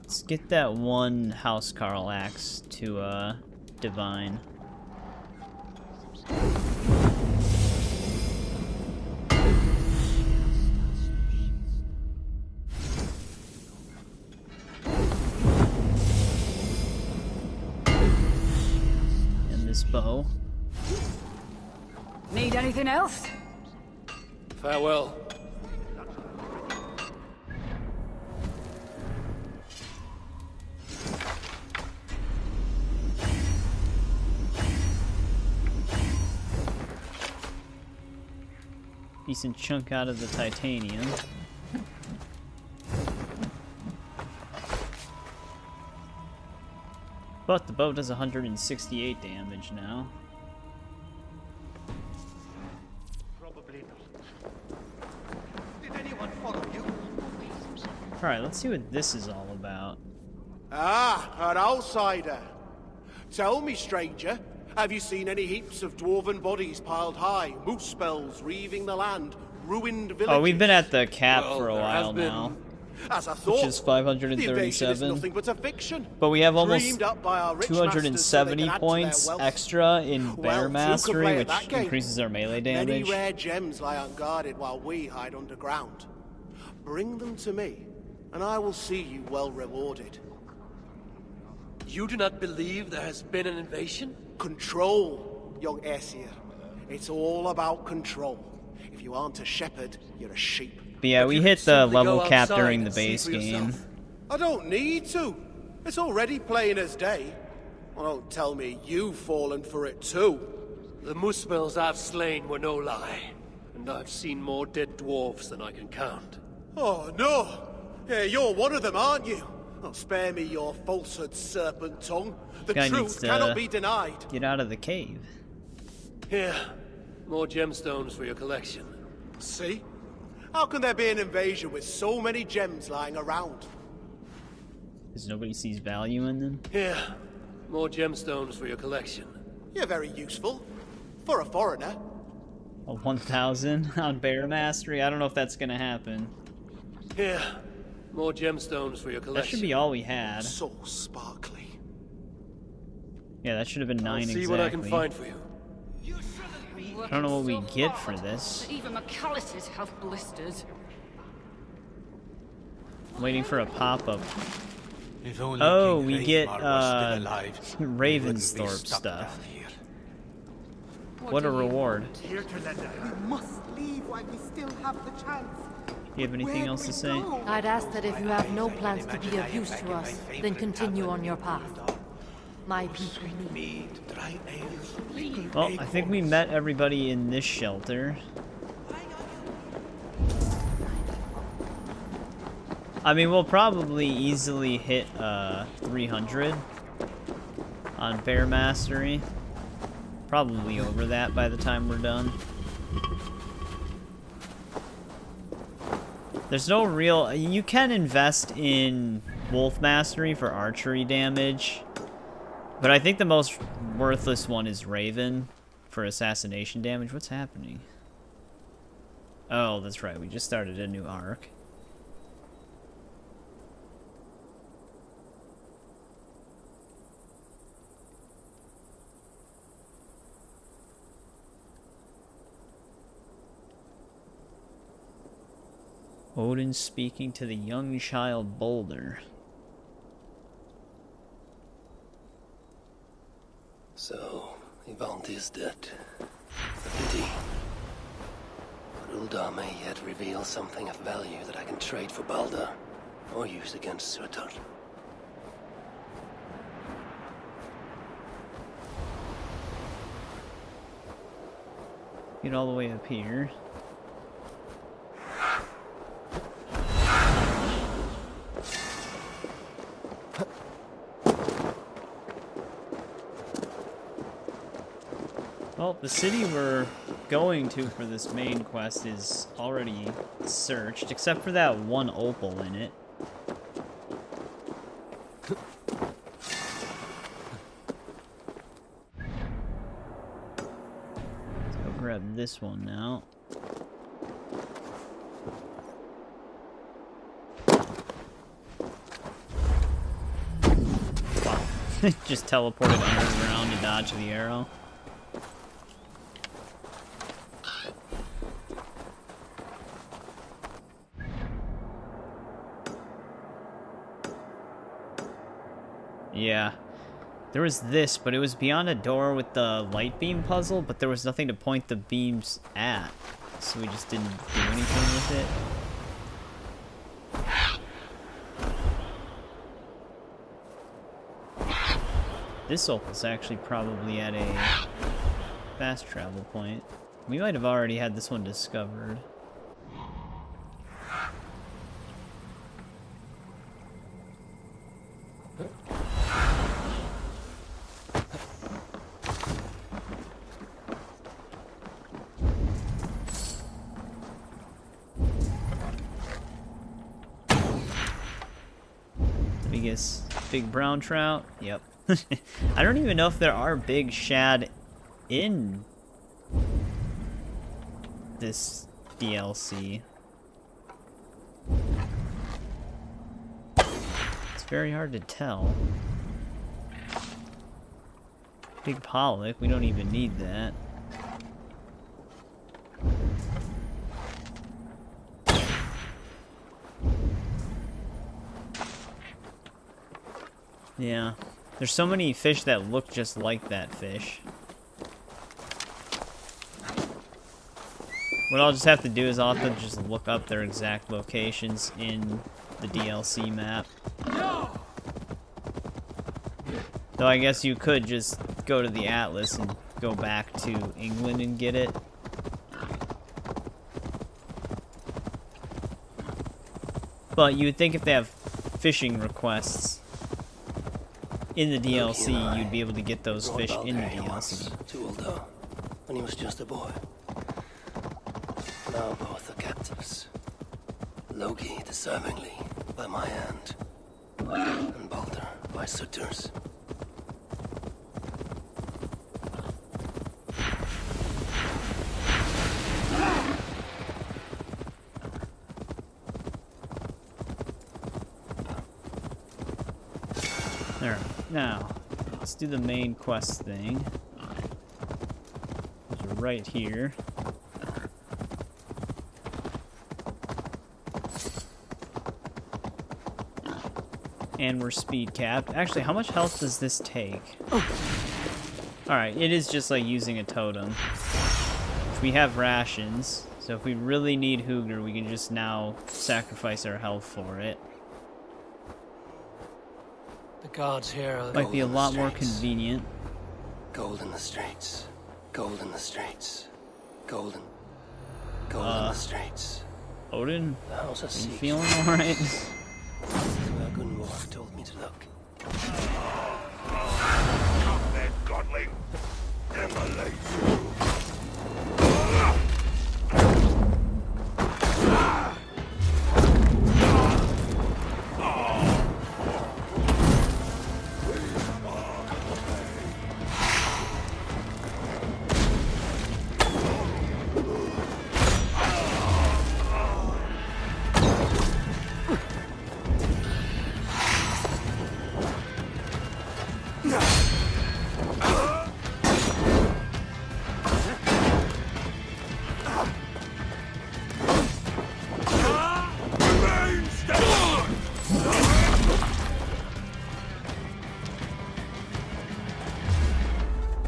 Speaker 1: Let's get that one House Carl axe to divine. And this bow.
Speaker 15: Need anything else?
Speaker 3: Farewell.
Speaker 1: Decent chunk out of the titanium. But the bow does 168 damage now.
Speaker 14: Probably not. Did anyone follow you?
Speaker 1: Alright, let's see what this is all about.
Speaker 16: Ah, an outsider. Tell me, stranger, have you seen any heaps of dwarven bodies piled high, moose spells reaving the land, ruined villages?
Speaker 1: Oh, we've been at the cap for a while
Speaker 16: been,
Speaker 1: now.
Speaker 16: As I thought,
Speaker 1: which is
Speaker 16: the invasion is
Speaker 1: 537.
Speaker 16: nothing but a fiction.
Speaker 1: But we have almost
Speaker 16: Dreamed up by our rich
Speaker 1: 270
Speaker 16: masters so they can add to their
Speaker 1: points
Speaker 16: wealth.
Speaker 1: extra in Bear
Speaker 16: Well, two can
Speaker 1: Mastery,
Speaker 16: play at
Speaker 1: which
Speaker 16: that game.
Speaker 1: increases our melee
Speaker 16: Many
Speaker 1: damage.
Speaker 16: rare gems lie unguarded while we hide underground. Bring them to me, and I will see you well rewarded.
Speaker 3: You do not believe there has been an invasion?
Speaker 16: Control, young Aesir. It's all about control. If you aren't a shepherd, you're a sheep.
Speaker 1: But yeah, we hit the level cap during the base game.
Speaker 16: I don't need to. It's already plain as day. Well, don't tell me you've fallen for it too.
Speaker 3: The Muspels I've slain were no lie. And I've seen more dead dwarves than I can count.
Speaker 16: Oh, no. Yeah, you're one of them, aren't you? Oh, spare me your falsehood, serpent tongue. The
Speaker 1: Guy needs
Speaker 16: truth
Speaker 1: to
Speaker 16: cannot be denied.
Speaker 1: Get out of the cave.
Speaker 3: Here, more gemstones for your collection.
Speaker 16: See? How can there be an invasion with so many gems lying around?
Speaker 1: Because nobody sees value in them?
Speaker 3: Here, more gemstones for your collection.
Speaker 16: You're very useful. For a foreigner.
Speaker 1: A 1,000 on Bear Mastery? I don't know if that's gonna happen.
Speaker 3: Here, more gemstones for your collection.
Speaker 1: That should be all we had.
Speaker 16: So sparkly.
Speaker 1: Yeah, that should have been 9
Speaker 3: I'll see
Speaker 1: exactly.
Speaker 3: what I can find for you.
Speaker 1: I don't know what we get for this.
Speaker 15: Even McCallis's health blistered.
Speaker 1: I'm waiting for a pop-up.
Speaker 14: If only
Speaker 1: Oh,
Speaker 14: King
Speaker 1: we get
Speaker 14: Eivor was still alive, we wouldn't be
Speaker 1: Ravensthorpe
Speaker 14: stuck
Speaker 1: stuff.
Speaker 14: down here.
Speaker 1: What a reward.
Speaker 17: We must leave while we still have the chance.
Speaker 1: You have anything else to say?
Speaker 18: I'd ask that if you have no plans to be of use to us, then continue on your path. My people need
Speaker 1: Well, I think we met everybody in this shelter. I mean, we'll probably easily hit 300 on Bear Mastery. Probably over that by the time we're done. There's no real... You can invest in Wolf Mastery for archery damage. But I think the most worthless one is Raven for assassination damage. What's happening? Oh, that's right. We just started a new arc. Odin speaking to the young child Boulder.
Speaker 3: So, Yvonne is dead. Pity. But Uldar may yet reveal something of value that I can trade for Balder, or use against Surtur.
Speaker 1: Get all the way up here. Well, the city we're going to for this main quest is already searched, except for that one opal in it. Let's go grab this one now. Just teleported underground to dodge the arrow. Yeah. There was this, but it was beyond a door with the light beam puzzle, but there was nothing to point the beams at. So we just didn't do anything with it. This opal's actually probably at a fast travel point. We might have already had this one discovered. Biggest big brown trout. Yep. I don't even know if there are big shad in this DLC. It's very hard to tell. Big pollock, we don't even need that. Yeah. There's so many fish that look just like that fish. What I'll just have to do is I'll have to just look up their exact locations in the DLC map. Though I guess you could just go to the atlas and go back to England and get it. But you would think if they have fishing requests in the DLC, you'd be able to get those fish in the DLC.
Speaker 3: To Uldo, when he was just a boy. Now both are captives. Loki deservingly by my hand, and Balder by Surtur's.
Speaker 1: Alright, now, let's do the main quest thing. Which is right here. And we're speed capped. Actually, how much health does this take? Alright, it is just like using a totem. We have rations, so if we really need Hooger, we can just now sacrifice our health for it.
Speaker 3: The gods here are
Speaker 1: Might be a lot more convenient.
Speaker 3: Gold in the streets. Gold in the streets. Gold in the streets.
Speaker 1: Odin?
Speaker 3: The house of
Speaker 1: Are you
Speaker 3: Seek.
Speaker 1: feeling alright?
Speaker 3: Where Gunvor told me to look.
Speaker 11: Come then, godling. Immolate you.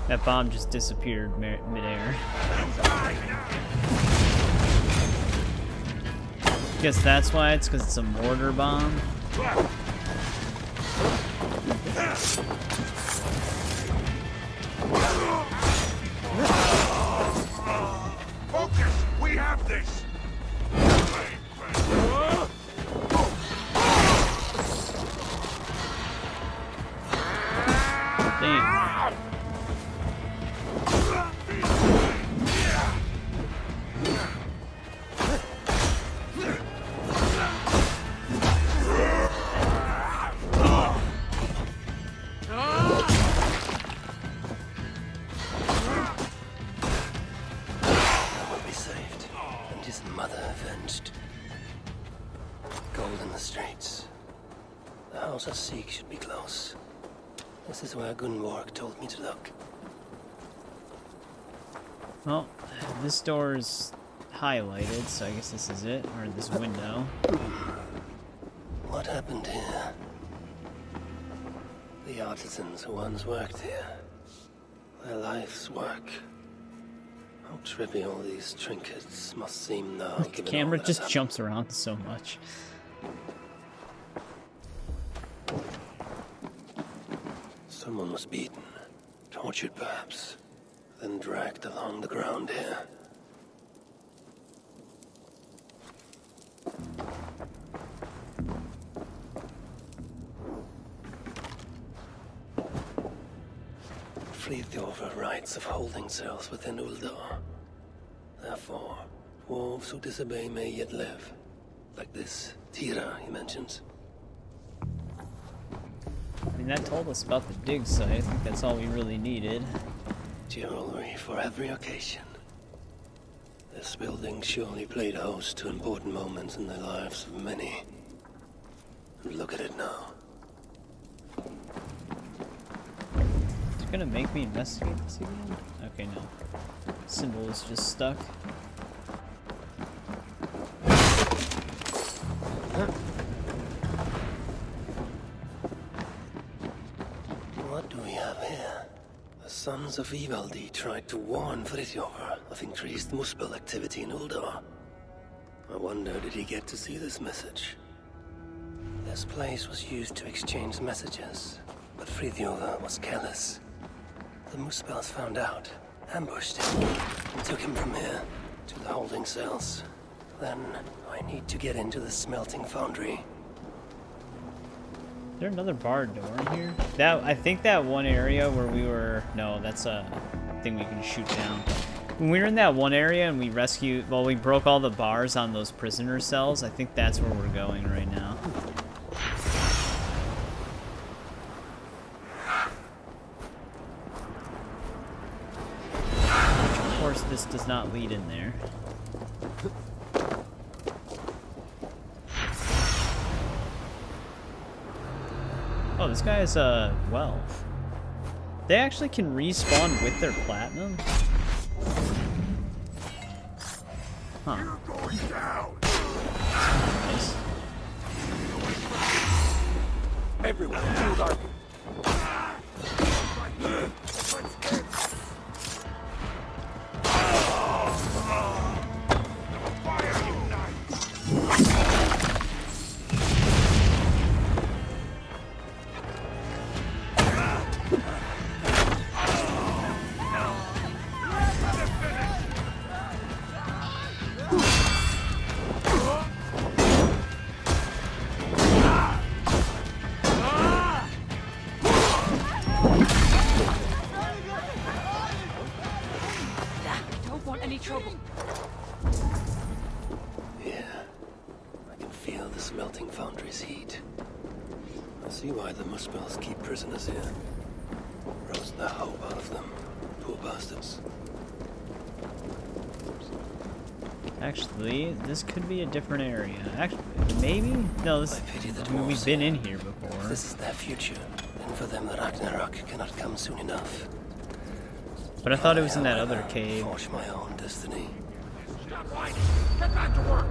Speaker 1: That bomb just disappeared midair. Guess that's why it's because it's a mortar bomb.
Speaker 11: Focus! We have this!
Speaker 1: Damn.
Speaker 3: Gold in the streets. The house of Seek should be close. This is where Gunborg told me to look.
Speaker 1: Well, this door's highlighted, so I guess this is it, or this window.
Speaker 3: What happened here? The artisans who once worked here. Their life's work. How trivial these trinkets must seem now.
Speaker 1: The camera just jumps around so much.
Speaker 3: Someone was beaten, tortured perhaps, then dragged along the ground here. Eivor writes of holding cells within Uldar. Therefore, dwarves who disobey may yet live. Like this Tira he mentions.
Speaker 1: I mean, that told us about the dig site. I think that's all we really needed.
Speaker 3: Jewelry for every occasion. This building surely played host to important moments in the lives of many. And look at it now.
Speaker 1: It's gonna make me investigate this again? Okay, no. Symbol is just stuck.
Speaker 3: What do we have here? The sons of Ivaldi tried to warn Friðjor of increased Muspel activity in Uldar. I wonder, did he get to see this message? This place was used to exchange messages, but Friðjor was careless. The Muspels found out, ambushed him, and took him from here to the holding cells. Then I need to get into the smelting foundry.
Speaker 1: Is there another barred door in here? I think that one area where we were... No, that's a thing we can shoot down. When we were in that one area and we rescued... Well, we broke all the bars on those prisoner cells. I think that's where we're going right now. Of course, this does not lead in there. Oh, this guy is wealth. They actually can respawn with their platinum? Huh.
Speaker 11: You're going down.
Speaker 1: Nice.
Speaker 11: Everyone, move our...
Speaker 3: Prisoners here. Roast the hope out of them. Poor bastards.
Speaker 1: Actually, this could be a different area. Actually, maybe? No, this. I mean, we've been in here before.
Speaker 3: This is their future, and for them the Ragnarok cannot come soon enough.
Speaker 1: But I thought it was in that other cave.
Speaker 3: Forge my own destiny.
Speaker 11: Stop whining! Get back to work!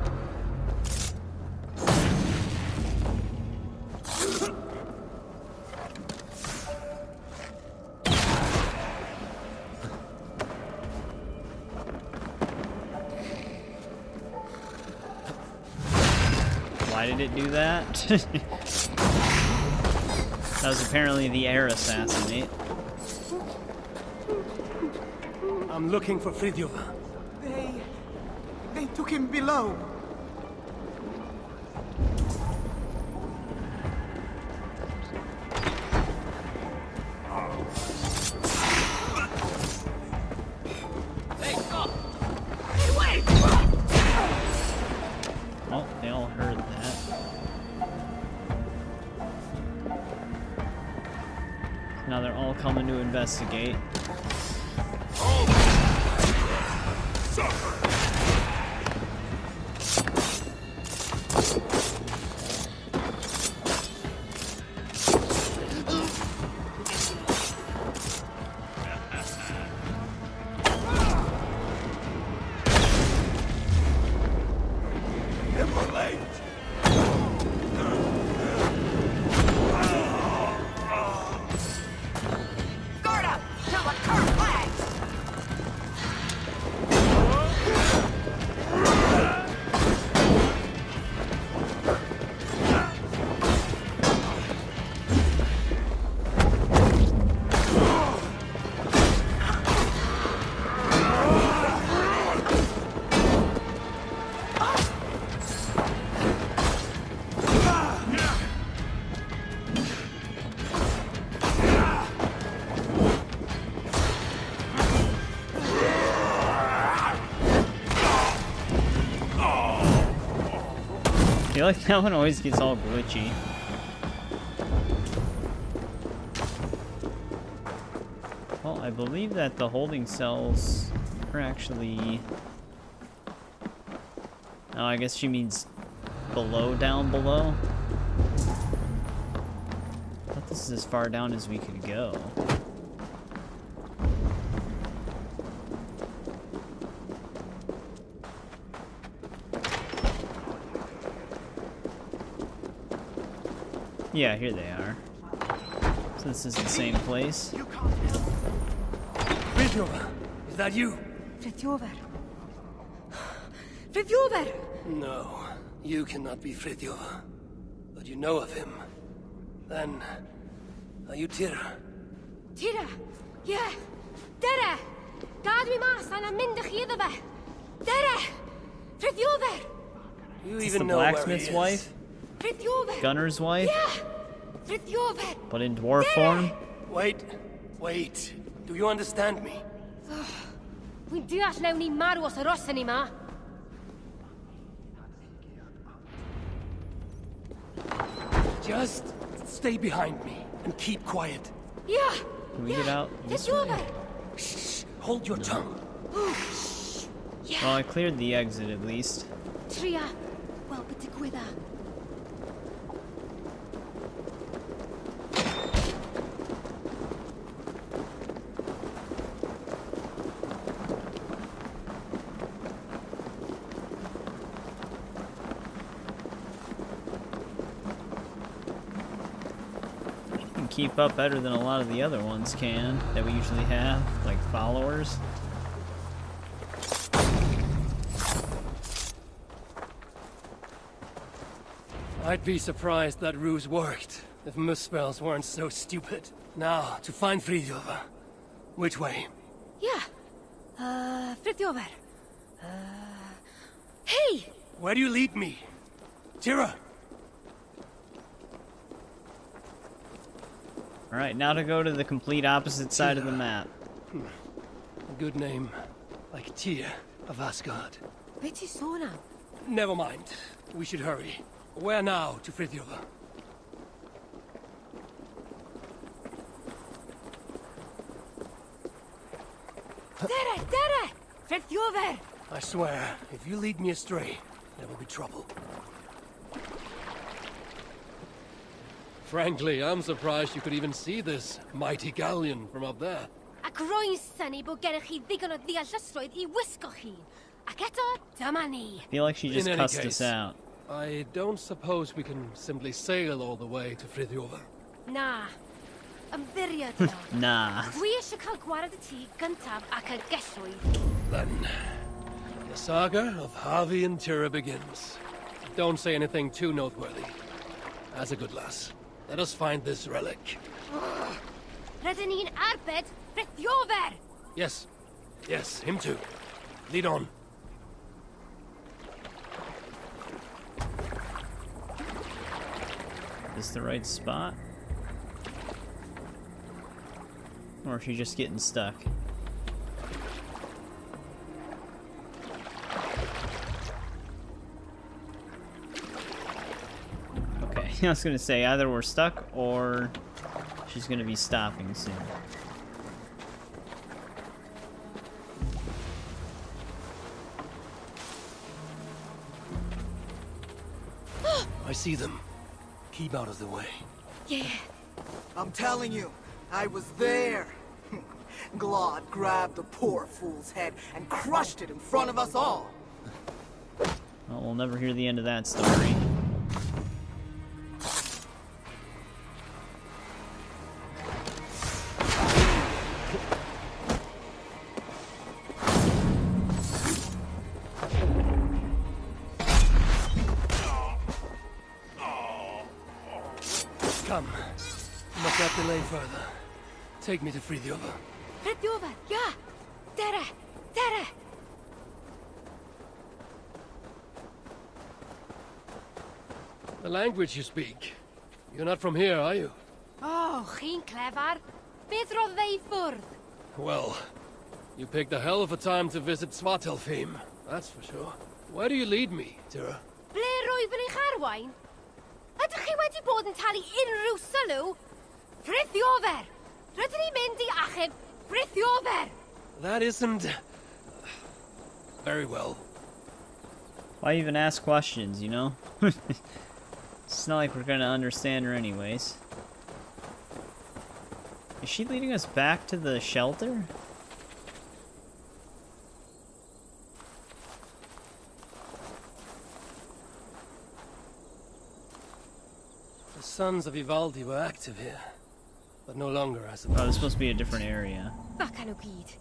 Speaker 1: Why did it do that? That was apparently the air assassinate.
Speaker 16: I'm looking for Friðjor.
Speaker 17: They took him below.
Speaker 1: Oh, they all heard that. Now they're all coming to investigate. feel like that one always gets all glitchy. Well, I believe that the holding cells are actually... Oh, I guess she means below, down below. I thought this is as far down as we could go. Yeah, here they are. So this is the same place.
Speaker 3: Frithjof, is that you?
Speaker 10: Frithjof. Frithjof!
Speaker 3: No, you cannot be Frithjof. But you know of him. Then, are you Tira?
Speaker 10: Tira? Yeah. Tira! Gad mi mas an am mynd chi iddo fe. Tira! Frithjof!
Speaker 3: You
Speaker 1: Is this
Speaker 3: even
Speaker 1: the
Speaker 3: know where
Speaker 1: blacksmith's
Speaker 3: he is?
Speaker 1: wife?
Speaker 10: Frithjof!
Speaker 1: Gunner's wife?
Speaker 10: Yeah! Frithjof!
Speaker 1: But in dwarf form?
Speaker 3: Wait. Do you understand me?
Speaker 10: Wy'n deall newn ni marw os yr osen ni ma.
Speaker 3: Just stay behind me and keep quiet.
Speaker 10: Yeah!
Speaker 1: Can we get out this way?
Speaker 10: Frithjof!
Speaker 3: Shh, hold your tongue.
Speaker 1: Well, I cleared the exit at least.
Speaker 10: Tria, wel beth digwydda.
Speaker 1: You can keep up better than a lot of the other ones can, that we usually have, like followers.
Speaker 3: I'd be surprised that ruse worked if Muspels weren't so stupid. Now, to find Frithjof. Which way?
Speaker 10: Yeah. Frithjof. Hey!
Speaker 3: Where do you lead me? Tira!
Speaker 1: Alright, now to go to the complete opposite side of the map.
Speaker 3: A good name. Like Tyr of Asgard.
Speaker 10: Beth is so now?
Speaker 3: Never mind. We should hurry. Where now to Frithjof?
Speaker 10: Dere! Frithjof!
Speaker 3: I swear, if you lead me astray, there will be trouble. Frankly, I'm surprised you could even see this mighty galleon from up there.
Speaker 10: Ac rwy'n syni bod gennych chi ddigon o ddeallusrwydd I wisgo chi. Ac eto, dyma ni.
Speaker 1: I feel like she just
Speaker 3: In any
Speaker 1: cussed
Speaker 3: case,
Speaker 1: us out.
Speaker 3: I don't suppose we can simply sail all the way to Frithjof.
Speaker 10: Na. Ymddiried o.
Speaker 1: Nah.
Speaker 10: Dwi eisiau cael gwared y tŷ gyntaf ac y gellwyd.
Speaker 3: Then, the saga of Harvey and Tira begins. Don't say anything too noteworthy. As a good lass, let us find this relic.
Speaker 10: Rydyn ni'n arbed Frithjof!
Speaker 3: Yes, him too. Lead on.
Speaker 1: Is this the right spot? Or is she just getting stuck? Okay, I was gonna say either we're stuck or she's gonna be stopping soon.
Speaker 3: I see them. Keep out of the way.
Speaker 10: Yeah.
Speaker 17: I'm telling you, I was there. Glod grabbed the poor fool's head and crushed it in front of us all.
Speaker 1: Well, we'll never hear the end of that story.
Speaker 3: Come. Must not delay further. Take me to Frithjof.
Speaker 10: Frithjof, yeah. Dere!
Speaker 3: The language you speak. You're not from here, are you?
Speaker 10: Oh, chi'n clever. Beth roedd fe I ffwrdd?
Speaker 3: Well, you picked a hell of a time to visit Svartalfheim, that's for sure. Where do you lead me, Tira?
Speaker 19: Ble roeddwn eich arwain? Ydych chi wedi bod yn talu unrhyw sylw? Frithiofer! Rydyn ni'n mynd I achub Frithiofer!
Speaker 3: That isn't... very well.
Speaker 1: Why even ask questions, you know? It's not like we're gonna understand her anyways. Is she leading us back to the shelter?
Speaker 3: The sons of Ivaldi were active here, but no longer, I suppose.
Speaker 1: Oh, this must be a different area.
Speaker 19: Bacan o gyd.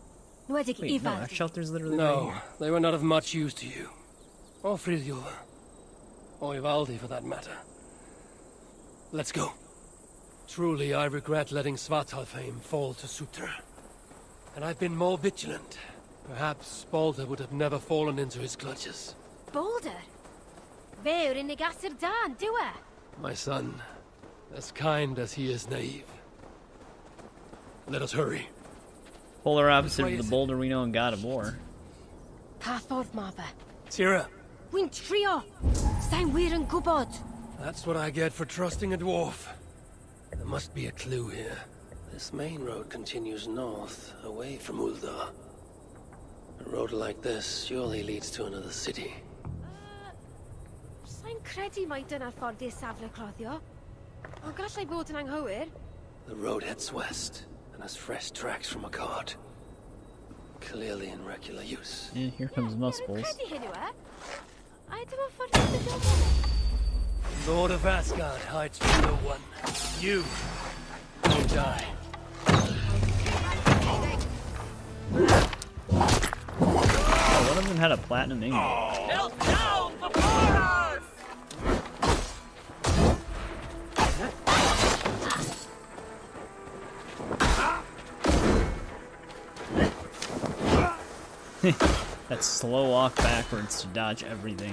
Speaker 19: Nwedig
Speaker 1: Wait, no,
Speaker 19: Ivaldi.
Speaker 1: our shelter's literally
Speaker 3: No,
Speaker 1: right here.
Speaker 3: they were not of much use to you. Or Friðjor. Or Ivaldi, for that matter. Let's go. Truly, I regret letting Svartalfheim fall to Sutra. And I've been more vigilant. Perhaps Balder would have never fallen into his clutches.
Speaker 19: Balder? Fe yw'r unig asur dan, dyw e?
Speaker 3: My son, as kind as he is naive. Let us hurry.
Speaker 1: Polar opposite of the boulder we know in God of War.
Speaker 19: Pa ffordd ma fe?
Speaker 3: Tira,
Speaker 19: Wy'n trio. Sa'n wir yn gwybod.
Speaker 3: that's what I get for trusting a dwarf. There must be a clue here. This main road continues north, away from Uldar. A road like this surely leads to another city.
Speaker 19: Sa'n credu mai dyna'r ffordd i'r safle cloddio. Ond gallai bod yn anghywir.
Speaker 3: The road heads west, and has fresh tracks from a cart. Clearly in regular use.
Speaker 1: And here comes Muscles.
Speaker 19: Credu hyn yw e? A dyma ffordd i'r safle.
Speaker 3: Lord of Asgard hides from no one. You don't die.
Speaker 1: Oh, one of them had a platinum ingot.
Speaker 9: Melt down before us!
Speaker 1: That slow walk backwards to dodge everything.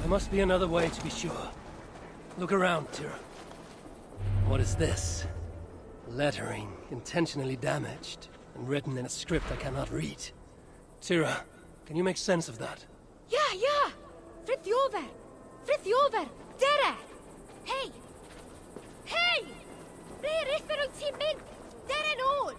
Speaker 3: There must be another way to be sure. Look around, Tira. What is this? Lettering intentionally damaged and written in a script I cannot read. Tira, can you make sense of that?
Speaker 19: Ja, ja! Frithiofer! Frithiofer! Dere! Hey! Hey! Ble rither wyt ti'n mynd? Dere nôl!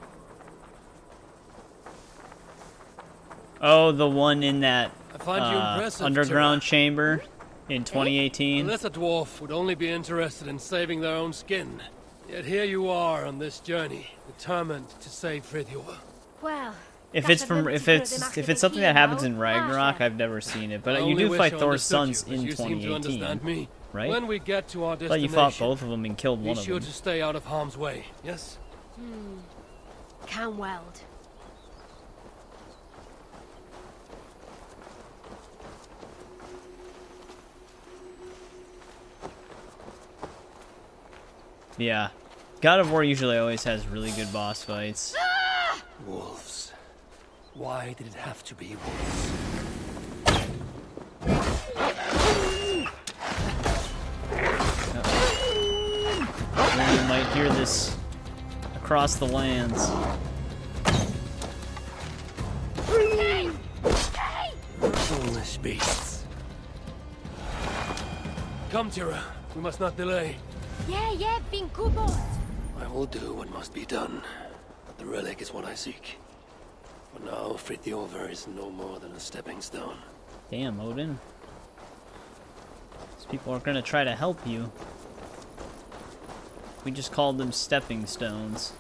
Speaker 1: Oh, the one in that
Speaker 3: I find you impressive,
Speaker 1: underground
Speaker 3: Tira.
Speaker 1: chamber in 2018.
Speaker 3: Unless a dwarf would only be interested in saving their own skin. Yet here you are on this journey, determined to save Friðjor.
Speaker 19: Well,
Speaker 1: If it's something that happens in Ragnarok, I've never seen it. But you do fight Thor's sons in 2018, right?
Speaker 3: When we get to our
Speaker 1: I thought
Speaker 3: destination,
Speaker 1: you fought both of them and killed one
Speaker 3: be
Speaker 1: of
Speaker 3: sure
Speaker 1: them.
Speaker 3: to stay out of harm's way. Yes.
Speaker 19: Can weld.
Speaker 1: Yeah. God of War usually always has really good boss fights.
Speaker 3: Wolves. Why did it have to be wolves?
Speaker 1: You might hear this across the lands.
Speaker 3: Foolish beasts. Come, Tira. We must not delay.
Speaker 19: Yeah, fi'n gwybod.
Speaker 3: I will do what must be done. But the relic is what I seek. For now, Friðjor is no more than a stepping stone.
Speaker 1: Damn, Odin. These people are gonna try to help you. We just called them stepping stones.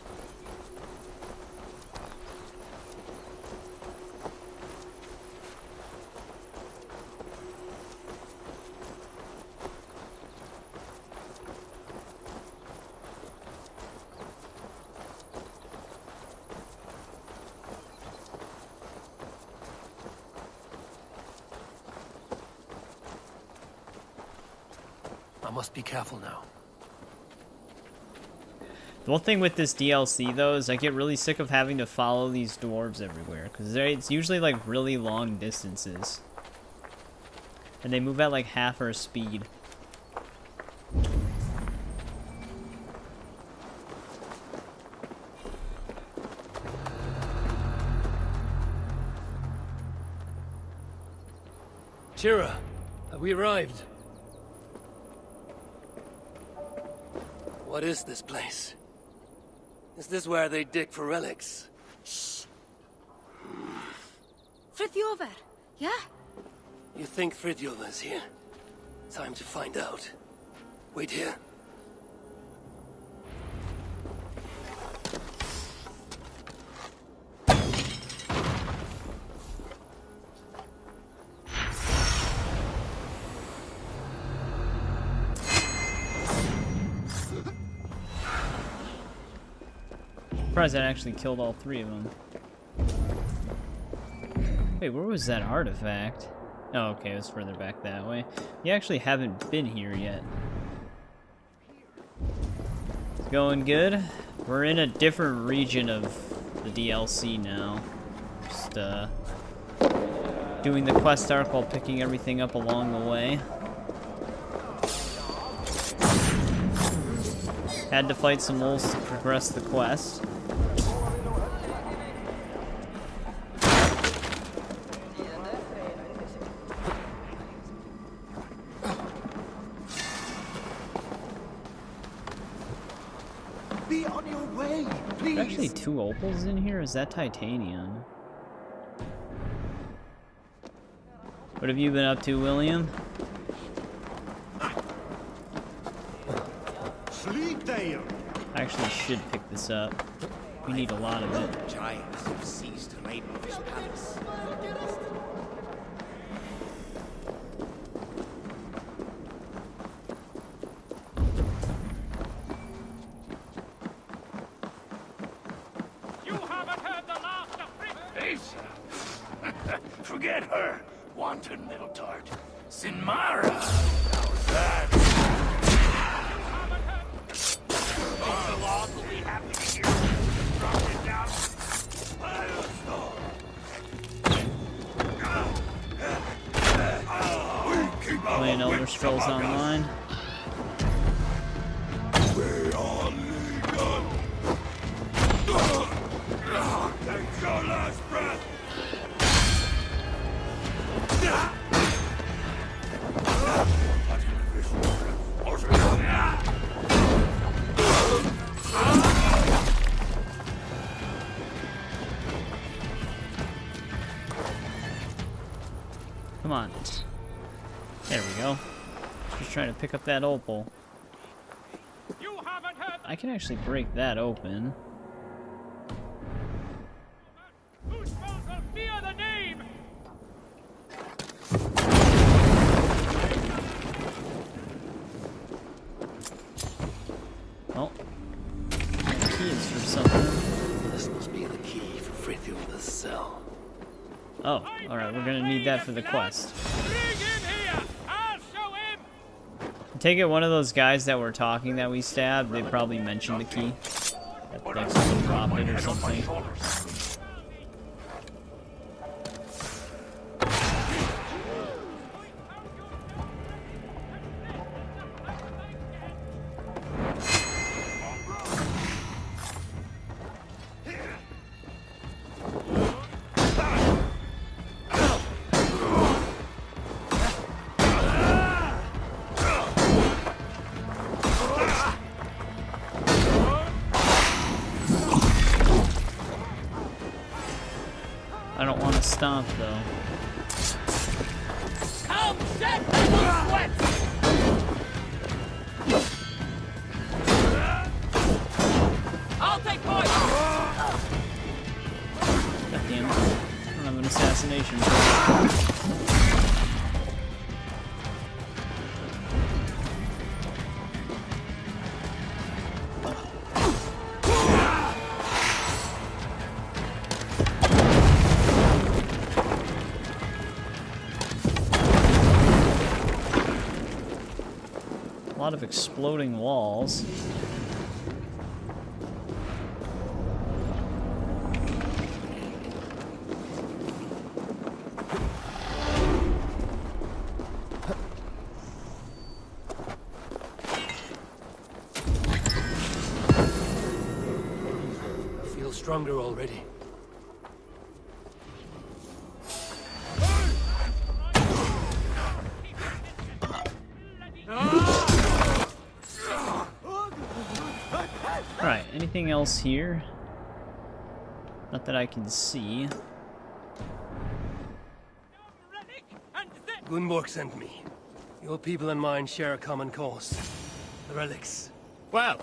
Speaker 3: I must be careful now.
Speaker 1: The one thing with this DLC, though, is I get really sick of having to follow these dwarves everywhere, because it's usually, like, really long distances. And they move at, like, half our speed.
Speaker 3: Tira, have we arrived? What is this place? Is this where they dig for relics?
Speaker 19: Frithiover, yeah?
Speaker 3: You think Frithiover's here? Time to find out. Wait here.
Speaker 1: Surprised that actually killed all three of them. Wait, where was that artifact? Oh, okay, it was further back that way. You actually haven't been here yet. It's going good. We're in a different region of the DLC now. Just, doing the quest arc while picking everything up along the way. Had to fight some wolves to progress the quest.
Speaker 14: Be on your way, please.
Speaker 1: There's actually 2 opals in here? Is that titanium? What have you been up to, William?
Speaker 6: Sleep there.
Speaker 1: I actually should pick this up. We need a lot of it.
Speaker 9: Giants have seized Raven's palace.
Speaker 11: You haven't heard the last of Asa. Forget her, wanton little tart. Sinmara. How's that? The law will be happy to hear you. Drop it down.
Speaker 1: Playing Elder Scrolls Online.
Speaker 11: Take your last breath.
Speaker 1: Come on. There we go. Just trying to pick up that opal. I can actually break that open.
Speaker 11: Fear the name.
Speaker 1: Oh. The key is for something.
Speaker 3: This must be the key for Frithiover's cell.
Speaker 1: Oh, alright, we're gonna need that for the quest. Take it one of those guys that were talking that we stabbed, they probably mentioned the key. Like someone dropped it or something. I don't want to stomp though.
Speaker 11: Come, set and sweat. I'll take point.
Speaker 1: God damn it. I don't have an assassination. A lot of exploding walls.
Speaker 3: I feel stronger already.
Speaker 1: anything else here? Not that I can see.
Speaker 3: Gunborg sent me. Your people and mine share a common cause. The relics.
Speaker 20: Well,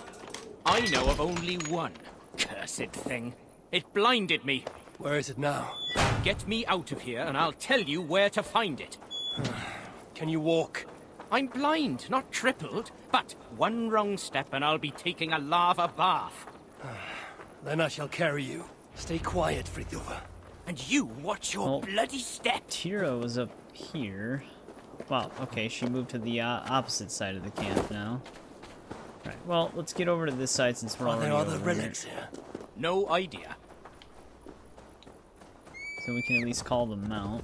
Speaker 20: I know of only one. Cursed thing. It blinded me.
Speaker 3: Where is it now?
Speaker 20: Get me out of here and I'll tell you where to find it.
Speaker 3: Can you walk?
Speaker 20: I'm blind, not crippled. But one wrong step and I'll be taking a lava bath.
Speaker 3: Then I shall carry you. Stay quiet, Frithjof.
Speaker 20: And you watch your bloody step.
Speaker 1: Tira was up here. Wow, okay, she moved to the opposite side of the camp now. Right, well, let's get over to this side since we're already over
Speaker 3: there are the relics here.
Speaker 20: No idea.
Speaker 1: So we can at least call them out.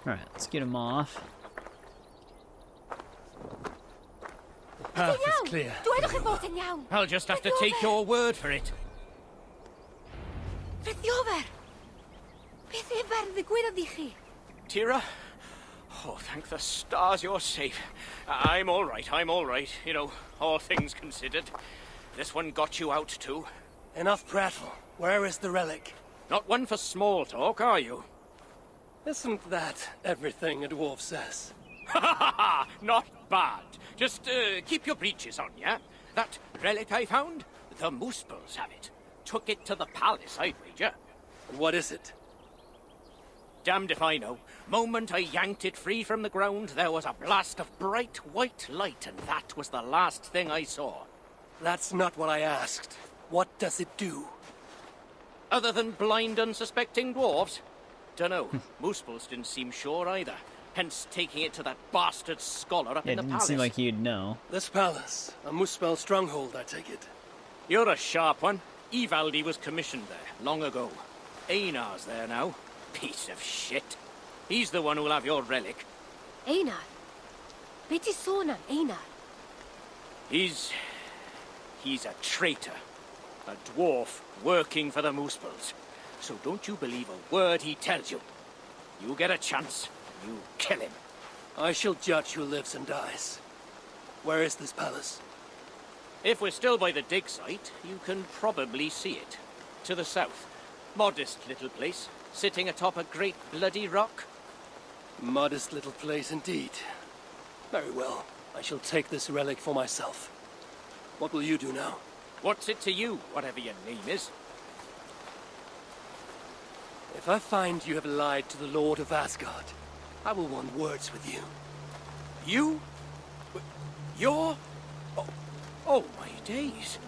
Speaker 1: Alright, let's get him off.
Speaker 3: Path is clear.
Speaker 20: I'll just have to take your word for it.
Speaker 19: Frithjof! Beth Eivor ddigwyddodd.
Speaker 20: Tira? Oh, thank the stars you're safe. I'm all right. You know, all things considered. This one got you out too.
Speaker 3: Enough prattle. Where is the relic?
Speaker 20: Not one for small talk, are you?
Speaker 3: Isn't that everything a dwarf says?
Speaker 20: Ha ha ha! Not bad. Just keep your breeches on, yeah? That relic I found? The Muspels have it. Took it to the palace, I'd wager.
Speaker 3: And what is it?
Speaker 20: Damned if I know. Moment I yanked it free from the ground, there was a blast of bright white light, and that was the last thing I saw.
Speaker 3: That's not what I asked. What does it do?
Speaker 20: Other than blind, unsuspecting dwarves? Dunno. Muspels didn't seem sure either. Hence taking it to that bastard scholar up in the
Speaker 1: It
Speaker 20: palace.
Speaker 1: didn't seem like he'd know.
Speaker 3: This palace, a Muspel stronghold, I take it.
Speaker 20: You're a sharp one. Ivaldi was commissioned there, long ago. Einar's there now. Piece of shit. He's the one who'll have your relic.
Speaker 19: Einar? Beth is sôn am Einar?
Speaker 20: He's a traitor. A dwarf working for the Muspels. So don't you believe a word he tells you. You get a chance, you kill him.
Speaker 3: I shall judge who lives and dies. Where is this palace?
Speaker 20: If we're still by the dig site, you can probably see it. To the south. Modest little place, sitting atop a great bloody rock.
Speaker 3: Modest little place indeed. Very well. I shall take this relic for myself. What will you do now?
Speaker 20: What's it to you, whatever your name is?
Speaker 3: If I find you have lied to the Lord of Asgard, I will want words with you.
Speaker 20: You? You're? Oh my days.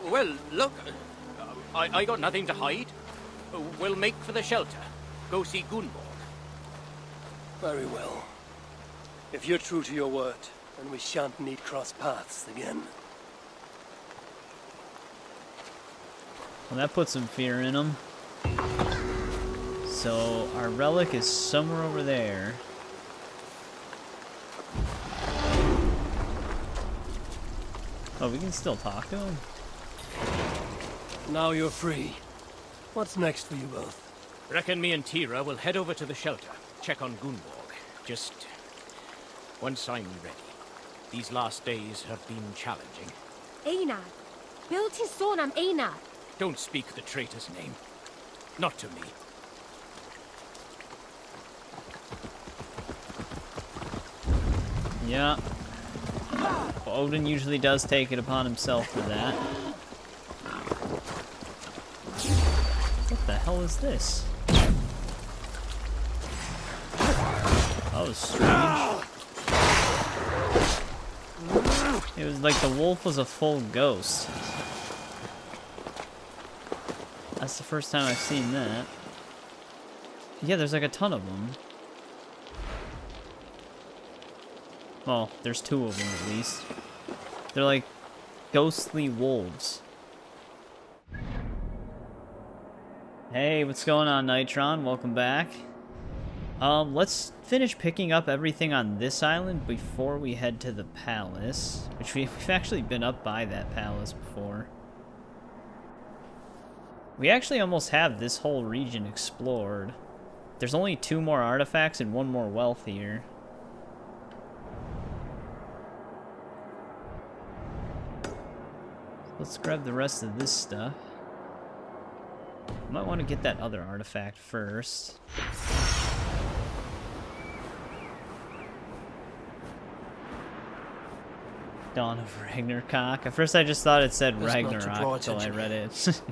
Speaker 20: Well, look, I got nothing to hide. We'll make for the shelter. Go see Gunborg.
Speaker 3: Very well. If you're true to your word, then we shan't need cross paths again.
Speaker 1: Well, that put some fear in him. So, our relic is somewhere over there. Oh, we can still talk to him?
Speaker 3: Now you're free. What's next for you both?
Speaker 20: Reckon me and Tira will head over to the shelter, check on Gunborg. Just once I'm ready. These last days have been challenging.
Speaker 19: Einar? Built his sôn am Einar?
Speaker 20: Don't speak the traitor's name. Not to me.
Speaker 1: Yeah. Well, Odin usually does take it upon himself for that. What the hell is this? That was strange. It was like the wolf was a full ghost. That's the first time I've seen that. Yeah, there's like a ton of them. Well, there's two of them at least. They're like ghostly wolves. Hey, what's going on, Nitron? Welcome back. Let's finish picking up everything on this island before we head to the palace, which we've actually been up by that palace before. We actually almost have this whole region explored. There's only 2 more artifacts and 1 more wealth here. Let's grab the rest of this stuff. Might want to get that other artifact first. Dawn of Ragnarok. At first I just thought it said Ragnarok until I read it.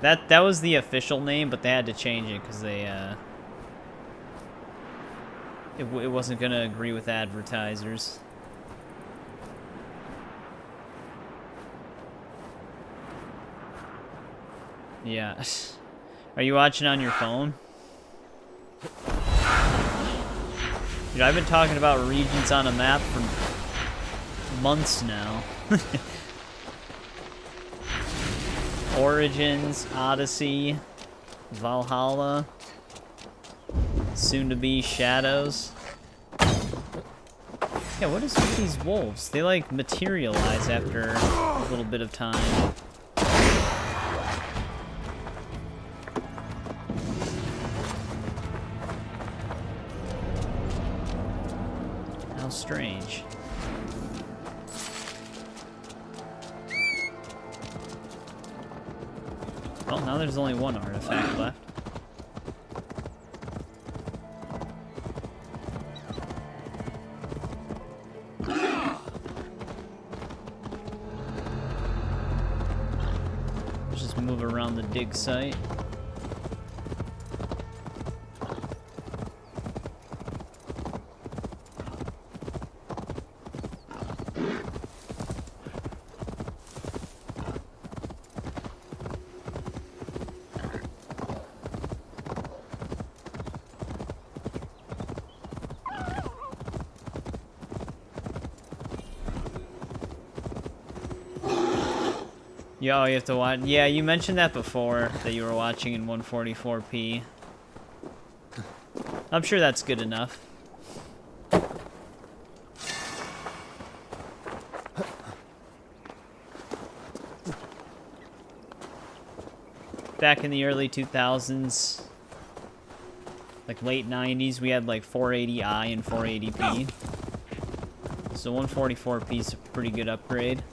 Speaker 1: That was the official name, but they had to change it because they it wasn't gonna agree with advertisers. Yeah. Are you watching on your phone? Dude, I've been talking about regions on a map for months now. Origins, Odyssey, Valhalla, soon to be Shadows. Yeah, what is with these wolves? They like materialize after a little bit of time. How strange. Well, now there's only 1 artifact left. Let's just move around the dig site. Yo, you have to watch. Yeah, you mentioned that before, that you were watching in 144p. I'm sure that's good enough. Back in the early 2000s, like late 90s, we had like 480i and 480p. So 144p is a pretty good upgrade.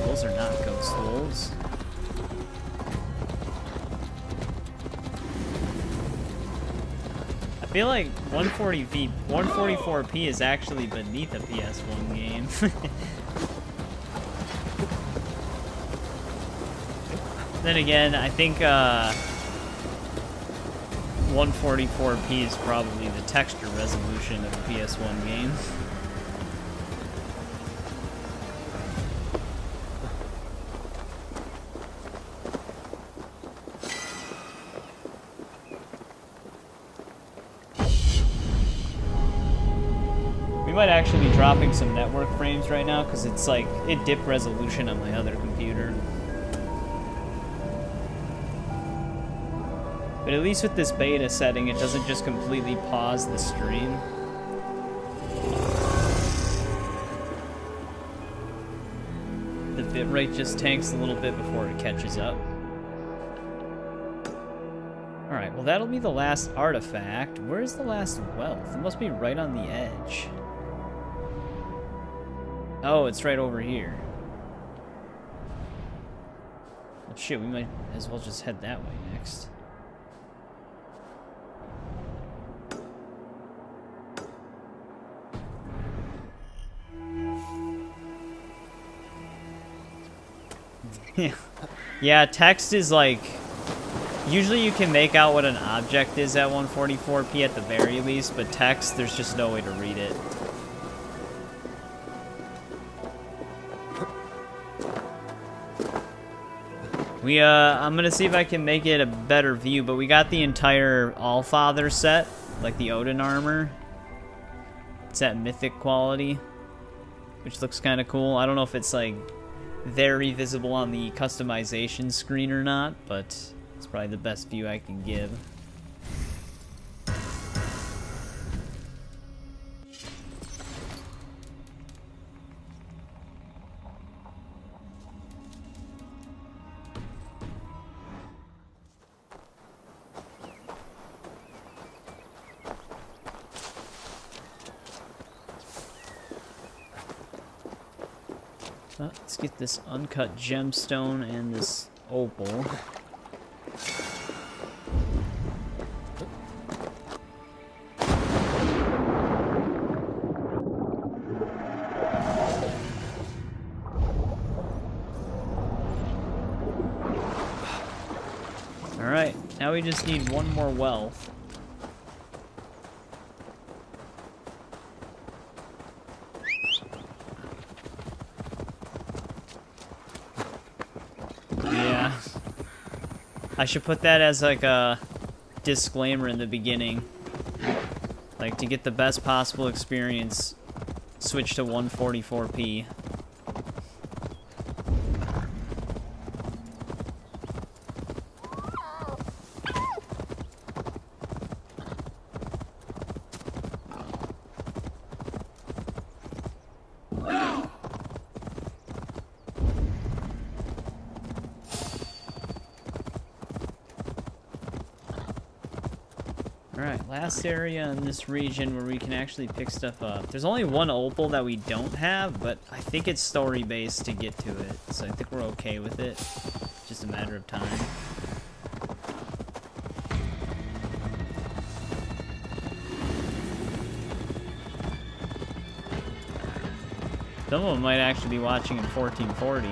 Speaker 1: Those are not ghost wolves. I feel like 144p is actually beneath a PS1 game. Then again, I think 144p is probably the texture resolution of a PS1 game. Might actually be dropping some network frames right now because it's like it dipped resolution on my other computer. But at least with this beta setting, it doesn't just completely pause the stream. The bitrate just tanks a little bit before it catches up. Alright, well that'll be the last artifact. Where's the last wealth? It must be right on the edge. Oh, it's right over here. Well, shit, we might as well just head that way next. Yeah, text is like... Usually you can make out what an object is at 144p at the very least, but text, there's just no way to read it. I'm gonna see if I can make it a better view, but we got the entire Allfather set, like the Odin armor. It's at mythic quality, which looks kind of cool. I don't know if it's like very visible on the customization screen or not, but it's probably the best view I can give. Let's get this uncut gemstone and this opal. Alright, now we just need one more wealth. I should put that as like a disclaimer in the beginning. Like, to get the best possible experience, switch to 144p. Alright, last area in this region where we can actually pick stuff up. There's only one opal that we don't have, but I think it's story-based to get to it, so I think we're okay with it. Just a matter of time. Some of them might actually be watching in 1440.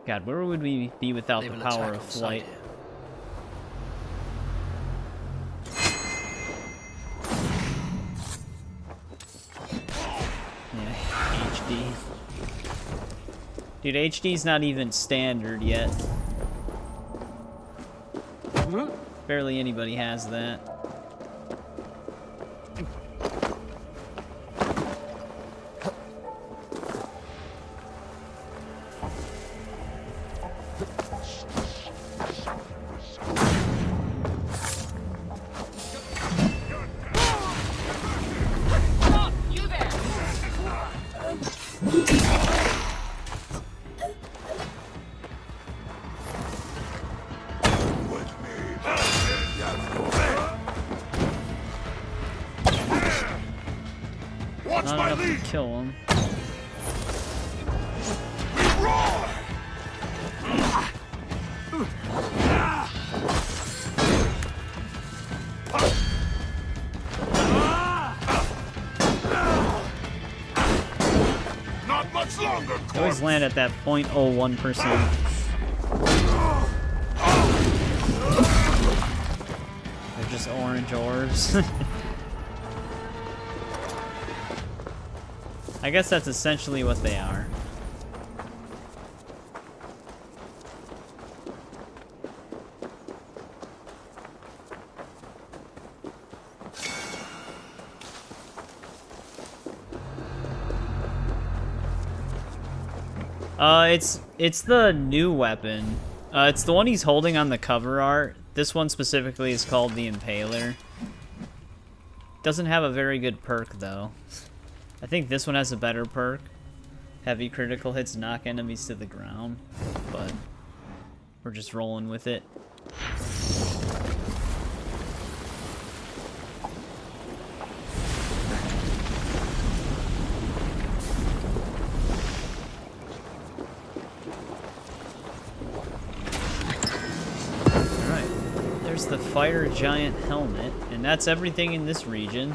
Speaker 1: God, where would we be without the power of flight? Yeah, HD. Dude, HD's not even standard yet. Barely anybody has that. Not enough to kill him.
Speaker 11: Not much longer.
Speaker 1: I always land at that 0.01%. They're just orange orbs. I guess that's essentially what they are. It's the new weapon. It's the one he's holding on the cover art. This one specifically is called the Impaler. Doesn't have a very good perk though. I think this one has a better perk. Heavy critical hits knock enemies to the ground, but we're just rolling with it. Alright, there's the fire giant helmet, and that's everything in this region.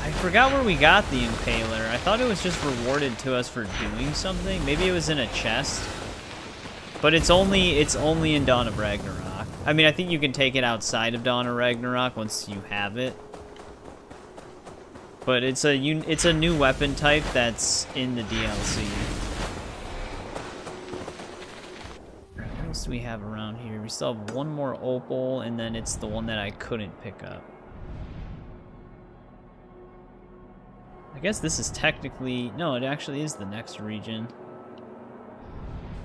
Speaker 1: I forgot where we got the Impaler. I thought it was just rewarded to us for doing something. Maybe it was in a chest. But it's only in Dawn of Ragnarok. I mean, I think you can take it outside of Dawn of Ragnarok once you have it. But it's a new weapon type that's in the DLC. Alright, what else do we have around here? We still have one more opal, and then it's the one that I couldn't pick up. I guess this is technically... No, it actually is the next region.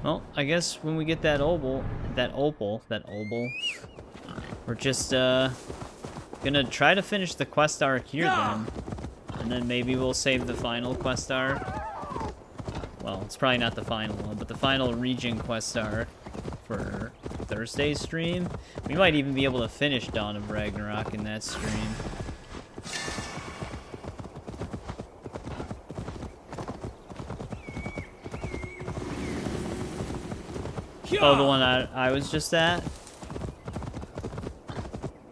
Speaker 1: Well, I guess when we get that opal, we're just gonna try to finish the quest arc here then. And then maybe we'll save the final quest arc. Well, it's probably not the final one, but the final region quest arc for Thursday's stream. We might even be able to finish Dawn of Ragnarok in that stream. Oh, the one I was just at?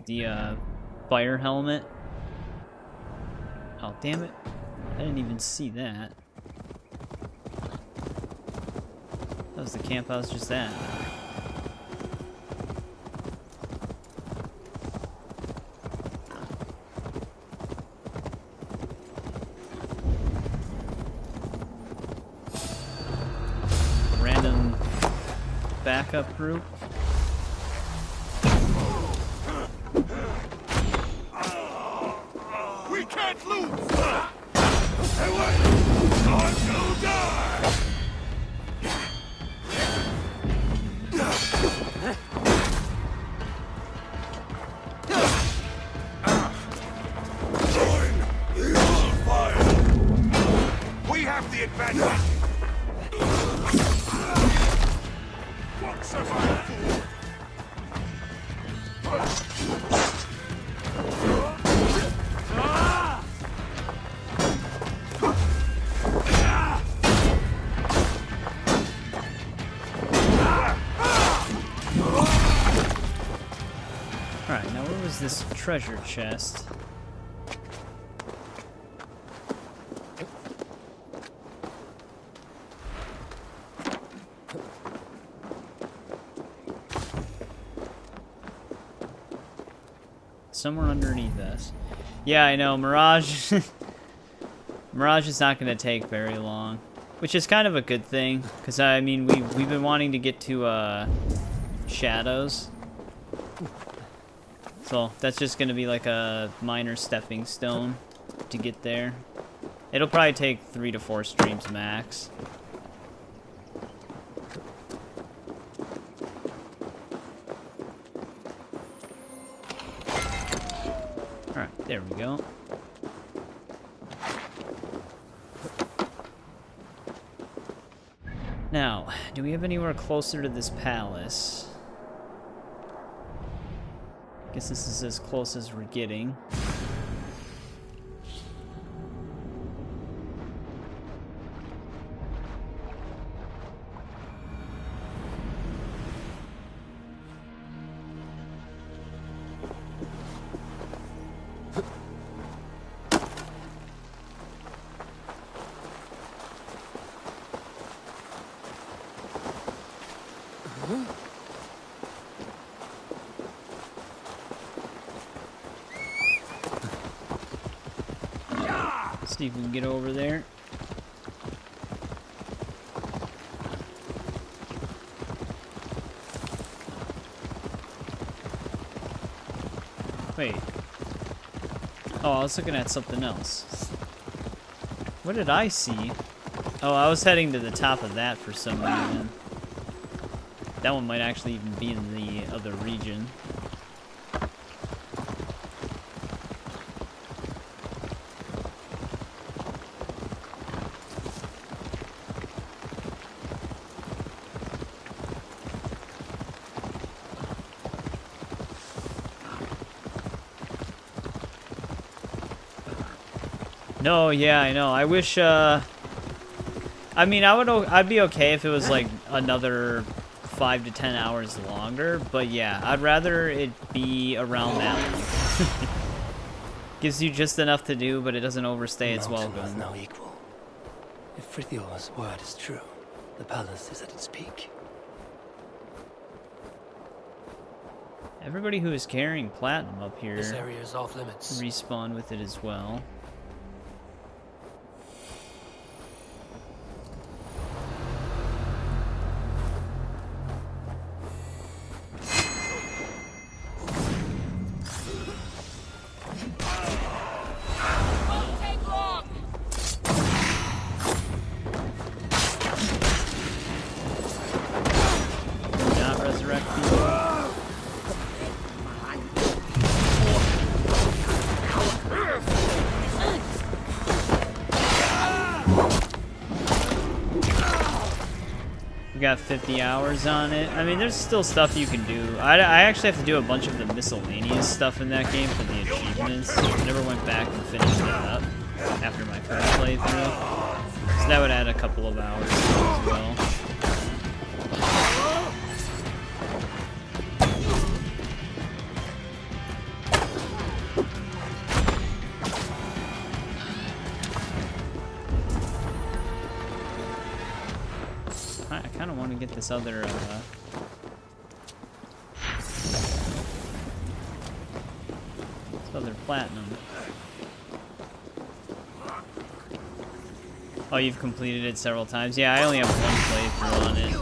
Speaker 1: The, fire helmet? Oh, damn it. I didn't even see that. That was the camp I was just at. Random backup group.
Speaker 11: We can't lose! Away! Time to die! Join the fire! We have the advantage! What survived?
Speaker 1: Alright, now where was this treasure chest? Somewhere underneath us. Yeah, I know, Mirage. Mirage is not going to take very long. Which is kind of a good thing. Because, I mean, we've been wanting to get to, Shadows. So, that's just going to be like a minor stepping stone to get there. It'll probably take 3 to 4 streams max. Alright, there we go. Now, do we have anywhere closer to this palace? Guess this is as close as we're getting. See if we can get over there. Wait. Oh, I was looking at something else. What did I see? Oh, I was heading to the top of that for some reason. That one might actually even be in the other region. No, yeah, I know. I wish, I mean, I'd be okay if it was like another 5 to 10 hours longer, but yeah, I'd rather it be around that long. Gives you just enough to do, but it doesn't overstay its
Speaker 3: Mountain
Speaker 1: welcome.
Speaker 3: has no equal. If Frithiof's word is true, the palace is at its peak.
Speaker 1: Everybody who is carrying platinum up here
Speaker 3: This area is off limits.
Speaker 1: respawn with it as well. Not resurrect people. We got 50 hours on it. I mean, there's still stuff you can do. I actually have to do a bunch of the miscellaneous stuff in that game for the achievements. I never went back and finished that up after my first playthrough. So that would add a couple of hours as well. I kind of want to get this other, platinum. Oh, you've completed it several times? Yeah, I only have one playthrough on it.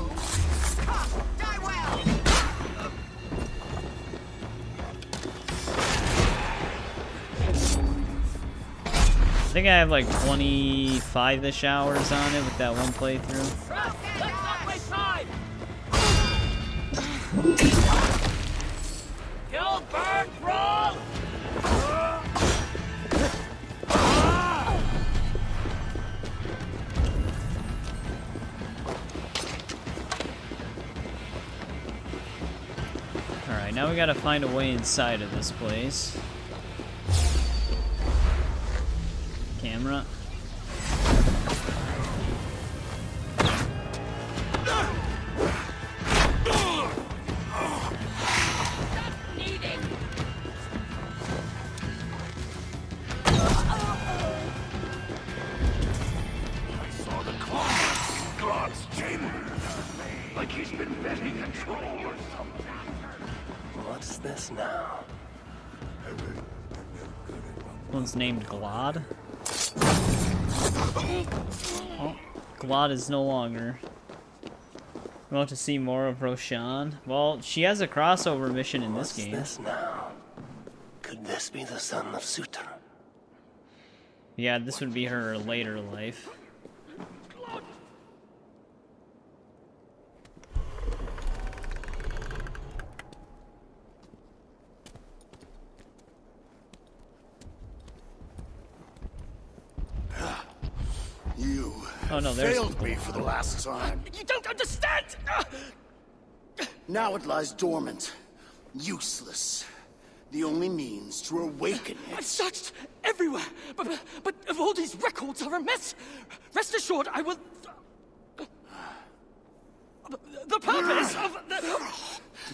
Speaker 1: I think I have like 25-ish hours on it with that one playthrough.
Speaker 7: Kill, burn, brawl!
Speaker 1: Alright, now we gotta find a way inside of this place. Camera.
Speaker 3: What's this now?
Speaker 1: One's named Glod. Oh, Glod is no longer. We want to see more of Roshan. Well, she has a crossover mission in this game.
Speaker 3: What's this now? Could this be the son of Suter?
Speaker 1: Yeah, this would be her later life.
Speaker 11: You
Speaker 1: Oh no, there's
Speaker 11: failed me for the last time.
Speaker 20: You don't understand!
Speaker 11: Now it lies dormant, useless. The only means to awaken it.
Speaker 20: I've searched everywhere, but all these records are a mess. Rest assured, I will. The purpose of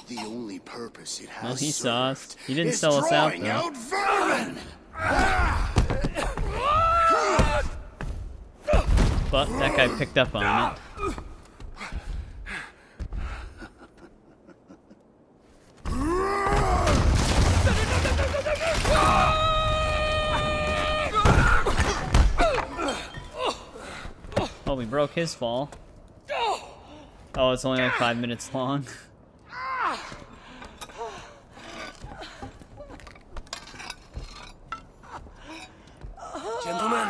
Speaker 11: The only purpose it has
Speaker 1: Well, he saw us.
Speaker 11: served
Speaker 1: He didn't
Speaker 11: is
Speaker 1: sell us out,
Speaker 11: drawing
Speaker 1: though.
Speaker 11: out vermin.
Speaker 1: But that guy picked up on it. Oh, we broke his fall. Oh, it's only like 5 minutes long.
Speaker 3: Gentlemen,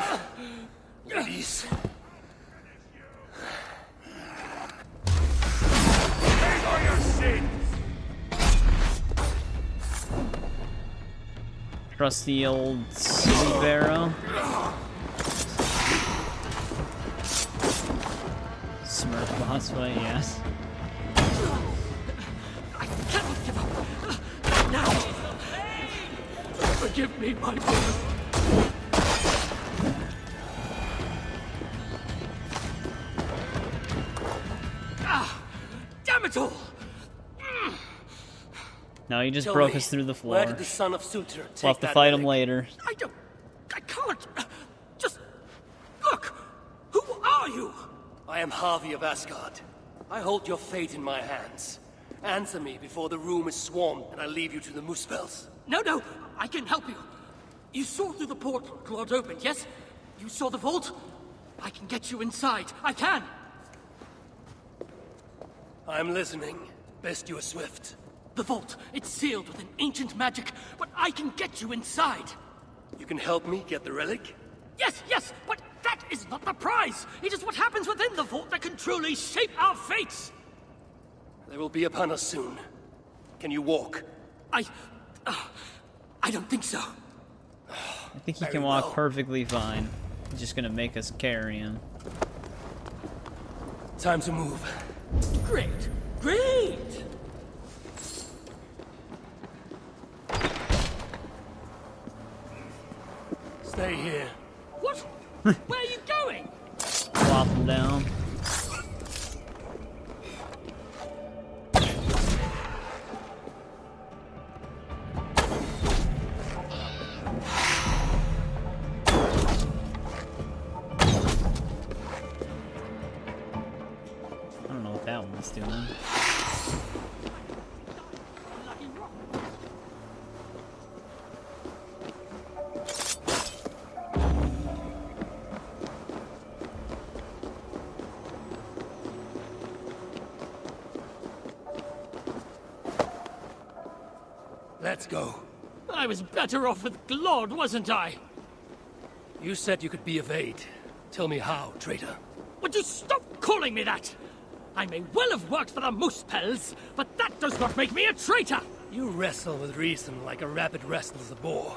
Speaker 3: ladies.
Speaker 11: These are your sins.
Speaker 1: Trusty old city barrow. Smurf boss fight, yes.
Speaker 20: I cannot give up. Now, forgive me, my brother. Damn it all!
Speaker 1: No, he just
Speaker 3: Tell
Speaker 1: broke
Speaker 3: me,
Speaker 1: us through the floor.
Speaker 3: Where did the son of Sutur take
Speaker 1: We'll have to
Speaker 3: that
Speaker 1: fight him
Speaker 3: relic?
Speaker 1: later.
Speaker 20: I can't. Just look. Who are you?
Speaker 3: I am Harvey of Asgard. I hold your fate in my hands. Answer me before the room is swarmed and I leave you to the Muspels.
Speaker 20: No, I can help you. You saw through the portal Claude opened, yes? You saw the vault? I can get you inside. I can.
Speaker 3: I'm listening. Best you are swift.
Speaker 20: The vault, it's sealed with an ancient magic, but I can get you inside.
Speaker 3: You can help me get the relic?
Speaker 20: Yes, but that is not the prize. It is what happens within the vault that can truly shape our fates.
Speaker 3: They will be upon us soon. Can you walk?
Speaker 20: I don't think so.
Speaker 1: I think he can walk perfectly fine. He's just gonna make us carry him.
Speaker 3: Time to move.
Speaker 20: Great.
Speaker 3: Stay here.
Speaker 20: What? Where are you going?
Speaker 1: Plop him down. I don't know what that one's doing.
Speaker 3: Let's go.
Speaker 20: I was better off with Claude, wasn't I?
Speaker 3: You said you could be of aid. Tell me how, traitor.
Speaker 20: Would you stop calling me that? I may well have worked for the Muspels, but that does not make me a traitor!
Speaker 3: You wrestle with reason like a rabbit wrestles a boar.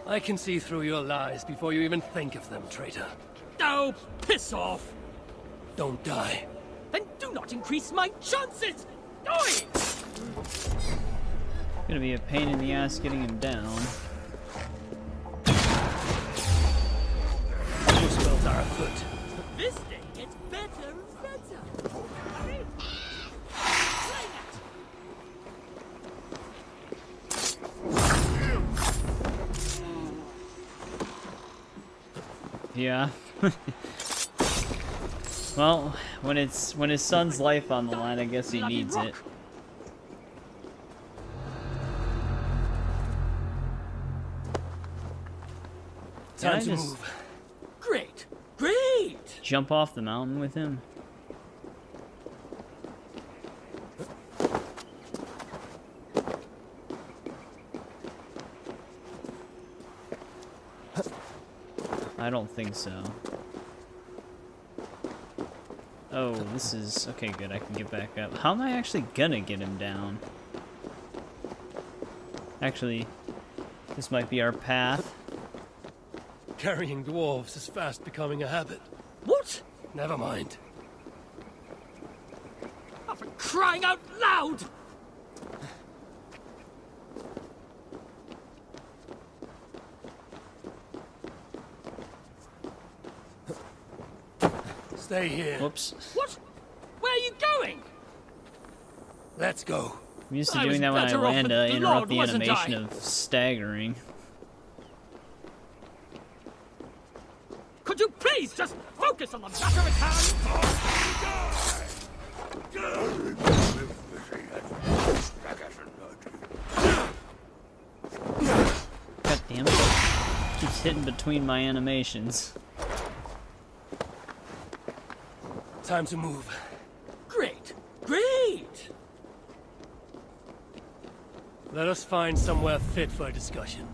Speaker 3: I can see through your lies before you even think of them, traitor.
Speaker 20: Oh, piss off!
Speaker 3: Don't die.
Speaker 20: Then do not increase my chances! Oi!
Speaker 1: Gonna be a pain in the ass getting him down.
Speaker 3: Muspels are afoot.
Speaker 20: This day gets better and better. Hurry.
Speaker 1: Yeah. Well, when his son's life on the line, I guess he needs it.
Speaker 3: Time to
Speaker 1: just
Speaker 3: move.
Speaker 20: Great!
Speaker 1: Jump off the mountain with him? I don't think so. Oh, this is... Okay, good, I can get back up. How am I actually gonna get him down? Actually, this might be our path.
Speaker 3: Carrying dwarves is fast becoming a habit.
Speaker 20: What?
Speaker 3: Never mind.
Speaker 20: Oh, for crying out loud!
Speaker 3: Stay here.
Speaker 1: Whoops.
Speaker 20: What? Where are you going?
Speaker 3: Let's go.
Speaker 1: I'm used to doing that when I land to interrupt the animation of staggering.
Speaker 20: Could you please just focus on the back of his hand?
Speaker 1: God damn it. Keeps hitting between my animations.
Speaker 3: Time to move.
Speaker 20: Great!
Speaker 3: Let us find somewhere fit for a discussion.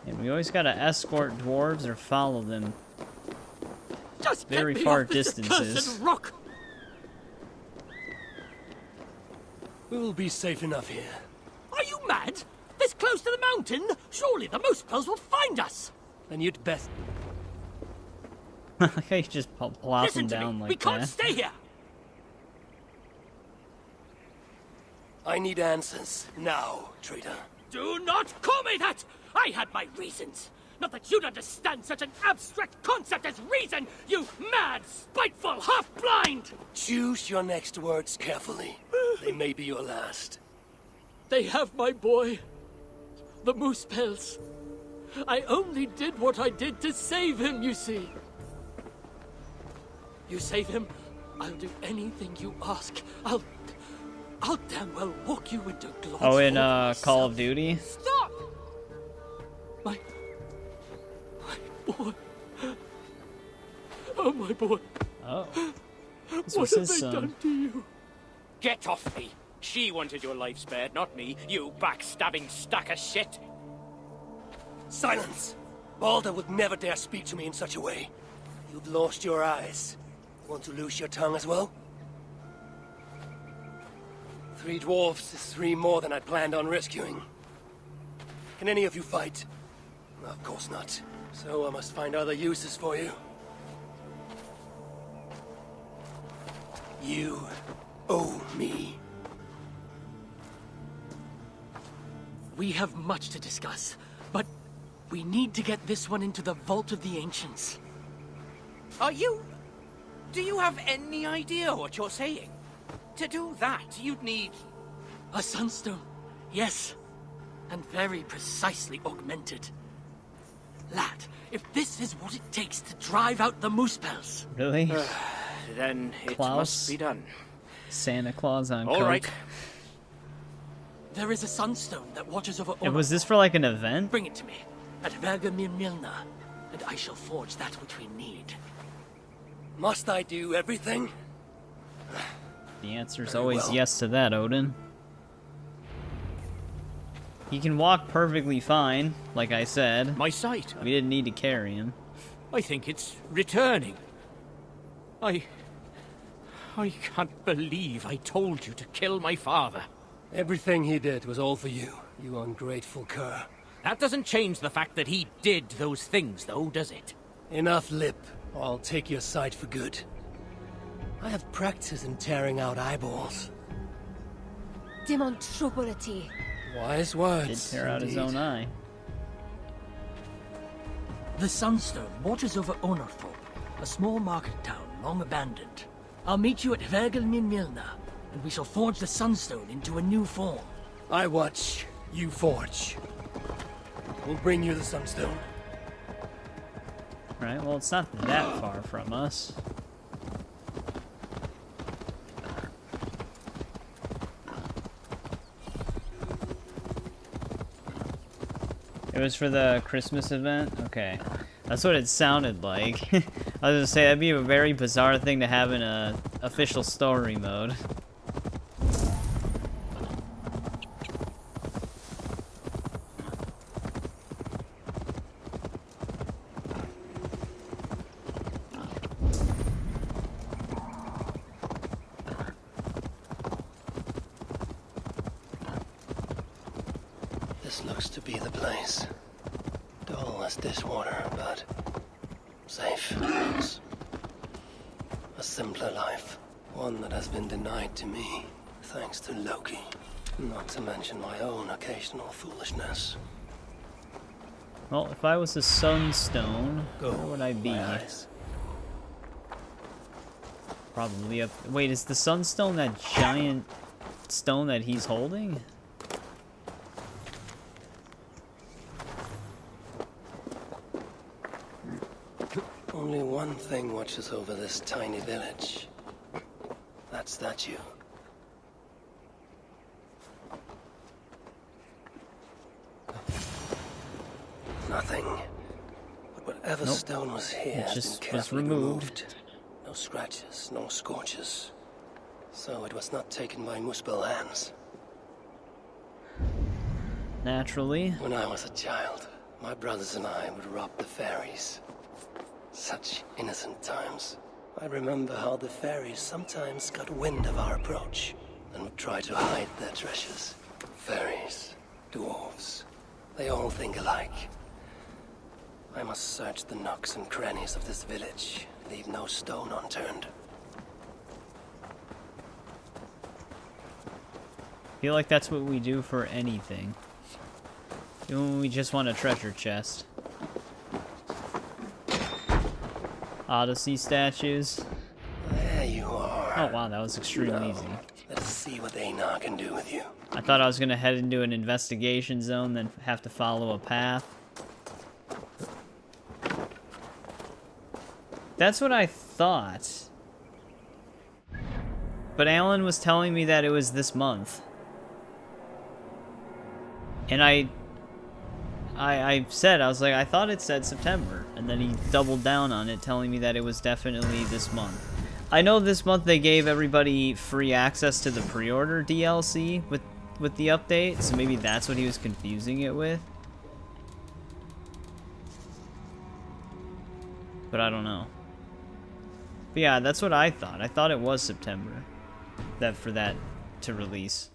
Speaker 1: And we always gotta escort dwarves or follow them
Speaker 20: Just
Speaker 1: very
Speaker 20: get me
Speaker 1: far
Speaker 20: off this
Speaker 1: distances.
Speaker 20: accursed rock!
Speaker 3: We will be safe enough here.
Speaker 20: Are you mad? This close to the mountain? Surely the Muspels will find us!
Speaker 3: Then you'd best...
Speaker 1: Like I just plops him
Speaker 20: Listen to
Speaker 1: down
Speaker 20: me.
Speaker 1: like
Speaker 20: We can't
Speaker 1: that.
Speaker 20: stay here!
Speaker 3: I need answers. Now, traitor.
Speaker 20: Do not call me that! I had my reasons. Not that you'd understand such an abstract concept as reason, you mad, spiteful, half-blind!
Speaker 3: Choose your next words carefully. They may be your last.
Speaker 20: They have my boy. The Muspels. I only did what I did to save him, you see. You save him, I'll do anything you ask. I'll damn well walk you into glory.
Speaker 1: Oh, in Call of Duty?
Speaker 20: Stop! My boy. Oh, my boy.
Speaker 1: Oh. This
Speaker 20: What
Speaker 1: was
Speaker 20: have
Speaker 1: his
Speaker 20: they
Speaker 1: son.
Speaker 20: done to you? Get off me. She wanted your life spared, not me, you backstabbing stack of shit.
Speaker 3: Silence! Balder would never dare speak to me in such a way. You've lost your eyes. Want to lose your tongue as well? 3 dwarves is 3 more than I planned on rescuing. Can any of you fight? Of course not. So I must find other uses for you. You owe me.
Speaker 20: We have much to discuss, but we need to get this one into the Vault of the Ancients.
Speaker 14: Do you have any idea what you're saying? To do that, you'd need...
Speaker 20: A sunstone, yes. And very precisely augmented. Lad, if this is what it takes to drive out the Muspels...
Speaker 1: Really?
Speaker 20: Then it
Speaker 1: Klaus?
Speaker 20: must be done.
Speaker 1: Santa Claus on
Speaker 20: All
Speaker 1: coke.
Speaker 20: right. There is a sunstone that watches over
Speaker 1: And was this for like an event?
Speaker 20: Bring it to me, at Vergamir Milna, and I shall forge that which we need.
Speaker 3: Must I do everything?
Speaker 1: The answer's
Speaker 3: Very
Speaker 1: always
Speaker 3: well.
Speaker 1: yes to that, Odin. He can walk perfectly fine, like I said.
Speaker 20: My sight.
Speaker 1: We didn't need to carry him.
Speaker 20: I think it's returning. I can't believe I told you to kill my father.
Speaker 3: Everything he did was all for you, you ungrateful cur.
Speaker 20: That doesn't change the fact that he did those things, though, does it?
Speaker 3: Enough lip, or I'll take your side for good. I have practice in tearing out eyeballs.
Speaker 19: Demonstrability.
Speaker 3: Wise words.
Speaker 1: Did tear out his own eye.
Speaker 20: The Sunstone watches over Onarthorpe, a small market town long abandoned. I'll meet you at Vergelmin Milna, and we shall forge the Sunstone into a new form.
Speaker 3: I watch, you forge. We'll bring you the Sunstone.
Speaker 1: Right, well, it's not that far from us. It was for the Christmas event? Okay. That's what it sounded like. I was gonna say, that'd be a very bizarre thing to have in a official story mode.
Speaker 3: This looks to be the place. Dull as dishwater, but safe. It's a simpler life. One that has been denied to me, thanks to Loki. Not to mention my own occasional foolishness.
Speaker 1: Well, if I was a sunstone, where would I be? Probably up... Wait, is the sunstone that giant stone that he's holding?
Speaker 3: Only one thing watches over this tiny village. That statue. Nothing. But whatever
Speaker 1: Nope.
Speaker 3: stone was here
Speaker 1: It
Speaker 3: has
Speaker 1: just
Speaker 3: been
Speaker 1: was
Speaker 3: carefully
Speaker 1: removed.
Speaker 3: No scratches, no scorches. So it was not taken by Muspel hands.
Speaker 1: Naturally.
Speaker 3: When I was a child, my brothers and I would rob the fairies. Such innocent times. I remember how the fairies sometimes got wind of our approach and would try to hide their treasures. Fairies, dwarves, they all think alike. I must search the nooks and crannies of this village, leave no stone unturned.
Speaker 1: I feel like that's what we do for anything. Even when we just want a treasure chest. Odyssey statues.
Speaker 3: There you are.
Speaker 1: Oh wow, that was extremely easy.
Speaker 3: Let's see what Einar can do with you.
Speaker 1: I thought I was gonna head into an investigation zone, then have to follow a path. That's what I thought. But Alan was telling me that it was this month. And I said, I was like, I thought it said September. And then he doubled down on it, telling me that it was definitely this month. I know this month they gave everybody free access to the pre-order DLC with the update, so maybe that's what he was confusing it with. But I don't know. But yeah, that's what I thought. I thought it was September. For that to release.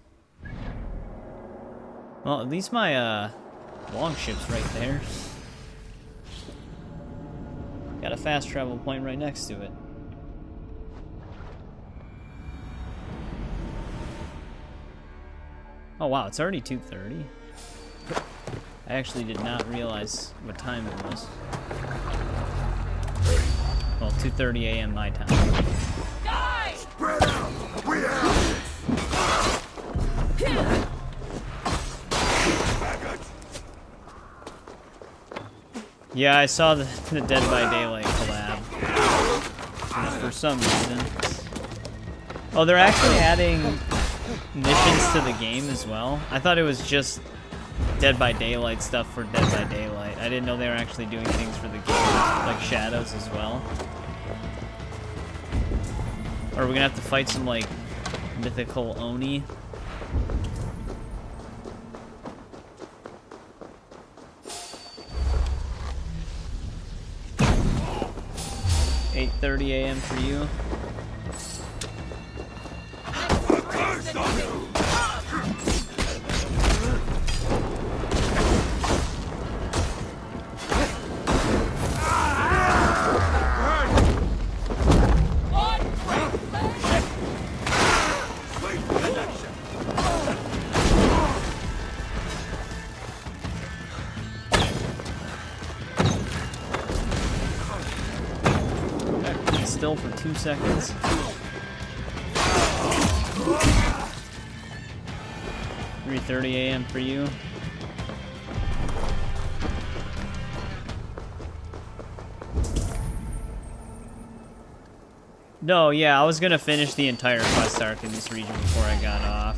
Speaker 1: Well, at least my longship's right there. Got a fast travel point right next to it. Oh wow, it's already 2:30. I actually did not realize what time it was. Well, 2:30 a.m. my time.
Speaker 11: Die! Spread out! We have
Speaker 1: Yeah, I saw the Dead by Daylight collab. For some reason. Oh, they're actually adding missions to the game as well. I thought it was just Dead by Daylight stuff for Dead by Daylight. I didn't know they were actually doing things for the game, like shadows as well. Or are we gonna have to fight some, like, mythical Oni? $8:30 a.m. for you. Still for 2 seconds. $3:30 a.m. for you. No, yeah, I was gonna finish the entire quest arc in this region before I got off.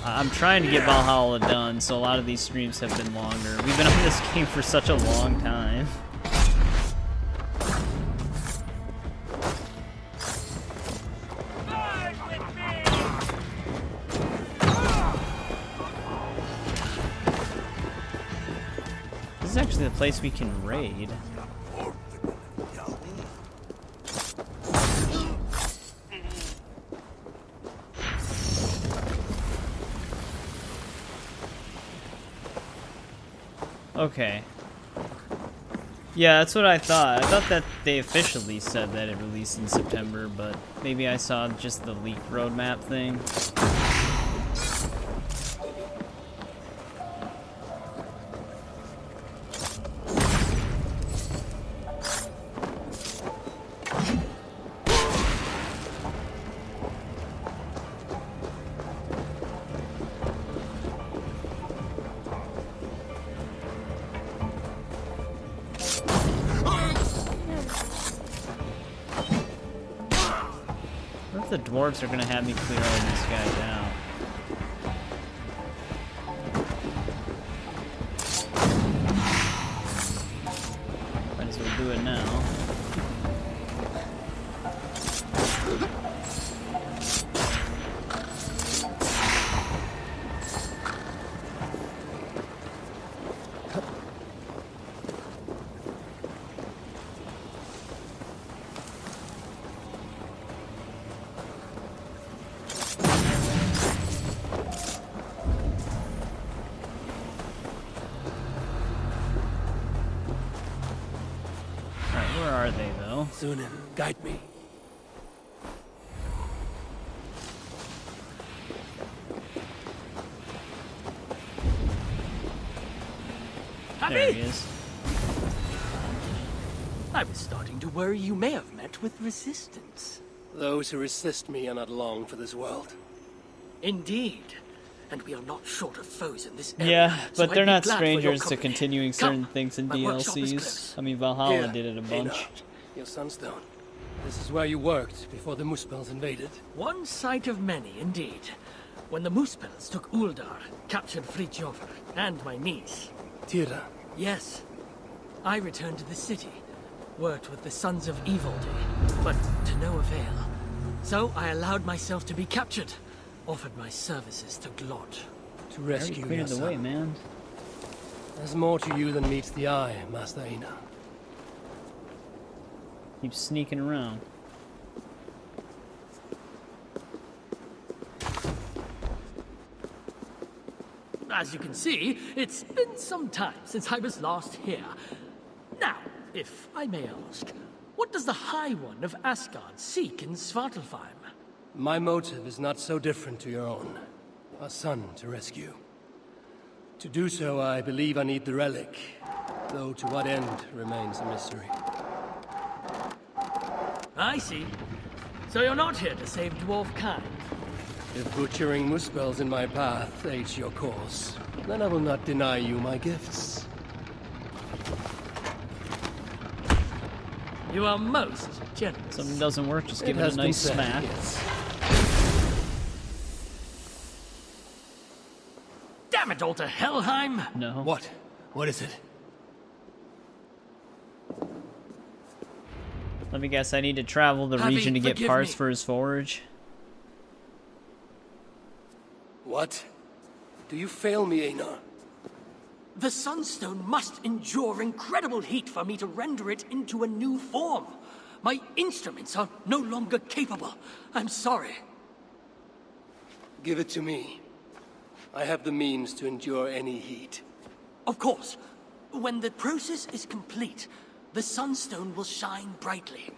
Speaker 1: I'm trying to get Valhalla done, so a lot of these streams have been longer. We've been on this game for such a long time. This is actually the place we can raid. Okay. Yeah, that's what I thought. I thought that they officially said that it released in September, but maybe I saw just the leak roadmap thing. The dwarves are gonna have me clear all these guys out. Might as well do it now. Where are they, though?
Speaker 3: Sunan, guide me.
Speaker 1: There he is.
Speaker 20: I was starting to worry you may have met with resistance.
Speaker 3: Those who resist me are not long for this world.
Speaker 20: Indeed. And we are not short of foes in this area.
Speaker 1: Yeah,
Speaker 20: so
Speaker 1: but they're
Speaker 20: I'd be
Speaker 1: not
Speaker 20: glad for your
Speaker 1: strangers to
Speaker 20: company.
Speaker 1: continuing certain things in
Speaker 20: my workshop is
Speaker 1: DLCs.
Speaker 20: close.
Speaker 1: I mean, Valhalla
Speaker 3: Here,
Speaker 1: did it a
Speaker 3: Eivor,
Speaker 1: bunch.
Speaker 3: your sunstone. This is where you worked before the Muspels invaded.
Speaker 20: One sight of many, indeed. When the Muspels took Uldar, captured Fridtjofr, and my niece.
Speaker 3: Tira.
Speaker 20: Yes. I returned to the city, worked with the sons of Eivor, but to no avail. So I allowed myself to be captured, offered my services to Glod.
Speaker 3: To rescue your
Speaker 1: Cleared the
Speaker 3: son.
Speaker 1: way, man.
Speaker 3: There's more to you than meets the eye, Master Einar.
Speaker 1: Keep sneaking around.
Speaker 20: As you can see, it's been some time since I was last here. Now, if I may ask, what does the High One of Asgard seek in Svartalfheim?
Speaker 3: My motive is not so different to your own. A son to rescue. To do so, I believe I need the relic, though to what end remains a mystery.
Speaker 20: I see. So you're not here to save dwarf kind?
Speaker 3: If butchering Muspels in my path aids your cause, then I will not deny you my gifts.
Speaker 20: You are most generous.
Speaker 1: Something doesn't work, just
Speaker 3: It
Speaker 1: give it a
Speaker 3: has been
Speaker 1: nice
Speaker 3: said,
Speaker 1: smack.
Speaker 3: yes.
Speaker 20: Damn it all to Helheim!
Speaker 1: No.
Speaker 3: What? What is it?
Speaker 1: Let me guess, I need to travel the
Speaker 20: Happy,
Speaker 1: region to get
Speaker 20: forgive
Speaker 1: parts
Speaker 20: me.
Speaker 1: for his forge.
Speaker 3: What? Do you fail me, Einar?
Speaker 20: The Sunstone must endure incredible heat for me to render it into a new form. My instruments are no longer capable. I'm sorry.
Speaker 3: Give it to me. I have the means to endure any heat.
Speaker 20: Of course. When the process is complete, the Sunstone will shine brightly.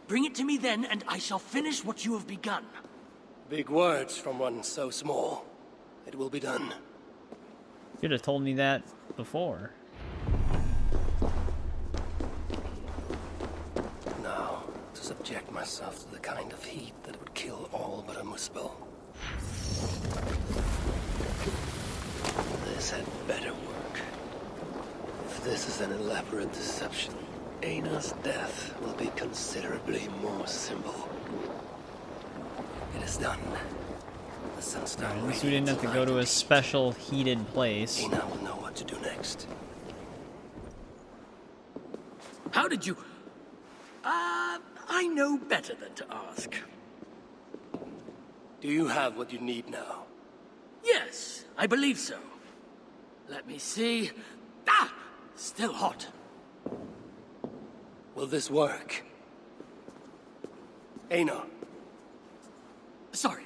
Speaker 20: Bring it to me then, and I shall finish what you have begun.
Speaker 3: Big words from one so small. It will be done.
Speaker 1: You could have told me that before.
Speaker 3: Now, to subject myself to the kind of heat that would kill all but a Muspel. This had better work. If this is an elaborate deception, Einar's death will be considerably more simple. It is done. The Sunstone
Speaker 1: At least we didn't have to go to a special heated place.
Speaker 3: Einar will know what to do next.
Speaker 20: How did you... I know better than to ask.
Speaker 3: Do you have what you need now?
Speaker 20: Yes, I believe so. Let me see. Ah! Still hot.
Speaker 3: Will this work? Einar.
Speaker 20: Sorry.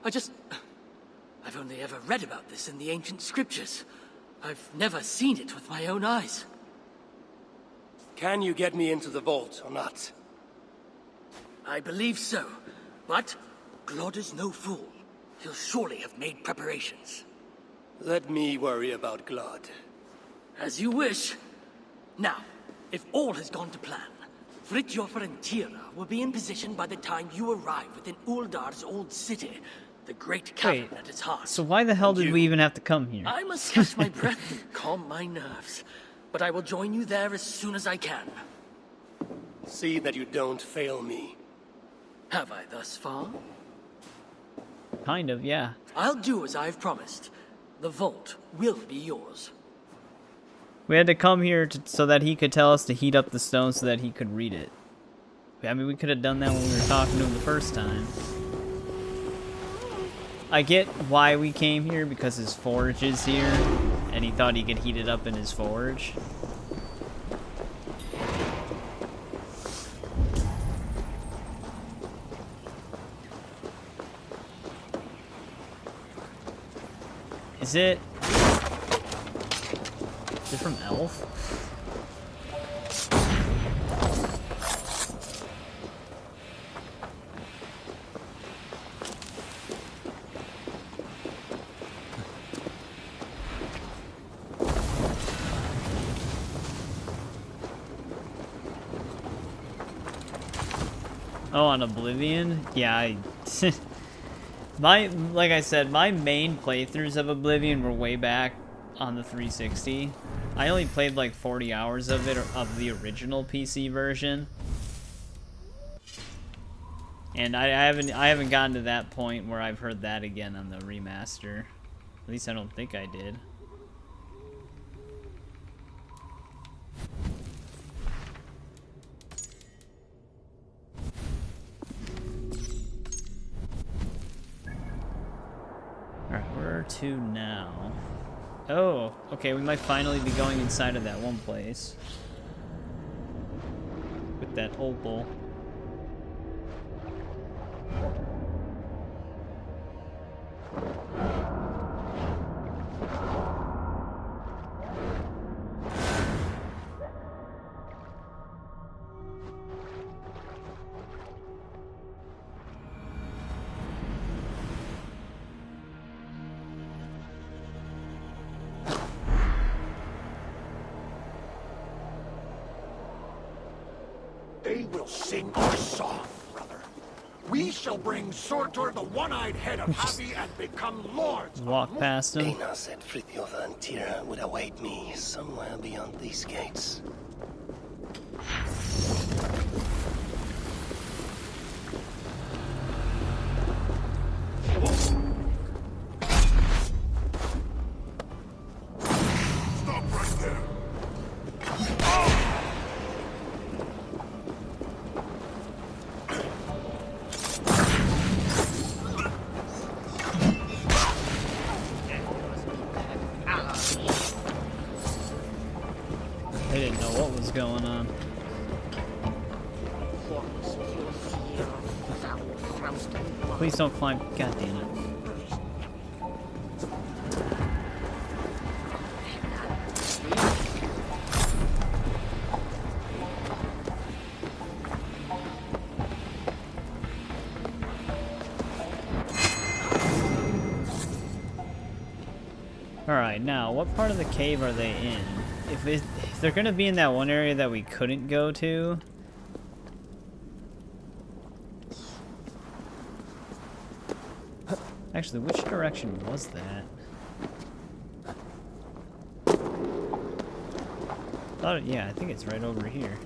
Speaker 20: I've only ever read about this in the ancient scriptures. I've never seen it with my own eyes.
Speaker 3: Can you get me into the vault or not?
Speaker 20: I believe so. But Glod is no fool. He'll surely have made preparations.
Speaker 3: Let me worry about Glod.
Speaker 20: As you wish. Now, if all has gone to plan, Fridtjofr and Tira will be in position by the time you arrive within Uldar's old city, the great cavern at its heart.
Speaker 1: So why the hell did we even have to come here?
Speaker 20: I must catch my breath and calm my nerves, but I will join you there as soon as I can.
Speaker 3: See that you don't fail me.
Speaker 20: Have I thus far?
Speaker 1: Kind of, yeah.
Speaker 20: I'll do as I've promised. The vault will be yours.
Speaker 1: We had to come here so that he could tell us to heat up the stone so that he could read it. I mean, we could have done that when we were talking to him the first time. I get why we came here, because his forge is here, and he thought he could heat it up in his forge. Is it from Elf? Oh, on Oblivion? Yeah, like I said, my main playthroughs of Oblivion were way back on the 360. I only played like 40 hours of it, of the original PC version. And I haven't gotten to that point where I've heard that again on the remaster. At least I don't think I did. Alright, where to now? Oh, okay, we might finally be going inside of that one place. With that opal.
Speaker 11: They will sing our song, brother. We shall bring Surtur, the one-eyed head of Havi, and become lords.
Speaker 1: Walk past him.
Speaker 21: Einar said Frithjof and Tira would await me somewhere beyond these gates.
Speaker 11: Stop right there.
Speaker 1: They didn't know what was going on. Please don't climb. God damn it. Alright, now, what part of the cave are they in? If they're gonna be in that one area that we couldn't go to... Actually, which direction was that? Yeah, I think it's right over here.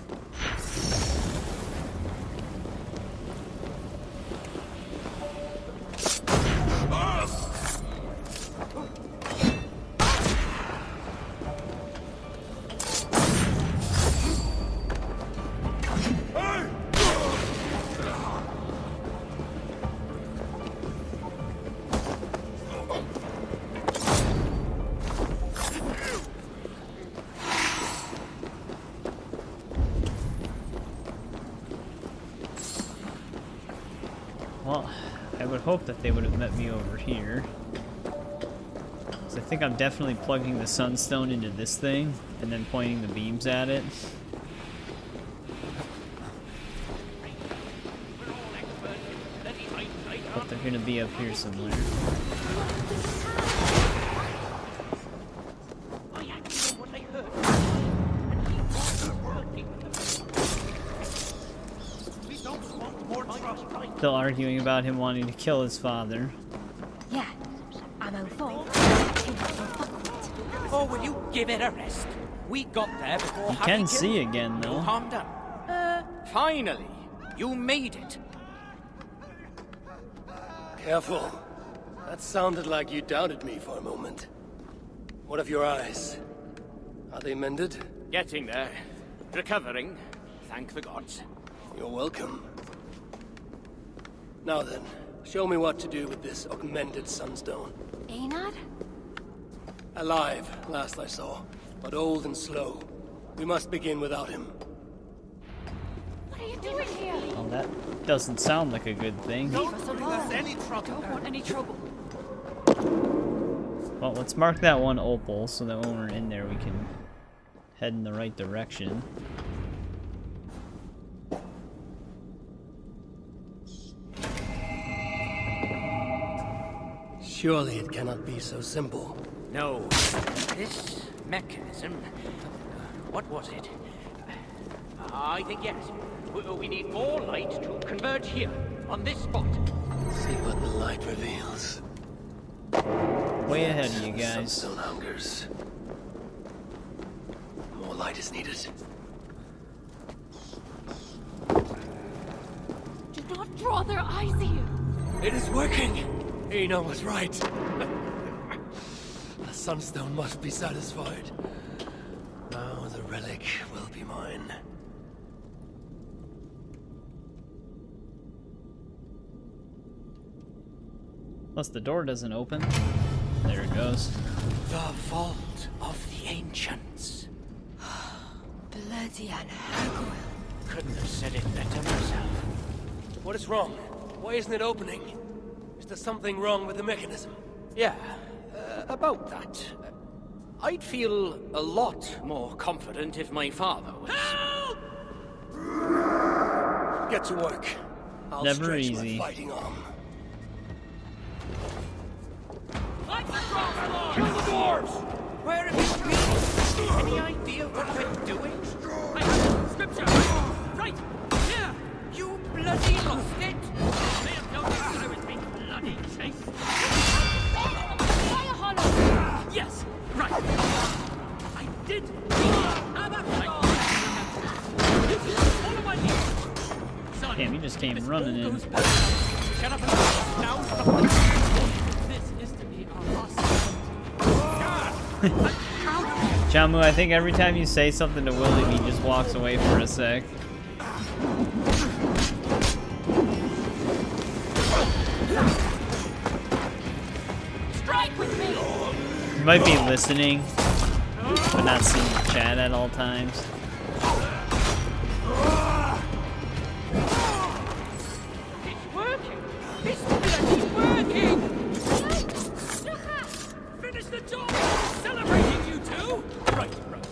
Speaker 1: Well, I would hope that they would have met me over here. So I think I'm definitely plugging the sunstone into this thing and then pointing the beams at it. But they're gonna be up here somewhere. Still arguing about him wanting to kill his father.
Speaker 2: Yeah, I'm all for.
Speaker 20: Oh, will you give it a rest? We got there before
Speaker 1: You can see again, though.
Speaker 20: No harm done. Finally, you made it.
Speaker 3: Careful. That sounded like you doubted me for a moment. What of your eyes? Are they mended?
Speaker 20: Getting there. Recovering. Thank the gods.
Speaker 3: You're welcome. Now then, show me what to do with this augmented sunstone.
Speaker 19: Einar?
Speaker 3: Alive, last I saw, but old and slow. We must begin without him.
Speaker 19: What are you doing here?
Speaker 1: Well, that doesn't sound like a good thing.
Speaker 19: Leave us alone.
Speaker 20: Any trouble?
Speaker 19: Don't want any trouble.
Speaker 1: Well, let's mark that one opal so that when we're in there we can head in the right direction.
Speaker 3: Surely it cannot be so simple.
Speaker 20: No. This mechanism... what was it? I think yes. We need more light to converge here, on this spot.
Speaker 21: See what the light reveals.
Speaker 1: Way ahead of you guys.
Speaker 21: Sunstone hungers. More light is needed.
Speaker 19: Do not draw their eyes here.
Speaker 3: It is working! Eno was right. The Sunstone must be satisfied. Now the relic will be mine.
Speaker 1: Plus the door doesn't open. There it goes.
Speaker 20: The Vault of the Ancients.
Speaker 19: Bloody Anhagoil.
Speaker 20: Couldn't have said it better myself.
Speaker 3: What is wrong? Why isn't it opening? Is there something wrong with the mechanism?
Speaker 20: Yeah, about that. I'd feel a lot more confident if my father was...
Speaker 3: Help! Get to work. I'll
Speaker 1: Never
Speaker 3: stretch
Speaker 1: easy.
Speaker 3: my fighting arm.
Speaker 20: Kill the dwarves! Where have you been? Any idea what we're doing? I have scripture! Right! Here! You bloody lost it! May have noticed that I was being bloody chased.
Speaker 19: Fire hollow!
Speaker 20: Yes! Right! I did! Follow my lead! Son,
Speaker 1: Damn, you just came running in.
Speaker 20: shut up and now this is to be our last.
Speaker 1: Jamu, I think every time you say something to William, he just walks away for a sec.
Speaker 19: Strike with me!
Speaker 1: You might be listening, but not seeing the chat at all times.
Speaker 20: It's working! It's bloody working! Finish the job! Celebrating you two! Right, right.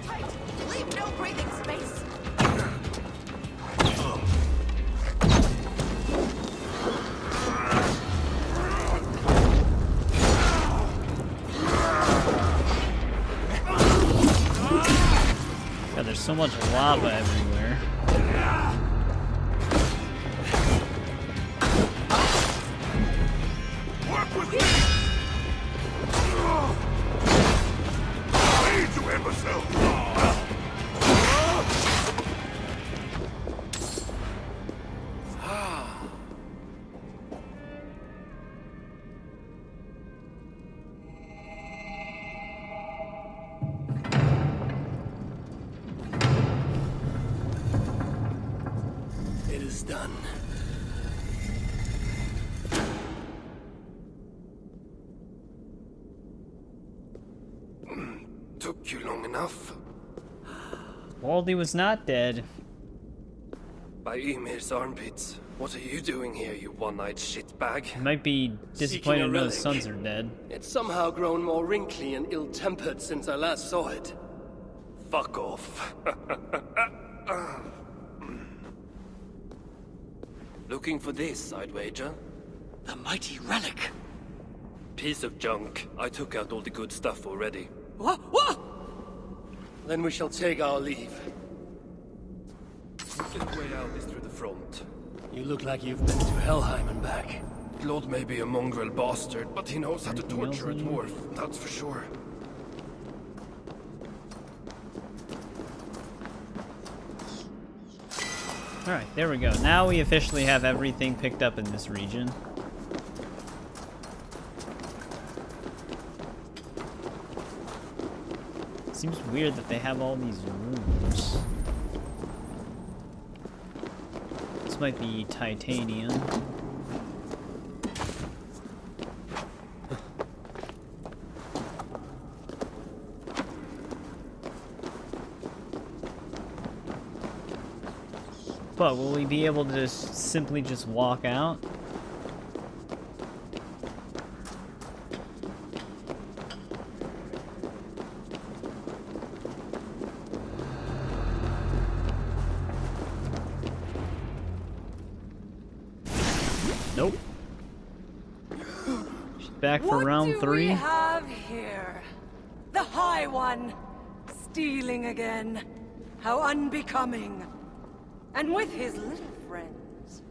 Speaker 2: Tight! Leave no breathing space!
Speaker 1: God, there's so much lava everywhere.
Speaker 11: Work with me! Lead, you imbecile!
Speaker 3: It is done. Took you long enough.
Speaker 1: Waldy was not dead.
Speaker 3: By Ymir's armpits. What are you doing here, you one-eyed shitbag?
Speaker 1: He might be disappointed to know his sons are dead.
Speaker 3: It's somehow grown more wrinkly and ill-tempered since I last saw it. Fuck off. Looking for this, I'd wager.
Speaker 20: The mighty relic!
Speaker 3: Piece of junk. I took out all the good stuff already.
Speaker 20: What? What?
Speaker 3: Then we shall take our leave. Quickest way out is through the front. You look like you've been to Helheim and back. Claude may be a mongrel bastard, but he knows how to torture a dwarf, that's for sure.
Speaker 1: Alright, there we go. Now we officially have everything picked up in this region. Seems weird that they have all these rooms. This might be titanium. But will we be able to just simply just walk out? Nope. She's back for round
Speaker 5: What
Speaker 1: 3.
Speaker 5: do we have here? The High One, stealing again. How unbecoming. And with his little friends.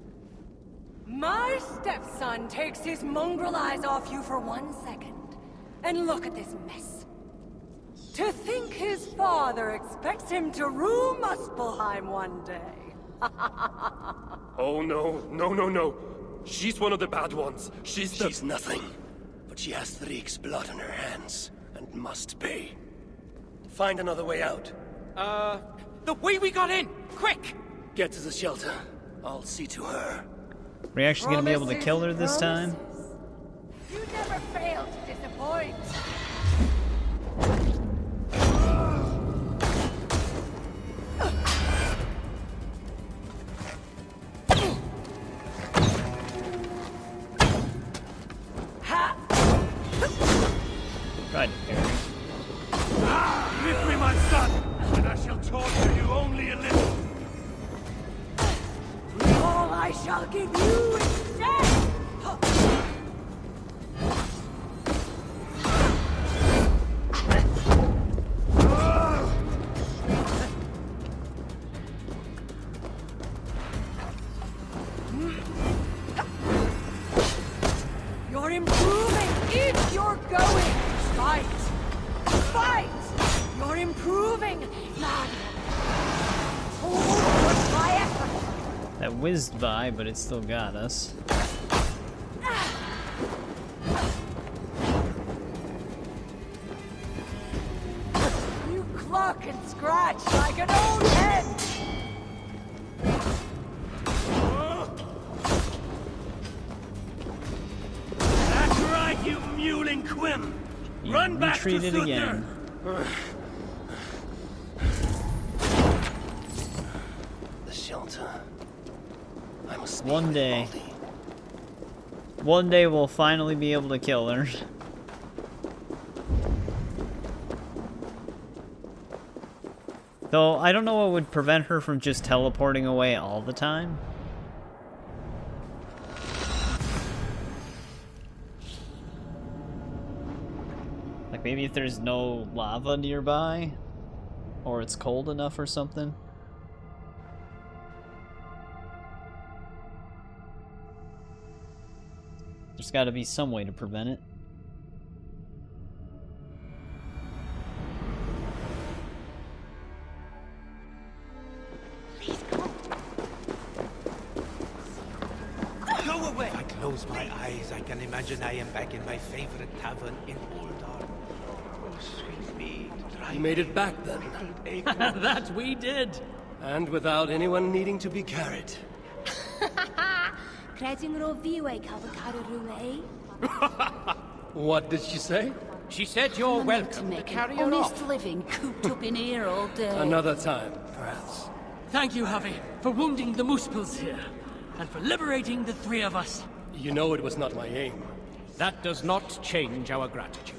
Speaker 5: My stepson takes his mongrel eyes off you for 1 second. And look at this mess. To think his father expects him to rule Muspelheim one day.
Speaker 3: Oh no, no. She's one of the bad ones. She's
Speaker 21: nothing. But she has Thrieg's blood on her hands, and must pay. Find another way out.
Speaker 20: The way we got in! Quick!
Speaker 21: Get to the shelter. I'll see to her.
Speaker 1: Are we actually gonna be able to kill her this time?
Speaker 2: You never fail to disappoint.
Speaker 1: Tried to parry.
Speaker 11: Give me my son, and I shall torture you only a little.
Speaker 2: All I shall give you instead.
Speaker 5: You're improving if you're going. Fight! Fight! You're improving, lad. Oh, my effort.
Speaker 1: That whizzed by, but it still got us.
Speaker 5: You cluck and scratch like an old hen.
Speaker 11: That's right, you mewling quim. Run back to
Speaker 1: Retreated
Speaker 11: Suther.
Speaker 1: again.
Speaker 21: The shelter. I must speak
Speaker 1: One
Speaker 21: with
Speaker 1: day.
Speaker 21: Baldy.
Speaker 1: One day we'll finally be able to kill her. Though, I don't know what would prevent her from just teleporting away all the time. Like, maybe if there's no lava nearby? Or it's cold enough or something? There's gotta be some way to prevent it.
Speaker 14: Go away! If I close my eyes, I can imagine I am back in my favorite tavern in Uldar. Oh, sweet meat.
Speaker 3: You made it back then.
Speaker 12: That we did.
Speaker 3: And without anyone needing to be carried.
Speaker 19: Creting ro viwe calvacararula, eh?
Speaker 3: What did she say?
Speaker 20: She said you're welcome to carry her
Speaker 15: honest
Speaker 20: off.
Speaker 15: living cooped up in here all day.
Speaker 3: Another time, perhaps.
Speaker 12: Thank you, Harvey, for wounding the Muspels here, and for liberating the 3 of us.
Speaker 3: You know it was not my aim.
Speaker 12: That does not change our gratitude.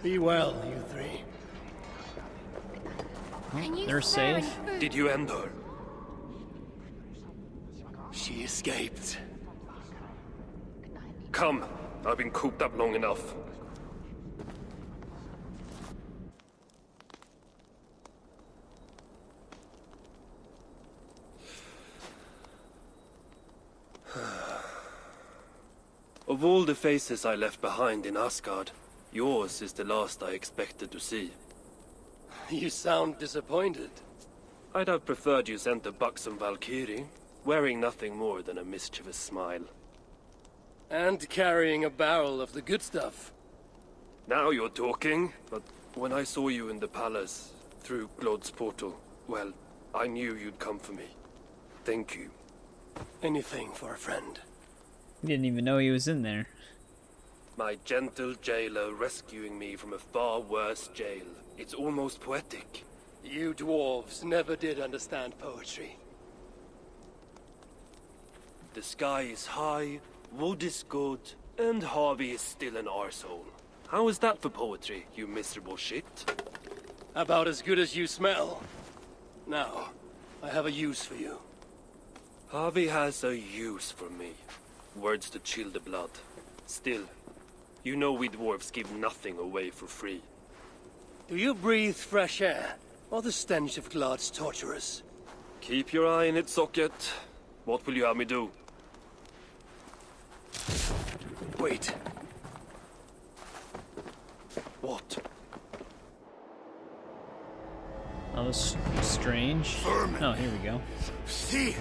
Speaker 3: Be well, you 3.
Speaker 1: They're safe.
Speaker 3: Did you end her? She escaped. Come, I've been cooped up long enough. Of all the faces I left behind in Asgard, yours is the last I expected to see. You sound disappointed. I'd have preferred you sent a buxom Valkyrie, wearing nothing more than a mischievous smile. And carrying a barrel of the good stuff. Now you're talking, but when I saw you in the palace, through Glod's portal, well, I knew you'd come for me. Thank you. Anything for a friend.
Speaker 1: We didn't even know he was in there.
Speaker 3: My gentle jailer rescuing me from a far worse jail. It's almost poetic. You dwarves never did understand poetry. The sky is high, wood is good, and Harvey is still an arsehole. How is that for poetry, you miserable shit? About as good as you smell. Now, I have a use for you. Harvey has a use for me.
Speaker 21: Words to chill the blood. Still, you know we dwarves give nothing away for free.
Speaker 3: Do you breathe fresh air, or the stench of Glad's torturers?
Speaker 21: Keep your eye in its socket. What will you have me do?
Speaker 3: Wait. What?
Speaker 1: That was strange. Oh, here we go.
Speaker 11: Thief!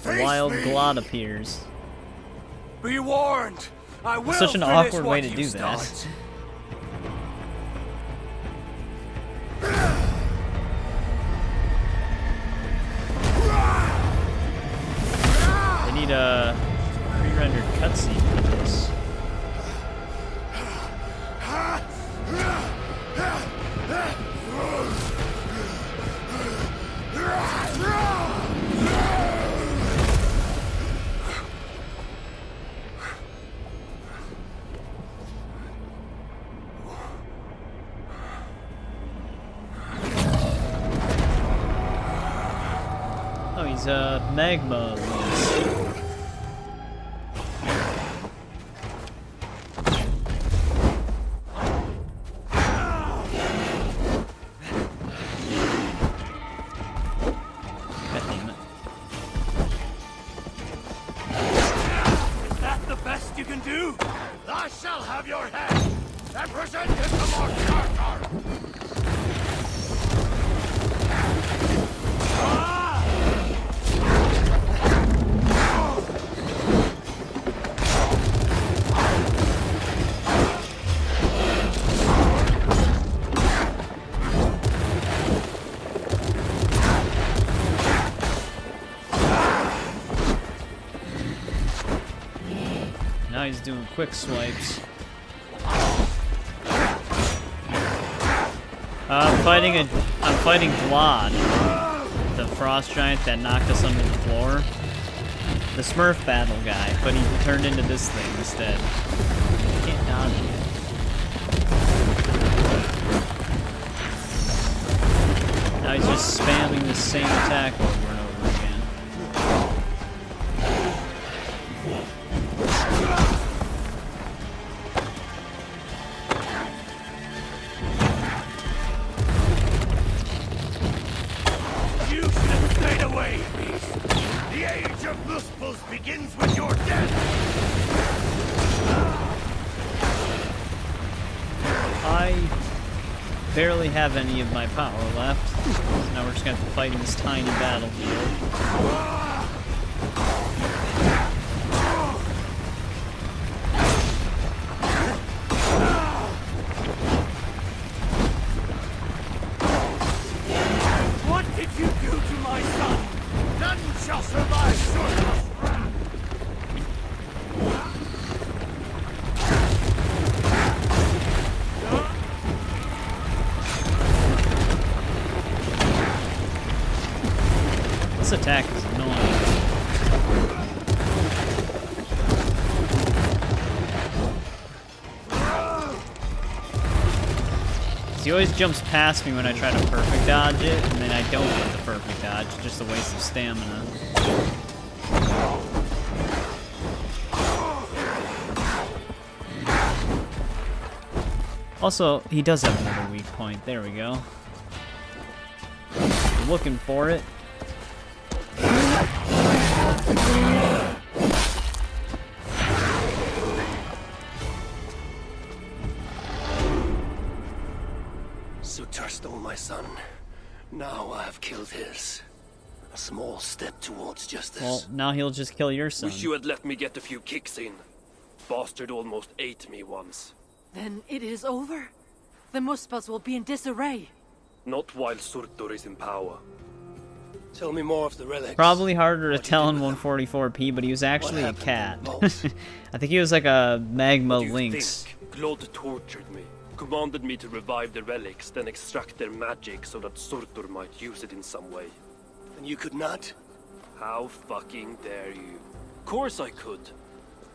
Speaker 1: A wild glot appears.
Speaker 11: Be warned! I will
Speaker 1: Such an
Speaker 11: finish
Speaker 1: awkward
Speaker 11: what
Speaker 1: way to
Speaker 11: you
Speaker 1: do
Speaker 11: start.
Speaker 1: that. They need a pre-rendered cutscene for this. Oh, he's a magma beast.
Speaker 11: Is that the best you can do? Thou shall have your head, and present it to Lord Carter.
Speaker 1: Now he's doing quick swipes. I'm fighting Glod, the frost giant that knocked us under the floor. The Smurf battle guy, but he turned into this thing instead. Can't dodge it. Now he's just spamming the same attack over and over again.
Speaker 11: You should have stayed away, beast. The age of Muspels begins with your death.
Speaker 1: I barely have any of my power left. So now we're just gonna have to fight in this tiny battlefield.
Speaker 11: What did you do to my son? None shall survive Surna's wrath.
Speaker 1: This attack is annoying. He always jumps past me when I try to perfect dodge it, and then I don't get the perfect dodge. It's just a waste of stamina. Also, he does have another weak point. There we go. Looking for it.
Speaker 21: Sutar stole my son. Now I have killed his. A small step towards justice.
Speaker 1: Well, now he'll just kill your son.
Speaker 21: Wish you had let me get a few kicks in. Bastard almost ate me once.
Speaker 18: Then it is over? The Muspels will be in disarray.
Speaker 21: Not while Surtur is in power.
Speaker 3: Tell me more of the relics.
Speaker 1: Probably harder to tell in 144p, but he was actually a cat. I think he was like a magma lynx.
Speaker 21: Glod tortured me. Commanded me to revive the relics, then extract their magic so that Surtur might use it in some way.
Speaker 3: And you could not?
Speaker 21: How fucking dare you? Of course I could.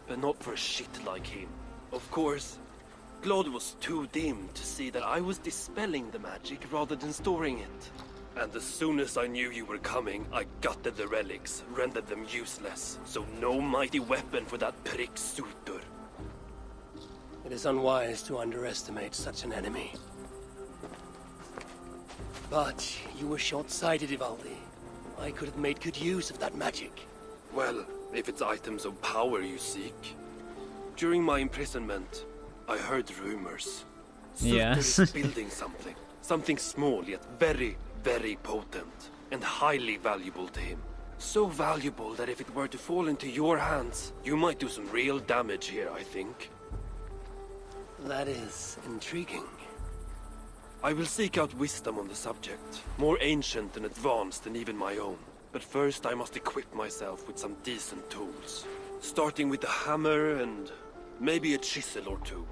Speaker 21: But not for a shit like him. Of course, Glod was too dim to see that I was dispelling the magic rather than storing it. And as soon as I knew you were coming, I gutted the relics, rendered them useless. So no mighty weapon for that prick Surtur.
Speaker 3: It is unwise to underestimate such an enemy. But you were short-sighted, Ivaldi. I could have made good use of that magic.
Speaker 21: Well, if it's items of power you seek. During my imprisonment, I heard rumors.
Speaker 1: Yeah.
Speaker 21: Surtur is building something. Something small yet very, very potent. And highly valuable to him. So valuable that if it were to fall into your hands, you might do some real damage here, I think.
Speaker 3: That is intriguing.
Speaker 21: I will seek out wisdom on the subject. More ancient and advanced than even my own. But first I must equip myself with some decent tools. Starting with a hammer and maybe a chisel or two.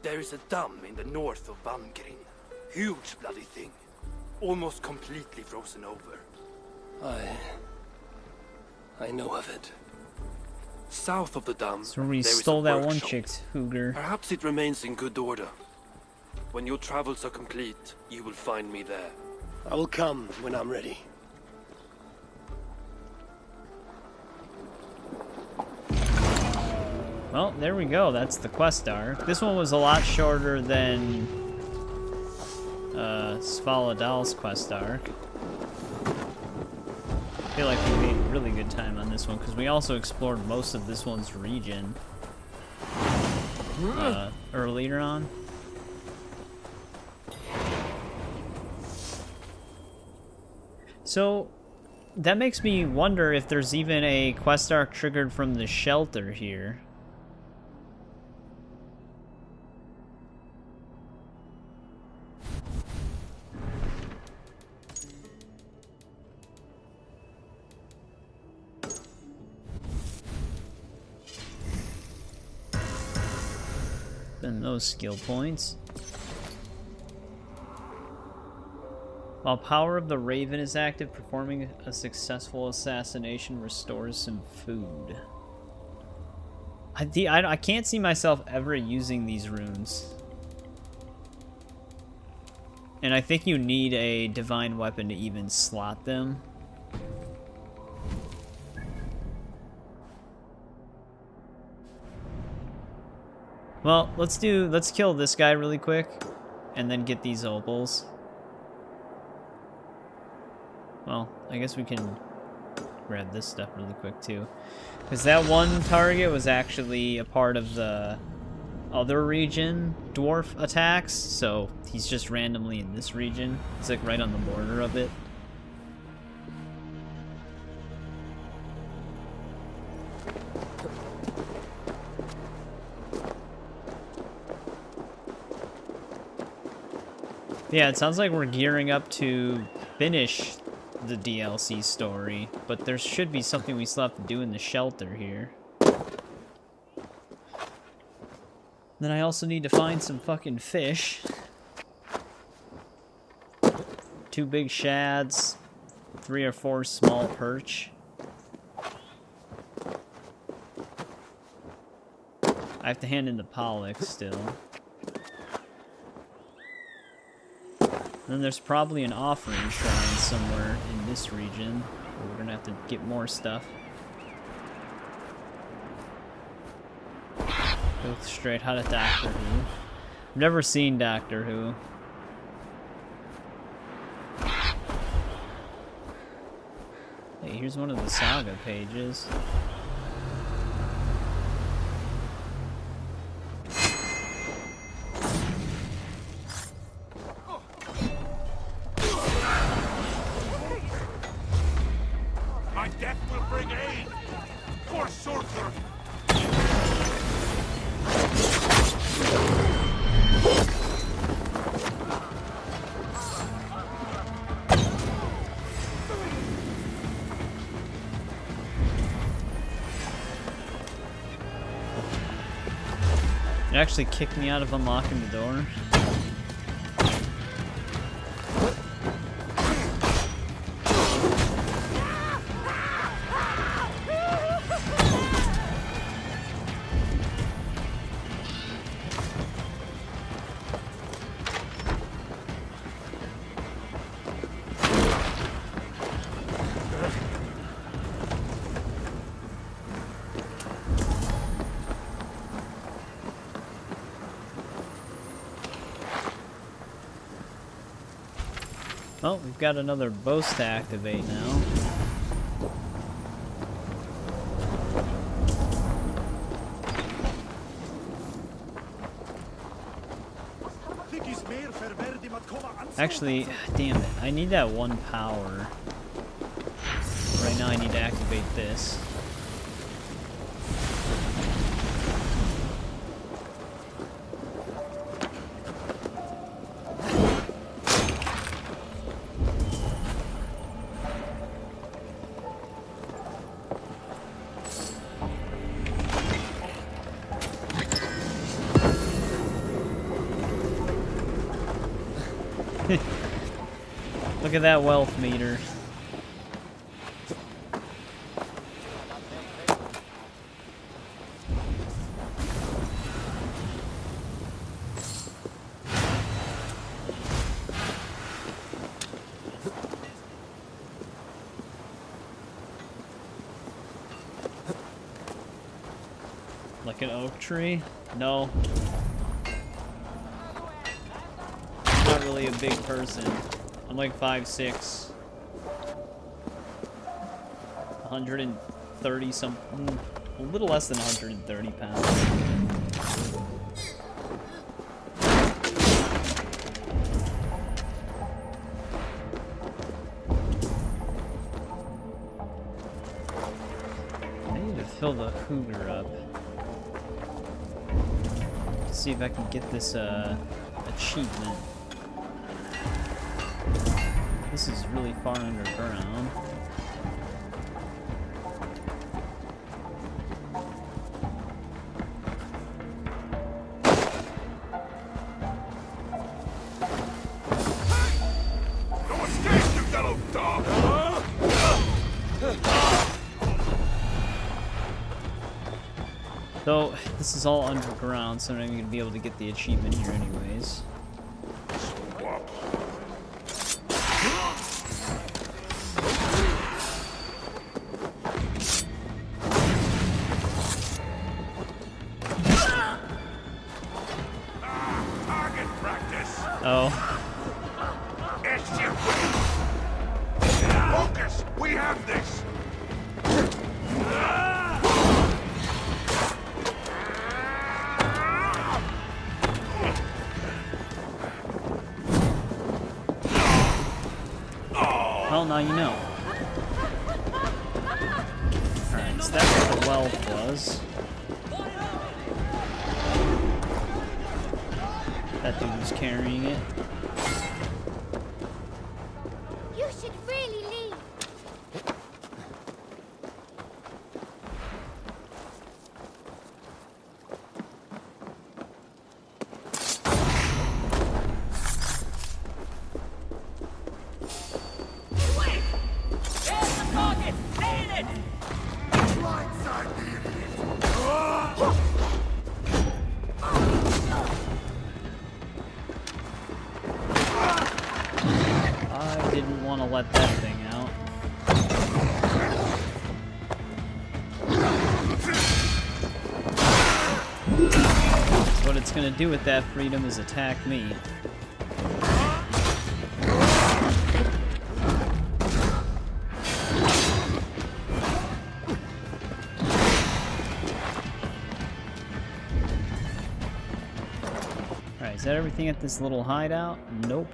Speaker 21: There is a dam in the north of Vangrin. Huge bloody thing. Almost completely frozen over.
Speaker 3: I know of it.
Speaker 21: South of the dam,
Speaker 1: So we
Speaker 21: there is
Speaker 1: stole
Speaker 21: a
Speaker 1: that
Speaker 21: workshop.
Speaker 1: one chick's hooger.
Speaker 21: Perhaps it remains in good order. When your travels are complete, you will find me there.
Speaker 3: I will come when I'm ready.
Speaker 1: Well, there we go. That's the quest arc. This one was a lot shorter than Svaladal's quest arc. I feel like we made really good time on this one because we also explored most of this one's region earlier on. So that makes me wonder if there's even a quest arc triggered from the shelter here. Spend those skill points. While Power of the Raven is active, performing a successful assassination restores some food. I can't see myself ever using these runes. And I think you need a divine weapon to even slot them. Well, let's kill this guy really quick and then get these opals. Well, I guess we can grab this stuff really quick too. Because that one target was actually a part of the other region dwarf attacks, so he's just randomly in this region. It's like right on the border of it. Yeah, it sounds like we're gearing up to finish the DLC story, but there should be something we still have to do in the shelter here. Then I also need to find some fucking fish. 2 big shads, 3 or 4 small perch. I have to hand in the pollock still. Then there's probably an offering shrine somewhere in this region. We're gonna have to get more stuff. Go straight out of Doctor Who. I've never seen Doctor Who. Hey, here's one of the saga pages. It actually kicked me out of unlocking the door. Oh, we've got another boast to activate now. Actually, damn it, I need that one power. Right now I need to activate this. Look at that wealth meter. Like an oak tree? No. I'm not really a big person. I'm like 5'6". 130 something, a little less than 130 pounds. I need to fill the cougar up. See if I can get this achievement. This is really far underground.
Speaker 11: No escape, you yellow dog!
Speaker 1: So, this is all underground, so I'm not even gonna be able to get the achievement here anyways. Oh.
Speaker 11: Focus! We have this!
Speaker 1: Well, now you know. Alright, so that's what the wealth was. That dude was carrying it.
Speaker 19: You should really leave.
Speaker 2: Wait! There's the target! Nail it!
Speaker 11: Blindside the idiot!
Speaker 1: I didn't want to let that thing out. So what it's gonna do with that freedom is attack me. Alright, is that everything at this little hideout? Nope.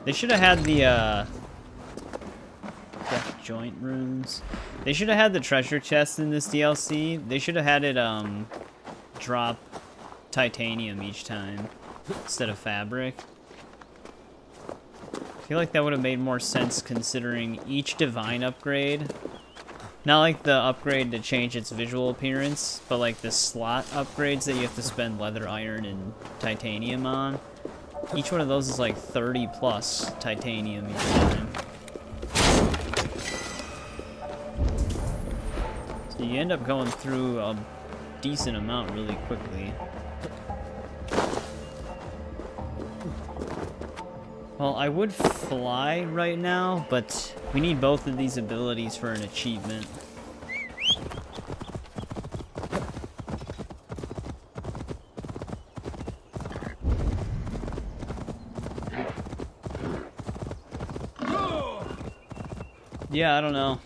Speaker 1: They should have had the, death joint runes. They should have had the treasure chest in this DLC. They should have had it, drop titanium each time instead of fabric. I feel like that would have made more sense considering each divine upgrade. Not like the upgrade to change its visual appearance, but like the slot upgrades that you have to spend leather, iron, and titanium on. Each one of those is like 30 plus titanium each time. So you end up going through a decent amount really quickly. Well, I would fly right now, but we need both of these abilities for an achievement. Yeah, I don't know.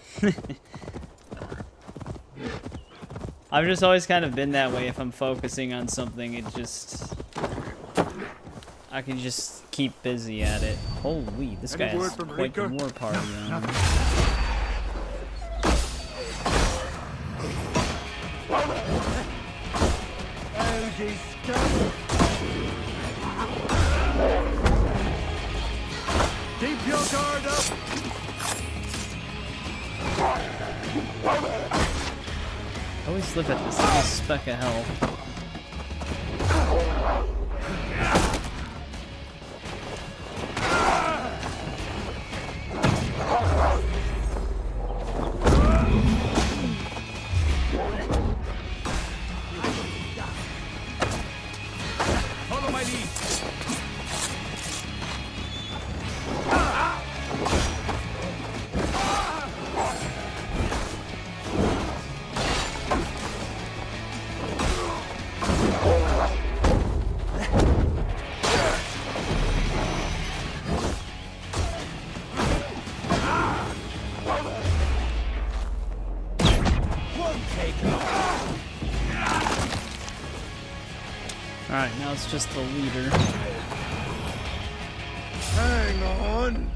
Speaker 1: I've just always kind of been that way. If I'm focusing on something, it just... I can just keep busy at it. Holy, this guy has quite the war party on him.
Speaker 11: Keep your guard up!
Speaker 1: I always look at this little speck of health.
Speaker 11: Follow my lead!
Speaker 1: Alright, now it's just the leader.
Speaker 11: Hang on!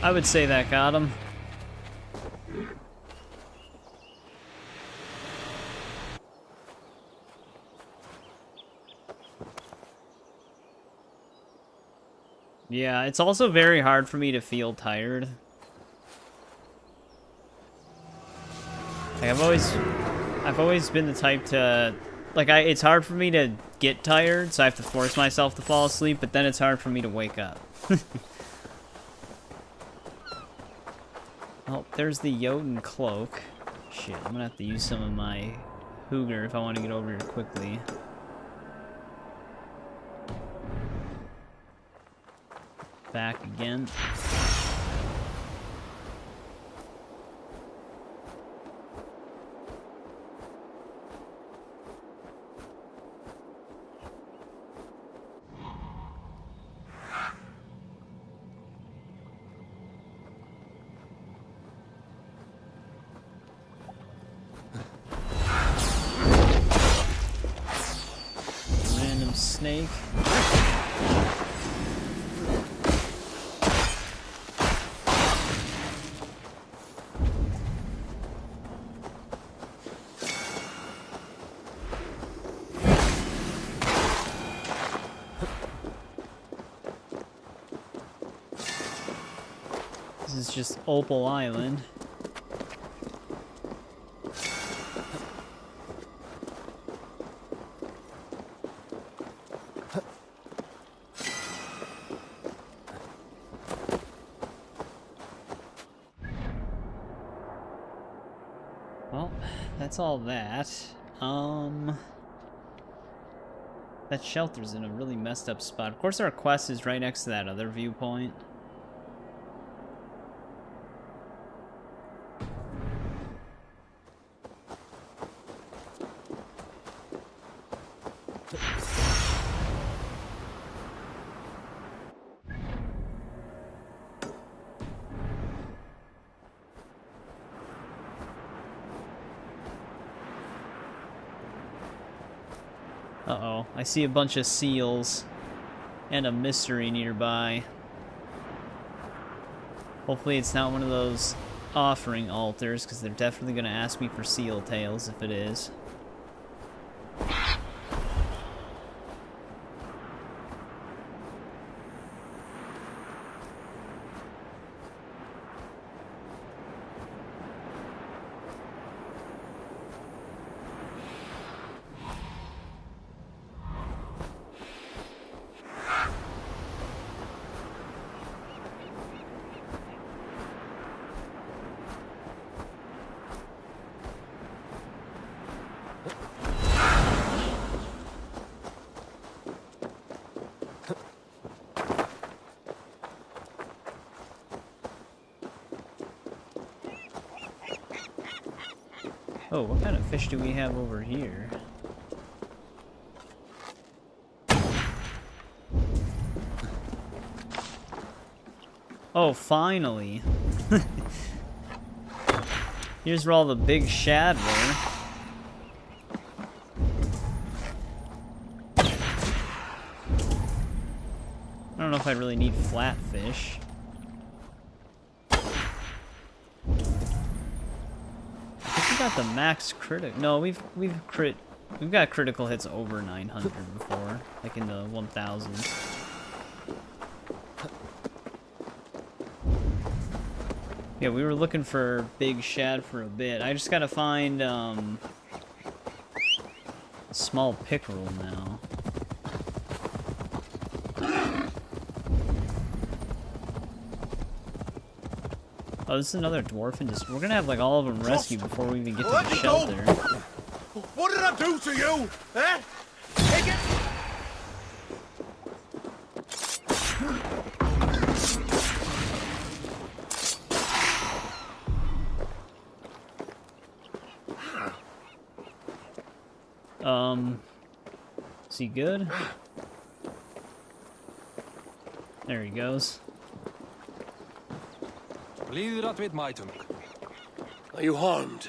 Speaker 1: I would say that got him. Yeah, it's also very hard for me to feel tired. Like I've always been the type to, like, it's hard for me to get tired, so I have to force myself to fall asleep, but then it's hard for me to wake up. Oh, there's the Jotun cloak. Shit, I'm gonna have to use some of my Hooger if I want to get over here quickly. Back again. Random snake. This is just Opal Island. Well, that's all that. That shelter's in a really messed up spot. Of course, our quest is right next to that other viewpoint. Uh-oh, I see a bunch of seals and a mystery nearby. Hopefully it's not one of those offering altars, because they're definitely going to ask me for seal tails if it is. Oh, what kind of fish do we have over here? Oh, finally. Here's where all the big shad were. I don't know if I really need flatfish. I think we got the max critic. No, we've got critical hits over 900 before, like in the 1000s. Yeah, we were looking for big shad for a bit. I just gotta find a small pickerel now. Oh, this is another dwarf, and we're gonna have like all of them rescued before we even get to the shelter.
Speaker 16: What did I do to you? Eh? Take it!
Speaker 1: Is he good? There he goes.
Speaker 3: Are you harmed?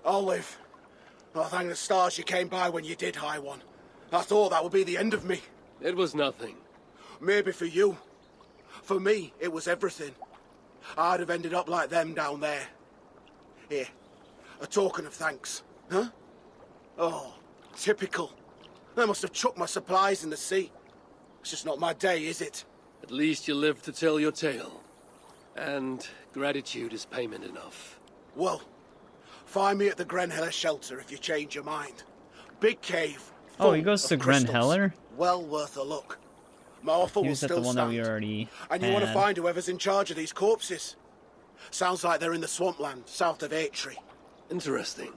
Speaker 16: Olive. Oh, thank the stars you came by when you did, High One. I thought that would be the end of me.
Speaker 3: It was nothing.
Speaker 16: Maybe for you. For me, it was everything. I'd have ended up like them down there. Here, a token of thanks. Huh? Oh, typical. I must have chucked my supplies in the sea. It's just not my day, is it?
Speaker 3: At least you lived to tell your tale. And gratitude is payment enough.
Speaker 16: Well, find me at the Grenheller shelter if you change your mind. Big cave.
Speaker 1: Oh, he goes to Grenheller?
Speaker 16: Well worth a look. My offer will
Speaker 1: He was at
Speaker 16: still
Speaker 1: the one
Speaker 16: stand.
Speaker 1: that we already
Speaker 16: And you want to
Speaker 1: had.
Speaker 16: find whoever's in charge of these corpses. Sounds like they're in the swampland south of Aitri.
Speaker 3: Interesting.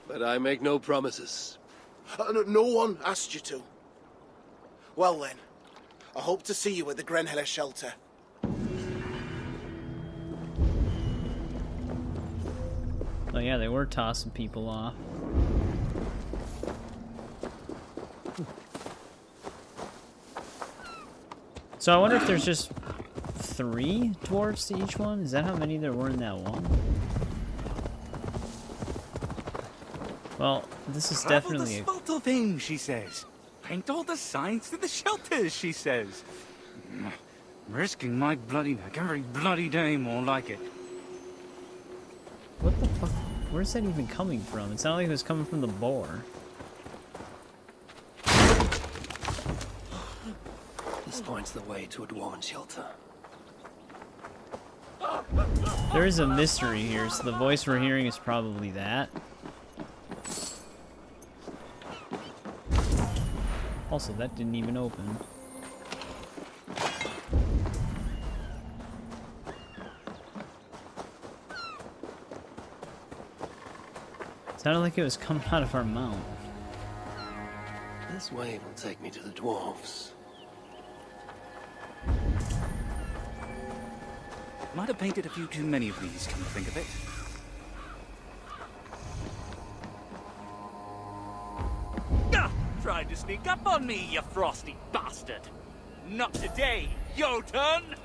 Speaker 3: But I make no promises.
Speaker 16: No one asked you to. Well then, I hope to see you at the Grenheller shelter.
Speaker 1: Oh yeah, they were tossing people off. So I wonder if there's just 3 dwarves to each one? Is that how many there were in that one? Well, this is definitely
Speaker 4: Travel the thing, she says. Paint all the signs to the shelters, she says. Risking my bloody neck every bloody day, more like it.
Speaker 1: What the fuck? Where's that even coming from? It sounded like it was coming from the boar.
Speaker 3: This points the way to a dwarven shelter.
Speaker 1: There is a mystery here, so the voice we're hearing is probably that. Also, that didn't even open. Sounded like it was coming out of our mount.
Speaker 3: This way will take me to the dwarves.
Speaker 4: Might have painted a few too many of these, come to think of it.
Speaker 14: Ah, tried to sneak up on me, you frosty bastard. Not today, Jotun!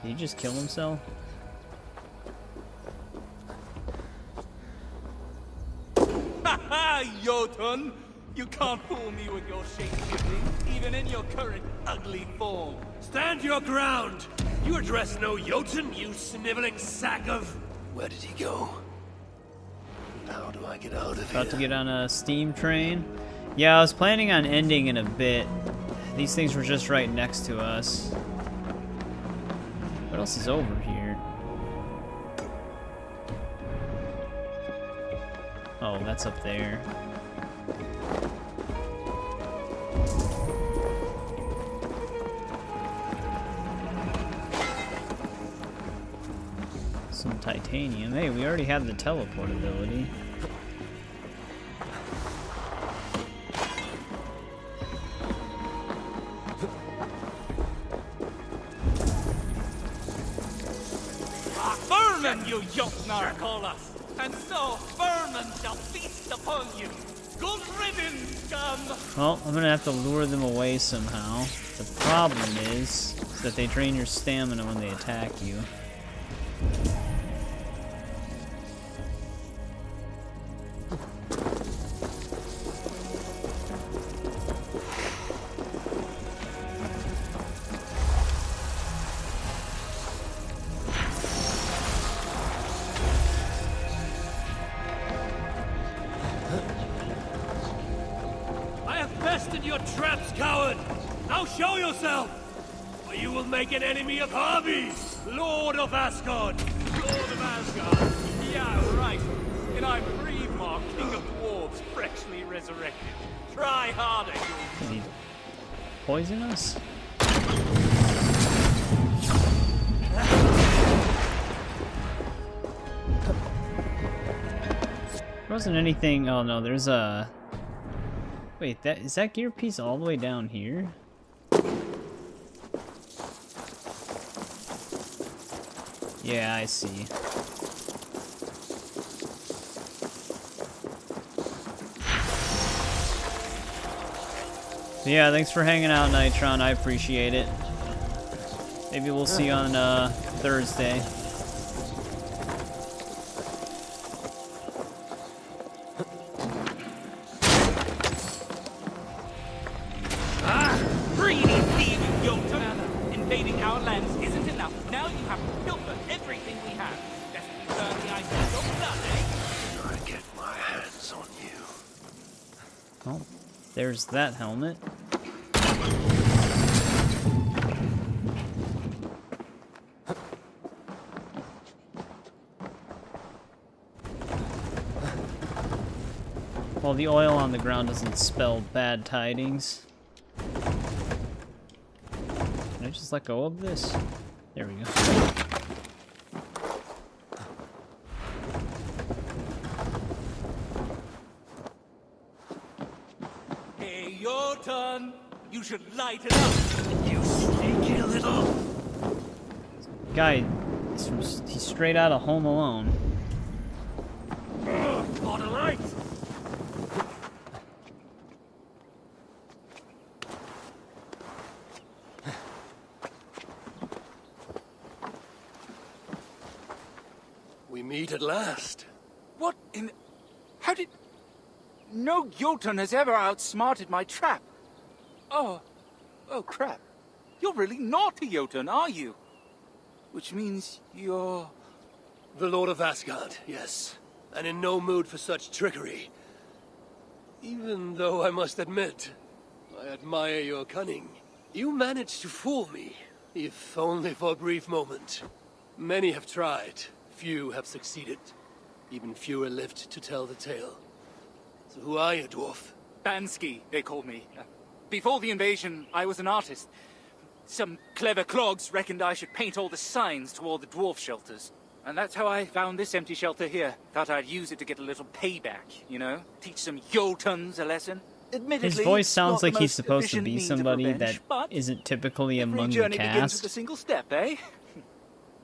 Speaker 1: Did he just kill himself?
Speaker 14: Ha ha, Jotun! You can't fool me with your shape-shifting, even in your current ugly form.
Speaker 3: Stand your ground! You address no Jotun, you sniveling sack of... Where did he go? How do I get out of here?
Speaker 1: About to get on a steam train. Yeah, I was planning on ending in a bit. These things were just right next to us. What else is over here? Oh, that's up there. Some titanium. Hey, we already have the teleport ability.
Speaker 14: Vermin, you Jotnar call us, and so vermin shall feast
Speaker 13: feast upon you. Good riddance, scum!
Speaker 1: Well, I'm gonna have to lure them away somehow. The problem is that they drain your stamina when they attack you.
Speaker 21: Bested your traps, coward! Now show yourself! Or you will make an enemy of Harveys, Lord of Asgard!
Speaker 13: Lord of Asgard? Yeah, right. And I'm Eivor, King of Dwarves, freshly resurrected. Try harder, you...
Speaker 1: Did he poison us? There wasn't anything... Oh no, there's a... Wait, is that gear piece all the way down here? Yeah, I see. So yeah, thanks for hanging out, Nitron. I appreciate it. Maybe we'll see you on Thursday. There's that helmet. Well, the oil on the ground doesn't spell bad tidings. Can I just let go of this? There we go.
Speaker 13: You should light it up, you sneaky little...
Speaker 1: Guy, he's straight out of Home Alone.
Speaker 21: Got a light! We meet at last.
Speaker 4: What in... How did... No Jotun has ever outsmarted my trap. Oh crap. You're really naughty, Jotun, are you? Which means you're...
Speaker 21: The Lord of Asgard, yes. And in no mood for such trickery. Even though I must admit, I admire your cunning. You managed to fool me, if only for a brief moment. Many have tried, few have succeeded. Even fewer lived to tell the tale. So who are you, dwarf?
Speaker 4: Bansky, they called me. Before the invasion, I was an artist. Some clever clogs reckoned I should paint all the signs to all the dwarf shelters. And that's how I found this empty shelter here. Thought I'd use it to get a little payback, you know? Teach some Jotuns a lesson. Admittedly,
Speaker 1: his voice sounds like he's supposed to
Speaker 4: efficient
Speaker 1: be
Speaker 4: means of
Speaker 1: somebody
Speaker 4: revenge,
Speaker 1: that isn't typically among the
Speaker 4: journey begins with a
Speaker 1: cast.
Speaker 4: single step, eh?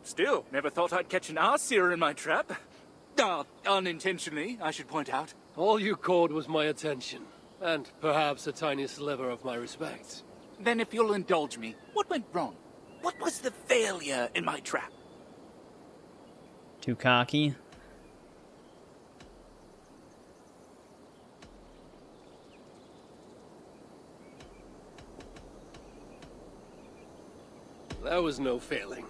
Speaker 4: Still, never thought I'd catch an Aesir in my trap. Unintentionally, I should point out.
Speaker 21: All you caught was my attention. And perhaps a tiny sliver of my respect.
Speaker 4: Then if you'll indulge me, what went wrong? What was the failure in my trap?
Speaker 1: Too cocky.
Speaker 21: There was no failing.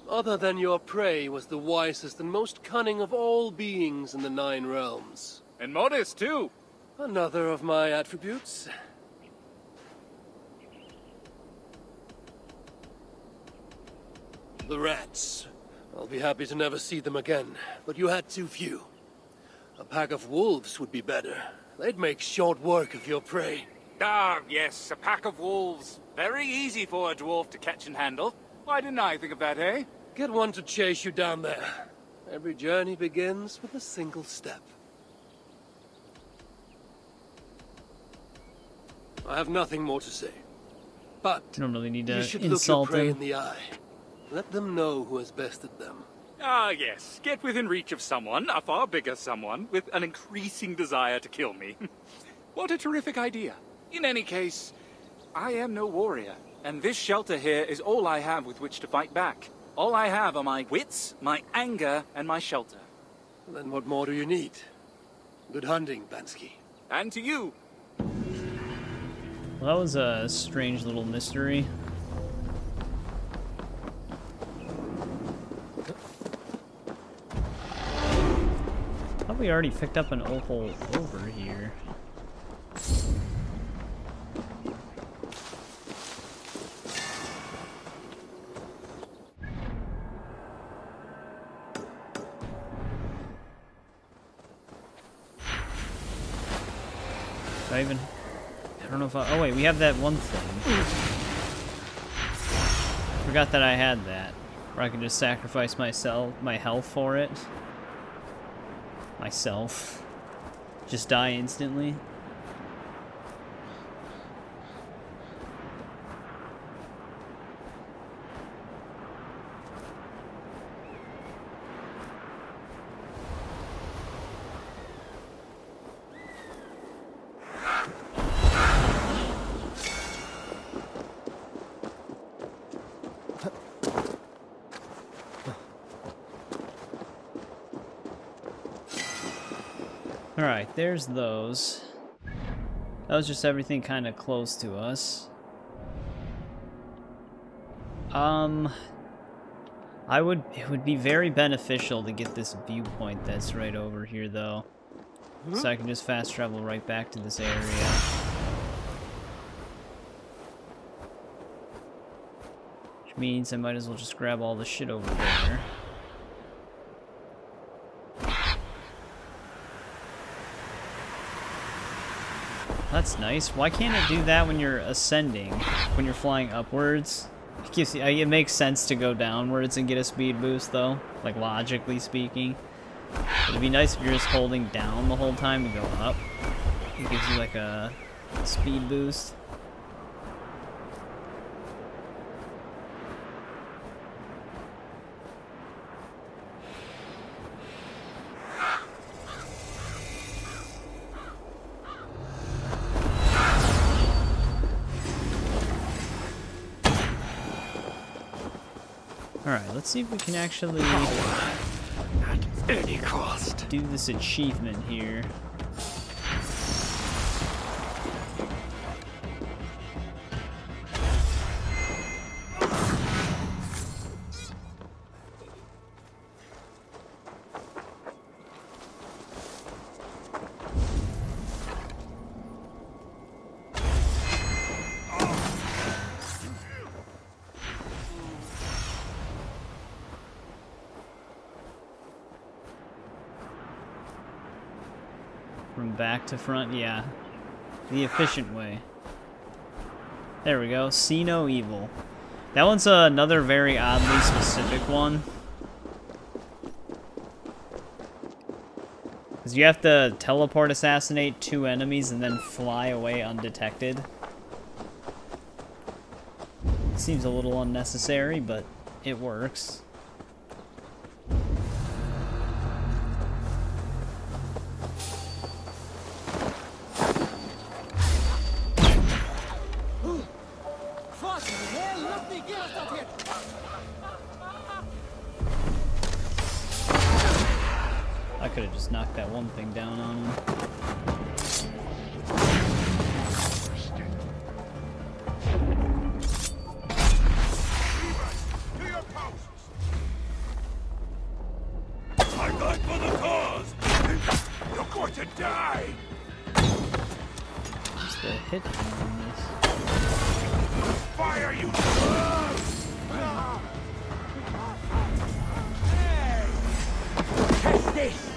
Speaker 21: Other than your prey was the wisest and most cunning of all beings in the 9 realms.
Speaker 4: And modest, too.
Speaker 21: Another of my attributes. The rats. I'll be happy to never see them again, but you had too few. A pack of wolves would be better. They'd make short work of your prey.
Speaker 4: Yes, a pack of wolves. Very easy for a dwarf to catch and handle. Why didn't I think of that, eh?
Speaker 21: Get one to chase you down there. Every journey begins with a single step. I have nothing more to say. But
Speaker 1: you don't really need to
Speaker 21: you should
Speaker 1: insult
Speaker 21: look your prey
Speaker 1: him.
Speaker 21: in the eye. Let them know who has bested them.
Speaker 4: Ah, yes. Get within reach of someone, a far bigger someone, with an increasing desire to kill me. What a terrific idea. In any case, I am no warrior, and this shelter here is all I have with which to fight back. All I have are my wits, my anger, and my shelter.
Speaker 3: Then what more do you need? Good hunting, Bansky.
Speaker 4: And to you.
Speaker 1: Well, that was a strange little mystery. Thought we already picked up an opal over here. I don't know if I... Oh wait, we have that one thing. Forgot that I had that. Where I can just sacrifice my health for it. Myself. Just die instantly. Alright, there's those. That was just everything kind of close to us. It would be very beneficial to get this viewpoint that's right over here, though. So I can just fast travel right back to this area. Which means I might as well just grab all the shit over there. That's nice. Why can't it do that when you're ascending? When you're flying upwards? It gives you, it makes sense to go downwards and get a speed boost, though. Like, logically speaking. It'd be nice if you're just holding down the whole time to go up. It gives you, like, a speed boost. Alright, let's see if we can actually
Speaker 11: at any cost.
Speaker 1: Do this achievement here. From back to front, yeah. The efficient way. There we go. See no evil. That one's another very oddly specific one. Because you have to teleport assassinate 2 enemies and then fly away undetected. Seems a little unnecessary, but it works. I could have just knocked that one thing down on him.
Speaker 11: I'm back for the cause! You're going to die!
Speaker 1: What's the hit on this?
Speaker 11: Fire, you!
Speaker 17: Test this!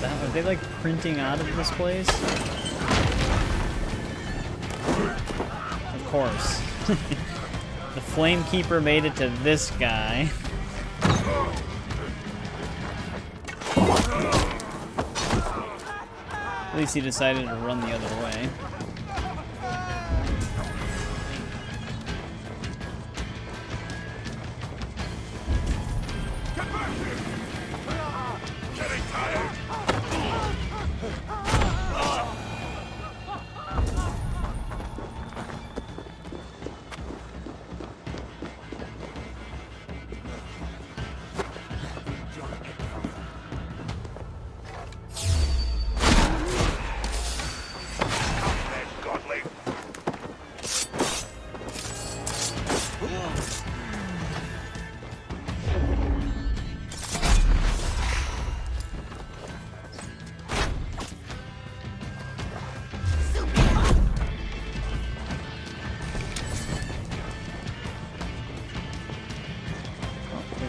Speaker 1: Are they like printing out of this place? Of course. The Flame Keeper made it to this guy. least he decided to run the other way.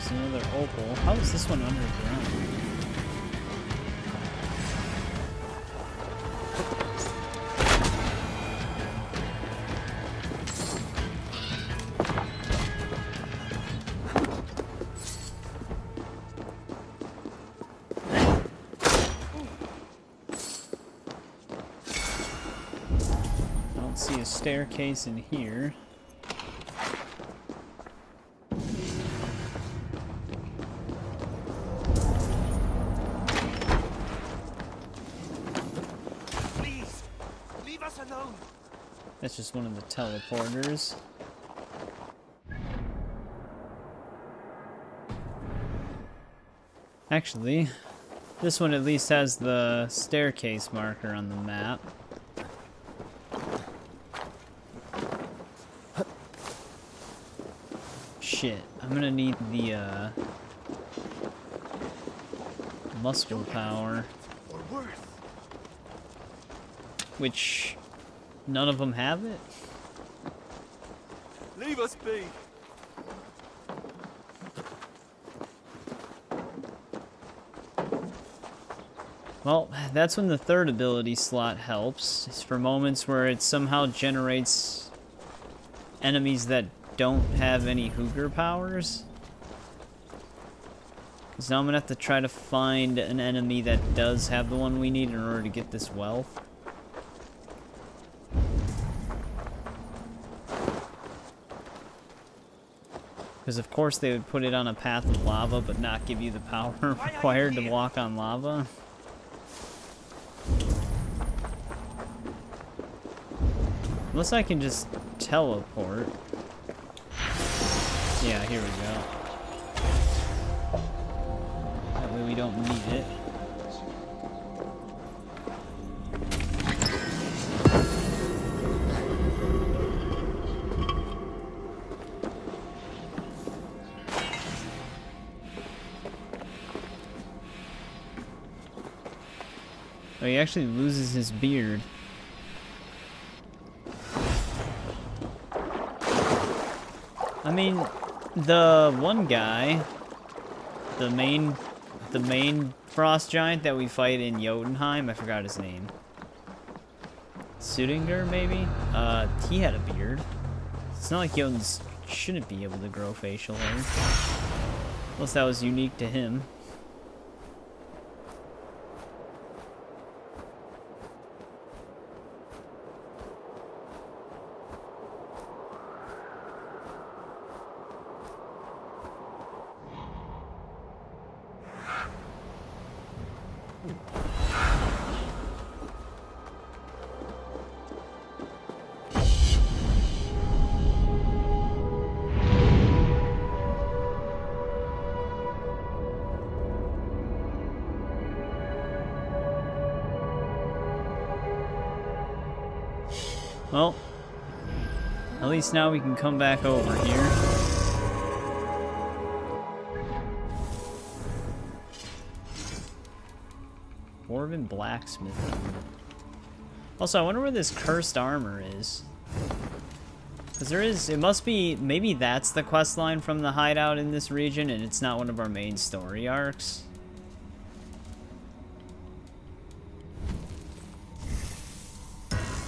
Speaker 1: Another opal. How is this one underground? I don't see a staircase in here. That's just one of the teleporters. Actually, this one at least has the staircase marker on the map. Shit, I'm gonna need the muscle power. Which none of them have it?
Speaker 11: Leave us be.
Speaker 1: Well, that's when the third ability slot helps. It's for moments where it somehow generates enemies that don't have any Hooger powers. Because now I'm gonna have to try to find an enemy that does have the one we need in order to get this wealth. Because of course they would put it on a path of lava, but not give you the power required to walk on lava. Unless I can just teleport. Yeah, here we go. That way we don't need it. Oh, he actually loses his beard. I mean, the one guy, the main frost giant that we fight in Jotunheim, I forgot his name. Sudinger, maybe? He had a beard. It's not like Jotuns shouldn't be able to grow facial hair. Unless that was unique to him. Well, at least now we can come back over here. Dwarven blacksmith. Also, I wonder where this cursed armor is. Because there is, it must be, maybe that's the quest line from the hideout in this region and it's not one of our main story arcs.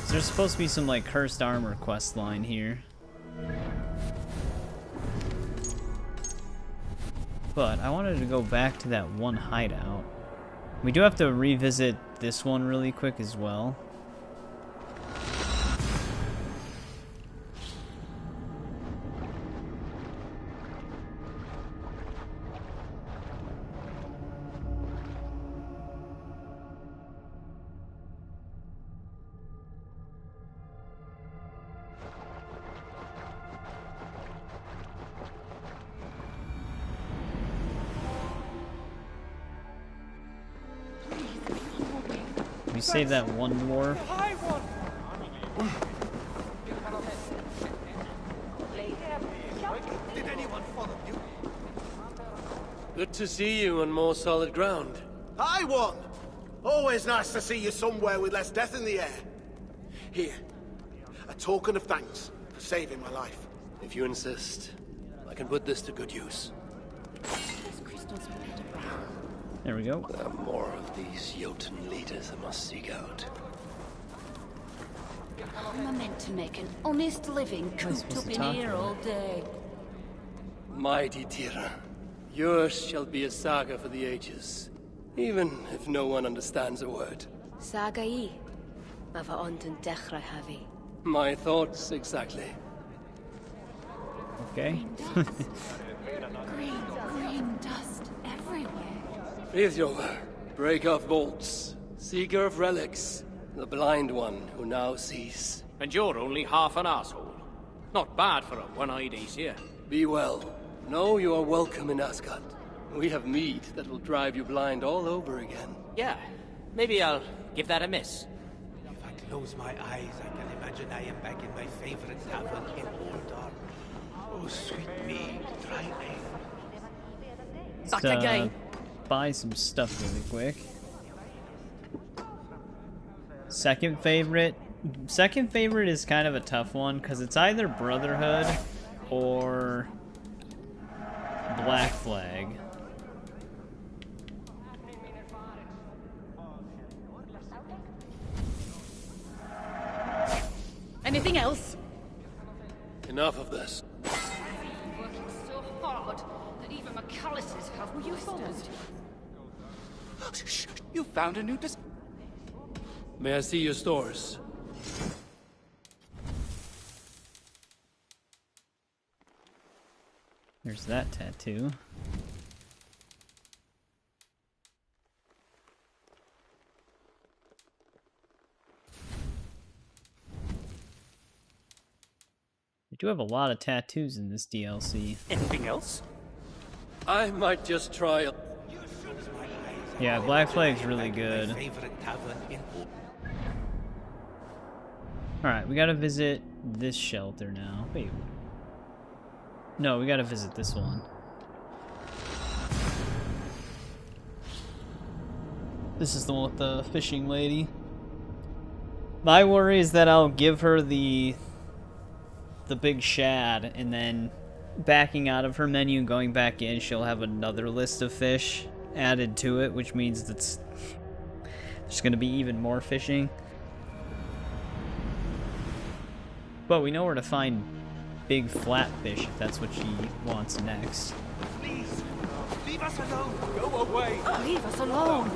Speaker 1: There's supposed to be some, like, cursed armor quest line here. But I wanted to go back to that one hideout. We do have to revisit this one really quick as well. We save that one dwarf.
Speaker 3: Did anyone follow you? Good to see you on more solid ground.
Speaker 16: Hi, one! Always nice to see you somewhere with less death in the air. Here, a token of thanks for saving my life.
Speaker 3: If you insist, I can put this to good use.
Speaker 1: There we go.
Speaker 3: There are more of these Jotun leaders I must seek out.
Speaker 15: How am I meant to make an honest living cooped up in here all day?
Speaker 3: Mighty Tira, yours shall be a saga for the ages, even if no one understands a word.
Speaker 10: Saga I. Mava ondun dechrau hafi.
Speaker 3: My thoughts exactly.
Speaker 1: Okay.
Speaker 15: Green dust everywhere.
Speaker 3: Eivor, break off bolts, seeker of relics, the blind one who now sees.
Speaker 20: And you're only half an asshole. Not bad for a one-eyed Aesir.
Speaker 3: Be well. Know you are welcome in Asgard. We have meat that will drive you blind all over again.
Speaker 20: Yeah, maybe I'll give that a miss.
Speaker 8: If I close my eyes, I can imagine I am back in my favorite tavern in Oldar. Oh, sweet mead, dry ale.
Speaker 1: Back again. Buy some stuff really quick. Second favorite is kind of a tough one because it's either Brotherhood or Black Flag.
Speaker 15: Anything else?
Speaker 3: Enough of this.
Speaker 15: Working so hard that even McAllister's have you followed?
Speaker 20: You found a new
Speaker 3: May I see your stores?
Speaker 1: There's that tattoo. We do have a lot of tattoos in this DLC.
Speaker 20: Anything else?
Speaker 3: I might just try.
Speaker 1: Yeah, Black Flag's really good. Alright, we gotta visit this shelter now. Wait. No, we gotta visit this one. This is the one with the fishing lady. My worry is that I'll give her the big shad, and then backing out of her menu and going back in, she'll have another list of fish added to it, which means that's there's gonna be even more fishing. But we know where to find big flatfish if that's what she wants next.
Speaker 8: Please, leave us alone. Go away.
Speaker 15: Leave us alone.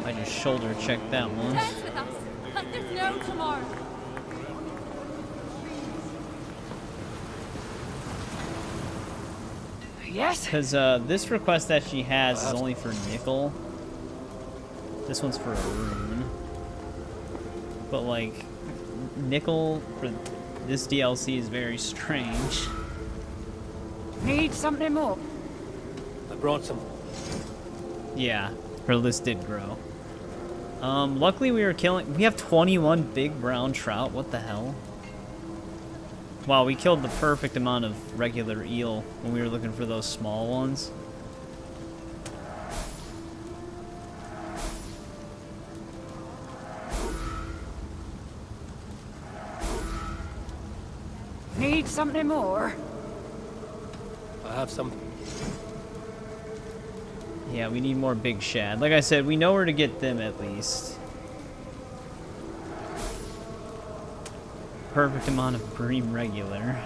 Speaker 1: I just shoulder checked that one.
Speaker 19: Dance with us, but there's no tomorrow.
Speaker 15: Yes?
Speaker 1: Because this request that she has is only for nickel. This one's for a rune. But, like, nickel for this DLC is very strange.
Speaker 15: Need something more?
Speaker 3: I brought some.
Speaker 1: Yeah, her list did grow. Luckily we have 21 big brown trout. What the hell? Wow, we killed the perfect amount of regular eel when we were looking for those small ones.
Speaker 15: Need something more?
Speaker 3: I have some.
Speaker 1: Yeah, we need more big shad. Like I said, we know where to get them at least. Perfect amount of bream regular.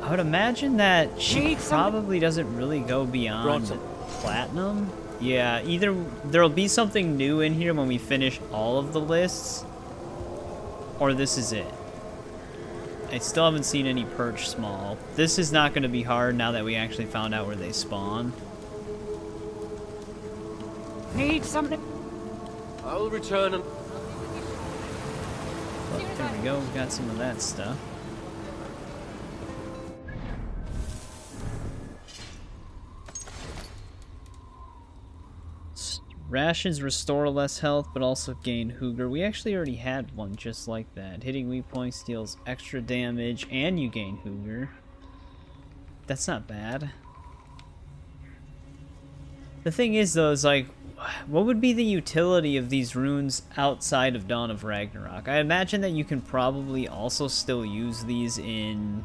Speaker 1: I would imagine that she probably doesn't really go beyond platinum. Yeah, either there'll be something new in here when we finish all of the lists, or this is it. I still haven't seen any perch small. This is not going to be hard now that we actually found out where they spawn.
Speaker 15: Need something?
Speaker 21: I'll return and...
Speaker 1: But there we go, we got some of that stuff. Rations restore less health, but also gain Hooger. We actually already had one just like that. Hitting weak points deals extra damage, and you gain Hooger. That's not bad. The thing is, though, is like, what would be the utility of these runes outside of Dawn of Ragnarok? I imagine that you can probably also still use these in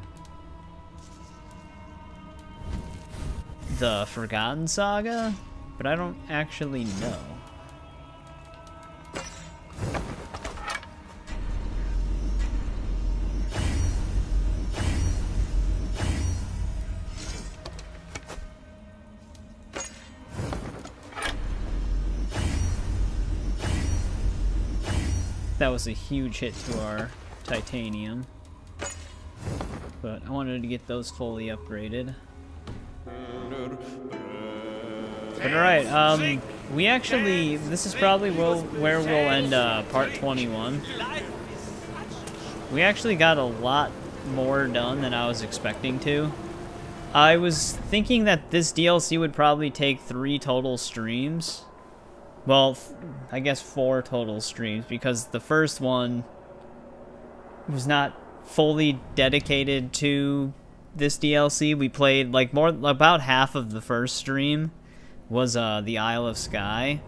Speaker 1: the Forgotten Saga, but I don't actually know. That was a huge hit to our titanium, but I wanted to get those fully upgraded. But alright, we actually, this is probably where we'll end part 21. We actually got a lot more done than I was expecting to. I was thinking that this DLC would probably take 3 total streams. Well, I guess 4 total streams, because the first one was not fully dedicated to this DLC. We played, like, about half of the first stream was the Isle of Skye.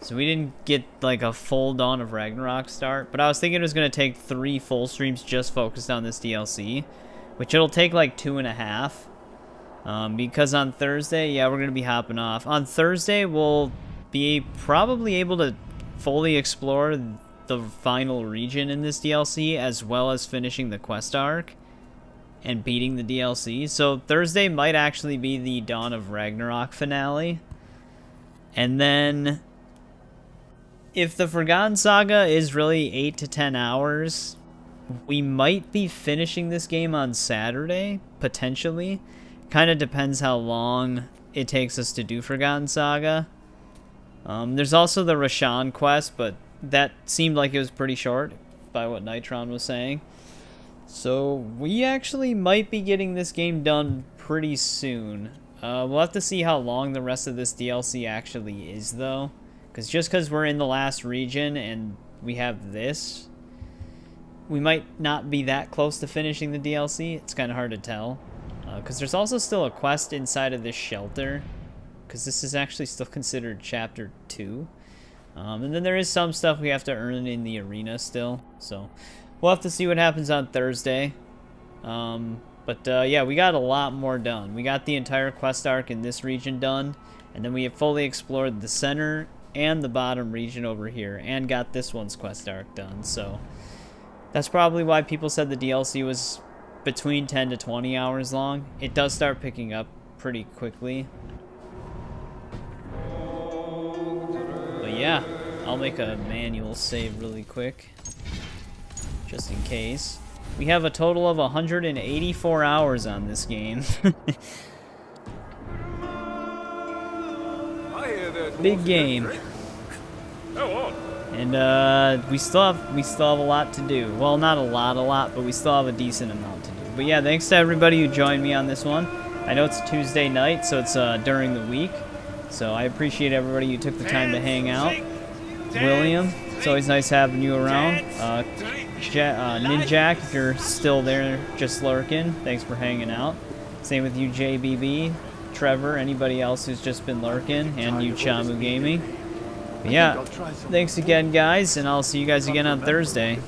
Speaker 1: So we didn't get, like, a full Dawn of Ragnarok start. But I was thinking it was going to take 3 full streams just focused on this DLC, which it'll take, like, 2.5. Because on Thursday, yeah, we're going to be hopping off. On Thursday, we'll be probably able to fully explore the final region in this DLC, as well as finishing the quest arc and beating the DLC. So Thursday might actually be the Dawn of Ragnarok finale. And then if the Forgotten Saga is really 8 to 10 hours, we might be finishing this game on Saturday, potentially. Kind of depends how long it takes us to do Forgotten Saga. There's also the Rashan quest, but that seemed like it was pretty short by what Nitron was saying. So we actually might be getting this game done pretty soon. We'll have to see how long the rest of this DLC actually is, though. Because just because we're in the last region and we have this, we might not be that close to finishing the DLC. It's kind of hard to tell. Because there's also still a quest inside of this shelter, because this is actually still considered Chapter 2. And then there is some stuff we have to earn in the arena still. So we'll have to see what happens on Thursday. Yeah, we got a lot more done. We got the entire quest arc in this region done. And then we have fully explored the center and the bottom region over here. And got this one's quest arc done. So that's probably why people said the DLC was between 10 to 20 hours long. It does start picking up pretty quickly. Yeah, I'll make a manual save really quick, just in case. We have a total of 184 hours on this game. Big game. And we still have a lot to do. Well, not a lot, but we still have a decent amount to do. But yeah, thanks to everybody who joined me on this one. I know it's Tuesday night, so it's during the week. So I appreciate everybody who took the time to hang out. William, it's always nice having you around. Ninjak, if you're still there just lurking, thanks for hanging out. Same with you, JBB, Trevor, anybody else who's just been lurking, and you, Chamu Gaming. But yeah, thanks again, guys, and I'll see you guys again on Thursday.